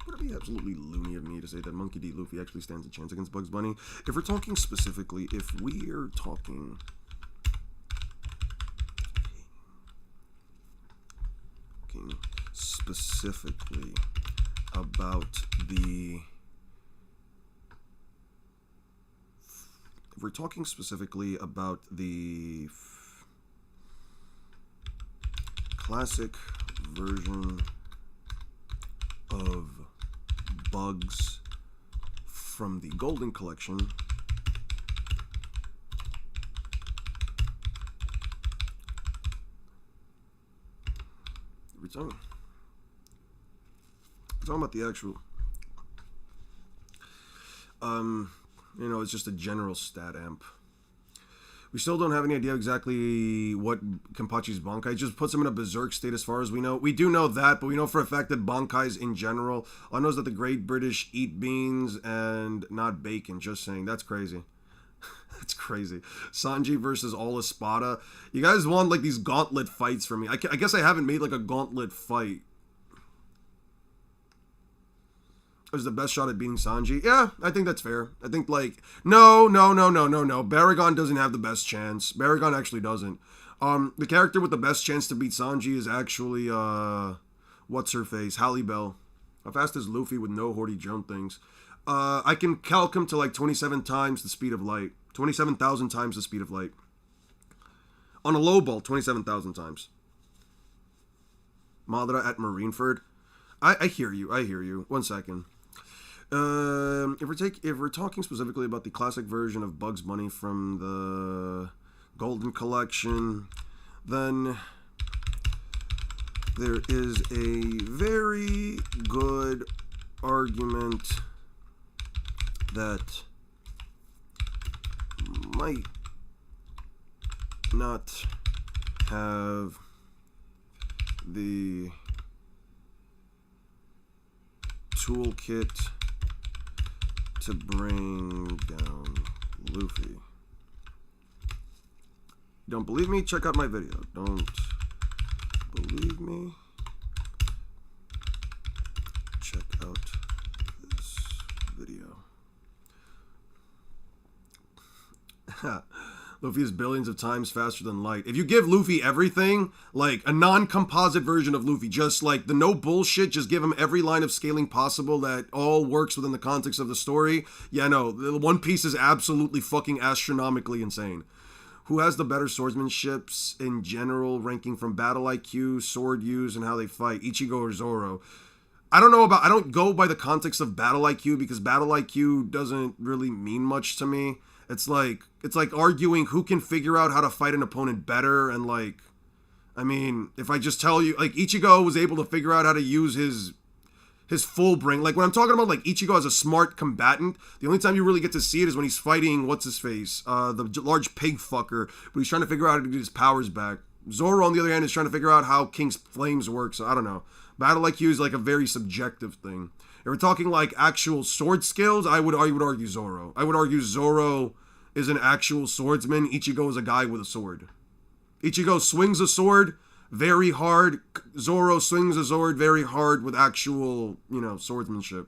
Would it be absolutely loony of me to say that Monkey D. Luffy actually stands a chance against Bugs Bunny? If we're talking specifically, if we are talking specifically about the... If we're talking specifically about the classic version of Bugs from the Golden Collection, we're talking about the actual, it's just a general stat amp. We still don't have any idea exactly what Kenpachi's Bankai just puts him in a berserk state as far as we know. We do know that, but we know for a fact that Bankais in general, all I know is that the Great British eat beans and not bacon. Just saying. That's crazy. That's crazy. Sanji versus All Espada. You guys want like these gauntlet fights for me. I guess I haven't made like a gauntlet fight. Was the best shot at beating Sanji? Yeah, I think that's fair. I think like no. Baragon doesn't have the best chance. Baragon actually doesn't. The character with the best chance to beat Sanji is actually what's her face? Halle Bell. How fast is Luffy with no Horty jump things? I can calc him to like 27 times the speed of light. 27,000 times the speed of light. On a low ball, 27,000 times. Madara at Marineford. I hear you. I hear you. 1 second. If we're talking specifically about the classic version of Bugs Bunny from the Golden Collection, then there is a very good argument that might not have the toolkit to bring down Luffy. Don't believe me? Check out my video. Don't believe me? Check out this video. Luffy is billions of times faster than light. If you give Luffy everything, like a non-composite version of Luffy, just like the no bullshit, just give him every line of scaling possible that all works within the context of the story. Yeah, no, One Piece is absolutely fucking astronomically insane. Who has the better swordsmanships in general, ranking from battle IQ, sword use, and how they fight? Ichigo or Zoro? I don't go by the context of battle IQ, because battle IQ doesn't really mean much to me. It's like arguing who can figure out how to fight an opponent better, and like, I mean, if I just tell you, like, Ichigo was able to figure out how to use his full brain. Like, when I'm talking about, like, Ichigo as a smart combatant, the only time you really get to see it is when he's fighting, what's-his-face, the large pig fucker, but he's trying to figure out how to get his powers back. Zoro, on the other hand, is trying to figure out how King's Flames work, so I don't know. Battle IQ is, like, a very subjective thing. If we're talking, like, actual sword skills, I would argue Zoro. I would argue Zoro is an actual swordsman. Ichigo is a guy with a sword. Ichigo swings a sword very hard. Zoro swings a sword very hard with actual, swordsmanship.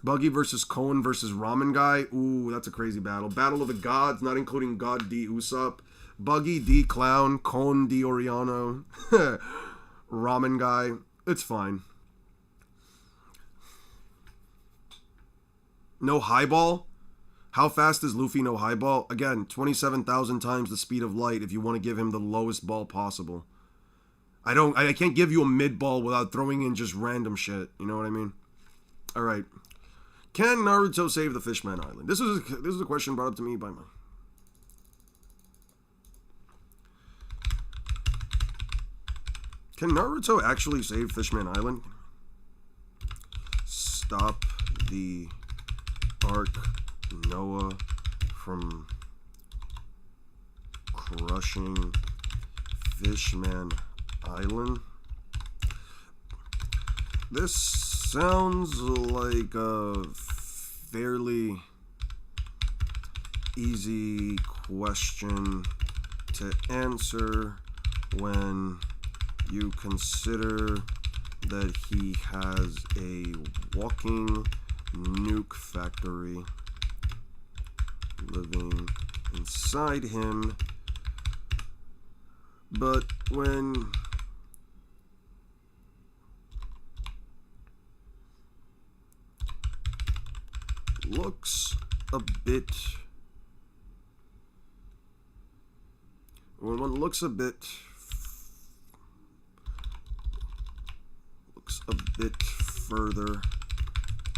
Buggy versus Koan versus Ramen Guy. Ooh, that's a crazy battle. Battle of the Gods, not including God D. Usopp. Buggy D. Clown. Koan D. Oriano. Ramen Guy. It's fine. No highball? How fast is Luffy no highball? Again, 27,000 times the speed of light if you want to give him the lowest ball possible. I can't give you a mid ball without throwing in just random shit. You know what I mean? Alright. Can Naruto save the Fishman Island? This is a question brought up to me by my... Can Naruto actually save Fishman Island? Stop the arc Noah from crushing Fishman Island. This sounds like a fairly easy question to answer when you consider that he has a walking nuke factory living inside him. But when looks a bit further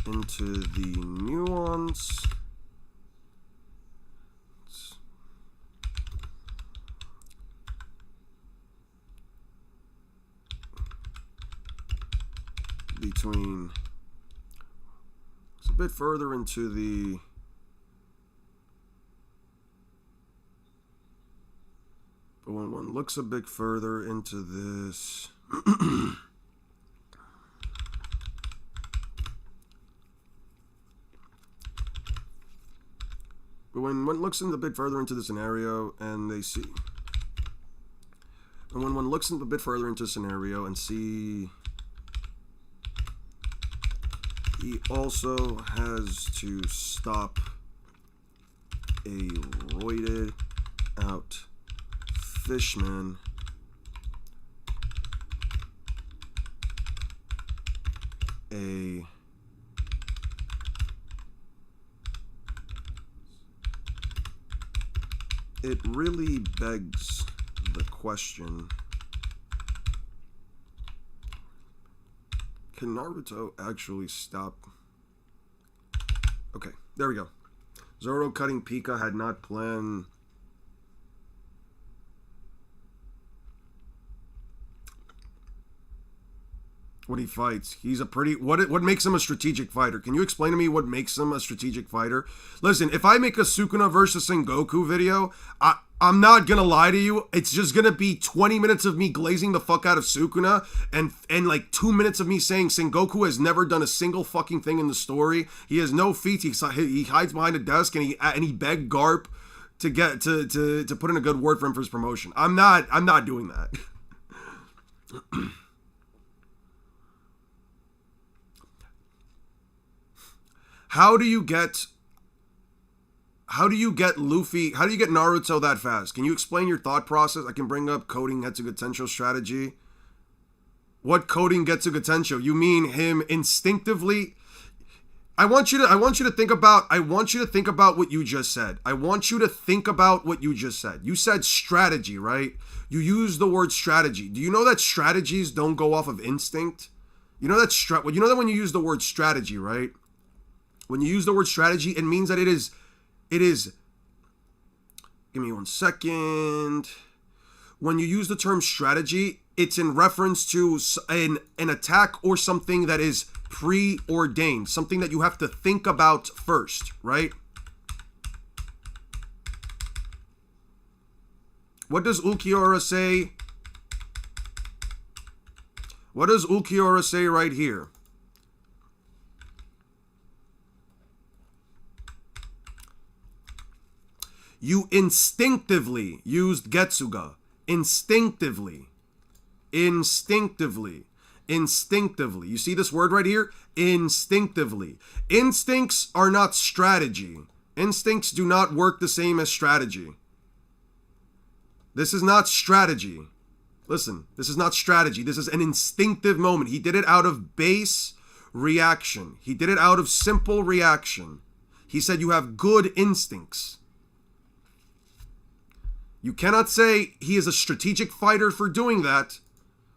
into the nuance, but when one looks a bit further into this, but when one looks a bit further into the scenario and they see, and when one looks a bit further into the scenario and see he also has to stop a roided out Fishman it really begs the question, can Naruto actually stop? Okay, there we go. Zoro cutting Pika had not planned. When he fights, he's a pretty... What makes him a strategic fighter? Can you explain to me what makes him a strategic fighter? Listen, if I make a Sukuna versus Sengoku video, I'm not gonna lie to you. It's just gonna be 20 minutes of me glazing the fuck out of Sukuna and like 2 minutes of me saying Sengoku has never done a single fucking thing in the story. He has no feats. He hides behind a desk and he begged Garp to get to put in a good word for him for his promotion. I'm not doing that. how do you get Luffy, how do you get Naruto that fast? Can you explain your thought process? I can bring up coding Getsuga Tensho strategy. What coding Getsuga Tensho? You mean him instinctively? I want you to think about what you just said. I want you to think about what you just said. You said strategy, right? You used the word strategy. Do you know that strategies don't go off of instinct? You know that when you use the word strategy, right? When you use the word strategy, it means that it is give me 1 second. When you use the term strategy, it's in reference to an attack or something that is preordained, something that you have to think about first, right? What does Ulquiorra say? What does Ulquiorra say right here? You instinctively used Getsuga. Instinctively. You see this word right here? Instinctively. Instincts are not strategy. Instincts do not work the same as strategy. This is not strategy. Listen, this is not strategy. This is an instinctive moment. He did it out of base reaction. He did it out of simple reaction. He said you have good instincts. You cannot say he is a strategic fighter for doing that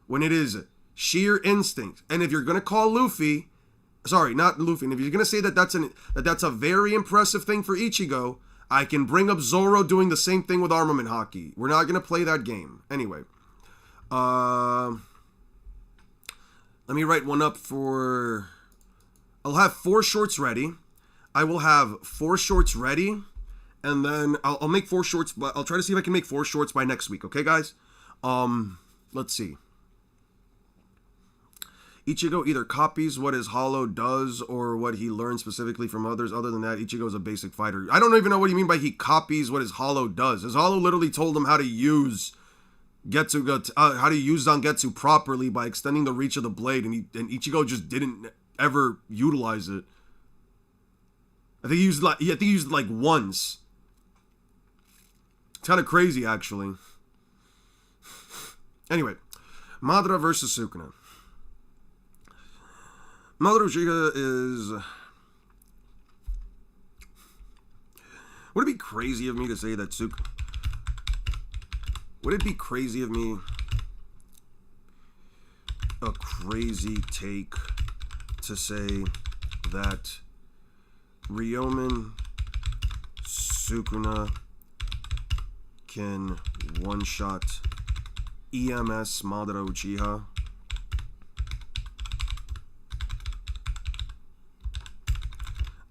when it is sheer instinct. And if you're going to call Luffy, sorry, not Luffy, and if you're going to say that that's a very impressive thing for Ichigo, I can bring up Zoro doing the same thing with armament hockey. We're not going to play that game. Anyway. Let me write one up for... I'll have 4 shorts ready. I will have 4 shorts ready. And then I'll make 4 shorts, but I'll try to see if I can make 4 shorts by next week. Okay, guys? Let's see. Ichigo either copies what his Hollow does or what he learns specifically from others. Other than that, Ichigo is a basic fighter. I don't even know what you mean by he copies what his Hollow does. His Hollow literally told him how to use Getsuga, how to use Zangetsu properly by extending the reach of the blade, and Ichigo just didn't ever utilize it. I think he used it like once. It's kind of crazy, actually. Anyway, Madara versus Sukuna. Madara Uchiha is... Would it be crazy of me to say that Sukuna... Would it be crazy of me... A crazy take to say that Ryomen Sukuna can one-shot EMS Madara Uchiha?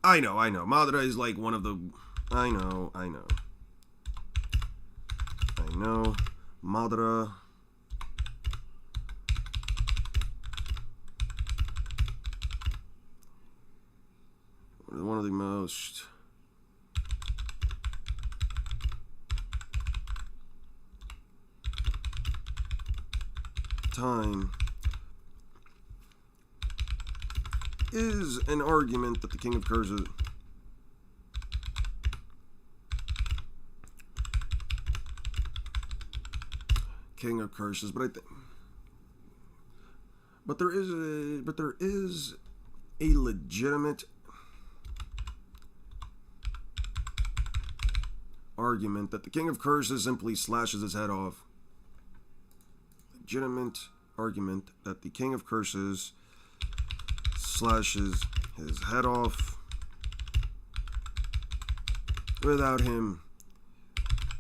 I know. Madara is like one of the... I know. Madara... one of the most... time is an argument that the King of Curses but there is a legitimate argument that the King of Curses simply slashes his head off. Legitimate argument that the King of Curses slashes his head off without him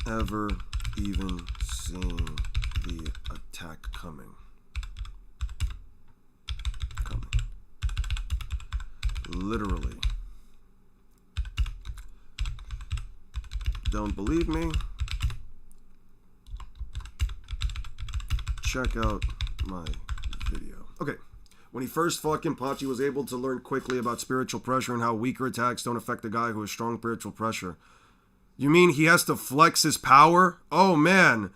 ever even seeing the attack coming. Literally. Don't believe me? Check out my video. Okay. When he first fought Kenpachi, was able to learn quickly about spiritual pressure and how weaker attacks don't affect a guy who has strong spiritual pressure. You mean he has to flex his power? Oh man.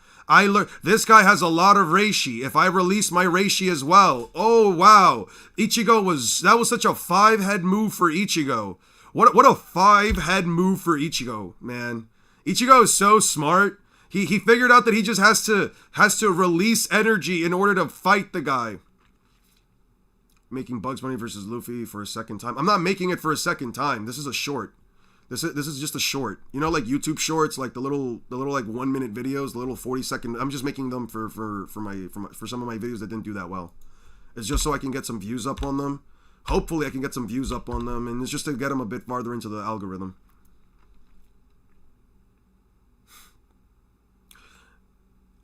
This guy has a lot of reishi. If I release my reishi as well. Oh wow. That was such a 5-head move for Ichigo. What a 5-head move for Ichigo, man. Ichigo is so smart. He figured out that he just has to release energy in order to fight the guy. Making Bugs Bunny versus Luffy for a second time. I'm not making it for a second time. This is a short. This is just a short. You know, like YouTube shorts, like the little like 1 minute videos, the little 40-second. I'm just making them for some of my videos that didn't do that well. It's just so I can get some views up on them. Hopefully I can get some views up on them, and it's just to get them a bit farther into the algorithm.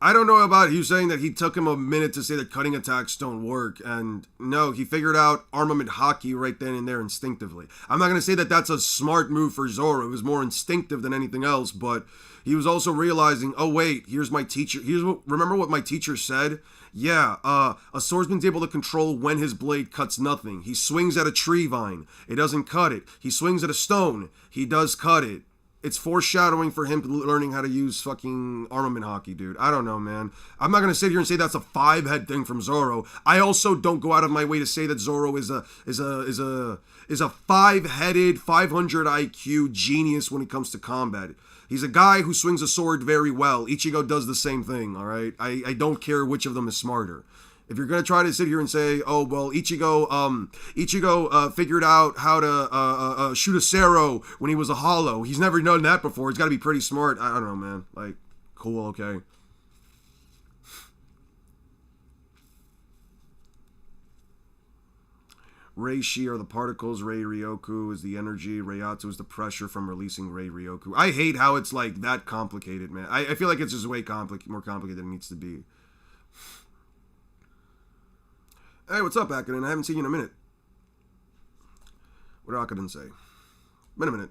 I don't know about you saying that he took him a minute to say that cutting attacks don't work, and no, he figured out armament hockey right then and there instinctively. I'm not going to say that that's a smart move for Zoro. It was more instinctive than anything else, but he was also realizing, oh wait, here's my teacher. Remember what my teacher said? Yeah, a swordsman's able to control when his blade cuts nothing. He swings at a tree vine. It doesn't cut it. He swings at a stone. He does cut it. It's foreshadowing for him learning how to use fucking armament hockey, dude. I don't know, man. I'm not gonna sit here and say that's a 5-head thing from Zoro. I also don't go out of my way to say that Zoro is a 5-headed, 500 IQ genius when it comes to combat. He's a guy who swings a sword very well. Ichigo does the same thing, all right? I don't care which of them is smarter. If you're gonna try to sit here and say, oh well, Ichigo figured out how to shoot a Sero when he was a hollow. He's never done that before. He's got to be pretty smart. I don't know, man. Like, cool, okay. Reishi are the particles. Rei Ryoku is the energy. Reiatsu is the pressure from releasing Rei Ryoku. I hate how it's like that complicated, man. I feel like it's just way more complicated than it needs to be. Hey, what's up, Akinen? I haven't seen you in a minute. What did Akinen say? Been a minute.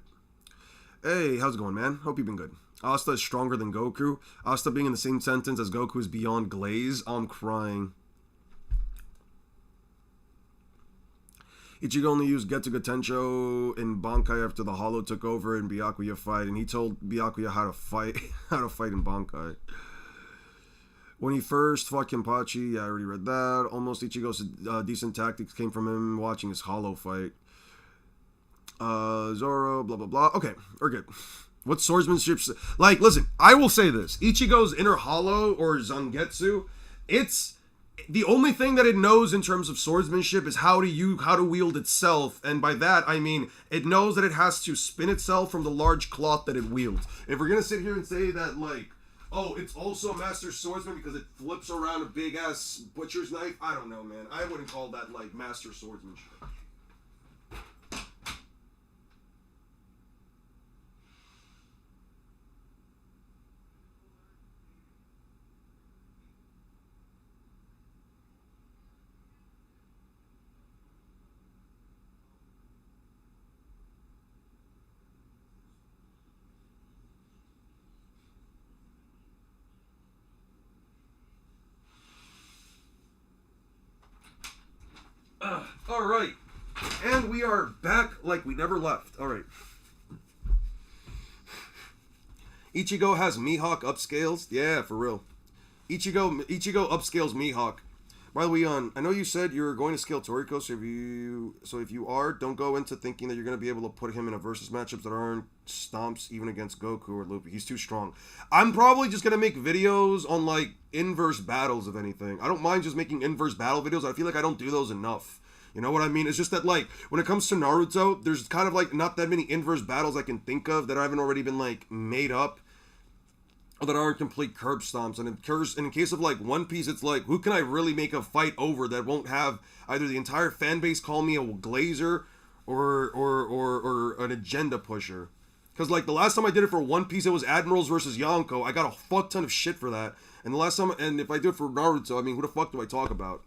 Hey, how's it going, man? Hope you've been good. Asta is stronger than Goku. Asta being in the same sentence as Goku is beyond glaze. I'm crying. Ichigo only used Getsuga Tensho in Bankai after the Hollow took over in Byakuya fight, and he told Byakuya how to fight in Bankai. When he first fought Kenpachi, I already read that. Almost Ichigo's decent tactics came from him watching his Hollow fight. Zoro, blah, blah, blah. Okay, we're good. What swordsmanship... Like, listen, I will say this. Ichigo's inner Hollow, or Zangetsu, it's... The only thing that it knows in terms of swordsmanship is how to wield itself, and by that I mean it knows that it has to spin itself from the large cloth that it wields. If we're gonna sit here and say that, like, oh, it's also a master swordsman because it flips around a big-ass butcher's knife, I don't know, man. I wouldn't call that, like, master swordsmanship. Alright, and we are back like we never left. Alright. Ichigo has Mihawk upscales. Yeah, for real. Ichigo upscales Mihawk. By the way, I know you said you're going to scale Toriko, so if you are, don't go into thinking that you're going to be able to put him in a versus matchups that aren't stomps even against Goku or Luffy. He's too strong. I'm probably just going to make videos on, like, inverse battles, if anything. I don't mind just making inverse battle videos. I feel like I don't do those enough. You know what I mean? It's just that, like, when it comes to Naruto, there's kind of, like, not that many inverse battles I can think of that haven't already been, like, made up. Or that aren't complete curb stomps. And in case of, like, One Piece, it's like, who can I really make a fight over that won't have either the entire fan base call me a glazer or an agenda pusher? Because, like, the last time I did it for One Piece, it was Admirals versus Yonko. I got a fuck ton of shit for that. And the last time, and if I do it for Naruto, I mean, who the fuck do I talk about?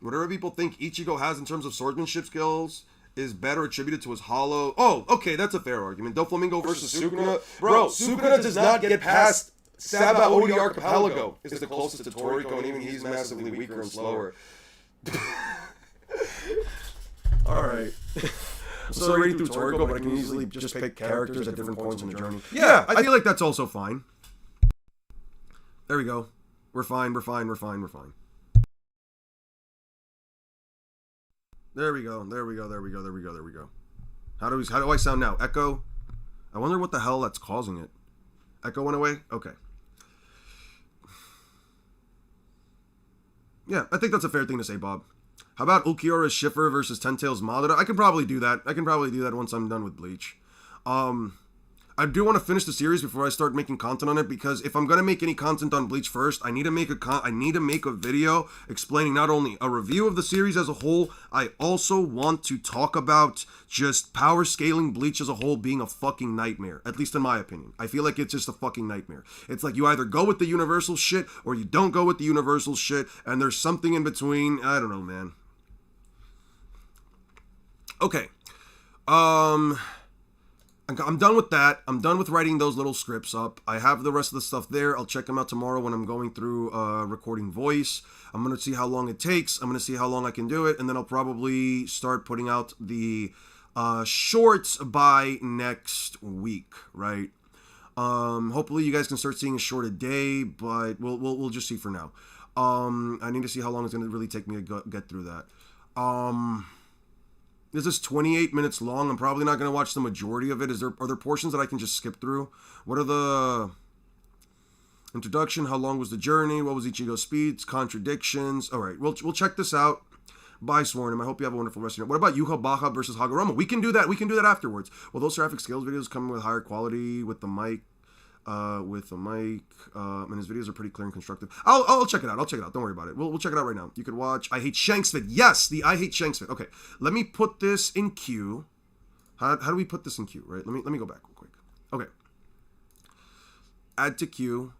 Whatever people think Ichigo has in terms of swordsmanship skills is better attributed to his Hollow. Oh, okay, that's a fair argument. Doflamingo versus Sukuna. Bro, Sukuna does not get past Sabaody Archipelago. Is the closest to Toriko, and even he's massively weaker and slower. Alright. I'm still reading through Toriko, but I can easily just pick characters at different points in the journey. Yeah, I feel like that's also fine. There we go. We're fine. There we go. How do I sound now? Echo? I wonder what the hell that's causing it. Echo went away? Okay. Yeah, I think that's a fair thing to say, Bob. How about Ulquiorra Schiffer versus Ten Tails Madara? I can probably do that. I can probably do that once I'm done with Bleach. I do want to finish the series before I start making content on it, because if I'm gonna make any content on Bleach first, I need to make a video explaining not only a review of the series as a whole. I also want to talk about just power scaling Bleach as a whole being a fucking nightmare, at least in my opinion. I feel like it's just a fucking nightmare. It's like you either go with the universal shit or you don't go with the universal shit, and there's something in between. I don't know, man. Okay. I'm done with that. I'm done with writing those little scripts up. I have the rest of the stuff there. I'll check them out tomorrow when I'm going through recording voice. I'm going to see how long it takes. I'm going to see how long I can do it. And then I'll probably start putting out the shorts by next week, right? Hopefully you guys can start seeing a short a day, but we'll just see for now. I need to see how long it's going to really take me to get through that. This is 28 minutes long. I'm probably not going to watch the majority of it. Are there portions that I can just skip through? What are the... Introduction, how long was the journey? What was Ichigo's speeds? Contradictions? Alright, we'll check this out. Bye, Swornum. I hope you have a wonderful rest of your night. What about Yuha Baja versus Hagoromo? We can do that. We can do that afterwards. Will those graphic scales videos come with higher quality with the mic? And his videos are pretty clear and constructive. I'll check it out. Don't worry about it. We'll check it out right now. You could watch I Hate Shanksvid. Yes, the I Hate Shanksvid. Okay, let me put this in queue. How do we put this in queue? Right. Let me go back real quick. Okay. Add to queue,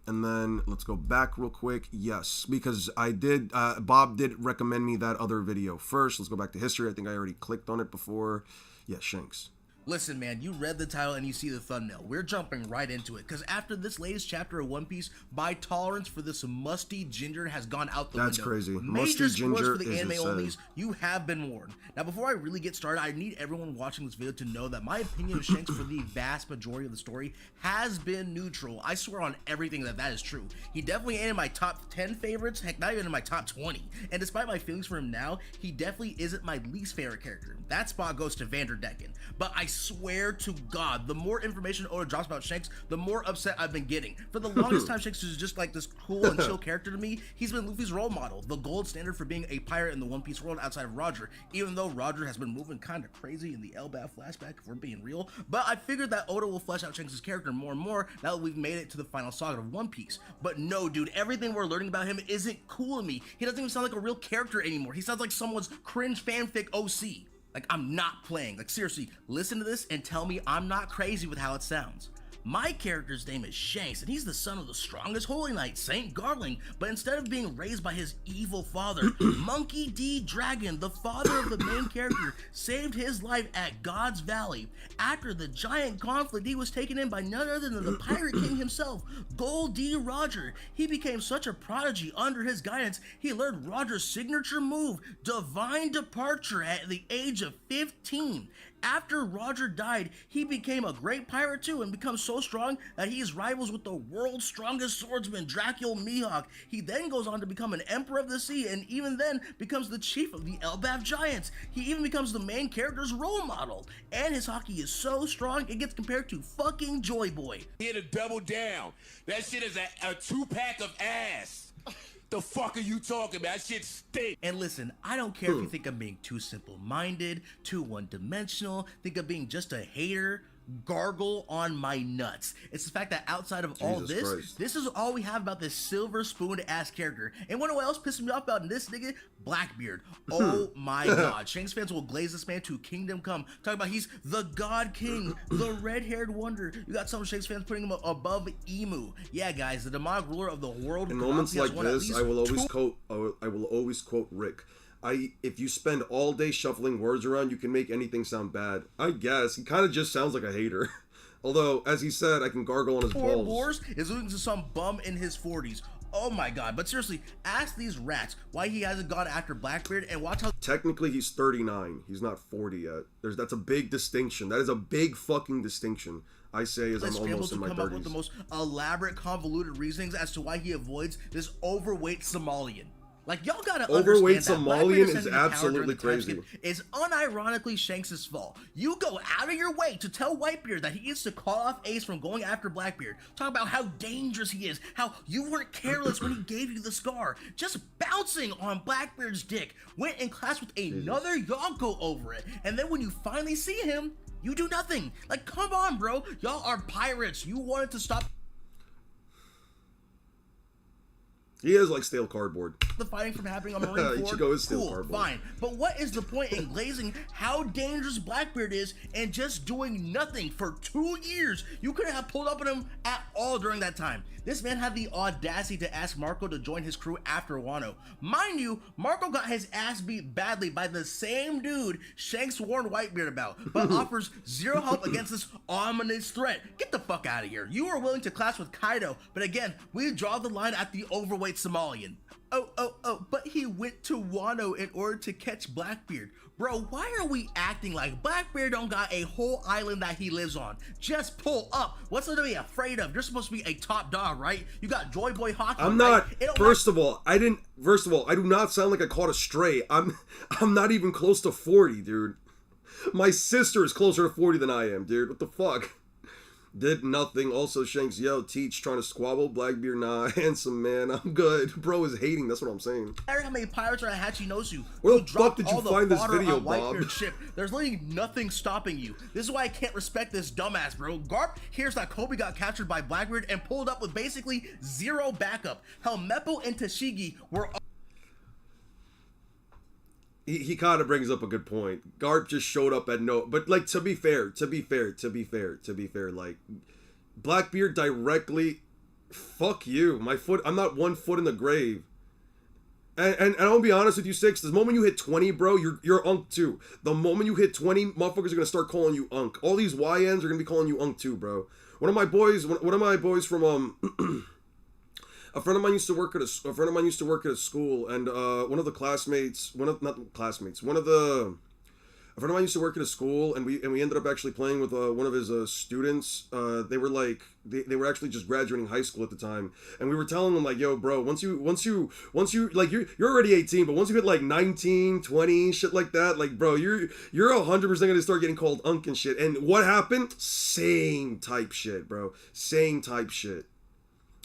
and then let's go back real quick. Yes, because Bob did recommend me that other video first. Let's go back to history. I think I already clicked on it before. Yeah, Shanks. Listen, man, you read the title and you see the thumbnail. We're jumping right into it, because after this latest chapter of One Piece, my tolerance for this musty ginger has gone out the window. That's crazy. Major Musty spoilers ginger for the is anime insane. onlys. You have been warned. Now, before I really get started, I need everyone watching this video to know that my opinion of Shanks for the vast majority of the story has been neutral. I swear on everything that is true. He definitely ain't in my top 10 favorites, heck, not even in my top 20. And despite my feelings for him now, he definitely isn't my least favorite character. That spot goes to Vanderdecken. But I swear to God, the more information Oda drops about Shanks, the more upset I've been getting. For the longest time, Shanks is just like this cool and chill character to me. He's been Luffy's role model, the gold standard for being a pirate in the One Piece world outside of Roger, even though Roger has been moving kind of crazy in the Elbaf flashback, if we're being real. But I figured that Oda will flesh out Shanks' character more and more now that we've made it to the final saga of One Piece. But no, dude, everything we're learning about him isn't cool to me. He doesn't even sound like a real character anymore. He sounds like someone's cringe fanfic OC. Like, I'm not playing. Like, seriously, listen to this and tell me I'm not crazy with how it sounds. My character's name is Shanks, and he's the son of the strongest Holy Knight, Saint Garling, but instead of being raised by his evil father, Monkey D. Dragon, the father of the main character, saved his life at God's Valley. After the giant conflict, he was taken in by none other than the Pirate King himself, Gold D. Roger. He became such a prodigy under his guidance, he learned Roger's signature move, Divine Departure, at the age of 15. After Roger died, he became a great pirate too and becomes so strong that he is rivals with the world's strongest swordsman, Dracul Mihawk. He then goes on to become an emperor of the sea and even then becomes the chief of the Elbaf Giants. He even becomes the main character's role model. And his hockey is so strong, it gets compared to fucking Joy Boy. Here to double down. That shit is a 2-pack of ass. The fuck are you talking about? That shit stink. And listen, I don't care if you think I'm being too simple-minded, too one-dimensional, think I'm being just a hater. Gargle on my nuts. It's the fact that outside of all Jesus this, Christ. this is all we have about this silver spoon ass character. And what else pisses me off about this nigga? Blackbeard. Oh my god. Shanks fans will glaze this man to kingdom come. Talking about he's the God King, the red-haired wonder. You got some Shanks fans putting him above Emu. Yeah, guys, the demonic ruler of the world. In moments like this, I will always always quote Rick. If you spend all day shuffling words around, you can make anything sound bad. I guess. He kind of just sounds like a hater. Although, as he said, I can gargle on his balls. Boars is losing to some bum in his 40s. Oh my god. But seriously, ask these rats why he hasn't gone after Blackbeard and watch how... Technically, he's 39. He's not 40 yet. That's a big distinction. That is a big fucking distinction. I say as I'm almost in my 30s. Come up with the most elaborate, convoluted reasonings as to why he avoids this overweight Somalian. Like, y'all gotta Overweight understand that Somalian Blackbeard is sending the power absolutely during the time crazy. skip is unironically Shanks' fault. You go out of your way to tell Whitebeard that he needs to call off Ace from going after Blackbeard. Talk about how dangerous he is, how you weren't careless when he gave you the scar. Just bouncing on Blackbeard's dick. Went in class with another Yonko over it. And then when you finally see him, you do nothing. Like, come on, bro. Y'all are pirates. You wanted to stop He is like stale cardboard. the fighting from happening on Marineford. Ichigo is still Cool, cardboard. fine. But what is the point in glazing how dangerous Blackbeard is and just doing nothing for 2 years? You couldn't have pulled up on him at all during that time. This man had the audacity to ask Marco to join his crew after Wano. Mind you, Marco got his ass beat badly by the same dude Shanks warned Whitebeard about, but offers zero help against this ominous threat. Get the fuck out of here. You are willing to clash with Kaido, but again, we draw the line at the overweight Somalian. Oh, but he went to Wano in order to catch Blackbeard. Bro, why are we acting like Blackbeard don't got a whole island that he lives on? Just pull up. What's there to be afraid of? You're supposed to be a top dog, right? You got Joy Boy Hockey. I'm right? not. It don't First of all, I do not sound like I caught a stray. I'm not even close to 40, dude. My sister is closer to 40 than I am, dude. What the fuck? Did nothing. Also, Shanks, yo, Teach trying to squabble. Blackbeard, nah, handsome man. I'm good. Bro is hating. That's what I'm saying. matter how many pirates are at Hachinosu. Where You the fuck dropped did you all the find this fodder video, on Bob? Whitebeard's ship. There's literally nothing stopping you. This is why I can't respect this dumbass, bro. Garp hears that Kobe got captured by Blackbeard and pulled up with basically zero backup. Hell, Meppo and Tashigi were He kind of brings up a good point. Garp just showed up at no, but like to be fair, like Blackbeard directly, fuck you. My foot, I'm not 1 foot in the grave. And I'll be honest with you, Six. The moment you hit 20, bro, you're Unk too. The moment you hit 20, motherfuckers are gonna start calling you Unk. All these YNs are gonna be calling you Unk too, bro. One of my boys from a friend of mine used to work at a school, and a friend of mine used to work at a school, and we ended up actually playing with one of his students. They were actually just graduating high school at the time, and we were telling them like, yo, bro, once you like you're already 18, but once you hit like 19, 20, shit like that, like, bro, you're 100% gonna start getting called Unk and shit. And what happened? Same type shit, bro. Same type shit.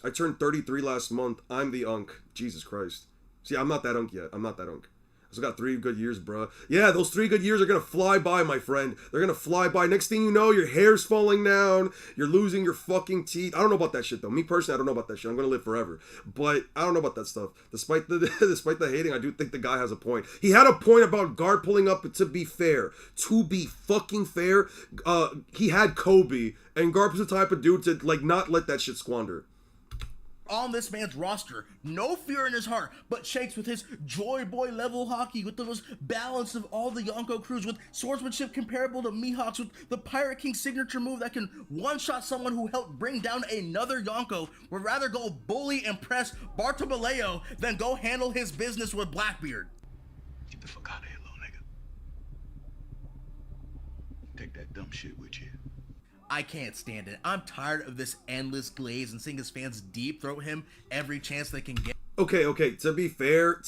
I turned 33 last month. I'm the Unk. Jesus Christ. See, I'm not that Unk yet. I'm not that Unk. I still got 3 good years, bruh. Yeah, those 3 good years are gonna fly by, my friend. They're gonna fly by. Next thing you know, your hair's falling down. You're losing your fucking teeth. I don't know about that shit, though. Me personally, I don't know about that shit. I'm gonna live forever. But I don't know about that stuff. Despite the hating, I do think the guy has a point. He had a point about Garp pulling up, to be fair. To be fucking fair, he had Kobe, and Garp's the type of dude to, like, not let that shit squander. on this man's roster. No fear in his heart, but Shanks with his Joy Boy level hockey, with the most balance of all the Yonko crews, with swordsmanship comparable to Mihawk's, with the Pirate King signature move that can one-shot someone who helped bring down another Yonko, would rather go bully and press Bartolomeo than go handle his business with Blackbeard. Get the fuck out of here, little nigga. Take that dumb shit with you. I can't stand it. I'm tired of this endless glaze and seeing his fans deep throat him every chance they can get. Okay, to be fair,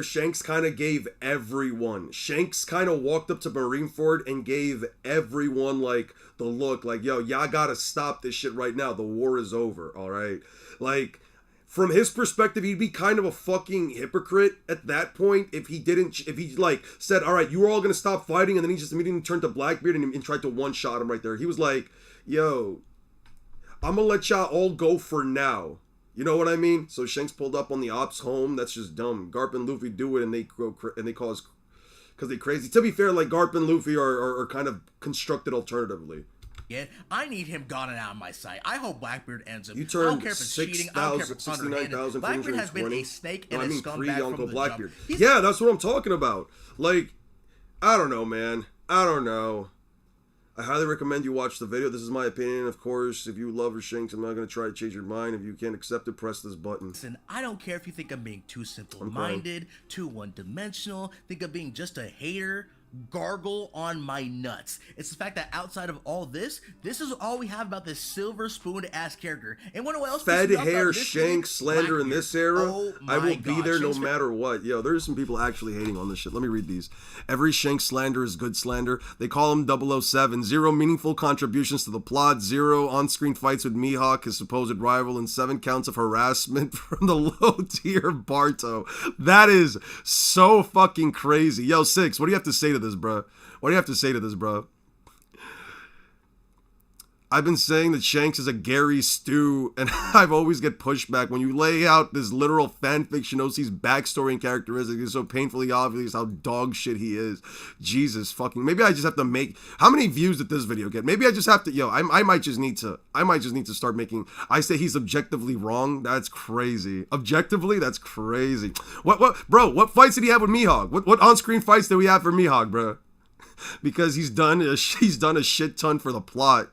Shanks kind of gave everyone. Shanks kind of walked up to Marineford and gave everyone, like, the look, like, yo, y'all gotta stop this shit right now. The war is over, alright? Like, from his perspective, he'd be kind of a fucking hypocrite at that point if he like, said, alright, you were all gonna stop fighting, and then he just immediately turned to Blackbeard and tried to one-shot him right there. He was like, yo, I'm gonna let y'all all go for now. You know what I mean? So Shanks pulled up on the ops home. That's just dumb. Garp and Luffy do it, and they cause, because they crazy. To be fair, like, Garp and Luffy are kind of constructed alternatively. Yeah, I need him gone and out of my sight. I hope Blackbeard ends him. You I don't turned care if it's cheating. I don't care if it's underhanded. 69,000. Blackbeard has been a snake and a scumbag from the Blackbeard. jump. He's Yeah, that's what I'm talking about. Like, I don't know, man. I don't know. I highly recommend you watch the video. This is my opinion, of course. If you love your Shanks, I'm not going to try to change your mind. If you can't accept it, press this button. Listen, I don't care if you think I'm being too simple-minded, too one-dimensional, think I'm being just a hater. gargle on my nuts. It's the fact that outside of all this is all we have about this silver spooned ass character. And what else? Fed pisses me off hair about this Shanks movie? slander in this era. Oh I will my be God. there no Shanks- matter what. Yo, there's some people actually hating on this shit. Let me read these. Every Shanks slander is good slander. They call him 007. 0 meaningful contributions to the plot. 0 on-screen fights with Mihawk, his supposed rival, and 7 counts of harassment from the low-tier Barto. That is so fucking crazy. Yo, Six, what do you have to say to this, bro? What do you have to say to this, bro? I've been saying that Shanks is a Gary Stu, and I've always get pushback when you lay out this literal fanfiction OC's backstory and characteristics. It's so painfully obvious how dog shit he is. Jesus fucking. Maybe I just have to make. How many views did this video get? Maybe I just have to. Yo, I might just need to start making. I say he's objectively wrong. That's crazy. Objectively, that's crazy. What, bro? What fights did he have with Mihawk? What on-screen fights did we have for Mihawk, bro? Because he's done a shit ton for the plot,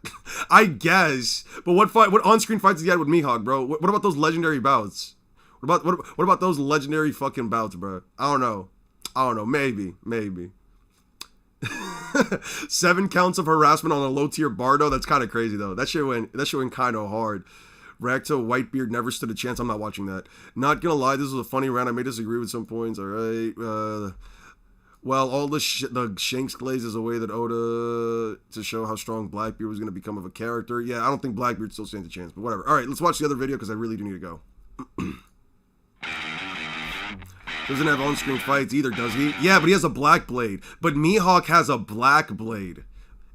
I guess. But what on-screen fights he had with Mihawk, bro? What about those legendary bouts? What about those legendary fucking bouts, bro? I don't know. Maybe. 7 counts of harassment on a low-tier Bardo. That's kind of crazy though. That shit went kind of hard. Reacto Whitebeard never stood a chance. I'm not watching that. Not gonna lie, this was a funny round. I may disagree with some points. All right. Well, all the Shanks glaze is a way that Oda to show how strong Blackbeard was going to become of a character. Yeah, I don't think Blackbeard still stands a chance, but whatever. All right, let's watch the other video because I really do need to go. Doesn't have on-screen fights either, does he? Yeah, but he has a black blade. But Mihawk has a black blade.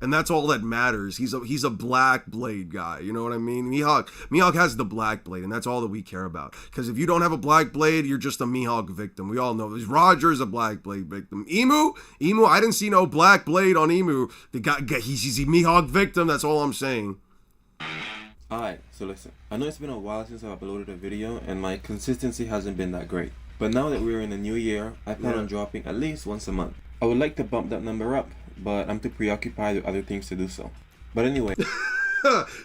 And that's all that matters. He's a black blade guy. You know what I mean? Mihawk has the black blade, and that's all that we care about. Because if you don't have a black blade, you're just a Mihawk victim. We all know this. Roger's a black blade victim. Emu, I didn't see no black blade on Emu. He's a Mihawk victim. That's all I'm saying. Alright, so listen. I know it's been a while since I've uploaded a video, and my consistency hasn't been that great. But now that we're in a new year, I plan on dropping at least once a month. I would like to bump that number up, but I'm too preoccupied with other things to do so. But anyway.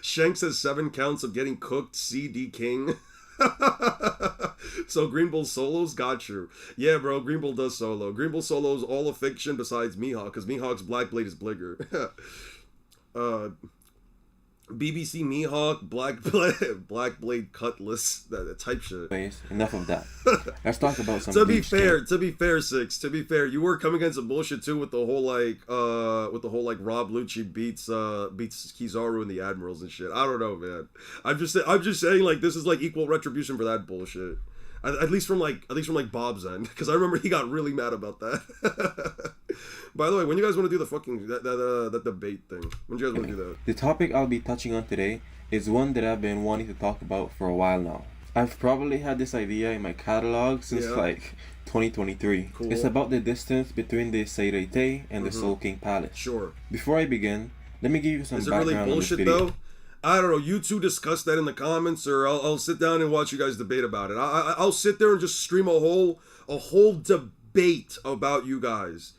Shanks has 7 counts of getting cooked, CD King. So Green Bull solos? Got you. Yeah, bro, Green Bull does solo. Green Bull solos all a fiction besides Mihawk, because Mihawk's Black Blade is Bligger. BBC Mihawk, Black Blade Cutlass, that type shit. Anyways, enough of that. Let's talk about some To be Bleach fair, Six. To be fair, you were coming against some bullshit too with the whole Rob Lucci beats Kizaru and the Admirals and shit. I don't know, man. I'm just saying like this is like equal retribution for that bullshit. At least from Bob's end, because I remember he got really mad about that. By the way, when you guys want to do the fucking that debate thing? When do you guys want to do that? The topic I'll be touching on today is one that I've been wanting to talk about for a while now. I've probably had this idea in my catalog since like 2023. Cool. It's about the distance between the Seirei and the Soul King Palace. Sure. Before I begin, let me give you some Is it background really on this bullshit video. though? I don't know. You two discuss that in the comments, or I'll sit down and watch you guys debate about it. I'll sit there and just stream a whole debate about you guys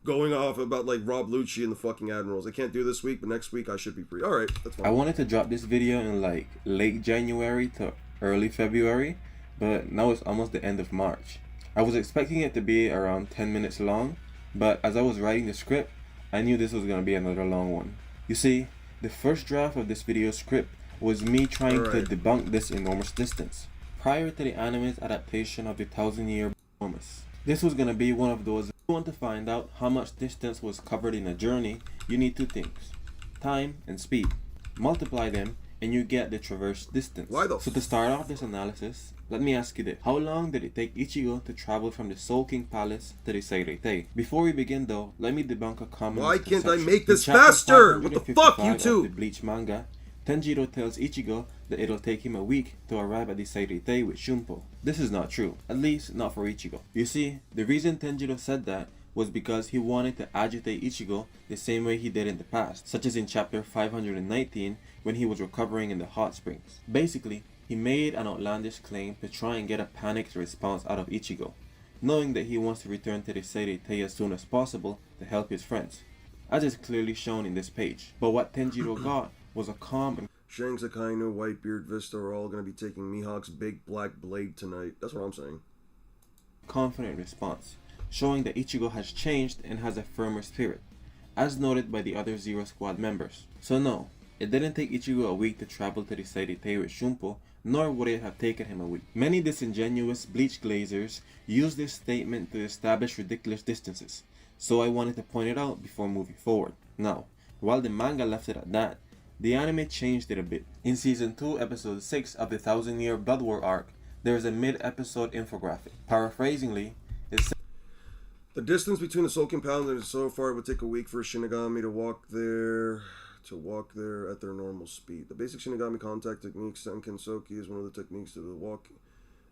going off about like Rob Lucci and the fucking Admirals. I can't do this week, but next week I should be free. All right, that's fine. I wanted to drop this video in like late January to early February, but now it's almost the end of March. I was expecting it to be around 10 minutes long, but as I was writing the script, I knew this was going to be another long one. You see, the first draft of this video script was me trying to debunk this enormous distance. Prior to the anime's adaptation of the 1,000-year promise. This was going to be one of those, if you want to find out how much distance was covered in a journey, you need 2 things. Time and speed. Multiply them and you get the traverse distance. Why though? So to start off this analysis, let me ask you this. How long did it take Ichigo to travel from the Soul King Palace to the Seirei? Before we begin though, let me debunk a common Why can't I misconception. make this In chapter faster? What the fuck, you 555 of two? the Bleach manga, Tenjiro tells Ichigo that it'll take him a week to arrive at the Seirei with Shunpo. This is not true, at least not for Ichigo. You see, the reason Tenjiro said that was because he wanted to agitate Ichigo the same way he did in the past, such as in chapter 519 when he was recovering in the hot springs. Basically, he made an outlandish claim to try and get a panicked response out of Ichigo, knowing that he wants to return to the Seirei as soon as possible to help his friends, as is clearly shown in this page. But what Tenjiro got was a calm and Shanks, Akainu, Whitebeard, Vista are all going to be taking Mihawk's big black blade tonight. That's what I'm saying. confident response, showing that Ichigo has changed and has a firmer spirit, as noted by the other Zero Squad members. So no, it didn't take Ichigo a week to travel to the Seirei with Shunpo, nor would it have taken him a week. Many disingenuous bleach glazers use this statement to establish ridiculous distances, so I wanted to point it out before moving forward. Now, while the manga left it at that, the anime changed it a bit. In Season 2, Episode 6 of the 1000-Year Blood War arc, there is a mid-episode infographic. Paraphrasingly, it says, The distance between the Sulking Palace and so far it would take a week for a Shinigami to walk there at their normal speed. The basic Shinigami contact technique, Senken Soki, is one of the techniques to the walk,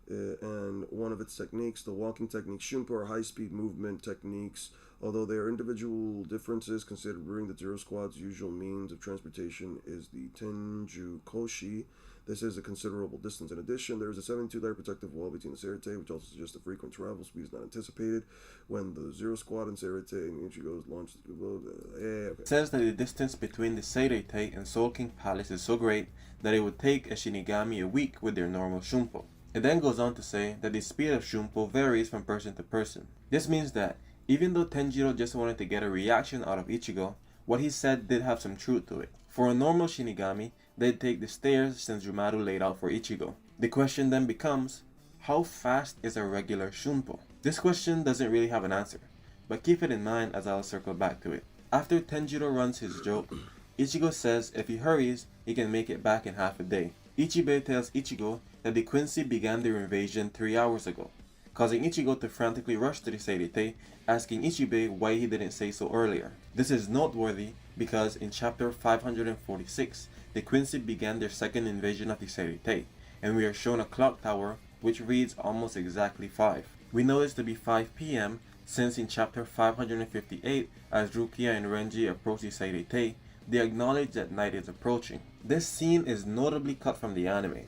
and one of its techniques, the walking technique Shunpo, are high-speed movement techniques. Although there are individual differences, considering the Zero Squad's usual means of transportation is the Tenju Koshi, this is a considerable distance. In addition, there is a 72-layer protective wall between the Seirei, which also suggests the frequent travel speed is not anticipated when the Zero Squad and Seirei and Ichigo's launched. Okay. It says that the distance between the Seirei and Soul King Palace is so great that it would take a Shinigami a week with their normal Shunpo. It then goes on to say that the speed of Shunpo varies from person to person. This means that even though Tenjiro just wanted to get a reaction out of Ichigo, what he said did have some truth to it. For a normal Shinigami, they'd take the stairs Senjumaru laid out for Ichigo. The question then becomes, how fast is a regular Shunpo? This question doesn't really have an answer, but keep it in mind as I'll circle back to it. After Tenjiro runs his joke, Ichigo says if he hurries, he can make it back in half a day. Ichibei tells Ichigo that the Quincy began their invasion 3 hours ago, causing Ichigo to frantically rush to the Seirei, asking Ichibei why he didn't say so earlier. This is noteworthy because in chapter 546, the Quincy began their second invasion of the Seirei, and we are shown a clock tower which reads almost exactly 5. We know this to be 5 PM since in chapter 558, as Rukia and Renji approach the Seirei, they acknowledge that night is approaching. This scene is notably cut from the anime,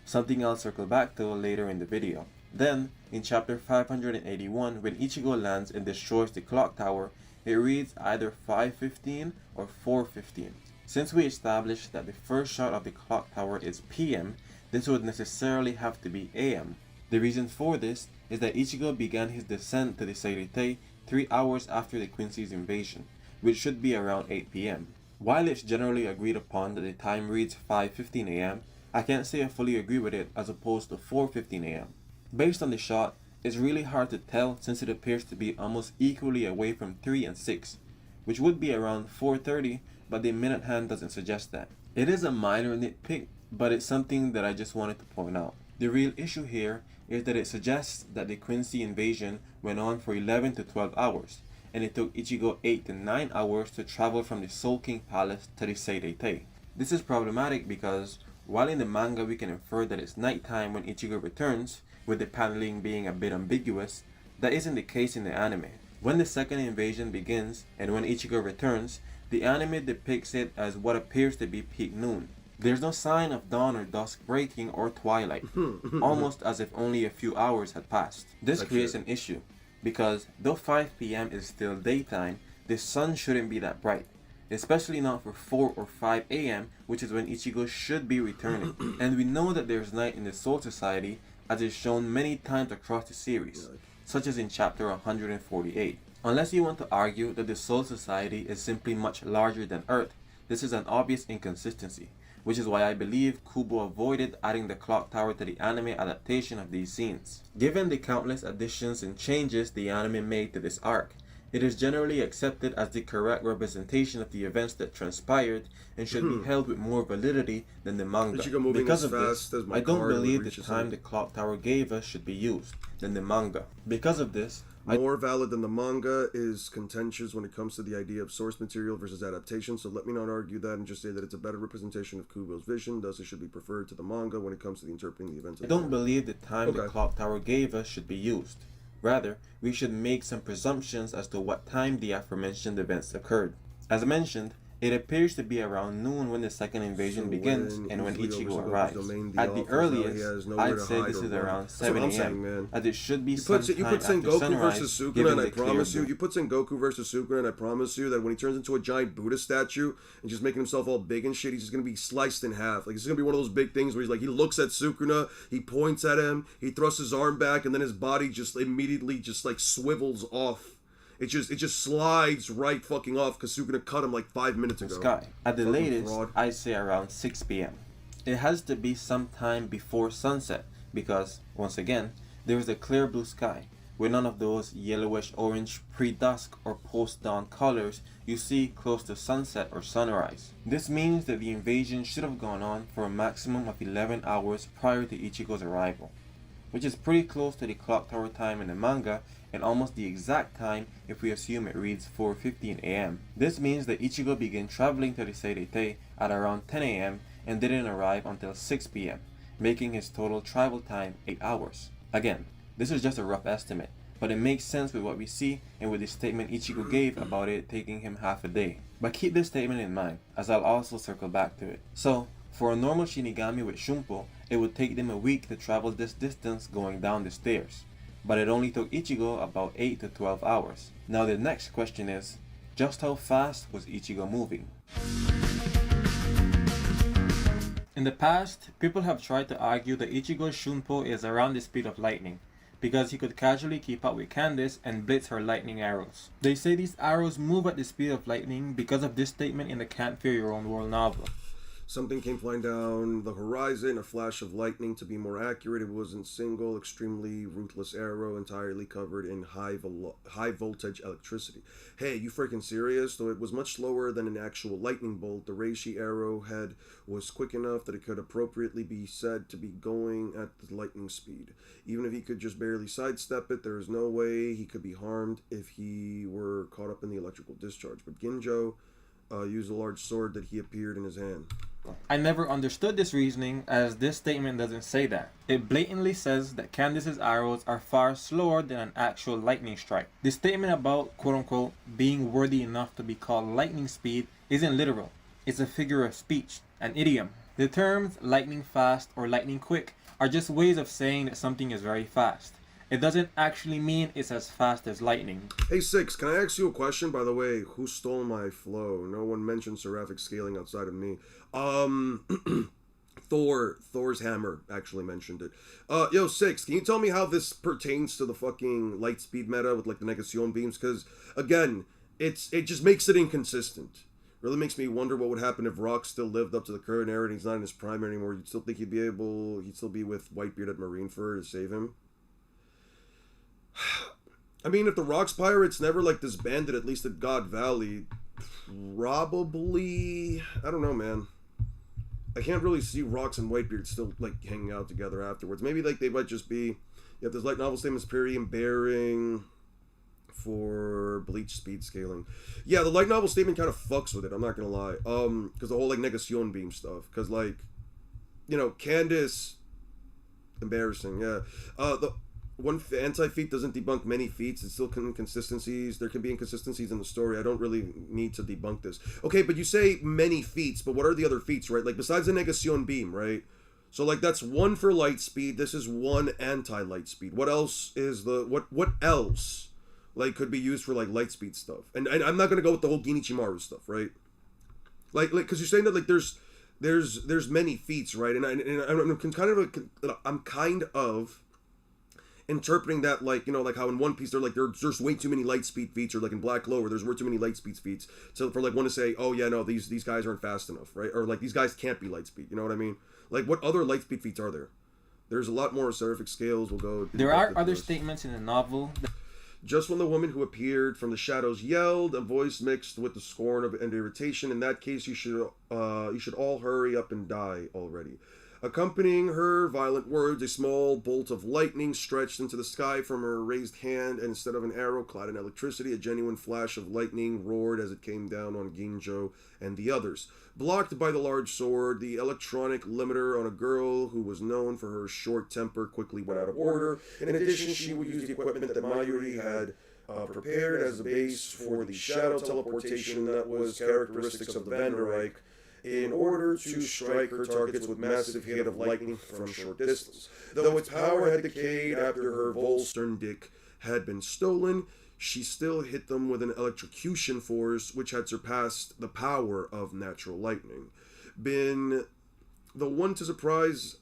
something I'll circle back to later in the video. Then, in chapter 581, when Ichigo lands and destroys the clock tower, it reads either 5:15 or 4:15. Since we established that the first shot of the clock tower is PM, this would necessarily have to be AM. The reason for this is that Ichigo began his descent to the Seirei 3 hours after the Quincy's invasion, which should be around 8 PM. While it's generally agreed upon that the time reads 5:15 AM, I can't say I fully agree with it as opposed to 4:15 AM. Based on the shot, it's really hard to tell since it appears to be almost equally away from 3 and 6, which would be around 4:30, but the minute hand doesn't suggest that. It is a minor nitpick, but it's something that I just wanted to point out. The real issue here is that it suggests that the Quincy invasion went on for 11 to 12 hours, and it took Ichigo 8 to 9 hours to travel from the Soul King Palace to the Seirei. This is problematic because, while in the manga we can infer that it's nighttime when Ichigo returns, with the paneling being a bit ambiguous, that isn't the case in the anime. When the second invasion begins, and when Ichigo returns, the anime depicts it as what appears to be peak noon. There's no sign of dawn or dusk breaking or twilight, almost as if only a few hours had passed. This creates an issue, because though 5 PM is still daytime, the sun shouldn't be that bright, especially not for 4 or 5 AM, which is when Ichigo should be returning. And we know that there's night in the Soul Society, as is shown many times across the series, such as in chapter 148. Unless you want to argue that the Soul Society is simply much larger than Earth, this is an obvious inconsistency, which is why I believe Kubo avoided adding the clock tower to the anime adaptation of these scenes. Given the countless additions and changes the anime made to this arc, it is generally accepted as the correct representation of the events that transpired and should be held with more validity than the manga. Because of this, I don't believe the time the clock tower gave us should be used than the manga. Because of this, more valid than the manga is contentious when it comes to the idea of source material versus adaptation, so let me not argue that and just say that it's a better representation of Kubo's vision, thus it should be preferred to the manga when it comes to the interpreting the events of the I don't believe the time the clock tower gave us should be used. Rather, we should make some presumptions as to what time the aforementioned events occurred. As mentioned, It appears to be around noon when the second invasion So begins when and when easily Ichigo oversee arrives. Goku's domain, At the offers now he earliest, has nowhere I'd to say hide this or is run. around That's what 7 I'm saying, a.m. man. as it should be You put sometime after Sengoku sunrise, versus Sukuna, given and I the clear promise blue. you put Sengoku versus Sukuna, and I promise you that when he turns into a giant Buddha statue and just making himself all big and shit, he's just gonna be sliced in half. Like it's gonna be one of those big things where he's like, he looks at Sukuna, he points at him, he thrusts his arm back, and then his body just immediately just like swivels off. It just slides right fucking off because Sukuna cut him like 5 minutes ago. Sky. At the Fucking latest, fraud. I'd say around 6 p.m. It has to be sometime before sunset because, once again, there is a clear blue sky with none of those yellowish orange pre-dusk or post-dawn colors you see close to sunset or sunrise. This means that the invasion should have gone on for a maximum of 11 hours prior to Ichigo's arrival, which is pretty close to the clock tower time in the manga and almost the exact time if we assume it reads 4:15 a.m. This means that Ichigo began traveling to the Seirete at around 10 a.m. and didn't arrive until 6 p.m., making his total travel time 8 hours. Again, this is just a rough estimate, but it makes sense with what we see and with the statement Ichigo gave about it taking him half a day. But keep this statement in mind, as I'll also circle back to it. So, for a normal Shinigami with Shunpo, it would take them a week to travel this distance going down the stairs. But it only took Ichigo about 8 to 12 hours. Now the next question is, just how fast was Ichigo moving? In the past, people have tried to argue that Ichigo's Shunpo is around the speed of lightning, because he could casually keep up with Candace and blitz her lightning arrows. They say these arrows move at the speed of lightning because of this statement in the Can't Fear Your Own World novel. Something came flying down the horizon, a flash of lightning to be more accurate. It wasn't single, extremely ruthless arrow, entirely covered in high voltage electricity. Hey, you freaking serious? Though it was much slower than an actual lightning bolt, the Reishi arrowhead was quick enough that it could appropriately be said to be going at the lightning speed. Even if he could just barely sidestep it, there is no way he could be harmed if he were caught up in the electrical discharge. But Ginjo used a large sword that he appeared in his hand. I never understood this reasoning, as this statement doesn't say that. It blatantly says that Candace's arrows are far slower than an actual lightning strike. The statement about quote-unquote being worthy enough to be called lightning speed isn't literal. It's a figure of speech, an idiom. The terms lightning fast or lightning quick are just ways of saying that something is very fast. It doesn't actually mean it's as fast as lightning. Hey Six, can I ask you a question? By the way, who stole my flow? No one mentioned seraphic scaling outside of me. Thor's hammer actually mentioned it. Yo Six, can you tell me how this pertains to the fucking light speed meta with like the Negacion beams? Because again, it just makes it inconsistent. Really makes me wonder what would happen if Rock still lived up to the current era and he's not in his prime anymore. You'd still think he'd still be with Whitebeard at Marineford to save him? I mean, if the Rocks Pirates never like disbanded, at least at God Valley, probably, I don't know, man. I can't really see Rocks and Whitebeard still like hanging out together afterwards. Maybe like they might just be, you have this light novel statements period bearing for Bleach speed scaling. Yeah, the light novel statement kind of fucks with it, I'm not gonna lie. Because the whole like Negacion beam stuff. Because like, you know, Candace, embarrassing, yeah. The one anti-feat doesn't debunk many feats. It's still inconsistencies. There can be inconsistencies in the story. I don't really need to debunk this. Okay, but you say many feats, but what are the other feats, right? Like besides the Negacion beam, right? So like that's one for light speed. This is one anti-light speed. What else is what else like could be used for like light speed stuff? And I'm not gonna go with the whole Ginichimaru stuff, right? Like because you're saying that like there's many feats, right? And I'm kind of interpreting that like, you know, like how in One Piece there's way too many light speed feats, or like in Black Clover there's way too many light speed feats, so for like one to say, oh yeah, no, these guys aren't fast enough, right? Or like these guys can't be light speed, you know what I mean? Like what other light speed feats are there? There's a lot more. Seraphic scales will go. There are other statements in the novel. Just when the woman who appeared from the shadows yelled, a voice mixed with the scorn and irritation. In that case, you should all hurry up and die already. Accompanying her violent words, a small bolt of lightning stretched into the sky from her raised hand, and instead of an arrow clad in electricity, a genuine flash of lightning roared as it came down on Ginjo and the others. Blocked by the large sword, the electronic limiter on a girl who was known for her short temper quickly went out of order. In addition, she would use the equipment that Mayuri had prepared as a base for the shadow teleportation that was characteristics of the Vanderreich, in order to strike her targets with massive hit of lightning from short distance. Though its power had decayed after her Volsterndick had been stolen, she still hit them with an electrocution force which had surpassed the power of natural lightning. Been the one to surprise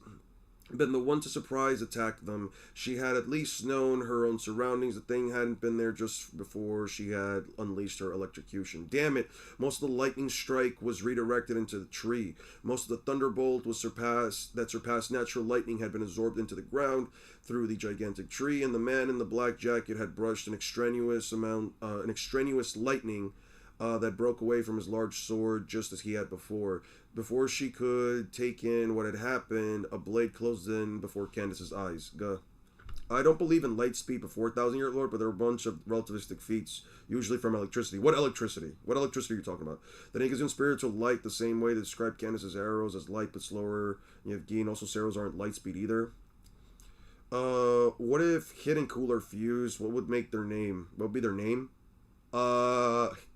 attack them. She had at least known her own surroundings. The thing hadn't been there just before she had unleashed her electrocution. Damn it, most of the lightning strike was redirected into the tree. Most of the thunderbolt that surpassed natural lightning had been absorbed into the ground through the gigantic tree, and the man in the black jacket had brushed an extraneous lightning that broke away from his large sword just as he had before. Before she could take in what had happened, a blade closed in before Candace's eyes. I don't believe in light speed before 1,000 Year Lord, but there are a bunch of relativistic feats, usually from electricity. What electricity? What electricity are you talking about? The name gives him spiritual light the same way they describe Candace's arrows as light but slower. You have Gene, also arrows aren't light speed either. What if Hidden Cooler Fuse? What would make their name? What would be their name?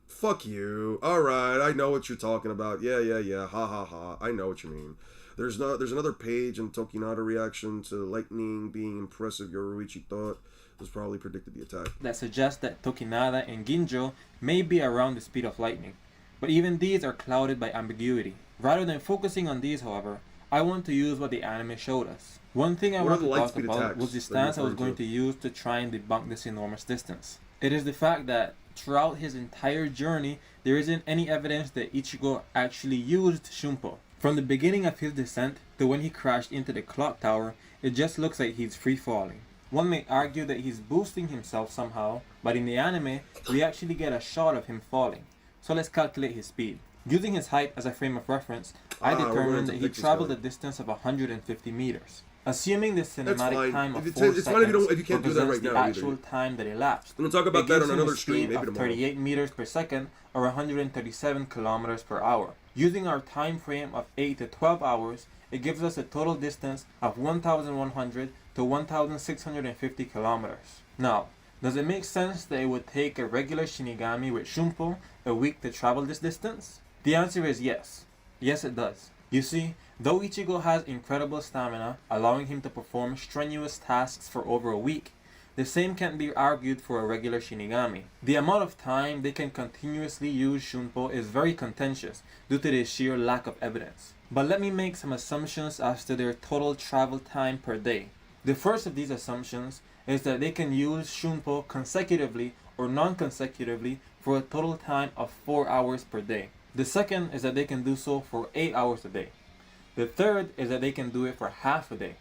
Fuck you. Alright, I know what you're talking about. Yeah. Ha ha ha. I know what you mean. There's another page in Tokinata reaction to lightning being impressive. Yoruichi thought was probably predicted the attack. That suggests that Tokinada and Ginjo may be around the speed of lightning. But even these are clouded by ambiguity. Rather than focusing on these, however, I want to use what the anime showed us. One thing I want to talk about was the stance I was going to use to try and debunk this enormous distance. It is the fact that throughout his entire journey, there isn't any evidence that Ichigo actually used Shunpo. From the beginning of his descent to when he crashed into the clock tower, it just looks like he's free falling. One may argue that he's boosting himself somehow, but in the anime, we actually get a shot of him falling. So let's calculate his speed. Using his height as a frame of reference, I determined that he traveled a distance of 150 meters. Assuming the cinematic time of 4 seconds represents the actual time that elapsed, we'll talk about that on another stream, maybe tomorrow. 38 meters per second or 137 kilometers per hour. Using our time frame of 8 to 12 hours, it gives us a total distance of 1,100 to 1,650 kilometers. Now, does it make sense that it would take a regular Shinigami with Shunpo a week to travel this distance? The answer is yes. Yes, it does. You see, though Ichigo has incredible stamina, allowing him to perform strenuous tasks for over a week, the same can't be argued for a regular Shinigami. The amount of time they can continuously use Shunpo is very contentious due to the sheer lack of evidence. But let me make some assumptions as to their total travel time per day. The first of these assumptions is that they can use Shunpo consecutively or non-consecutively for a total time of 4 hours per day. The second is that they can do so for 8 hours a day. The third is that they can do it for half a day.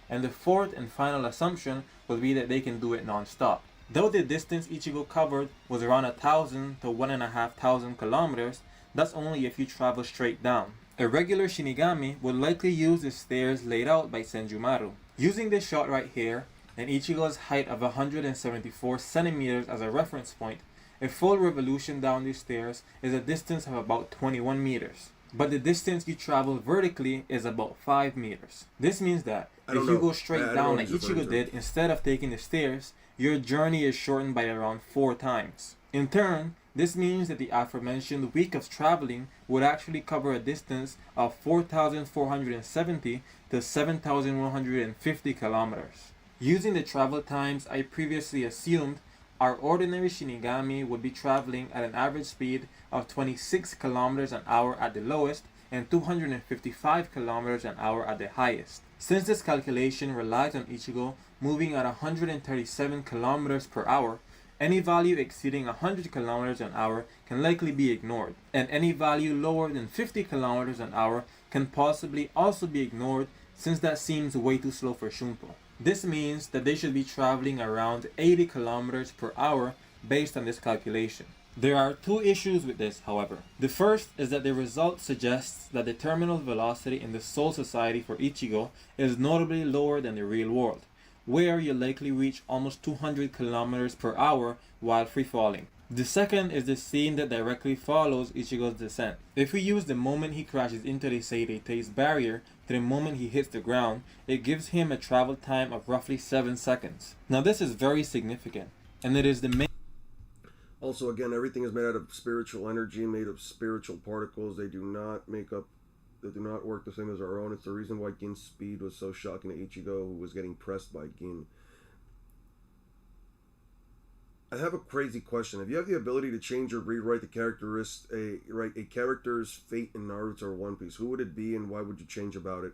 And the fourth and final assumption would be that they can do it non-stop. Though the distance Ichigo covered was around 1,000 to 1,500 kilometers, that's only if you travel straight down. A regular Shinigami would likely use the stairs laid out by Senjumaru. Using this shot right here, and Ichigo's height of 174 centimeters as a reference point, a full revolution down these stairs is a distance of about 21 meters. But the distance you travel vertically is about 5 meters. This means that if you go straight down like Ichigo did instead of taking the stairs, your journey is shortened by around 4 times. In turn, this means that the aforementioned week of traveling would actually cover a distance of 4,470 to 7,150 kilometers. Using the travel times I previously assumed, our ordinary Shinigami would be traveling at an average speed of 26 kilometers an hour at the lowest and 255 kilometers an hour at the highest. Since this calculation relies on Ichigo moving at 137 kilometers per hour, any value exceeding 100 kilometers an hour can likely be ignored, and any value lower than 50 kilometers an hour can possibly also be ignored, since that seems way too slow for Shunpo. This means that they should be traveling around 80 kilometers per hour based on this calculation. There are 2 issues with this, however. The first is that the result suggests that the terminal velocity in the Soul Society for Ichigo is notably lower than the real world, where you likely reach almost 200 kilometers per hour while free falling. The second is the scene that directly follows Ichigo's descent. If we use the moment he crashes into the Seireite's barrier to the moment he hits the ground, it gives him a travel time of roughly 7 seconds. Now this is very significant, and it is the main... Also, again, everything is made out of spiritual energy, made of spiritual particles. They do not work the same as our own. It's the reason why Gin's speed was so shocking to Ichigo, who was getting pressed by Gin. I have a crazy question. If you have the ability to change or rewrite the character's fate in Naruto or One Piece, who would it be and why would you change about it?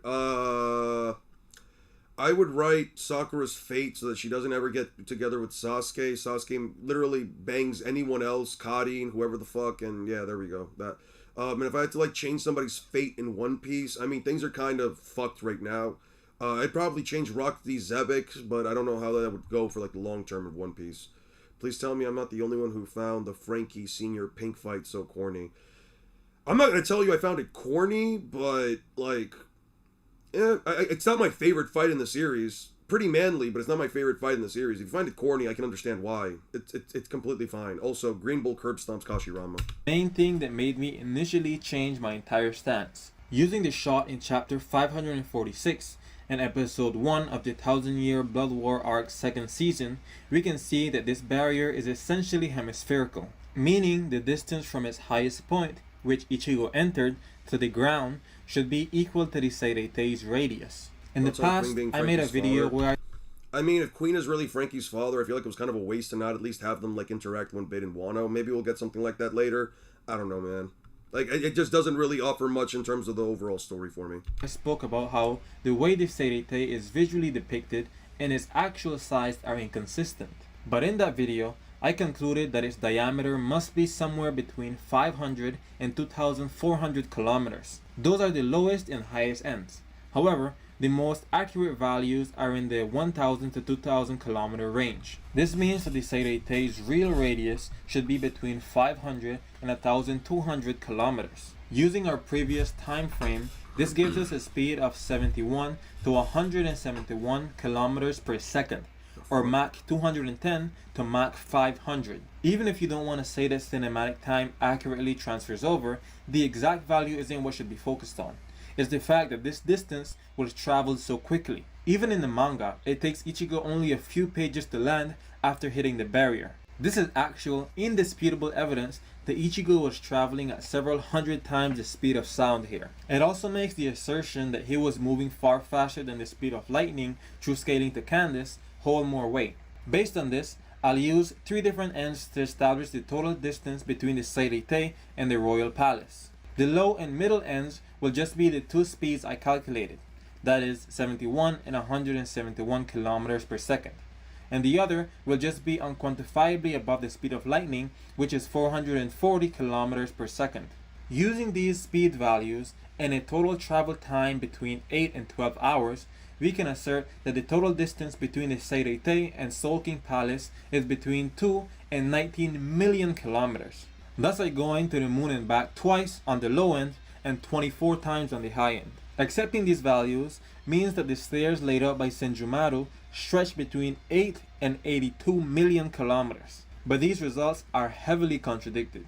I would write Sakura's fate so that she doesn't ever get together with Sasuke. Sasuke literally bangs anyone else, Kadin, whoever the fuck, and yeah, there we go. That. And if I had to like change somebody's fate in One Piece, I mean things are kind of fucked right now. I'd probably change Rock D. Zebek, but I don't know how that would go for like the long term of One Piece. Please tell me I'm not the only one who found the Frankie Sr. Pink fight so corny. I'm not going to tell you I found it corny, but, like, it's not my favorite fight in the series. Pretty manly, but it's not my favorite fight in the series. If you find it corny, I can understand why. It's completely fine. Also, Green Bull curb stomps Kashirama. Main thing that made me initially change my entire stance. Using the shot in chapter 546, in episode 1 of the 1000-Year Blood War arc's second season, we can see that this barrier is essentially hemispherical, meaning the distance from its highest point, which Ichigo entered, to the ground should be equal to the Seireitei's radius. In the past, I made a video where I mean, if Queen is really Frankie's father, I feel like it was kind of a waste to not at least have them like interact when Bit and Wano. Maybe we'll get something like that later. I don't know, man. Like, it just doesn't really offer much in terms of the overall story for me. I spoke about how the way the Seireitei is visually depicted and its actual size are inconsistent. But in that video, I concluded that its diameter must be somewhere between 500 and 2,400 kilometers. Those are the lowest and highest ends. However, the most accurate values are in the 1,000 to 2,000 kilometer range. This means that the Seireitei's real radius should be between 500 and 1,200 kilometers. Using our previous time frame, this gives us a speed of 71 to 171 kilometers per second, or Mach 210 to Mach 500. Even if you don't want to say that cinematic time accurately transfers over, the exact value isn't what should be focused on. It's the fact that this distance was traveled so quickly. Even in the manga, it takes Ichigo only a few pages to land after hitting the barrier. This is actual, indisputable evidence that Ichigo was traveling at several hundred times the speed of sound here. It also makes the assertion that he was moving far faster than the speed of lightning through scaling to Candace hold more weight. Based on this, I'll use 3 different ends to establish the total distance between the Seireitei and the Royal Palace. The low and middle ends will just be the 2 speeds I calculated, that is 71 and 171 kilometers per second. And the other will just be unquantifiably above the speed of lightning, which is 440 kilometers per second. Using these speed values and a total travel time between 8 and 12 hours, we can assert that the total distance between the Seireitei and Soul King Palace is between 2 and 19 million kilometers. That's like going to the moon and back twice on the low end and 24 times on the high end. Accepting these values means that the stairs laid out by Senjumaru stretch between 8 and 82 million kilometers. But these results are heavily contradicted.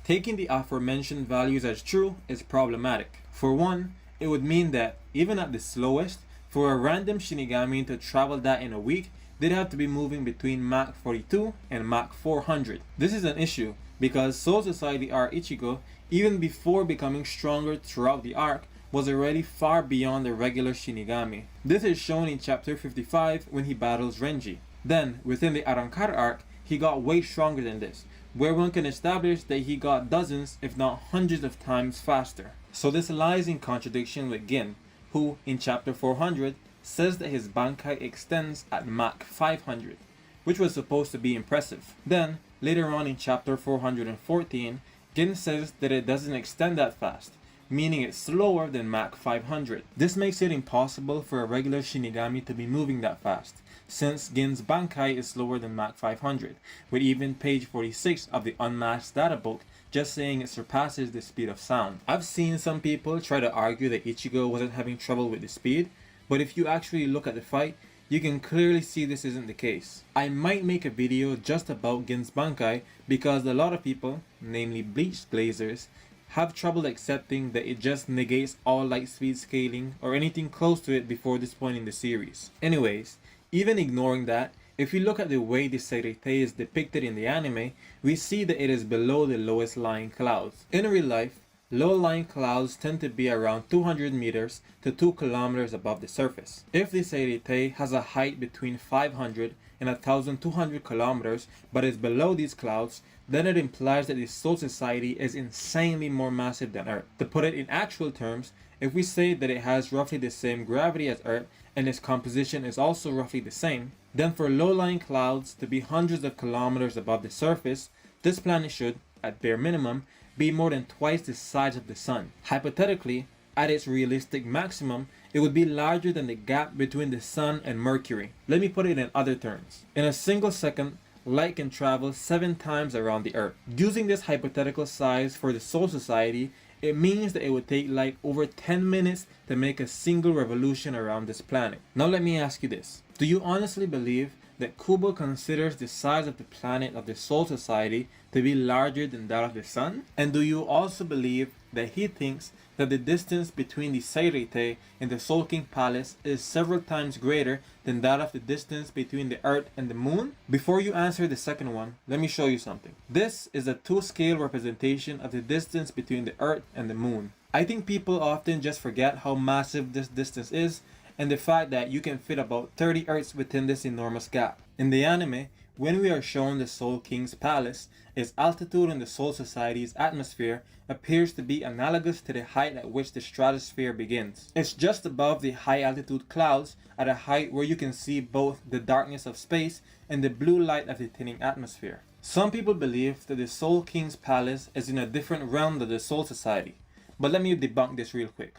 Taking the aforementioned values as true is problematic. For one, it would mean that, even at the slowest, for a random Shinigami to travel that in a week, they'd have to be moving between Mach 42 and Mach 400. This is an issue because Soul Society R. Ichigo, even before becoming stronger throughout the arc, was already far beyond the regular Shinigami. This is shown in chapter 55 when he battles Renji. Then, within the Arrancar arc, he got way stronger than this, where one can establish that he got dozens if not hundreds of times faster. So this lies in contradiction with Gin, who, in chapter 400, says that his Bankai extends at Mach 500, which was supposed to be impressive. Then, later on in chapter 414, Gin says that it doesn't extend that fast, meaning it's slower than Mach 500. This makes it impossible for a regular Shinigami to be moving that fast, since Gin's Bankai is slower than Mach 500, with even page 46 of the Unmasked Data book just saying it surpasses the speed of sound. I've seen some people try to argue that Ichigo wasn't having trouble with the speed, but if you actually look at the fight, you can clearly see this isn't the case. I might make a video just about Gin's Bankai because a lot of people, namely Bleached Glazers, have trouble accepting that it just negates all light speed scaling or anything close to it before this point in the series. Anyways, even ignoring that, If we look at the way the Seireitei is depicted in the anime, we see that it is below the lowest lying clouds. In real life, low-lying clouds tend to be around 200 meters to 2 kilometers above the surface. If the Seireitei has a height between 500 and 1,200 kilometers but is below these clouds, then it implies that the Soul Society is insanely more massive than Earth. To put it in actual terms, if we say that it has roughly the same gravity as Earth and its composition is also roughly the same, then for low-lying clouds to be hundreds of kilometers above the surface, this planet should, at bare minimum, be more than twice the size of the Sun. Hypothetically, at its realistic maximum, it would be larger than the gap between the Sun and Mercury. Let me put it in other terms. In a single second, light can travel 7 times around the Earth. Using this hypothetical size for the Soul Society, it means that it would take light over 10 minutes to make a single revolution around this planet. Now let me ask you this. Do you honestly believe that Kubo considers the size of the planet of the Soul Society to be larger than that of the Sun? And do you also believe that he thinks that the distance between the Seireitei and the Soul King Palace is several times greater than that of the distance between the Earth and the Moon? Before you answer the second one, let me show you something. This is a 2-scale representation of the distance between the Earth and the Moon. I think people often just forget how massive this distance is and the fact that you can fit about 30 Earths within this enormous gap. In the anime, when we are shown the Soul King's palace, its altitude in the Soul Society's atmosphere appears to be analogous to the height at which the stratosphere begins. It's just above the high altitude clouds at a height where you can see both the darkness of space and the blue light of the thinning atmosphere. Some people believe that the Soul King's palace is in a different realm than the Soul Society, but let me debunk this real quick.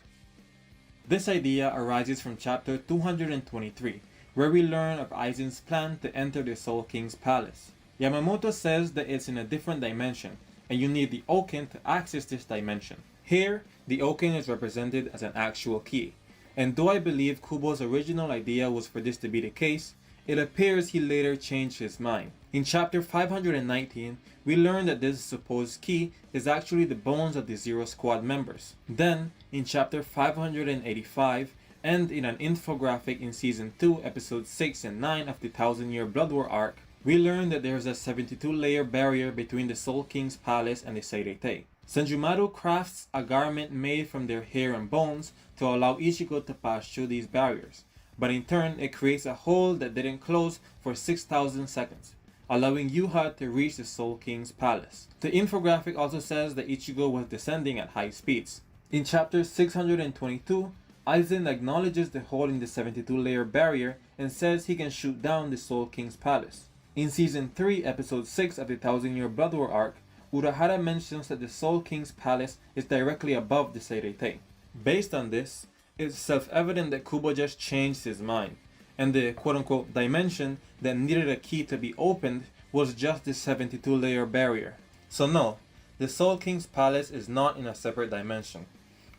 This idea arises from chapter 223, where we learn of Aizen's plan to enter the Soul King's palace. Yamamoto says that it's in a different dimension, and you need the Oken to access this dimension. Here, the Oken is represented as an actual key, and though I believe Kubo's original idea was for this to be the case, it appears he later changed his mind. In chapter 519, we learn that this supposed key is actually the bones of the Zero Squad members. Then, in chapter 585, and in an infographic in season 2, episodes 6 and 9 of the 1000-Year Blood War arc, we learn that there is a 72-layer barrier between the Soul King's palace and the Seireitei. Senjumaru crafts a garment made from their hair and bones to allow Ichigo to pass through these barriers, but in turn it creates a hole that didn't close for 6,000 seconds, allowing Yuha to reach the Soul King's palace. The infographic also says that Ichigo was descending at high speeds. In chapter 622, Aizen acknowledges the hole in the 72-layer barrier and says he can shoot down the Soul King's palace. In season 3, episode 6 of the 1000-Year Blood War arc, Urahara mentions that the Soul King's palace is directly above the Seireitei. Based on this, it's self-evident that Kubo just changed his mind, and the quote-unquote dimension that needed a key to be opened was just the 72-layer barrier. So no, the Soul King's palace is not in a separate dimension.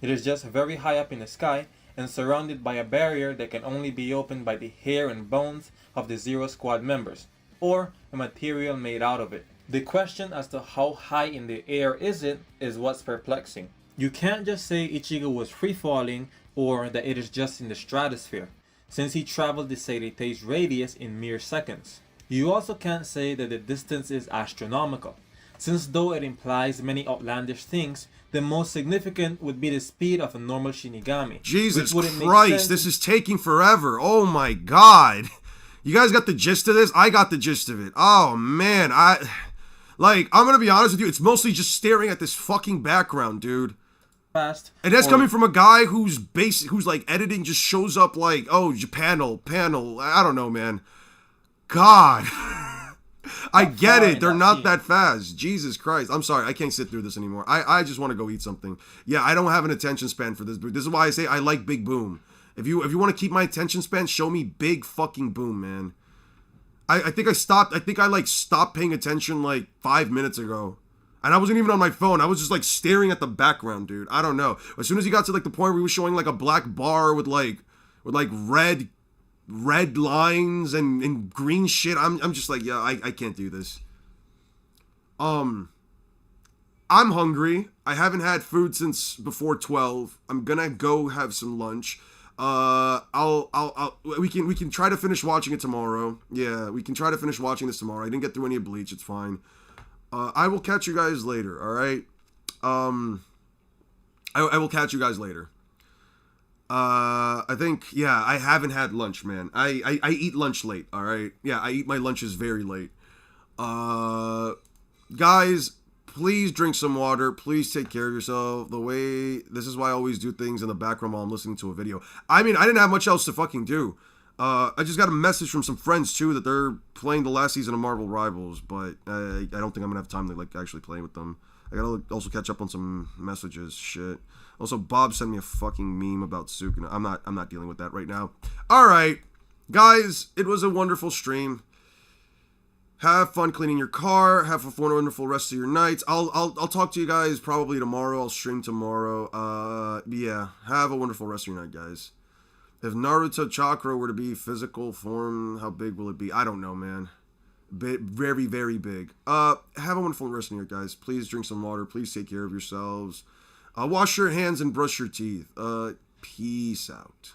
It is just very high up in the sky and surrounded by a barrier that can only be opened by the hair and bones of the Zero Squad members, or a material made out of it. The question as to how high in the air is it is what's perplexing. You can't just say Ichigo was free falling or that it is just in the stratosphere, since he traveled the Seireitei's radius in mere seconds. You also can't say that the distance is astronomical, since though it implies many outlandish things, the most significant would be the speed of a normal Shinigami. Jesus Christ, this is taking forever. Oh my god. You guys got the gist of this? I got the gist of it. Oh man, I'm gonna be honest with you, it's mostly just staring at this fucking background, dude. Fast. And that's coming from a guy who's like editing just shows up like, oh, panel, I don't know, man. God. I get it. They're not that fast. Jesus Christ. I'm sorry. I can't sit through this anymore. I just want to go eat something. Yeah, I don't have an attention span for this. This is why I say I like Big Boom. If you want to keep my attention span, show me Big fucking Boom, man. I think I stopped paying attention like 5 minutes ago. And I wasn't even on my phone. I was just like staring at the background, dude. I don't know. As soon as he got to like the point where he was showing like a black bar with red lines and green shit, I'm just like, yeah, I can't do this. I'm hungry. I haven't had food since before 12. I'm gonna go have some lunch. we can try to finish watching it tomorrow. Yeah, we can try to finish watching this tomorrow. I didn't get through any of Bleach. It's fine. I will catch you guys later. All right. I will catch you guys later. I think, yeah, I haven't had lunch, man. I eat lunch late, all right? Yeah, I eat my lunches very late. Guys, please drink some water. Please take care of yourself. This is why I always do things in the background while I'm listening to a video. I mean, I didn't have much else to fucking do. I just got a message from some friends, too, that they're playing the last season of Marvel Rivals, but I don't think I'm gonna have time to, like, actually play with them. I gotta also catch up on some messages, shit. Also, Bob sent me a fucking meme about Sukuna. I'm not dealing with that right now. Alright, guys, it was a wonderful stream. Have fun cleaning your car. Have a wonderful rest of your nights. I'll talk to you guys probably tomorrow. I'll stream tomorrow. Yeah, have a wonderful rest of your night, guys. If Naruto Chakra were to be physical form, how big will it be? I don't know, man. Very, very big. Have a wonderful rest of your night, guys. Please drink some water. Please take care of yourselves. Wash your hands and brush your teeth. Peace out.